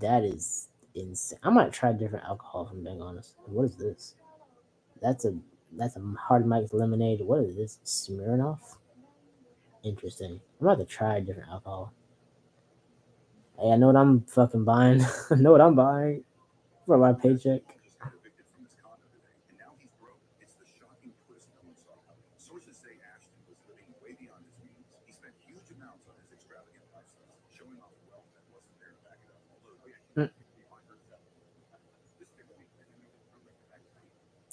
That is insane. I might try different alcohol. If I'm being honest. What is this? That's a hard Mike's lemonade. What is this? Smirnoff. Interesting. I'm about to try different alcohol. Hey, I know what I'm fucking buying. I know what I'm buying for my paycheck. Sources say Ashton was living way beyond his means. He spent huge amounts on his extravagant lifestyle, showing off wealth that wasn't there to back it up.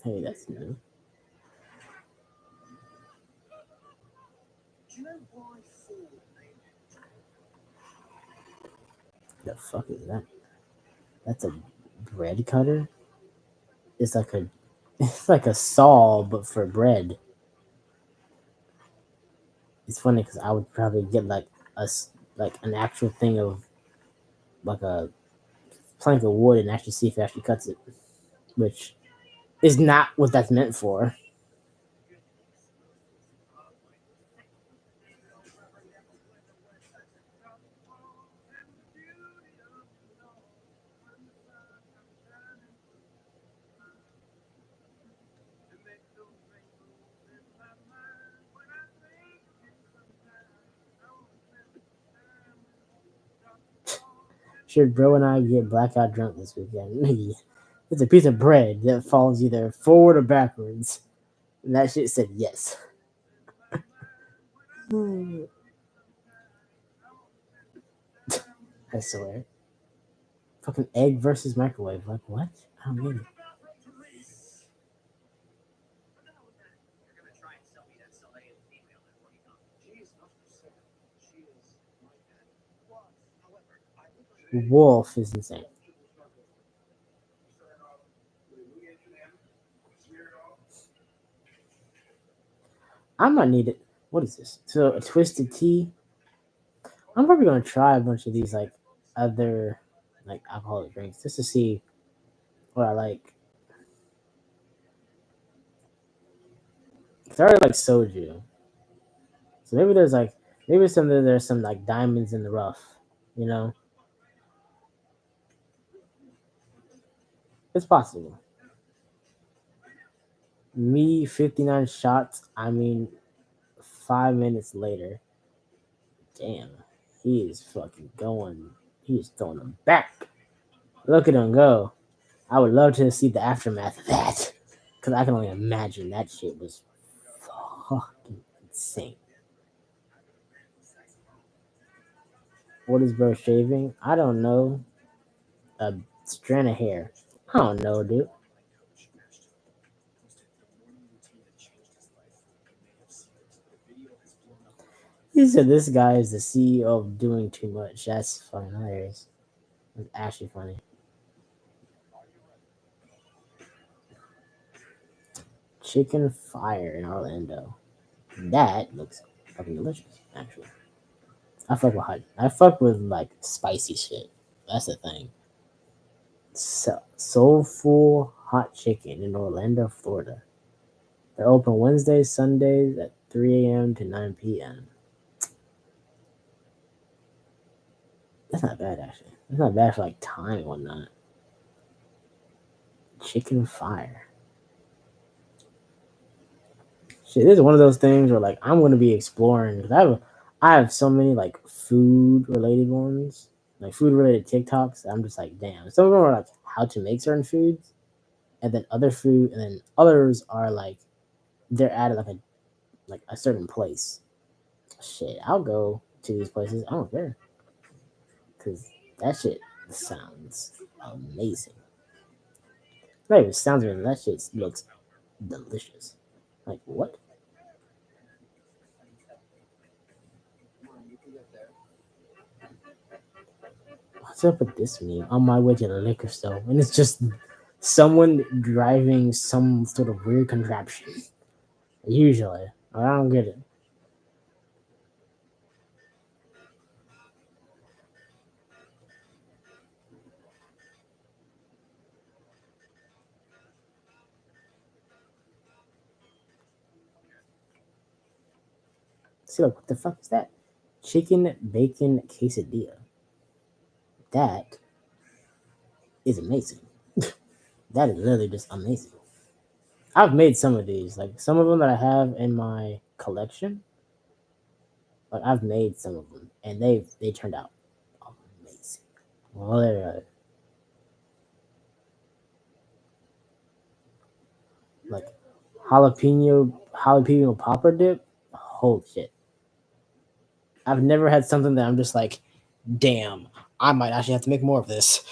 Hey, that's new. The fuck is that? That's a bread cutter? It's like a saw, but for bread. It's funny because I would probably get like an actual thing of like a plank of wood and actually see if it actually cuts it, which is not what that's meant for. Should bro and I get blackout drunk this weekend? It's a piece of bread that falls either forward or backwards. And that shit said yes. I swear. Fucking egg versus microwave. Like, what? I don't get it. Wolf is insane. I might need it. What is this? So a twisted tea. I'm probably gonna try a bunch of these like other like alcoholic drinks just to see what I like. I already like soju, so maybe there's some like diamonds in the rough, you know. It's possible. Me 59 shots. I mean, 5 minutes later. Damn, he is fucking going. He is throwing them back. Look at him go. I would love to see the aftermath of that. Because I can only imagine that shit was fucking insane. What is bro shaving? I don't know. A strand of hair. I don't know, dude. He said this guy is the CEO of Doing Too Much. That's fucking hilarious. It's actually funny. Chicken fire in Orlando. That looks fucking delicious, actually. I fuck with hot. I fuck with like spicy shit. That's the thing. Soulful Hot Chicken in Orlando, Florida. They're open Wednesdays, Sundays at 3 a.m. to 9 p.m. That's not bad, actually. It's not bad for like time and whatnot. Chicken fire. Shit, this is one of those things where like I'm gonna be exploring because I have so many like food related ones, like food related TikToks. I'm just like, damn. Some of them are like how to make certain foods, and then others are like they're at like a certain place. Shit, I'll go to these places. I don't care because that shit sounds amazing. Not even sounds good. That shit looks delicious. Like what? What's up with this meme? On my way to the liquor store, and it's just someone driving some sort of weird contraption. Usually, I don't get it. See, like, what the fuck is that? Chicken bacon quesadilla. That is amazing. That is literally just amazing. I've made some of these, like some of them that I have in my collection. Like I've made some of them, and they turned out amazing. Well, they're like jalapeno popper dip. Holy shit! I've never had something that I'm just like, damn, I might actually have to make more of this.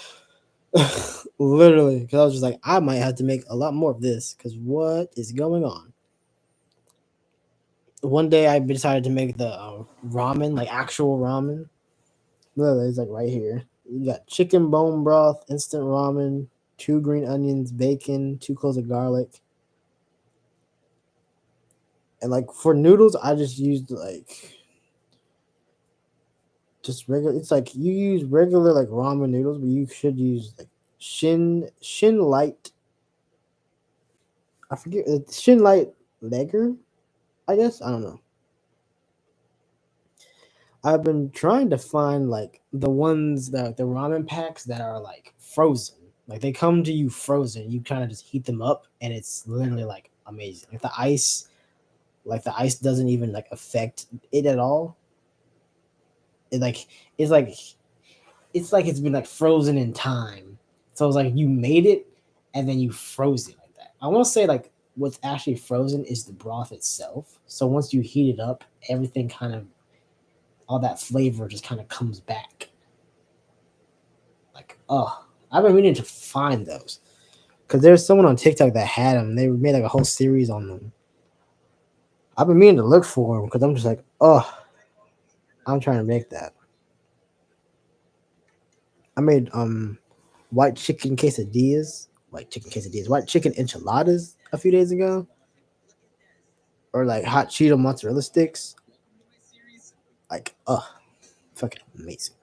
Literally, because I was just like, I might have to make a lot more of this because what is going on? One day I decided to make the ramen, like actual ramen. Literally, it's like right here. You got chicken bone broth, instant ramen, 2 green onions, bacon, 2 cloves of garlic. And like for noodles, I just used like just regular. It's like you use regular like ramen noodles, but you should use like Shin Light. I forget Shin Light Lager. I guess I don't know. I've been trying to find like the ones that the ramen packs that are like frozen. Like they come to you frozen. You kind of just heat them up, and it's literally like amazing. Like the ice doesn't even like affect it at all. It like it's like it's been like frozen in time. So it's like you made it and then you froze it like that. I want to say like what's actually frozen is the broth itself. So once you heat it up, everything kind of all that flavor just kind of comes back. Like, oh, I've been meaning to find those because there's someone on TikTok that had them. They made like a whole series on them. I've been meaning to look for them because I'm just like, oh, I'm trying to make that. I made white chicken enchiladas a few days ago, or like hot Cheeto mozzarella sticks. Like, oh, fucking amazing.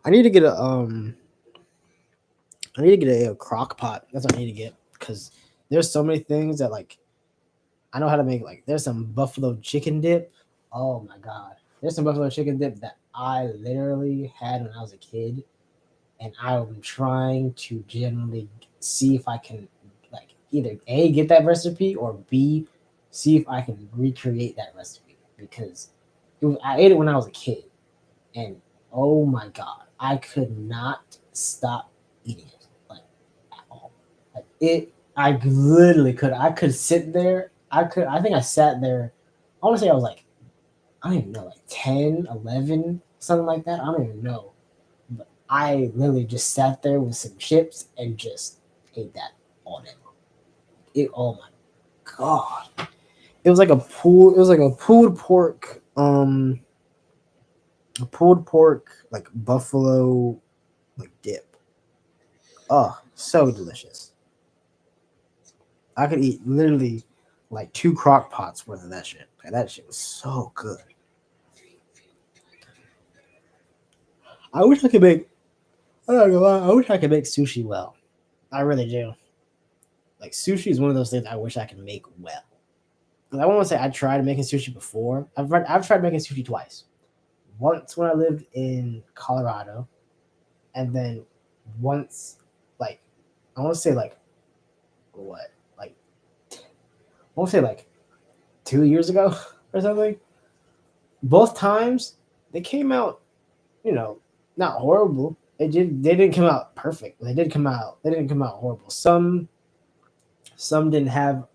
I need to get a crock pot. That's what I need to get because there's so many things that like I know how to make. Like, there's some buffalo chicken dip. Oh my god, there's some buffalo chicken dip that I literally had when I was a kid, and I'm trying to generally see if I can like either A, get that recipe, or B, see if I can recreate that recipe because I ate it when I was a kid, and oh my god, I could not stop eating it like at all. Like it, I literally could. I could sit there. I think I sat there. I want to say I was like, I don't even know, like 10, 11, something like that. I don't even know. But I literally just sat there with some chips and just ate that all day long. Oh my god. It was like a pulled pork, like buffalo like dip. Oh, so delicious. I could eat literally like 2 crock pots worth of that shit. Like, that shit was so good. I wish I could make. I'm not gonna lie. I wish I could make sushi well. I really do. Like sushi is one of those things I wish I could make well. I want to say I tried making sushi before. I've tried making sushi twice. Once when I lived in Colorado, and then once like I want to say like what like I want to say like 2 years ago or something. Both times they came out, not horrible. They didn't come out perfect. They didn't come out horrible. Some didn't have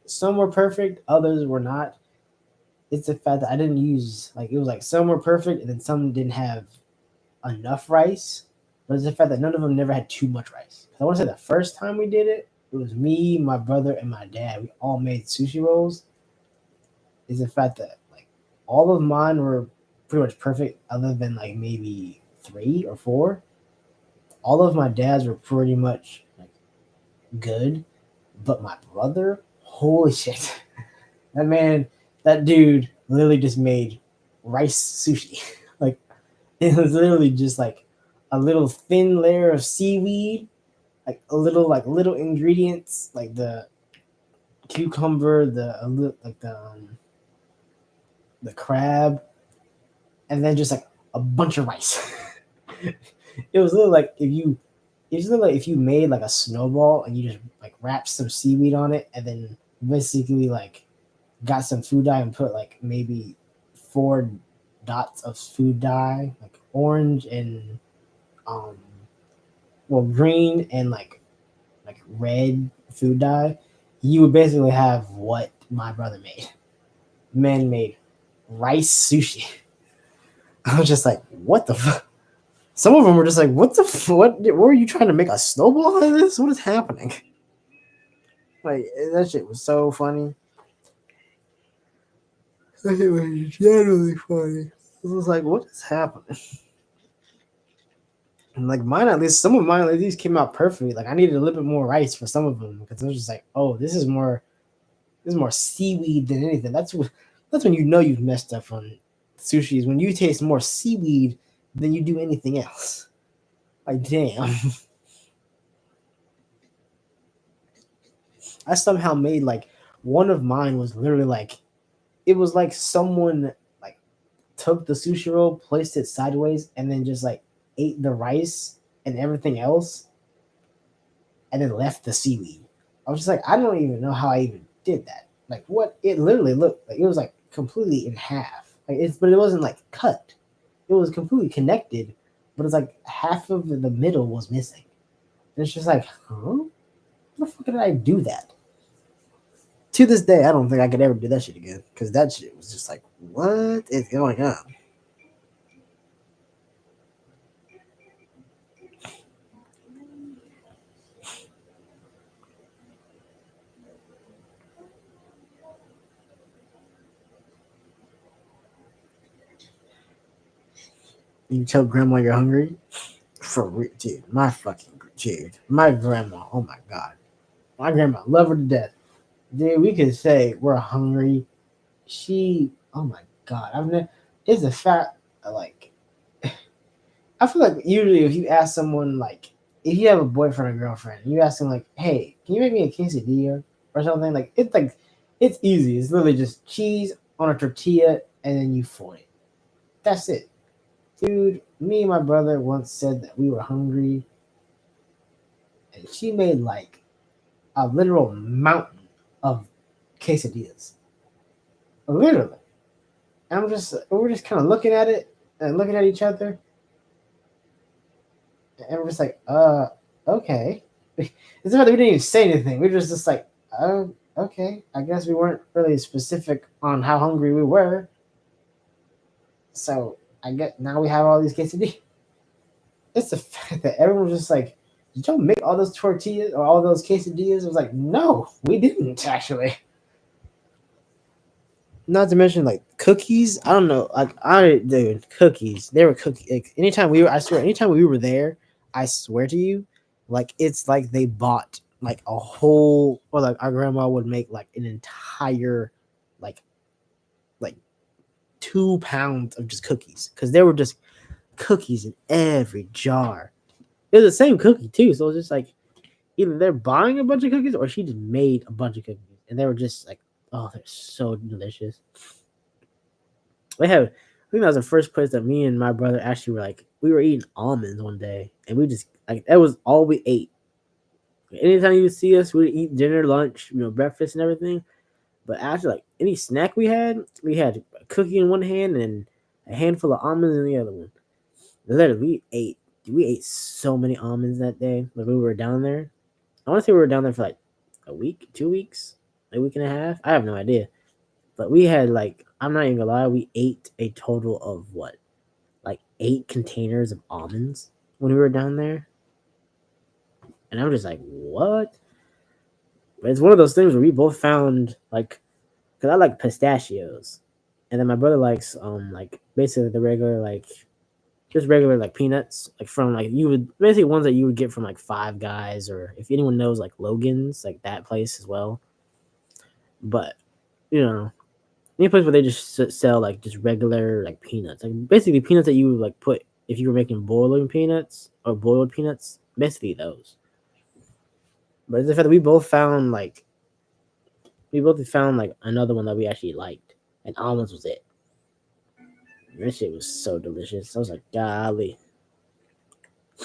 some were perfect, others were not. It's the fact that I didn't use it was like some were perfect and then some didn't have enough rice. But it's the fact that none of them never had too much rice. I want to say the first time we did it, it was me, my brother, and my dad. We all made sushi rolls. Is the fact that all of mine were pretty much perfect, other than maybe 3 or 4. All of my dad's were pretty much good, but my brother, holy shit, that dude literally just made rice sushi. It was literally just a little thin layer of seaweed, little ingredients like the cucumber, the crab, and then just a bunch of rice. It was literally if you made a snowball and you just wrapped some seaweed on it and then basically got some food dye and put maybe 4 dots of food dye, orange and green and red food dye, you would basically have what my brother made. Man made rice sushi. I was just what the fuck? Some of them were just what the what were you trying to make a snowball out of this? What is happening? That shit was so funny. That shit was genuinely funny. It was what is happening? And mine, at least some of mine at least came out perfectly. I needed a little bit more rice for some of them because it was just oh, this is more seaweed than anything. That's when you know you've messed up on sushi is when you taste more seaweed than you do anything else. Like, damn. I somehow made like one of mine was literally like it was like someone like took the sushi roll, placed it sideways, and then just like ate the rice and everything else, and then left the seaweed. I was just like, I don't even know how I even did that. Like, what? It literally looked like it was like completely in half. Like but it wasn't like cut. It was completely connected, but it's like half of the middle was missing. And it's just like, huh? How the fuck did I do that? To this day, I don't think I could ever do that shit again because that shit was just like, what is going on? You tell grandma you're hungry? For real, dude. My grandma, oh my god. My grandma, love her to death. Dude, we could say we're hungry. Oh my god. I mean, it's a fact, like, I feel like usually if you ask someone, like, if you have a boyfriend or girlfriend, you ask them, like, hey, can you make me a quesadilla or something? Like, it's easy. It's literally just cheese on a tortilla and then you fold it. That's it. Dude, me and my brother once said that we were hungry, and she made like a literal mountain of quesadillas. Literally. And we're just kind of looking at it and looking at each other. And we're just like, okay. It's not that we didn't even say anything. We were just like, oh, okay. I guess we weren't really specific on how hungry we were. So I get now we have all these quesadillas. It's the fact that everyone was just like, did y'all make all those tortillas or all those quesadillas? It was like, no, we didn't actually. Not to mention like cookies. I don't know. Like dude, cookies. They were cookies. Like, anytime we were there, I swear to you, like it's like they bought like a whole, or like our grandma would make like an entire like 2 pounds of just cookies, because there were just cookies in every jar. It was the same cookie too, so it was just like either they're buying a bunch of cookies or she just made a bunch of cookies, and they were just like, oh, they're so delicious. I think that was the first place that me and my brother actually were like, we were eating almonds one day, and we just like that was all we ate. Anytime you would see us, we would eat dinner, lunch, breakfast and everything. But after like any snack we had a cookie in one hand and a handful of almonds in the other one. Literally, we ate so many almonds that day. Like we were down there. I want to say we were down there for like a week, 2 weeks, a week and a half. I have no idea. But we had like, I'm not even gonna lie, we ate a total of what? Like 8 containers of almonds when we were down there. And I'm just like, what? But it's one of those things where we both found like, because I like pistachios, and then my brother likes like basically the regular like just regular like peanuts, like from like you would basically ones that you would get from like Five Guys, or if anyone knows like Logan's, like that place as well. But any place where they just sell like just regular like peanuts, like basically peanuts that you would like put if you were making boiled peanuts, basically those. But it's the fact that we both found like another one that we actually liked, and almonds was it. That shit was so delicious. I was like, golly. I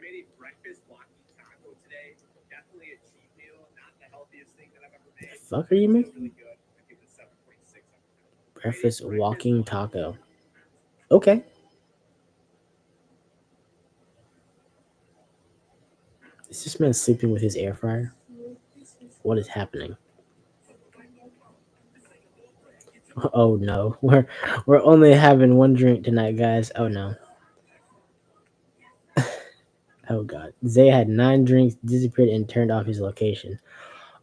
made a breakfast walking taco today. Definitely a cheat meal, not the healthiest thing that I've ever made. The fuck are you making? Really good. I give it a 7.6. Breakfast walking taco. Okay. Is this man sleeping with his air fryer? What is happening? Oh no, we're only having one drink tonight, guys. Oh no. Oh god. Zay had 9 drinks, disappeared, and turned off his location.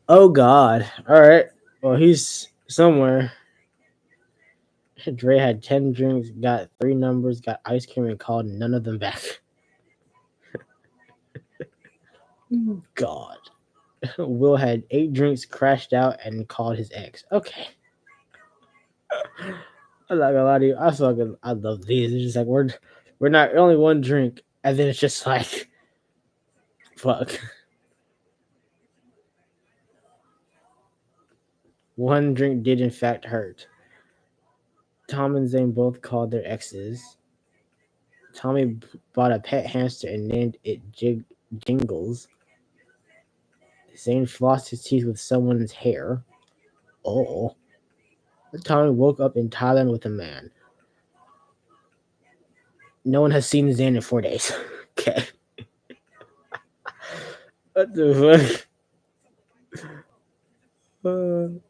Oh god. All right. Well, he's somewhere. Dre had 10 drinks, got 3 numbers, got ice cream, and called none of them back. God. Will had 8 drinks, crashed out, and called his ex. Okay. I'm not gonna lie to you. I love these. It's just like we're not only one drink, and then it's just like fuck. One drink did in fact hurt. Tom and Zane both called their exes. Tommy bought a pet hamster and named it Jingles. Zane flossed his teeth with someone's hair. Oh. Tommy woke up in Thailand with a man. No one has seen Zane in 4 days. Okay. What the fuck?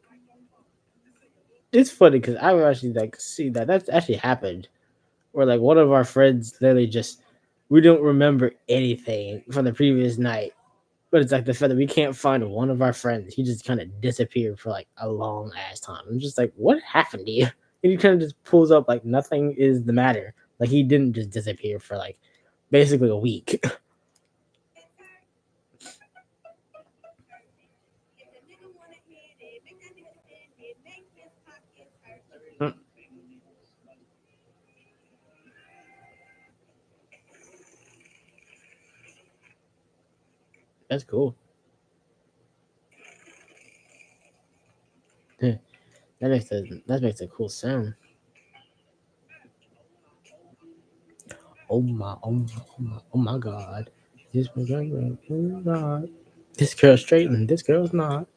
It's funny because I would actually like see that's actually happened. Where like one of our friends literally just we don't remember anything from the previous night. But it's like the fact that we can't find one of our friends. He just kind of disappeared for like a long ass time. I'm just like, what happened to you? And he kind of just pulls up like nothing is the matter. Like he didn't just disappear for like basically a week. That's cool. Yeah, that makes a cool sound. Oh my god. This god. This girl's straight and this girl's not.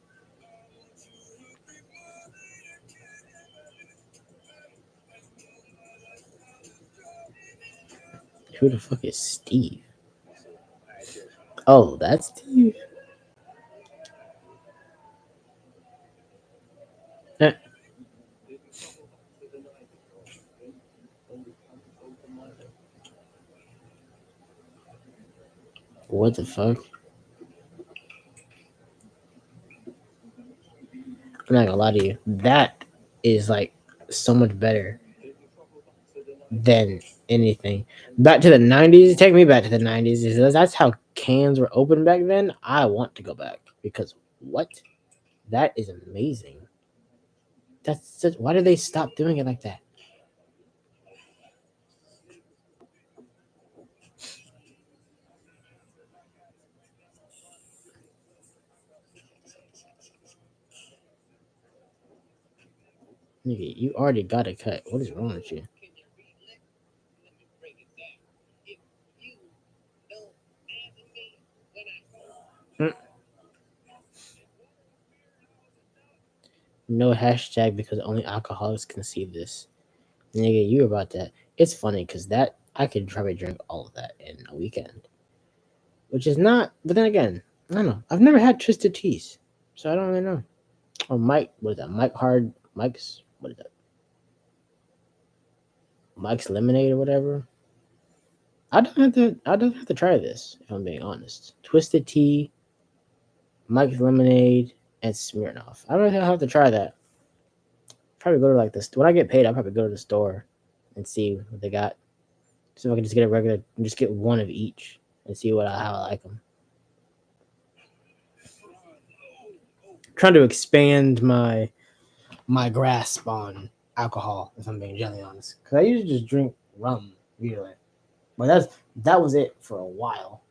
Who the fuck is Steve? Oh, that's Steve. What the fuck? I'm not gonna lie to you. That is like so much better than anything. Back to the 90s. Take me back to the 90s. Because that's how cans were open back then. I want to go back because what? That is amazing. Why did they stop doing it like that? Nigga, you already got a cut. What is wrong with you? No hashtag because only alcoholics can see this. Nigga, you about that. It's funny because that I could probably drink all of that in a weekend. Which is not, but then again, I don't know. I've never had Twisted Teas. So I don't really know. Or Mike, what is that? What is that? Mike's Lemonade or whatever. I don't have to try this, if I'm being honest. Twisted Tea, Mike's Lemonade, and Smirnoff. I don't have to try that. Probably go to like this. When I get paid, I'll probably go to the store and see what they got. So I can just get a regular, just get one of each and see how I like them. Trying to expand my grasp on alcohol, if I'm being generally honest. Because I usually just drink rum, usually. But that was it for a while.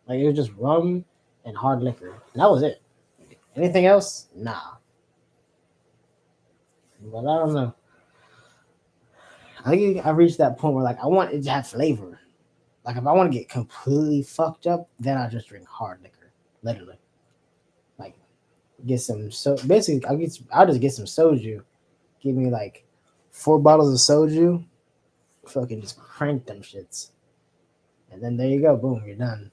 Like it was just rum and hard liquor. And that was it. Anything else? Nah. But I don't know. I think I reached that point where like I want it to have flavor. Like if I want to get completely fucked up, then I just drink hard liquor. Literally. Like get some basically I'll just get some soju. Give me like 4 bottles of soju. Fucking just crank them shits. And then there you go, boom, you're done.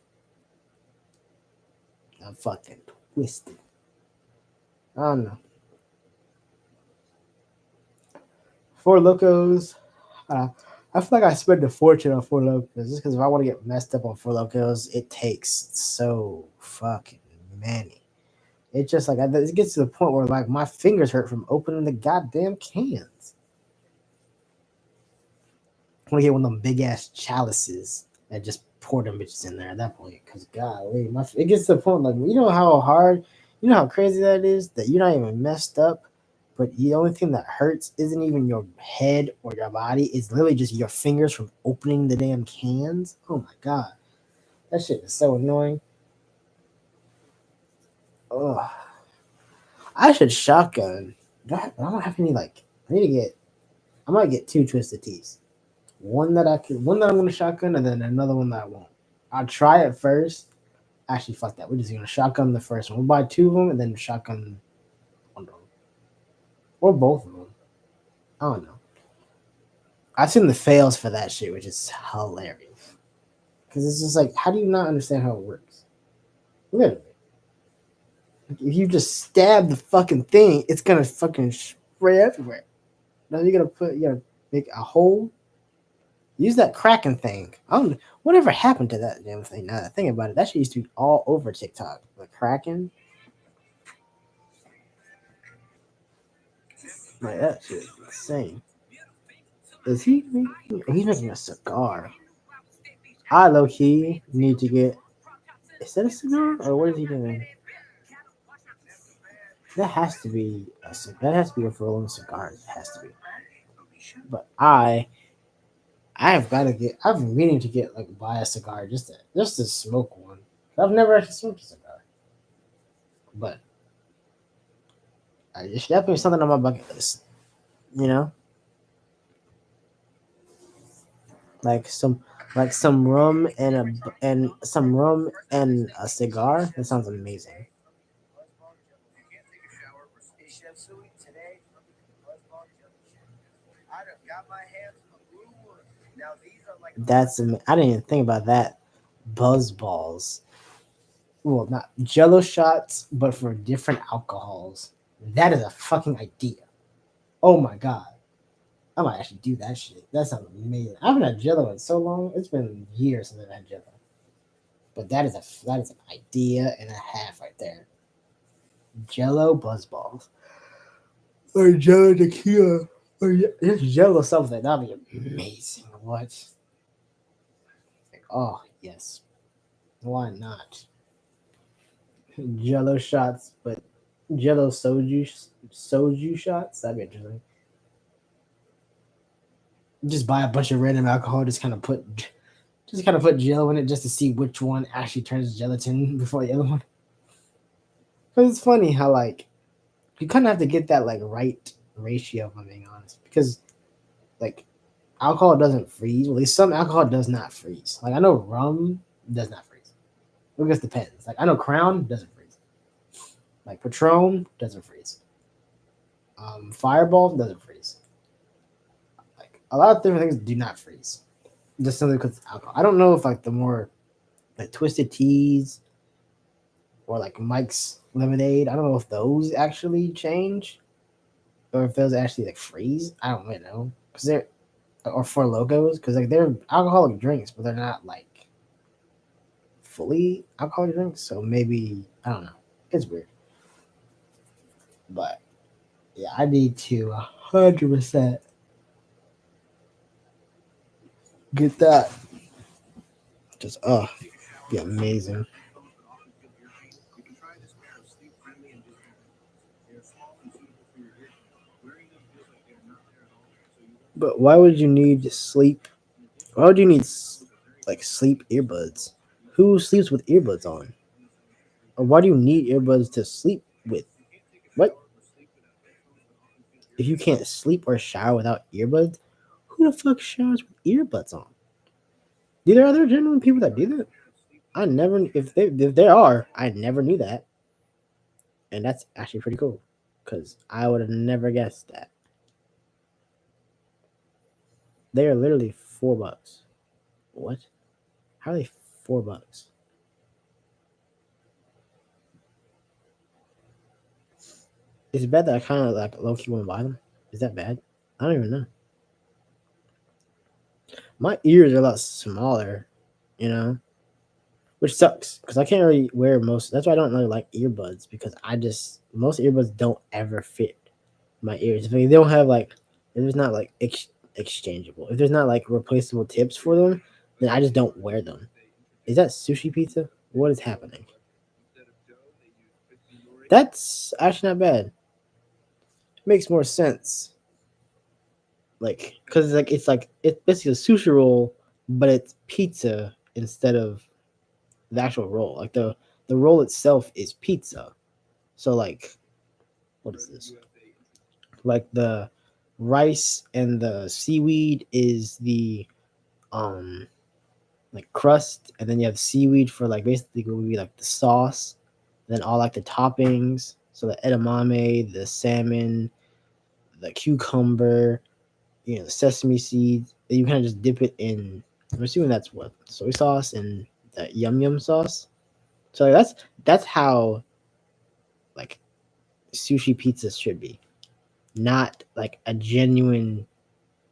I'm fucking twisted. I don't know. Four Locos. I feel like I spend a fortune on Four Locos just because if I want to get messed up on Four Locos, it takes so fucking many. It's just like it gets to the point where like my fingers hurt from opening the goddamn cans. I want to get one of them big ass chalices and just pour them bitches in there at that point. Because golly, it gets to the point like you know how hard, you know how crazy that is that you're not even messed up But the only thing that hurts isn't even your head or your body. It's literally just your fingers from opening the damn cans. Oh my god. That shit is so annoying. Ugh. I should shotgun. I don't have any like. I might get 2 Twisted Teas. One that I'm gonna shotgun, and then another one that I won't. I'll try it first. Actually, fuck that. We're just gonna shotgun the first one. We'll buy 2 of them and then shotgun one of them, or both of them. I don't know. I've seen the fails for that shit, which is hilarious. Because it's just like, how do you not understand how it works? Literally. If you just stab the fucking thing, it's gonna fucking spray everywhere. Now you gotta make a hole. Use that Kraken thing. I don't know whatever happened to that damn thing. Now that I think about it, that shit used to be all over TikTok. The Kraken. Like that shit is insane. Is he making? He's making a cigar. I low key need to get. Is that a cigar or what is he doing? That has to be that has to be a rolling cigar. It has to be. But I've got to get. I've been meaning to get buy a cigar just to smoke one. I've never actually smoked a cigar. But it's definitely something on my bucket list. You know, like some rum and some rum and a cigar. That sounds amazing. I didn't even think about that. Buzz balls. Well, not Jello shots, but for different alcohols. That is a fucking idea. Oh my god. I might actually do that shit. That sounds amazing. I haven't had Jello in so long. It's been years since I've had Jello. But that is an idea and a half right there. Jello buzz balls. Or Jello tequila. Or just Jello something. That'd be amazing. What? Oh, yes. Why not? Jello shots, but Jello soju shots? That'd be interesting. Just buy a bunch of random alcohol, just kind of put Jello in it just to see which one actually turns gelatin before the other one. Because it's funny how you kind of have to get that right ratio, if I'm being honest. Because alcohol doesn't freeze. Well, at least some alcohol does not freeze. I know rum does not freeze. It just depends. I know Crown doesn't freeze. Patron doesn't freeze. Fireball doesn't freeze. A lot of different things do not freeze. Just simply because it's alcohol. I don't know if the more Twisted Teas or Mike's Lemonade, I don't know if those actually change or if those actually freeze. I don't really know. Because they're or Four Locos, because they're alcoholic drinks, but they're not fully alcoholic drinks. So maybe I don't know. It's weird, but yeah, I need to 100% get that. Just be amazing. But why would you need sleep? Why would you need sleep earbuds? Who sleeps with earbuds on? Or why do you need earbuds to sleep with? What? If you can't sleep or shower without earbuds, who the fuck showers with earbuds on? Are there genuine people that do that? I never. If there are, I never knew that, and that's actually pretty cool because I would have never guessed that. They are literally $4. What? How are they $4? Is it bad that I kind of low key want to buy them? Is that bad? I don't even know. My ears are a lot smaller, which sucks because I can't really wear most. That's why I don't really like earbuds because most earbuds don't ever fit my ears. If they don't have if there's not exchangeable, if there's not replaceable tips for them, then I just don't wear them. Is that sushi pizza? What is happening? That's actually not bad. makes more sense. Like, cause it's basically a sushi roll, but it's pizza instead of the actual roll. Like the roll itself is pizza. So like, what is this? Like the rice and the seaweed is the like crust, and then you have seaweed for like basically what would be like the sauce. Then all like the toppings, so the edamame, the salmon, the cucumber, the sesame seeds. And you kind of just dip it in. I'm assuming that's what soy sauce and that yum sauce. So that's how like sushi pizzas should be, not like a genuine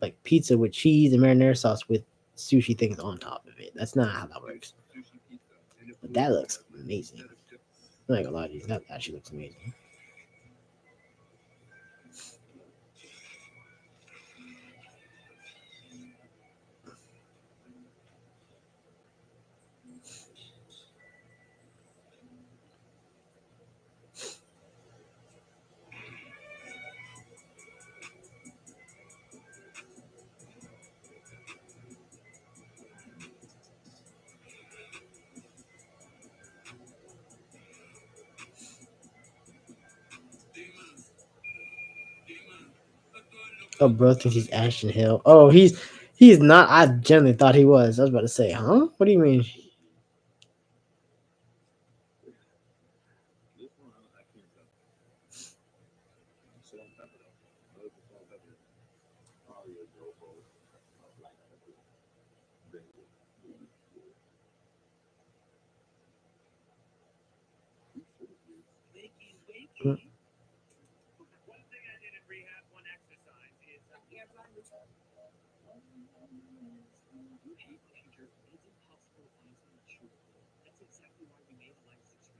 like pizza with cheese and marinara sauce with sushi things on top of it. That's not how that works. But that looks amazing. I'm not gonna lie to you, that actually looks amazing. Oh, bro thinks he's Ashton Hill. Oh, he's not. I generally thought he was. I was about to say, huh? What do you mean? Hmm.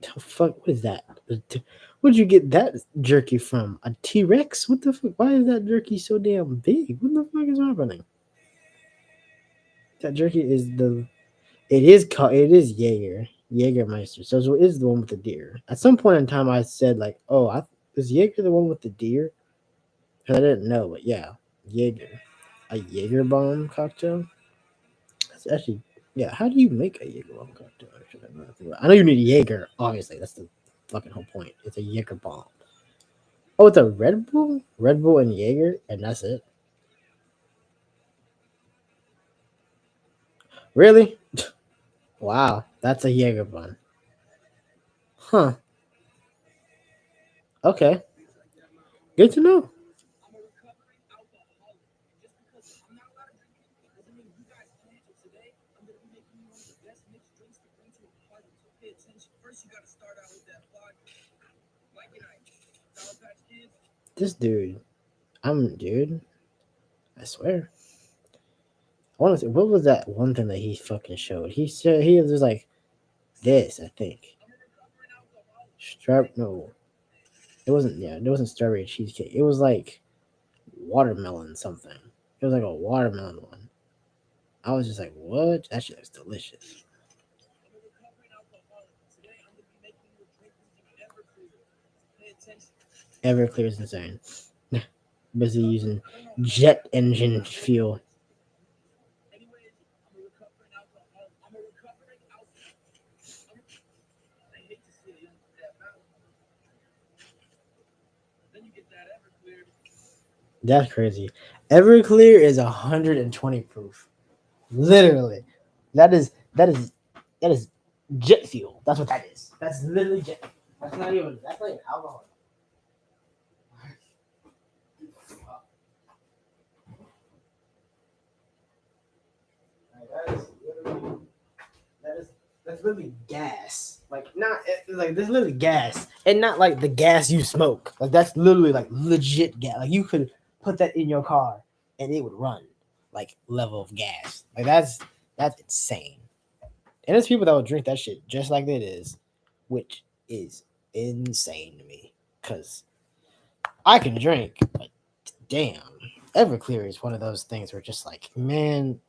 The fuck? What is that? Where'd you get that jerky from? A T-Rex? What the fuck? Why is that jerky so damn big? What the fuck is happening? That jerky is it is Jägermeister. So it is the one with the deer. At some point in time, I said like, oh, is Jaeger the one with the deer? Because I didn't know, but yeah, Jaeger, a Jaeger bomb cocktail. That's actually, yeah. How do you make a Jaeger bomb cocktail? Actually, I know you need Jaeger. Obviously, that's the fucking whole point. It's a Jaeger bomb. Oh, it's a Red Bull and Jaeger, and that's it. Really? Wow, that's a Jaeger bomb. Huh. Okay. Good to know. This dude, I swear. I want to say, what was that one thing that he fucking showed? He said he was like this, I think. No, it wasn't. Yeah, it wasn't strawberry cheesecake. It was like watermelon something. It was like a watermelon one. I was just like, what? That shit looks delicious. Everclear is insane. Busy using jet engine fuel. That's crazy. Everclear is 120 proof. Literally. That is jet fuel. That's what that is. That's literally jet. That's not even alcohol. That's literally gas. Like this is literally gas, and not like the gas you smoke. Like that's literally like legit gas. Like you could put that in your car and it would run like level of gas. Like that's insane. And there's people that will drink that shit just like it is, which is insane to me. Cause I can drink, but damn, Everclear is one of those things where just like, man,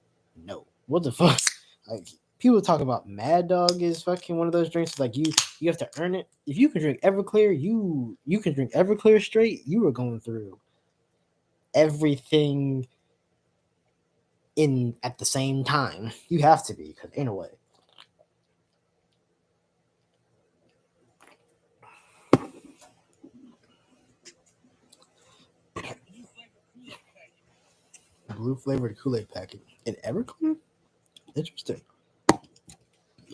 no, what the fuck? Like people talk about Mad Dog is fucking one of those drinks. Like you have to earn it. If you can drink Everclear, you can drink Everclear straight. You were going through everything in at the same time. You have to be, because ain't no way. Blue flavored Kool-Aid packet in Everclear? Interesting.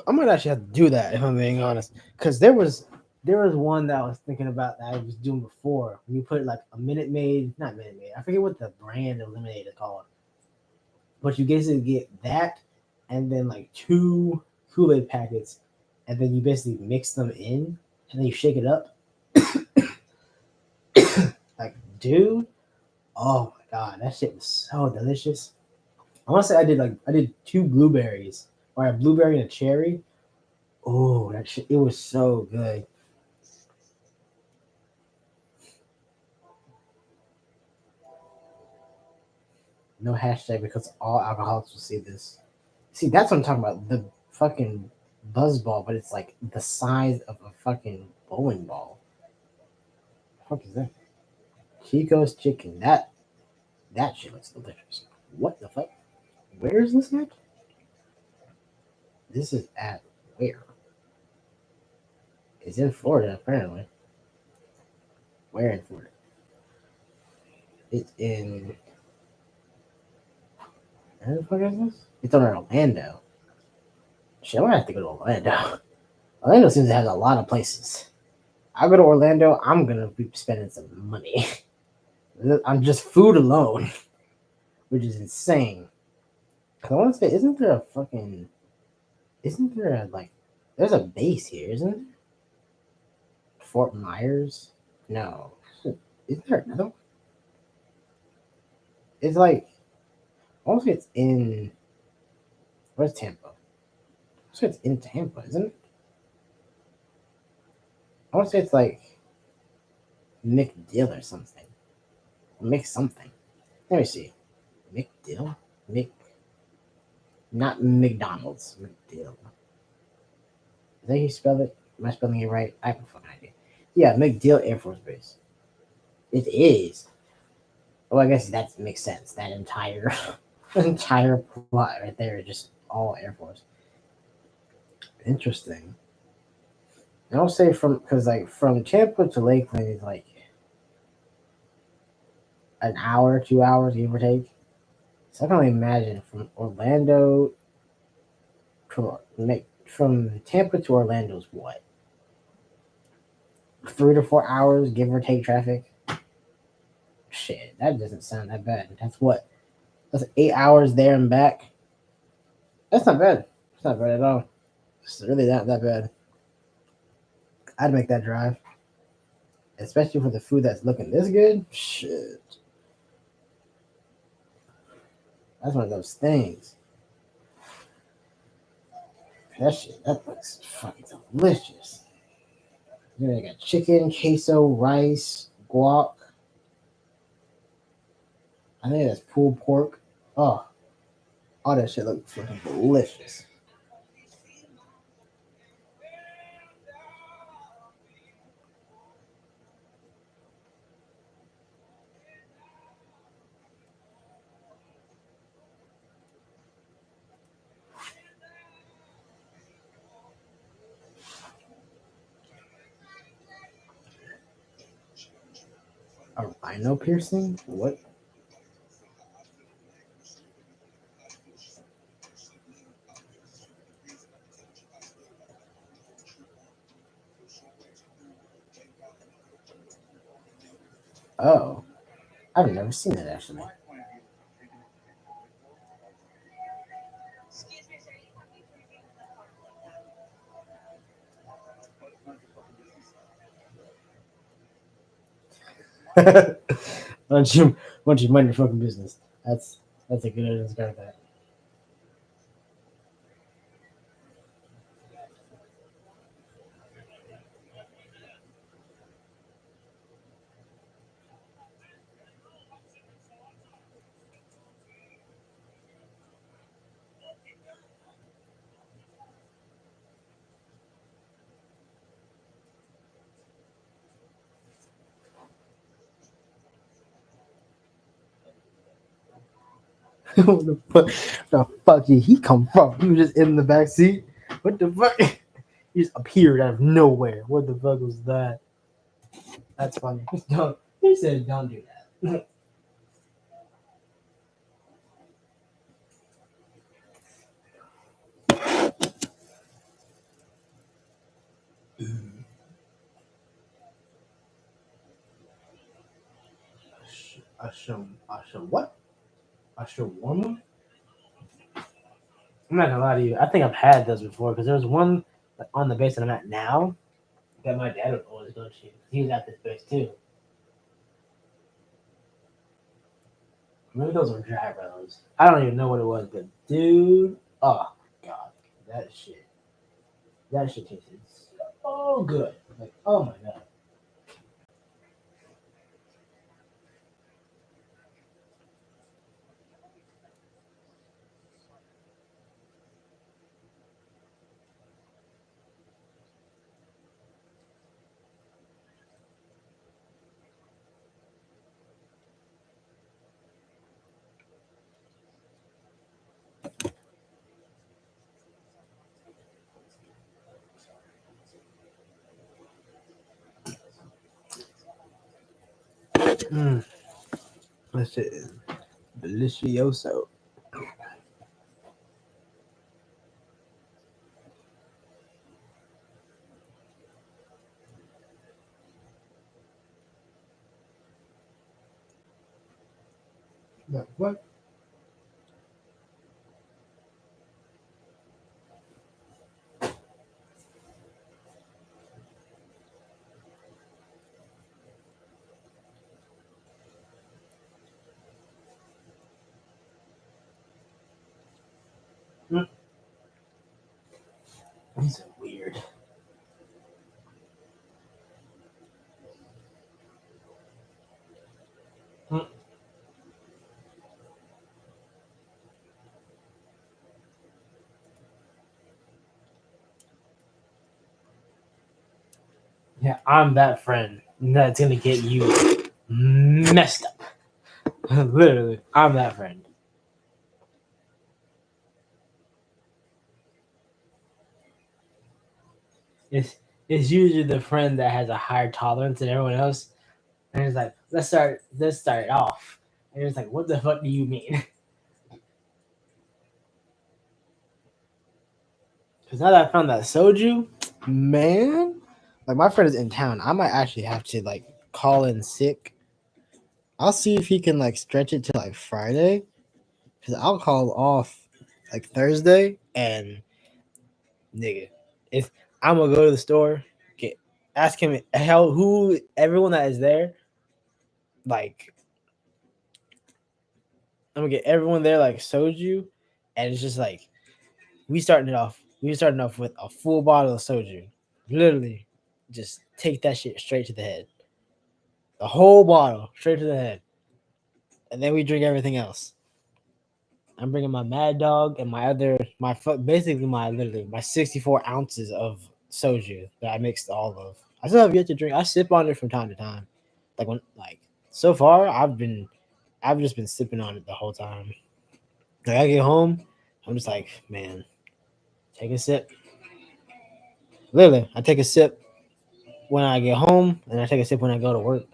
I might actually have to do that if I'm being honest. Because there was one that I was thinking about that I was doing before. When you put like a Minute Maid, not Minute Maid, I forget what the brand of lemonade is called. But you basically get that and then like 2 Kool-Aid packets, and then you basically mix them in and then you shake it up. Like, dude, oh my god, that shit was so delicious. I want to say I did 2 blueberries, or a blueberry and a cherry. Oh, that shit, it was so good. No hashtag because all alcoholics will see this. See, that's what I'm talking about. The fucking buzzball, but it's like the size of a fucking bowling ball. What the fuck is that? Chico's chicken. That shit looks delicious. What the fuck? Where is this at? This is at where? It's in Florida, apparently. Where in Florida? It's in. Where the fuck is this? It's on Orlando. Shit, I'm gonna have to go to Orlando. Orlando seems to have a lot of places. I go to Orlando, I'm gonna be spending some money. I'm just food alone, which is insane. Cause I want to say, isn't there there's a base here, isn't there? Fort Myers? No. Isn't there another one? It's like, I want to say it's in, where's Tampa? I want to say it's in Tampa, isn't it? I want to say it's like McDill or something. Mc something. Let me see. McDill? Not McDonald's. McDill. Is that how you spell it? Am I spelling it right? I have no fucking idea. Yeah, McDill Air Force Base. It is. Well, I guess that makes sense. That entire plot right there is just all Air Force. Interesting. I don't say because from Tampa to Lakeland is like an hour, 2 hours, give or take. So I can only imagine from Orlando from Tampa to Orlando is what? 3 to 4 hours, give or take traffic. Shit, that doesn't sound that bad. That's 8 hours there and back. That's not bad. It's not bad at all. It's really not that bad. I'd make that drive. Especially for the food that's looking this good. Shit. That's one of those things. That looks fucking delicious. Then I got chicken, queso, rice, guac. I think that's pulled pork. Oh, all that shit looks fucking delicious. A rhino piercing? What? Oh, I've never seen it actually. Why don't you mind your fucking business? That's a good way to describe that. What the fuck did he come from? He was just in the back seat. What the fuck? He just appeared out of nowhere. What the fuck was that? That's funny. He said, "Don't do that." I show what? I show warm one. I'm not gonna lie to you. I think I've had those before because there was one on the base that I'm at now that my dad would always go to. He was at this base too. Maybe those were dry bros. I don't even know what it was, but dude, oh god, that shit tasted so good. Like, oh my god. That shit is delicioso. What? These are weird. Yeah, I'm that friend that's gonna get you messed up. Literally, I'm that friend. It's usually the friend that has a higher tolerance than everyone else, and it's like, let's start it off, and it's like, what the fuck do you mean? Because now that I found that soju, man, like my friend is in town. I might actually have to like call in sick. I'll see if he can like stretch it to like Friday, because I'll call off like Thursday, and nigga, if I'm gonna go to the store, ask him who everyone that is there, like I'm gonna get everyone there like soju, and it's just like we starting off with a full bottle of soju. Literally, just take that shit straight to the head. The whole bottle straight to the head, and then we drink everything else. I'm bringing my Mad Dog and basically my 64 ounces of soju that I mixed all of. I still have yet to drink. I sip on it from time to time. So far I've just been sipping on it the whole time. Like I get home, I'm just like, man, take a sip. Literally, I take a sip when I get home, and I take a sip when I go to work.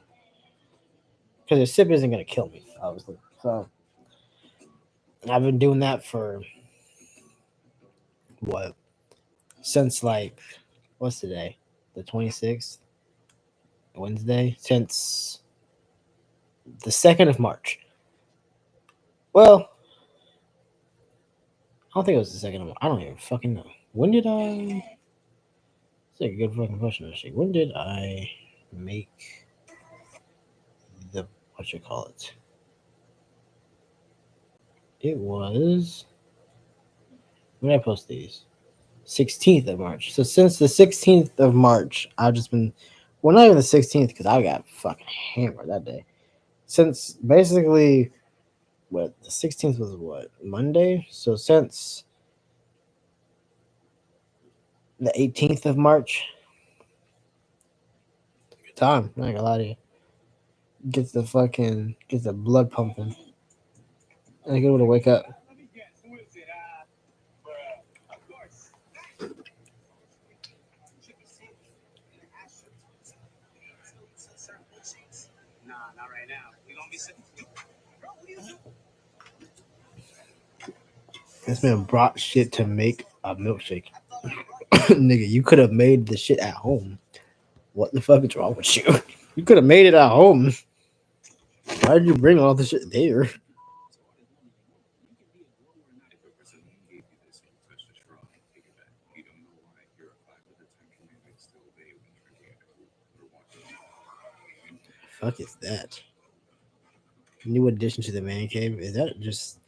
Because a sip isn't gonna kill me, obviously. So I've been doing that for what? Since like what's today? The 26th? Wednesday? Since the 2nd of March. Well, I don't think it was the 2nd of March. I don't even fucking know. When did I? That's a good fucking question, actually. When did I make the what you call it? It was when did I post these? 16th of March. So since the 16th of March, I've just been not even the 16th because I got fucking hammered that day. Since basically the 16th was what? Monday? So since the 18th of March. Good time. I'm not gonna lie to you. Gets the blood pumping. I get able to wake up. Let me guess. Who is it? Of course. Nah, not right now. We gonna be sitting. Bro, what are you doing? This man brought shit to make a milkshake. Nigga, you could have made the shit at home. What the fuck is wrong with you? You could have made it at home. Why did you bring all the shit there? Fuck is that? New addition to the man cave. Is that just?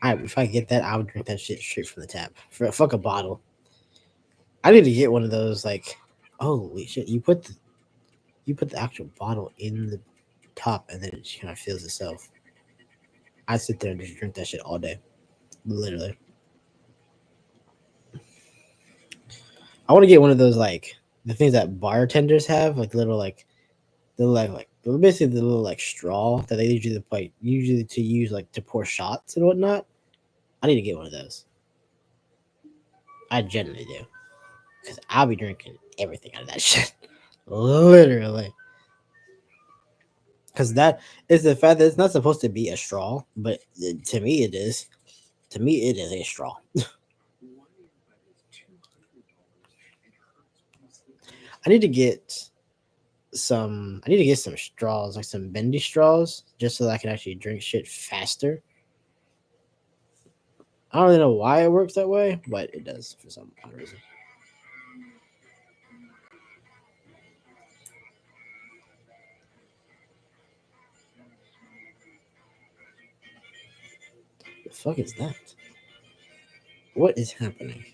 If I get that, I would drink that shit straight from the tap. For fuck a bottle. I need to get one of those. Like, holy shit! You put the actual bottle in the top, and then it just kind of fills itself. I sit there and just drink that shit all day, literally. I want to get one of those, like the things that bartenders have, like little basically the little like straw that they usually to use like to pour shots and whatnot. I need to get one of those. I generally do, because I'll be drinking everything out of that shit, literally. Because that is the fact that it's not supposed to be a straw, but to me it is. To me, it is a straw. I need to get some straws, like some bendy straws, just so that I can actually drink shit faster. I don't really know why it works that way, but it does for some odd reason. The fuck is that? What is happening?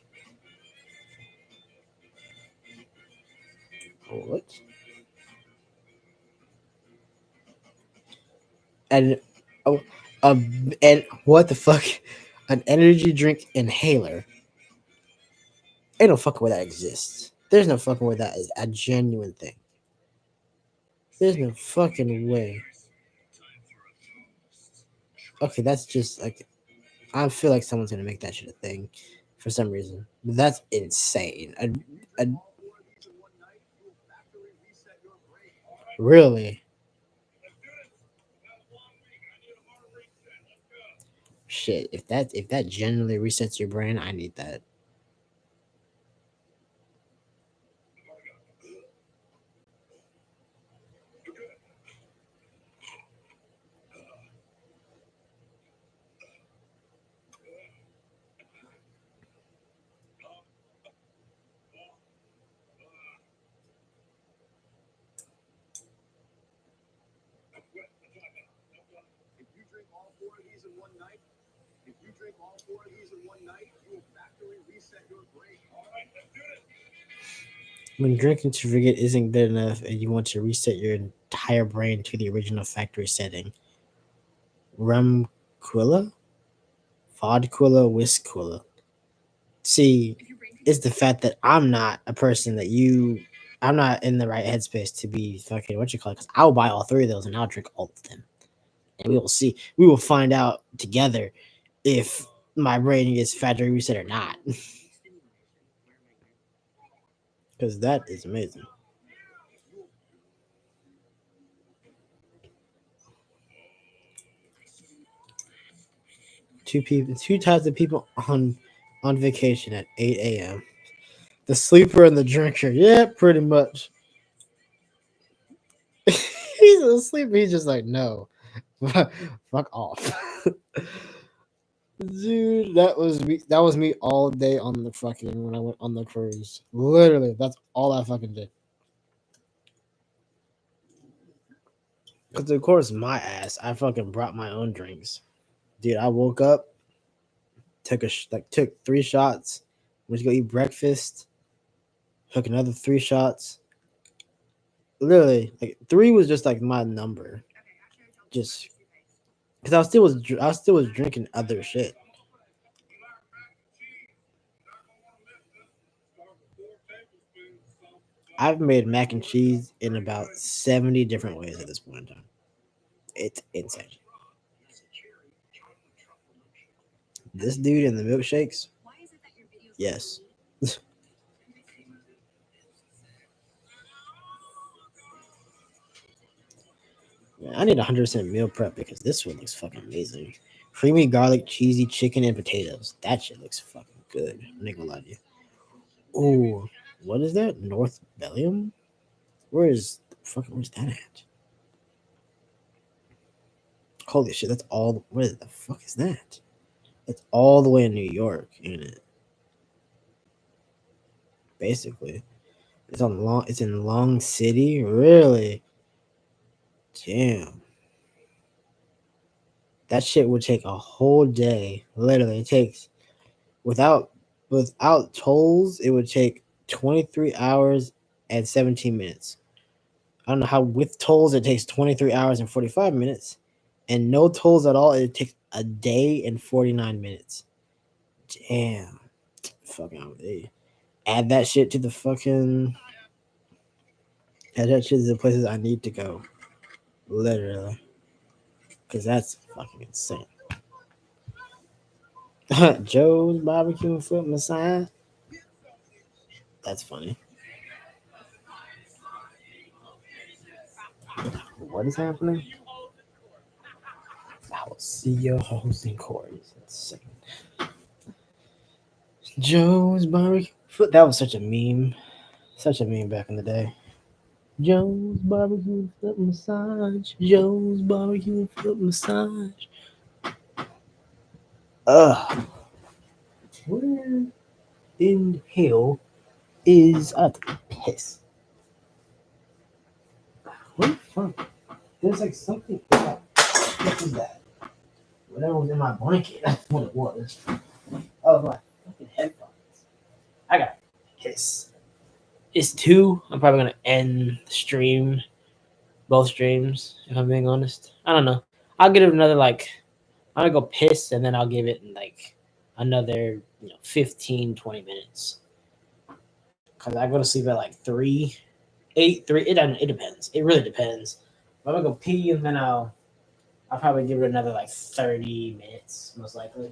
What? And and what the fuck? An energy drink inhaler. Ain't no fucking way that exists. There's no fucking way that is a genuine thing. There's no fucking way. Okay, that's just like, I feel like someone's gonna make that shit a thing for some reason. But that's insane. Really? Shit, if that genuinely resets your brain, I need that. If you drink all four of these in one night, you will factory reset your brain. All right, let's do it. When drinking to forget isn't good enough and you want to reset your entire brain to the original factory setting, Rumquilla? Vodquilla, Whisquilla. See, it's the fact that I'm not a person I'm not in the right headspace to be fucking because I'll buy all three of those and I'll drink all of them. And we will see. We will find out together if my brain gets factory reset or not. Because that is amazing. Two types of people on vacation at 8 a.m. The sleeper and the drinker. Yeah, pretty much. He's asleep. He's just like, no. Fuck off. Dude, that was me all day on the fucking when I went on the cruise. Literally, that's all I fucking did. Because of course, my ass, I fucking brought my own drinks. Dude, I woke up, took 3 shots, went to go eat breakfast, took another 3 shots. Literally, like 3 was just like my number, just because I still was drinking other shit. I've made mac and cheese in about 70 different ways at this point in time. It's insane. This dude in the milkshakes? Yes. Man, I need 100% meal prep because this one looks fucking amazing. Creamy garlic, cheesy chicken, and potatoes. That shit looks fucking good. I'm not gonna lie to you. Ooh, what is that? North Belgium? Where's that at? Holy shit, that's all. Where the fuck is that? It's all the way in New York, ain't it? Basically, it's in Long City. Really? Damn. That shit would take a whole day. Literally, it takes without tolls, it would take 23 hours and 17 minutes. I don't know how with tolls it takes 23 hours and 45 minutes, and no tolls at all, it takes a day and 49 minutes. Damn. Fucking hey. Add that shit to the places I need to go. Literally. Because that's fucking insane. Joe's barbecue foot massage. That's funny. What is happening? I will see your host in court in a second. Joe's barbecue foot. That was such a meme. Such a meme back in the day. Joe's barbecue foot massage. Joe's barbecue foot massage. Where in hell is I have to piss? What the fuck? There's like something. What is that? Whatever was in my blanket. That's what it was. Oh, my fucking headphones. I got piss. It's 2. I'm probably gonna end the stream, both streams. If I'm being honest, I don't know. I'll give it another I'm gonna go piss, and then I'll give it another 15, 20 minutes. Cause I go to sleep at 3, 8, 3. It depends. It really depends. I'm gonna go pee, and then I'll probably give it another 30 minutes, most likely.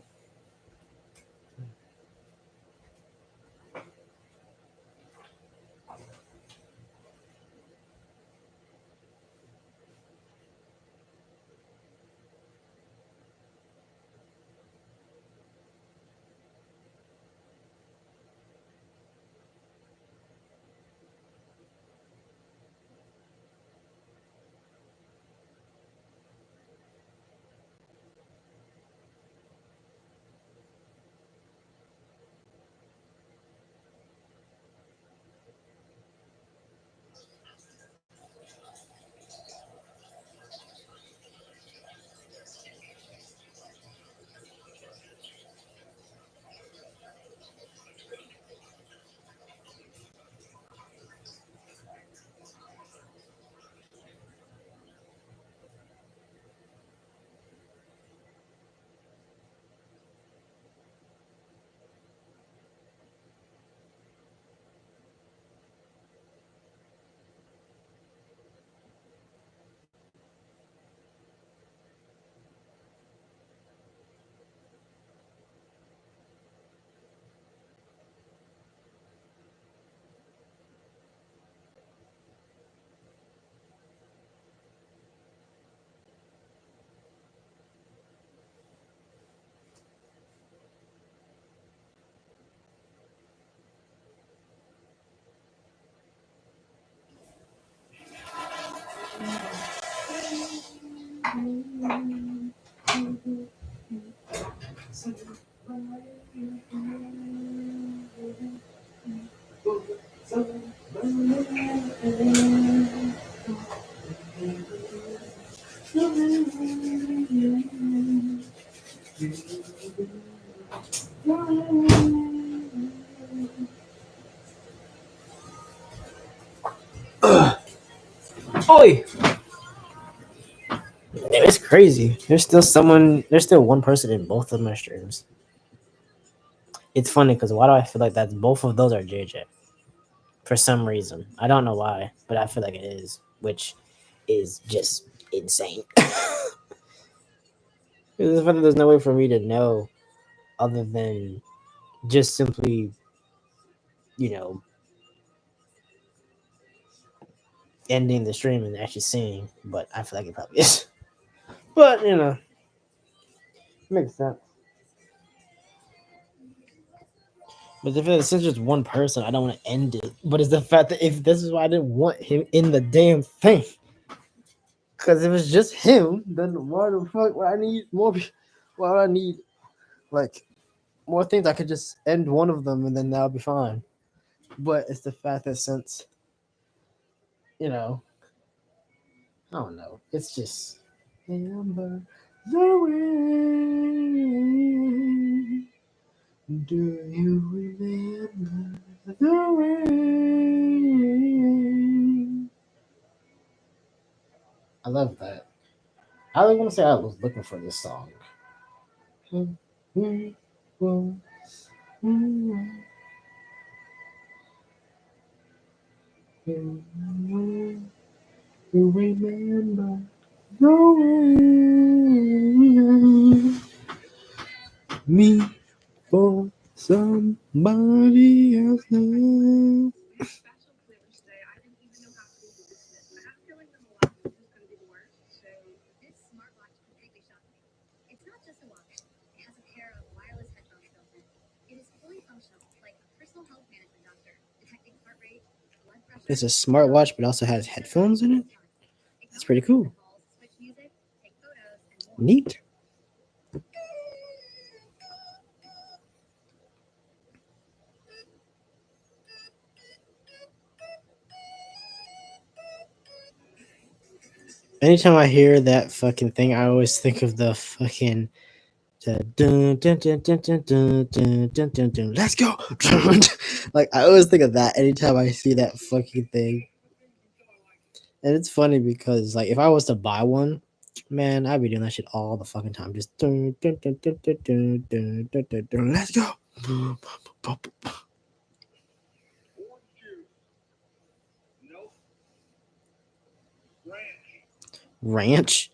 Oi! It's crazy. There's still one person in both of my streams. It's funny because why do I feel like that both of those are JJ? For some reason. I don't know why, but I feel like it is, which is just insane. There's no way for me to know. other than just simply, you know, ending the stream and actually singing. But I feel like it probably is. But you know, makes sense. But if it's just one person, I don't want to end it. But it's the fact that if this is why I didn't want him in the damn thing. Because if it's just him, then why the fuck would I need more? Why would I need like more things? I could just end one of them and then that'll be fine. But it's the fact that since, you know, I don't know. It's just remember the way. Do you remember the way? I love that. I was gonna say I was looking for this song. You remember the way me for somebody else. It's not just a watch. It has a pair of wireless headphones built in. It is fully functional, like a personal health management doctor, detecting heart rate, blood pressure. It's a smartwatch, but also has headphones in it. That's pretty cool. Switch music, take photos, and more. Neat. Anytime I hear that fucking thing, I always think of the fucking dun, dun, dun, dun, dun, dun, dun, dun, dun, dun. Let's go. Like I always think of that anytime I see that fucking thing. And it's funny because like if I was to buy one, man, I'd be doing that shit all the fucking time. Just dun, dun, dun, dun, dun, dun, dun, dun, dun, dun. Let's go. Ranch?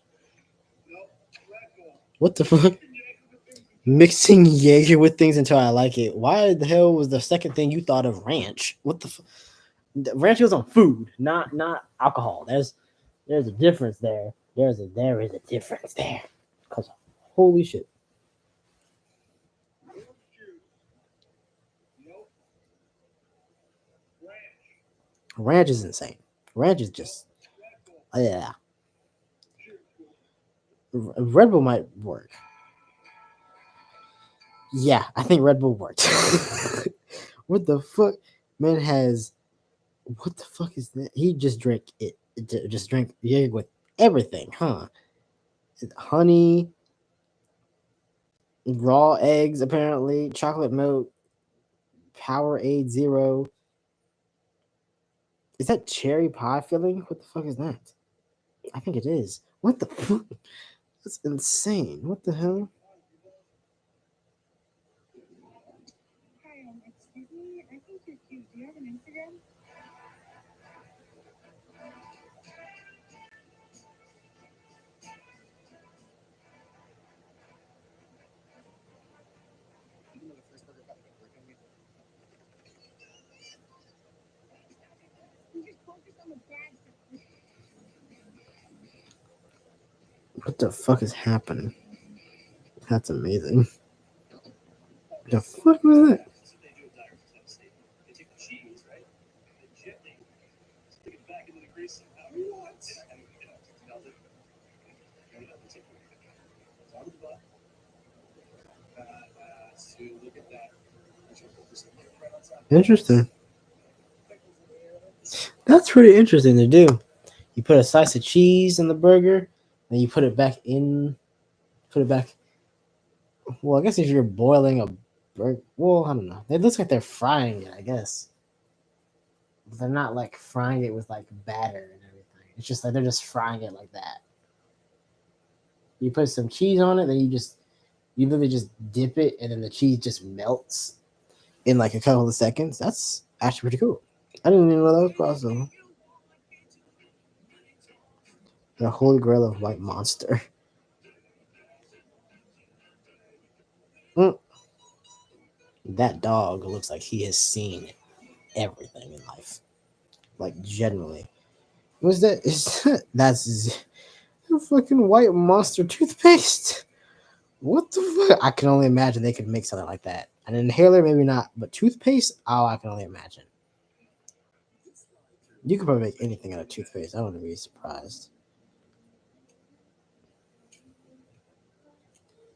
What the fuck? Mixing Jaeger with things until I like it. Why the hell was the second thing you thought of ranch? What the fuck? Ranch goes on food, not alcohol. There's a difference there. There is a difference there. Cause holy shit. Ranch is insane. Ranch is just yeah. Red Bull might work. Yeah, I think Red Bull worked. What the fuck? Man has what the fuck is that? He just drank it. Just drank Jaeger with everything, huh? Honey, raw eggs, apparently, chocolate milk, Powerade Zero. Is that cherry pie filling? What the fuck is that? I think it is. What the fuck? That's insane. What the hell? Hi, excuse me. I think you're cute. Do you have an Instagram? You just focus on the bad stuff. What the fuck is happening? That's amazing. The fuck was that? They take the cheese, right? They gently stick it back into the grease somehow. What? And melt it. It's on the butt. So look at that. Right on top. Interesting. That's pretty interesting to do. You put a slice of cheese in the burger, then you put it back in. Put it back. Well, I guess if you're boiling a burger, well, I don't know. It looks like they're frying it, I guess. But they're not like frying it with like batter and everything. It's just like they're just frying it like that. You put some cheese on it, then you literally just dip it, and then the cheese just melts in like a couple of seconds. That's actually pretty cool. I didn't even know that was possible. The Holy Grail of White Monster. That dog looks like he has seen everything in life. Like generally. Was that is that's a fucking white monster toothpaste? What the fuck? I can only imagine they could make something like that. An inhaler, maybe not, but toothpaste? Oh, I can only imagine. You could probably make anything out of toothpaste. I wouldn't be surprised.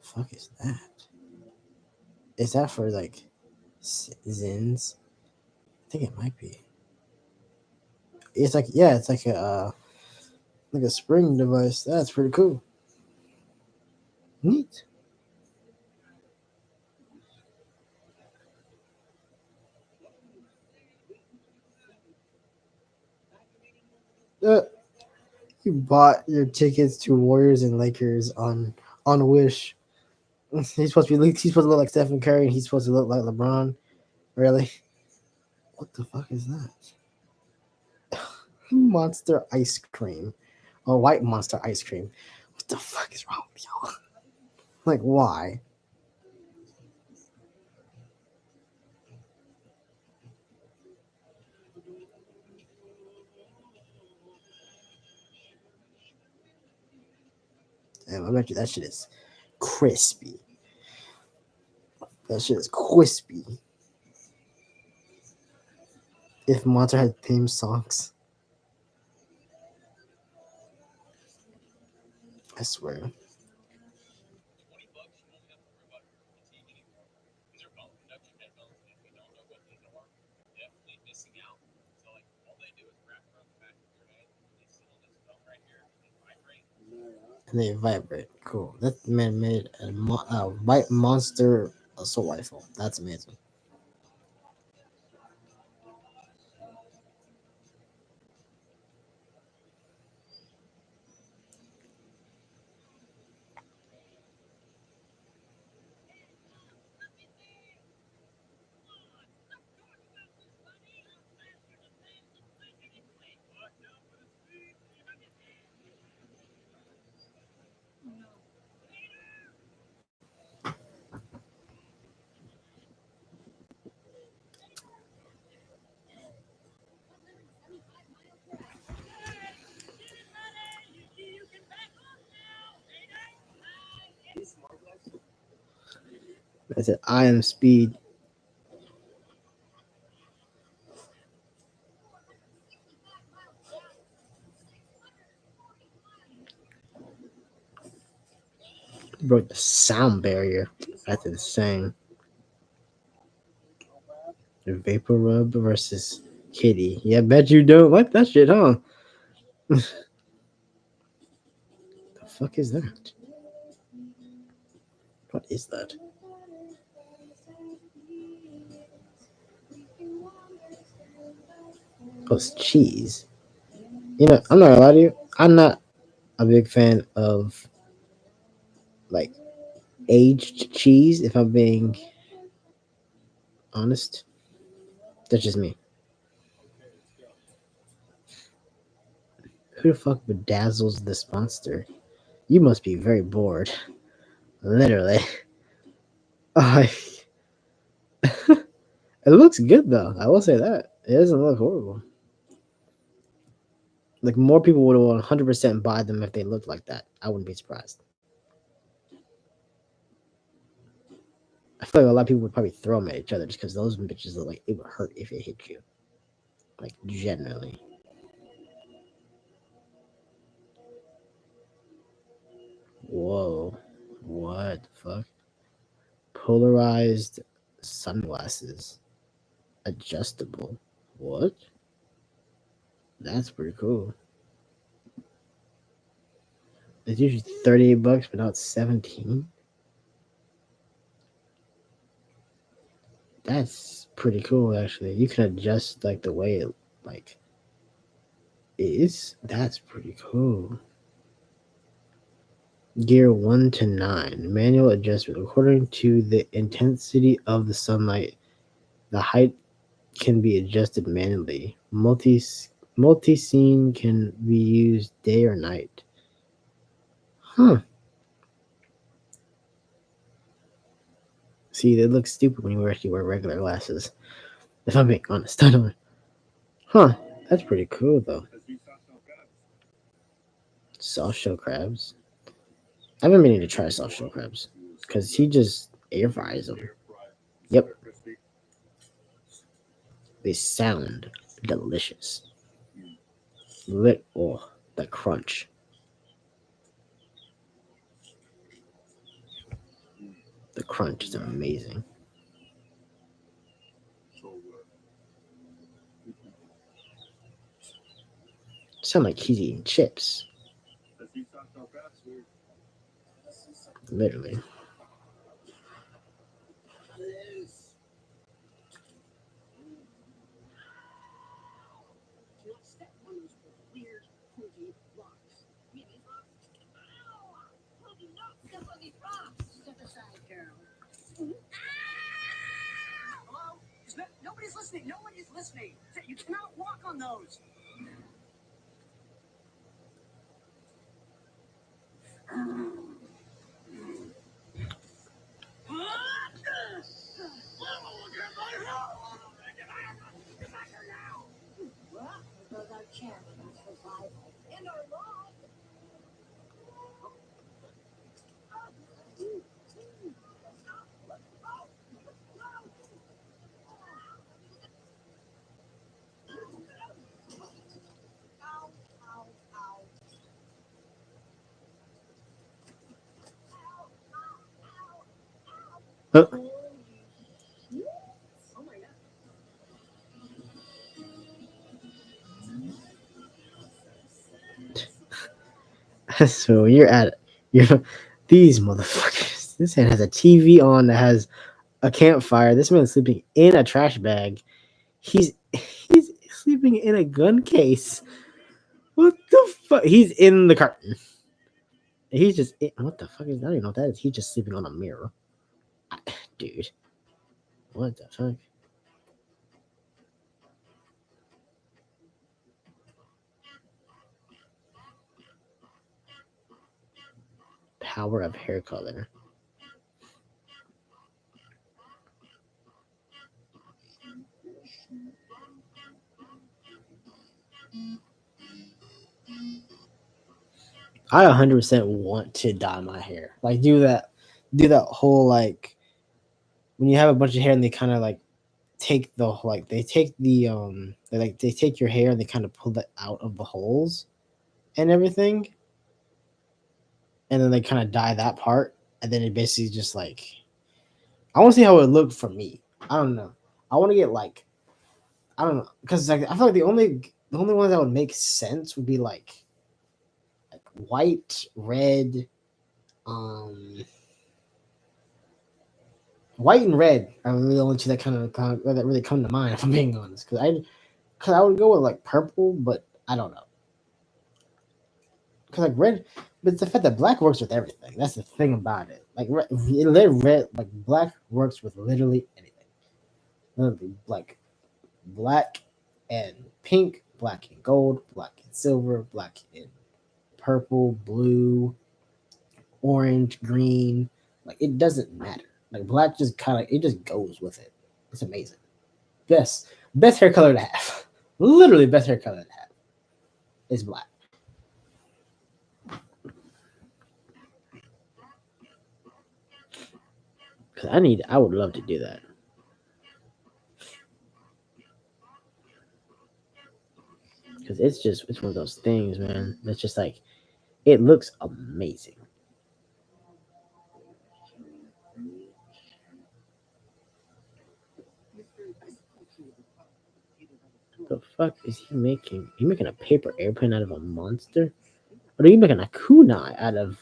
Fuck is that? Is that for like Zins? I think it might be. It's like it's like a spring device. That's pretty cool. Neat. You bought your tickets to Warriors and Lakers on Wish. He's supposed to look like Stephen Curry, and he's supposed to look like LeBron. Really? What the fuck is that? Monster ice cream. Oh, white monster ice cream. What the fuck is wrong with y'all? Like, why? Damn, I bet you that shit is crispy. That shit is crispy. If Monster had theme songs. I swear. And they vibrate. Cool. That man made a white monster assault rifle. That's amazing. I said, I am speed. Broke the sound barrier. That's insane. The Vapor Rub versus Kitty. Yeah, bet you don't like that shit, huh? The fuck is that? What is that? Oh, it's cheese. You know, I'm not gonna lie to you. I'm not a big fan of like aged cheese, if I'm being honest. That's just me. Who the fuck bedazzles this monster? You must be very bored. Literally. It looks good though. I will say that. It doesn't look horrible. Like more people would 100% buy them if they looked like that. I wouldn't be surprised. I feel like a lot of people would probably throw them at each other just because those bitches look like it would hurt if it hit you. Like generally. Whoa. What the fuck? Polarized sunglasses. Adjustable. What? That's pretty cool. It's usually $38, but now it's 17. That's pretty cool, actually. You can adjust like the way it like is. That's pretty cool. Gear 1 to 9. Manual adjustment. According to the intensity of the sunlight, the height can be adjusted manually. Multi-scene can be used day or night. Huh. See, they look stupid when you actually wear regular glasses. If I'm being honest, I don't. Huh? That's pretty cool though. Soft shell crabs. I've been meaning to try soft shell crabs because he just air fries them. Yep. They sound delicious. Oh, the crunch. The crunch is amazing. Sound like he's eating chips. Literally. Hello? Nobody's listening. No one is listening. You cannot walk on those. Huh? So you're these motherfuckers. This man has a TV on that has a campfire. This man's sleeping in a trash bag. He's sleeping in a gun case. What the fuck? He's in the carton. He's just what the fuck is that? I don't even know what that is. He's just sleeping on a mirror. Dude. What the fuck? Power of hair color. I 100% want to dye my hair. Like do that whole like when you have a bunch of hair and they kind of like take the they take your hair and they kind of pull it out of the holes and everything. And then they kind of dye that part and then it basically just like I want to see how it looked for me. I don't know. I want to get like I don't know because like I feel like the only ones that would make sense would be like white, red, white and red are really the only two that that really come to mind. If I'm being honest, because I would go with like purple, but I don't know. Because like red, but it's the fact that black works with everything. That's the thing about it. Like red, like black works with literally anything. Literally, like black and pink, black and gold, black and silver, black and purple, blue, orange, green. Like it doesn't matter. Like black just it just goes with it. It's amazing. Best hair color to have. Literally best hair color to have is black. Cause I would love to do that. Cause it's one of those things, man. That's just like it looks amazing. The fuck is he making? He making a paper airplane out of a monster? Or are you making a kunai out of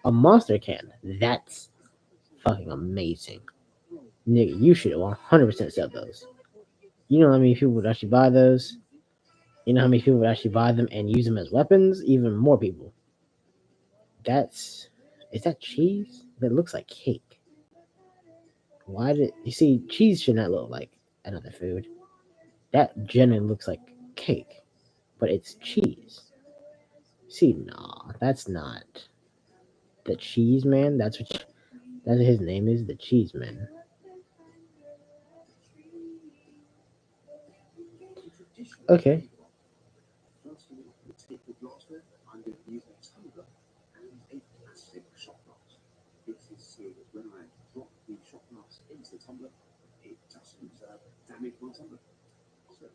a monster can? That's fucking amazing. Nigga, you should 100% sell those. You know how many people would actually buy those? You know how many people would actually buy them and use them as weapons? Even more people. Is that cheese? That looks like cake. You see, cheese should not look like another food. That genuinely looks like cake, but it's cheese. See, nah, that's not the cheese, man. That's That's what his name is, the Cheeseman. Okay. First of all, to take the glassware, I'm going to use a tumbler and a plastic shot glass. This is so that when I drop the shot glass into the tumbler, it doesn't damage my tumbler. So,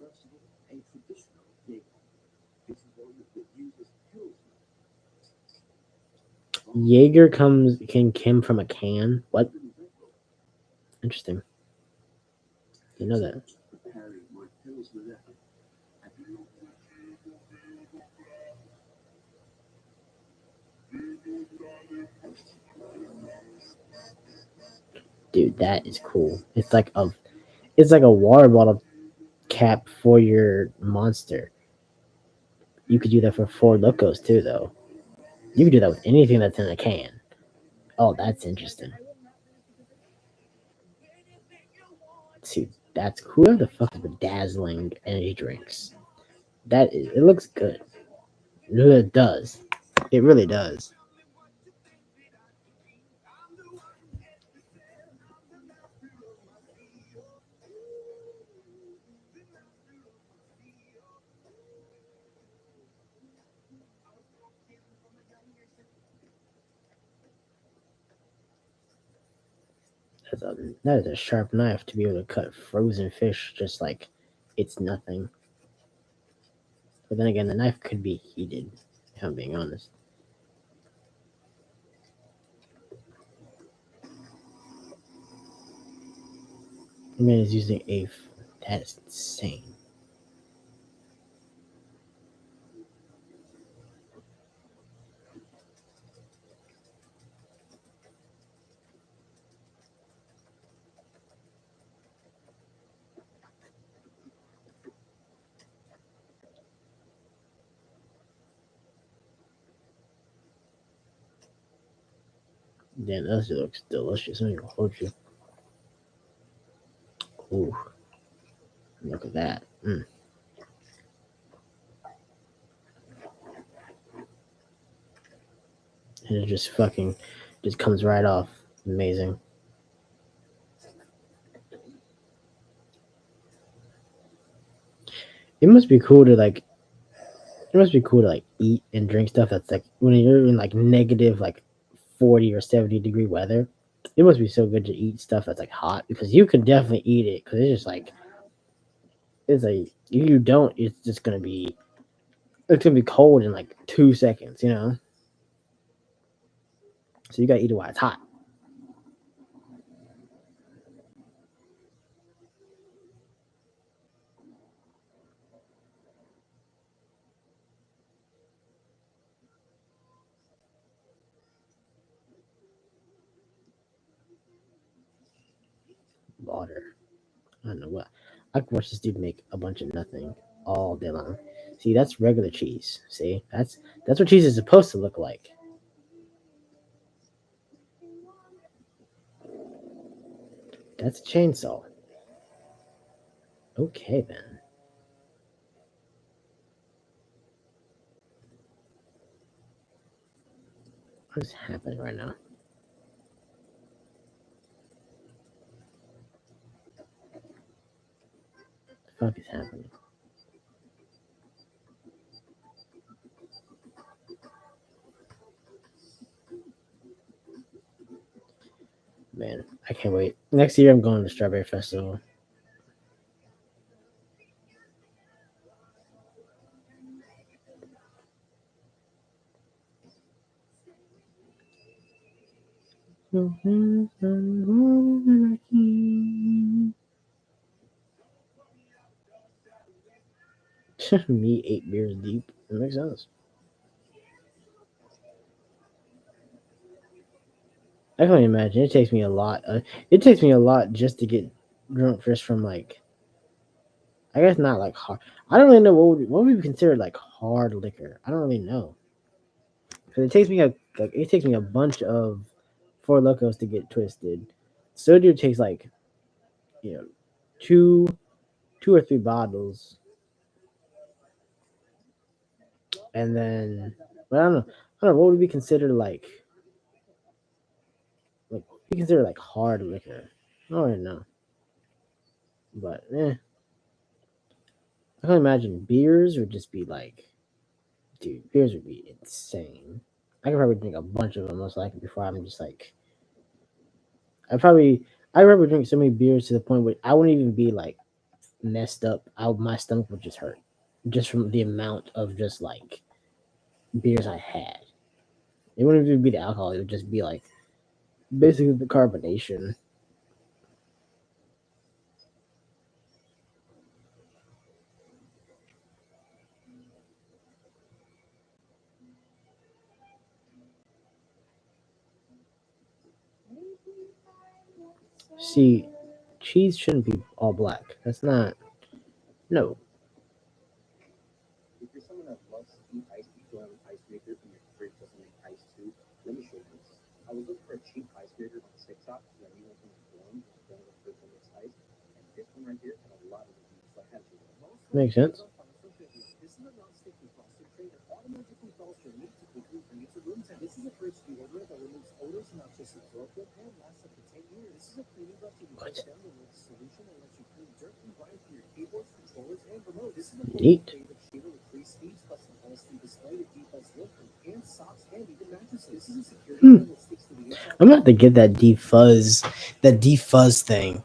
first of all, a traditional Jaeger. This is one that uses Pilsner. Jaeger came from a can. What? Interesting. You know that. Preparing my Pilsner there. Dude, that is cool. It's like a water bottle cap for your Monster. You could do that for Four Locos too, though. You could do that with anything that's in a can. Oh, that's interesting. See, that's cool. Who the fuck is the dazzling energy drinks? It looks good. It does. It really does. That is a sharp knife to be able to cut frozen fish just like it's nothing. But then again, the knife could be heated, if I'm being honest. The man is using a... That is insane. Damn, that shit looks delicious. I'm gonna hold you. Ooh. Look at that. Mm. And it just comes right off. Amazing. It must be cool to eat and drink stuff that's like when you're in like negative like 40 or 70 degree weather. It must be so good to eat stuff that's like hot because you can definitely eat it because it's just like it's like if you don't, it's gonna be cold in like 2 seconds, you know. So you gotta eat it while it's hot. Water. I don't know what. I could watch this dude make a bunch of nothing all day long. See, that's regular cheese. See, that's what cheese is supposed to look like. That's a chainsaw. Okay then. What is happening right now? What the fuck is happening? Man, I can't wait. Next year I'm going to Strawberry Festival. Me 8 beers deep. It makes sense. I can only imagine. It takes me a lot. It takes me a lot just to get drunk just from like. I guess not like hard. I don't really know what would be considered like hard liquor. I don't really know because it takes me a bunch of Four Locos to get twisted. Soju takes like two or three bottles, and then but I don't know what would be considered like consider like hard liquor. I don't know, but I can imagine beers would just be like, dude, beers would be insane. I could probably drink a bunch of them most likely before I'm just like, I probably drink so many beers to the point where I wouldn't even be like messed up. My stomach would just hurt just from the amount of just like beers I had. It wouldn't even be the alcohol. It would just be like basically the carbonation. See, cheese shouldn't be all black. That's not. No. If you're someone that loves to eat ice, but you don't have an ice maker and your fridge doesn't make ice too, let me show you this. I was looking for a cheap ice maker on TikTok because I knew one from the dorm, one of the fridge that makes ice, and this one right here had a lot of reviews, so I had to. Makes sense. This is a non-sticky frosted tray that automatically thaws your meat to quickly bring it to room temp. This is a fridge deodorant that removes odors and not just absorb them, and lasts up to 10 years. This is a cleaning brush that you put down the removes solution and lets you clean dirt and grime from your keyboards, controllers, and remote. This is a Neat. favorite shaver with 3 speeds plus an LCD display to defuzz lint from pants, socks, and even mattresses. This is a security button that sticks to the inside. I'm gonna have to get that defuzz thing.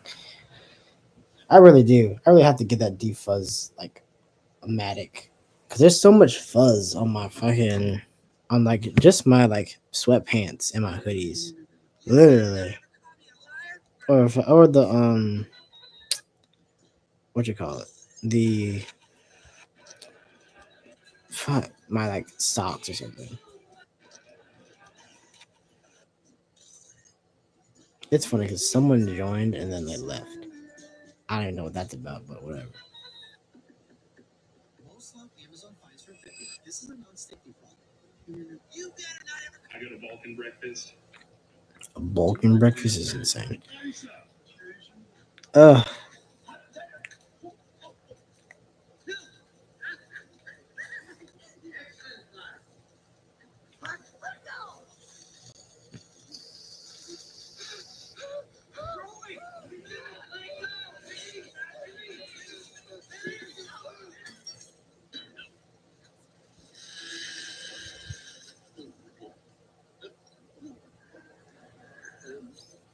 I really do. I really have to get that defuzz like matic, because there's so much fuzz on my fucking on like just my like sweatpants and my hoodies, literally, or the what you call it, the fuck, my like socks or something. It's funny because someone joined and then they left. I don't even know what that's about, but whatever. Most love Amazon finds for 50. This is a non-sticky product. I got a Vulcan breakfast. A Balkan breakfast is insane. Ugh.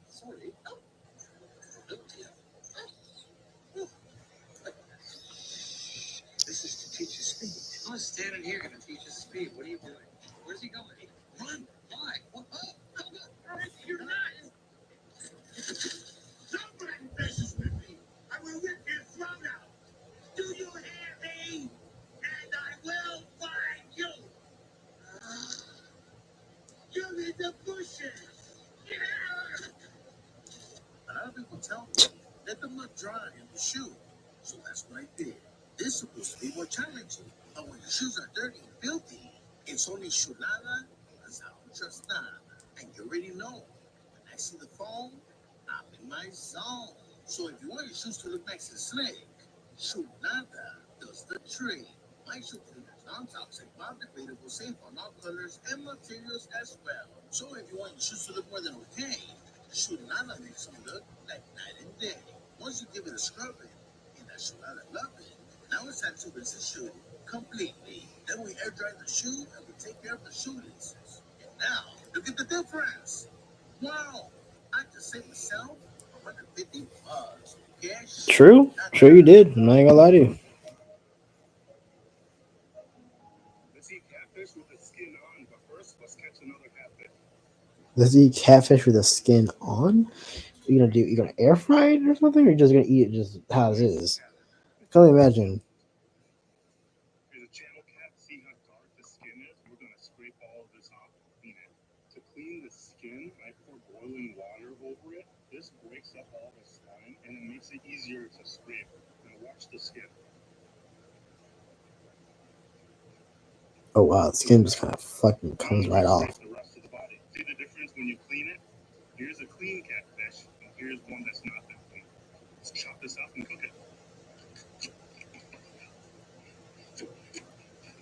Sorry. This is to teach you speed. I was standing here going to teach you speed. What are you doing? Where's he going? Run. Why? What? You're not. Somebody messes with me. I will rip your throat out. Do you hear me? And I will find you. You're in the bushes. Yeah. A lot of people tell me, let the mud dry in the shoe. So that's what I did. This is supposed to be more challenging. But when your shoes are dirty and filthy, it's only chulada as I don't trust nada. And you already know, when I see the foam, I'm in my zone. So if you want your shoes to look nice and slick, chulada does the trick. My shoe cleaner is non-toxic, biodegradable, safe on all colors and materials as well. So if you want your shoes to look more than okay, chulada makes them look like night and day. Once you give it a scrubbing, and that chulada loving, now it's time to rinse the shoe completely. Then we air dry the shoe and we take care of the shoelaces. And now, look at the difference. Wow, I just saved myself $150. Cash. True you did. I'm not gonna lie to you. Let's eat catfish with the skin on, but first, let's catch another catfish. Let's eat catfish with the skin on. You gonna air fry it or something, or you just gonna eat it just how it is? I can't imagine. Here's a channel cat. See how dark the skin is? We're gonna scrape all of this off and clean it. To clean the skin, I pour boiling water over it. This breaks up all the slime and it makes it easier to scrape. Now watch the skin. Oh wow, the skin just kind of fucking comes right off. The rest of the body. See the difference when you clean it? Here's a clean catfish, and here's one that's not that clean. Let's chop this up and cook it.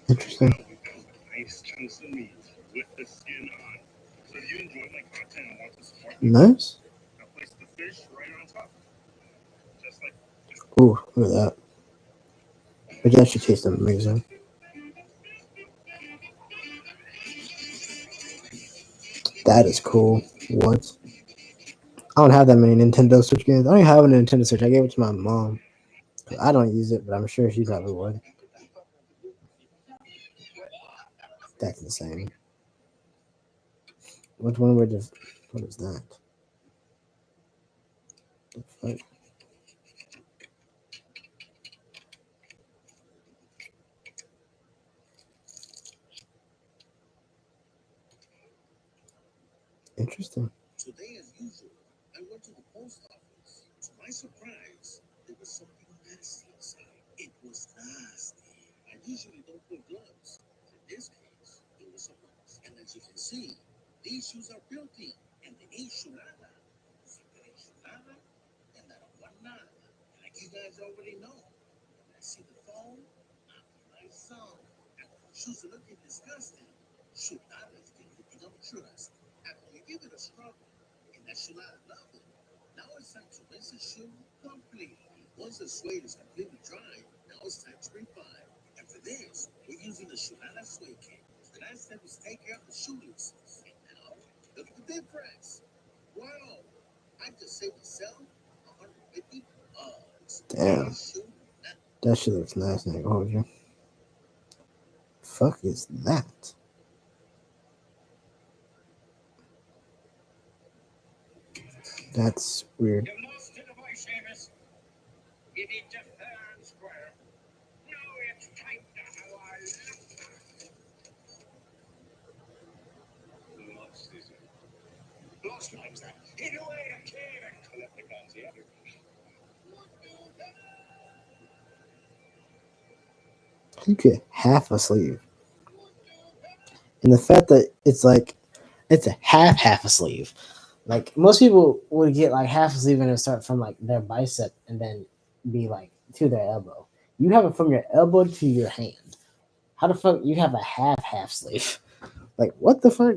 Interesting. Now we've got nice chunks of meat with the skin on. So if you enjoy my content and want to support me, Nice. Ooh, look at that. It actually tastes amazing. That is cool. What? I don't have that many Nintendo Switch games. I don't even have a Nintendo Switch. I gave it to my mom. I don't use it, but I'm sure she probably would. That's insane. Which one would just? What is that? The fuck? Interesting. Today, as usual, I went to the post office. To my surprise, there was something nasty inside. It was nasty. I usually don't wear gloves. In this case, it was a box. And as you can see, these shoes are filthy. And they ain't chulada. Si te ain't chulada, then I don't want nada. And like you guys already know, when I see the phone, I'm my song. And when shoes are looking disgusting, chuladas can you don't trust. After you give it a struggle, and that chulada love it. Now it's time to rinse the shoe completely. Once the suede is completely dry, now it's time to refine. And for this, we're using the Chulada Suede Kit. The last step is take care of the shoelaces. And now, look at the difference. Wow, I just saved myself 150 bucks. Damn. That shit looks nice, nigga. Hold you. Fuck is that? That's weird. You've lost the device, Amos. Give it to fair and square. Now it's time to have our Lost, is it? Lost times that. Hid away a cave and collect the guns, yeah? You get half a sleeve. And the fact that it's like it's a half a sleeve. Like most people would get like half a sleeve and it'll start from like their bicep and then be like to their elbow. You have it from your elbow to your hand. How the fuck you have a half sleeve? Like what the fuck?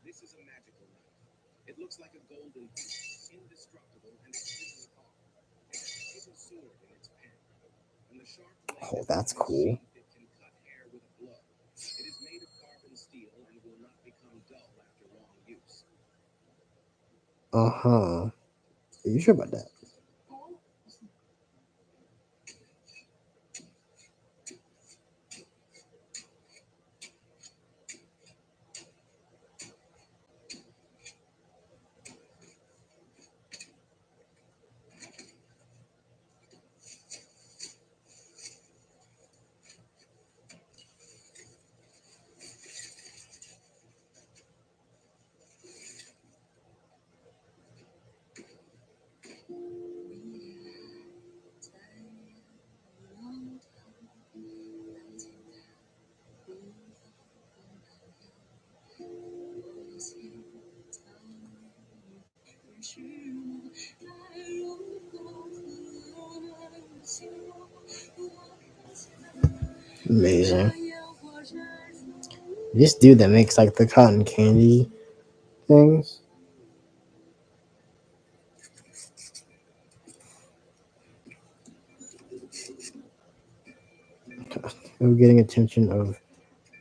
This is a magical knife. It looks like a golden piece, indestructible and extremely hard. It has a hidden sword in its pen. When the sharp blade Oh, is that's in its cool. sheath, it can cut hair with a blow. It is made of carbon steel and will not become dull after long use. Uh-huh. Are you sure about that? Amazing. This dude that makes like the cotton candy things. I'm getting attention of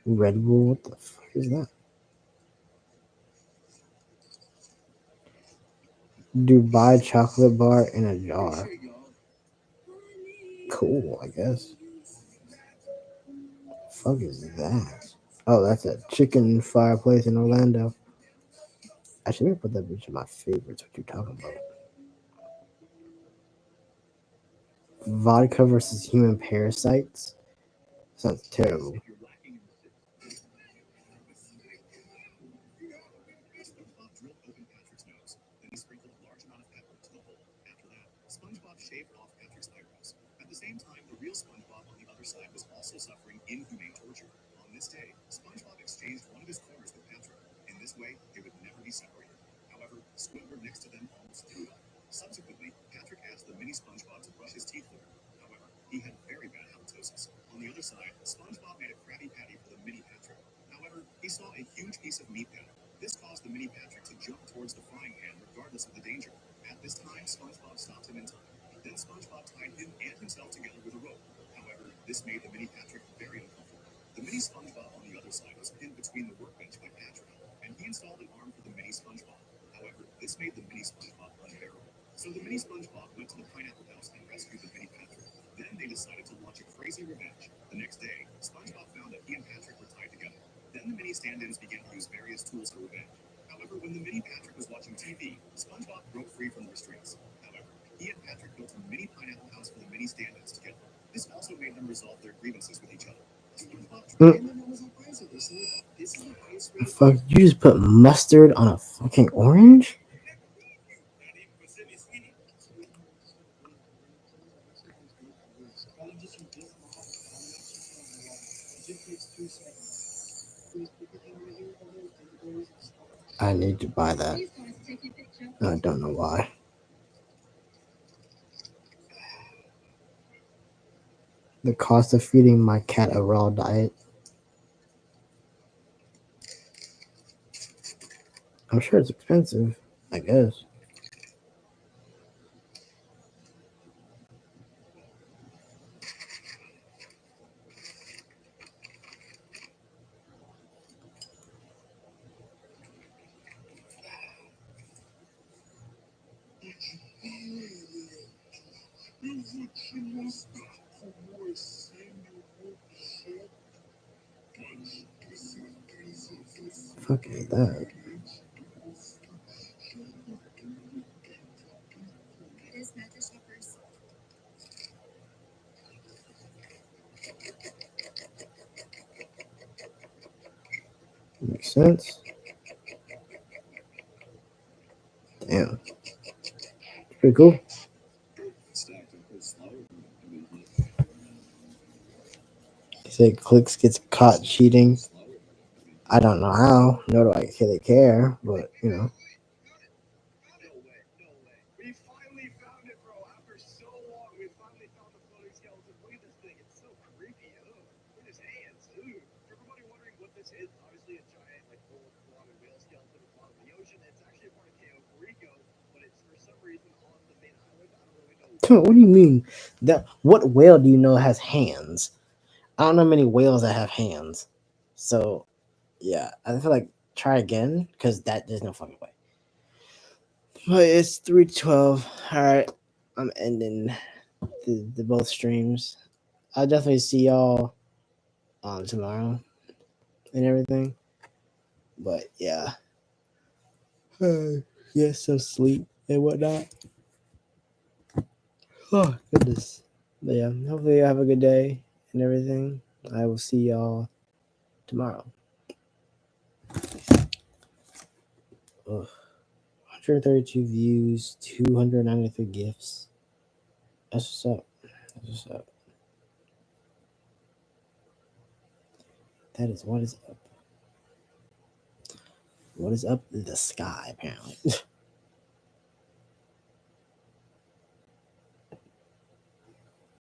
Red Bull. What the fuck is that? Dubai chocolate bar in a jar. Cool, I guess. Fuck is that? Oh, that's a chicken fireplace in Orlando. I should put that bitch in my favorites. What you talking about? Vodka versus human parasites. Sounds terrible. SpongeBob drilled open Patrick's nose, then he sprinkled a large amount of pepper into the hole. After that, SpongeBob shaved off Patrick's eyebrows. At the same time, the real SpongeBob on the other side was also suffering inhumane torture. On this day, SpongeBob exchanged one of his corners with Patrick. In this way, they would never be separated. However, Squidward next to them almost threw up. Subsequently, Patrick asked the mini SpongeBob to brush his teeth for him. However, he had very bad halitosis. On the other side, SpongeBob made a Krabby Patty for the mini Patrick. However, he saw a huge piece of meat patty. This caused the mini Patrick to jump towards the frying pan regardless of the danger. At this time, SpongeBob stopped him in time. Then SpongeBob tied him and himself together with a rope. However, this made the mini Patrick very uncomfortable. The mini SpongeBob on the other side was pinned between the workbench by Patrick, and he installed an arm for the mini SpongeBob. However, this made the mini SpongeBob unbearable. So the mini SpongeBob went to the Pineapple House and rescued the mini Patrick. Then they decided to launch a crazy revenge. The next day, SpongeBob found that he and Patrick were tied together. Then the mini stand-ins began to use various tools for revenge. However, when the mini Patrick was watching TV, SpongeBob broke free from the restraints. However, he and Patrick built a mini Pineapple House for the mini stand-ins together. This also made them resolve their grievances with each other. Fuck, you just put mustard on a fucking orange? I need to buy that. I don't know why. The cost of feeding my cat a raw diet. I'm sure it's expensive, I guess. Fuck is that? Makes sense. Damn. Pretty cool. He said Clicks gets caught cheating. I don't know how, nor do I really care, but you know. We finally found it, bro. After so long, we finally found the floating skeleton. Look at this thing. It's so creepy. Ugh. Look at his hands. Ooh. For everybody wondering what this is, obviously a giant, like, full-blooded whale skeleton at the bottom of the ocean. It's actually a part of Puerto Rico, but it's for some reason on the main island. I don't really know. What do you mean? What whale do you know has hands? I don't know many whales that have hands. So, yeah, I feel like try again because there's no fucking way. But it's 3:12. All right, I'm ending the both streams. I'll definitely see y'all tomorrow and everything. But yeah, get some sleep and whatnot. Oh goodness. But yeah, hopefully you have a good day and everything. I will see y'all tomorrow. Ugh. 132 views, 293 gifts. That's what's up. That's what's up. That is what is up. What is up in the sky, apparently.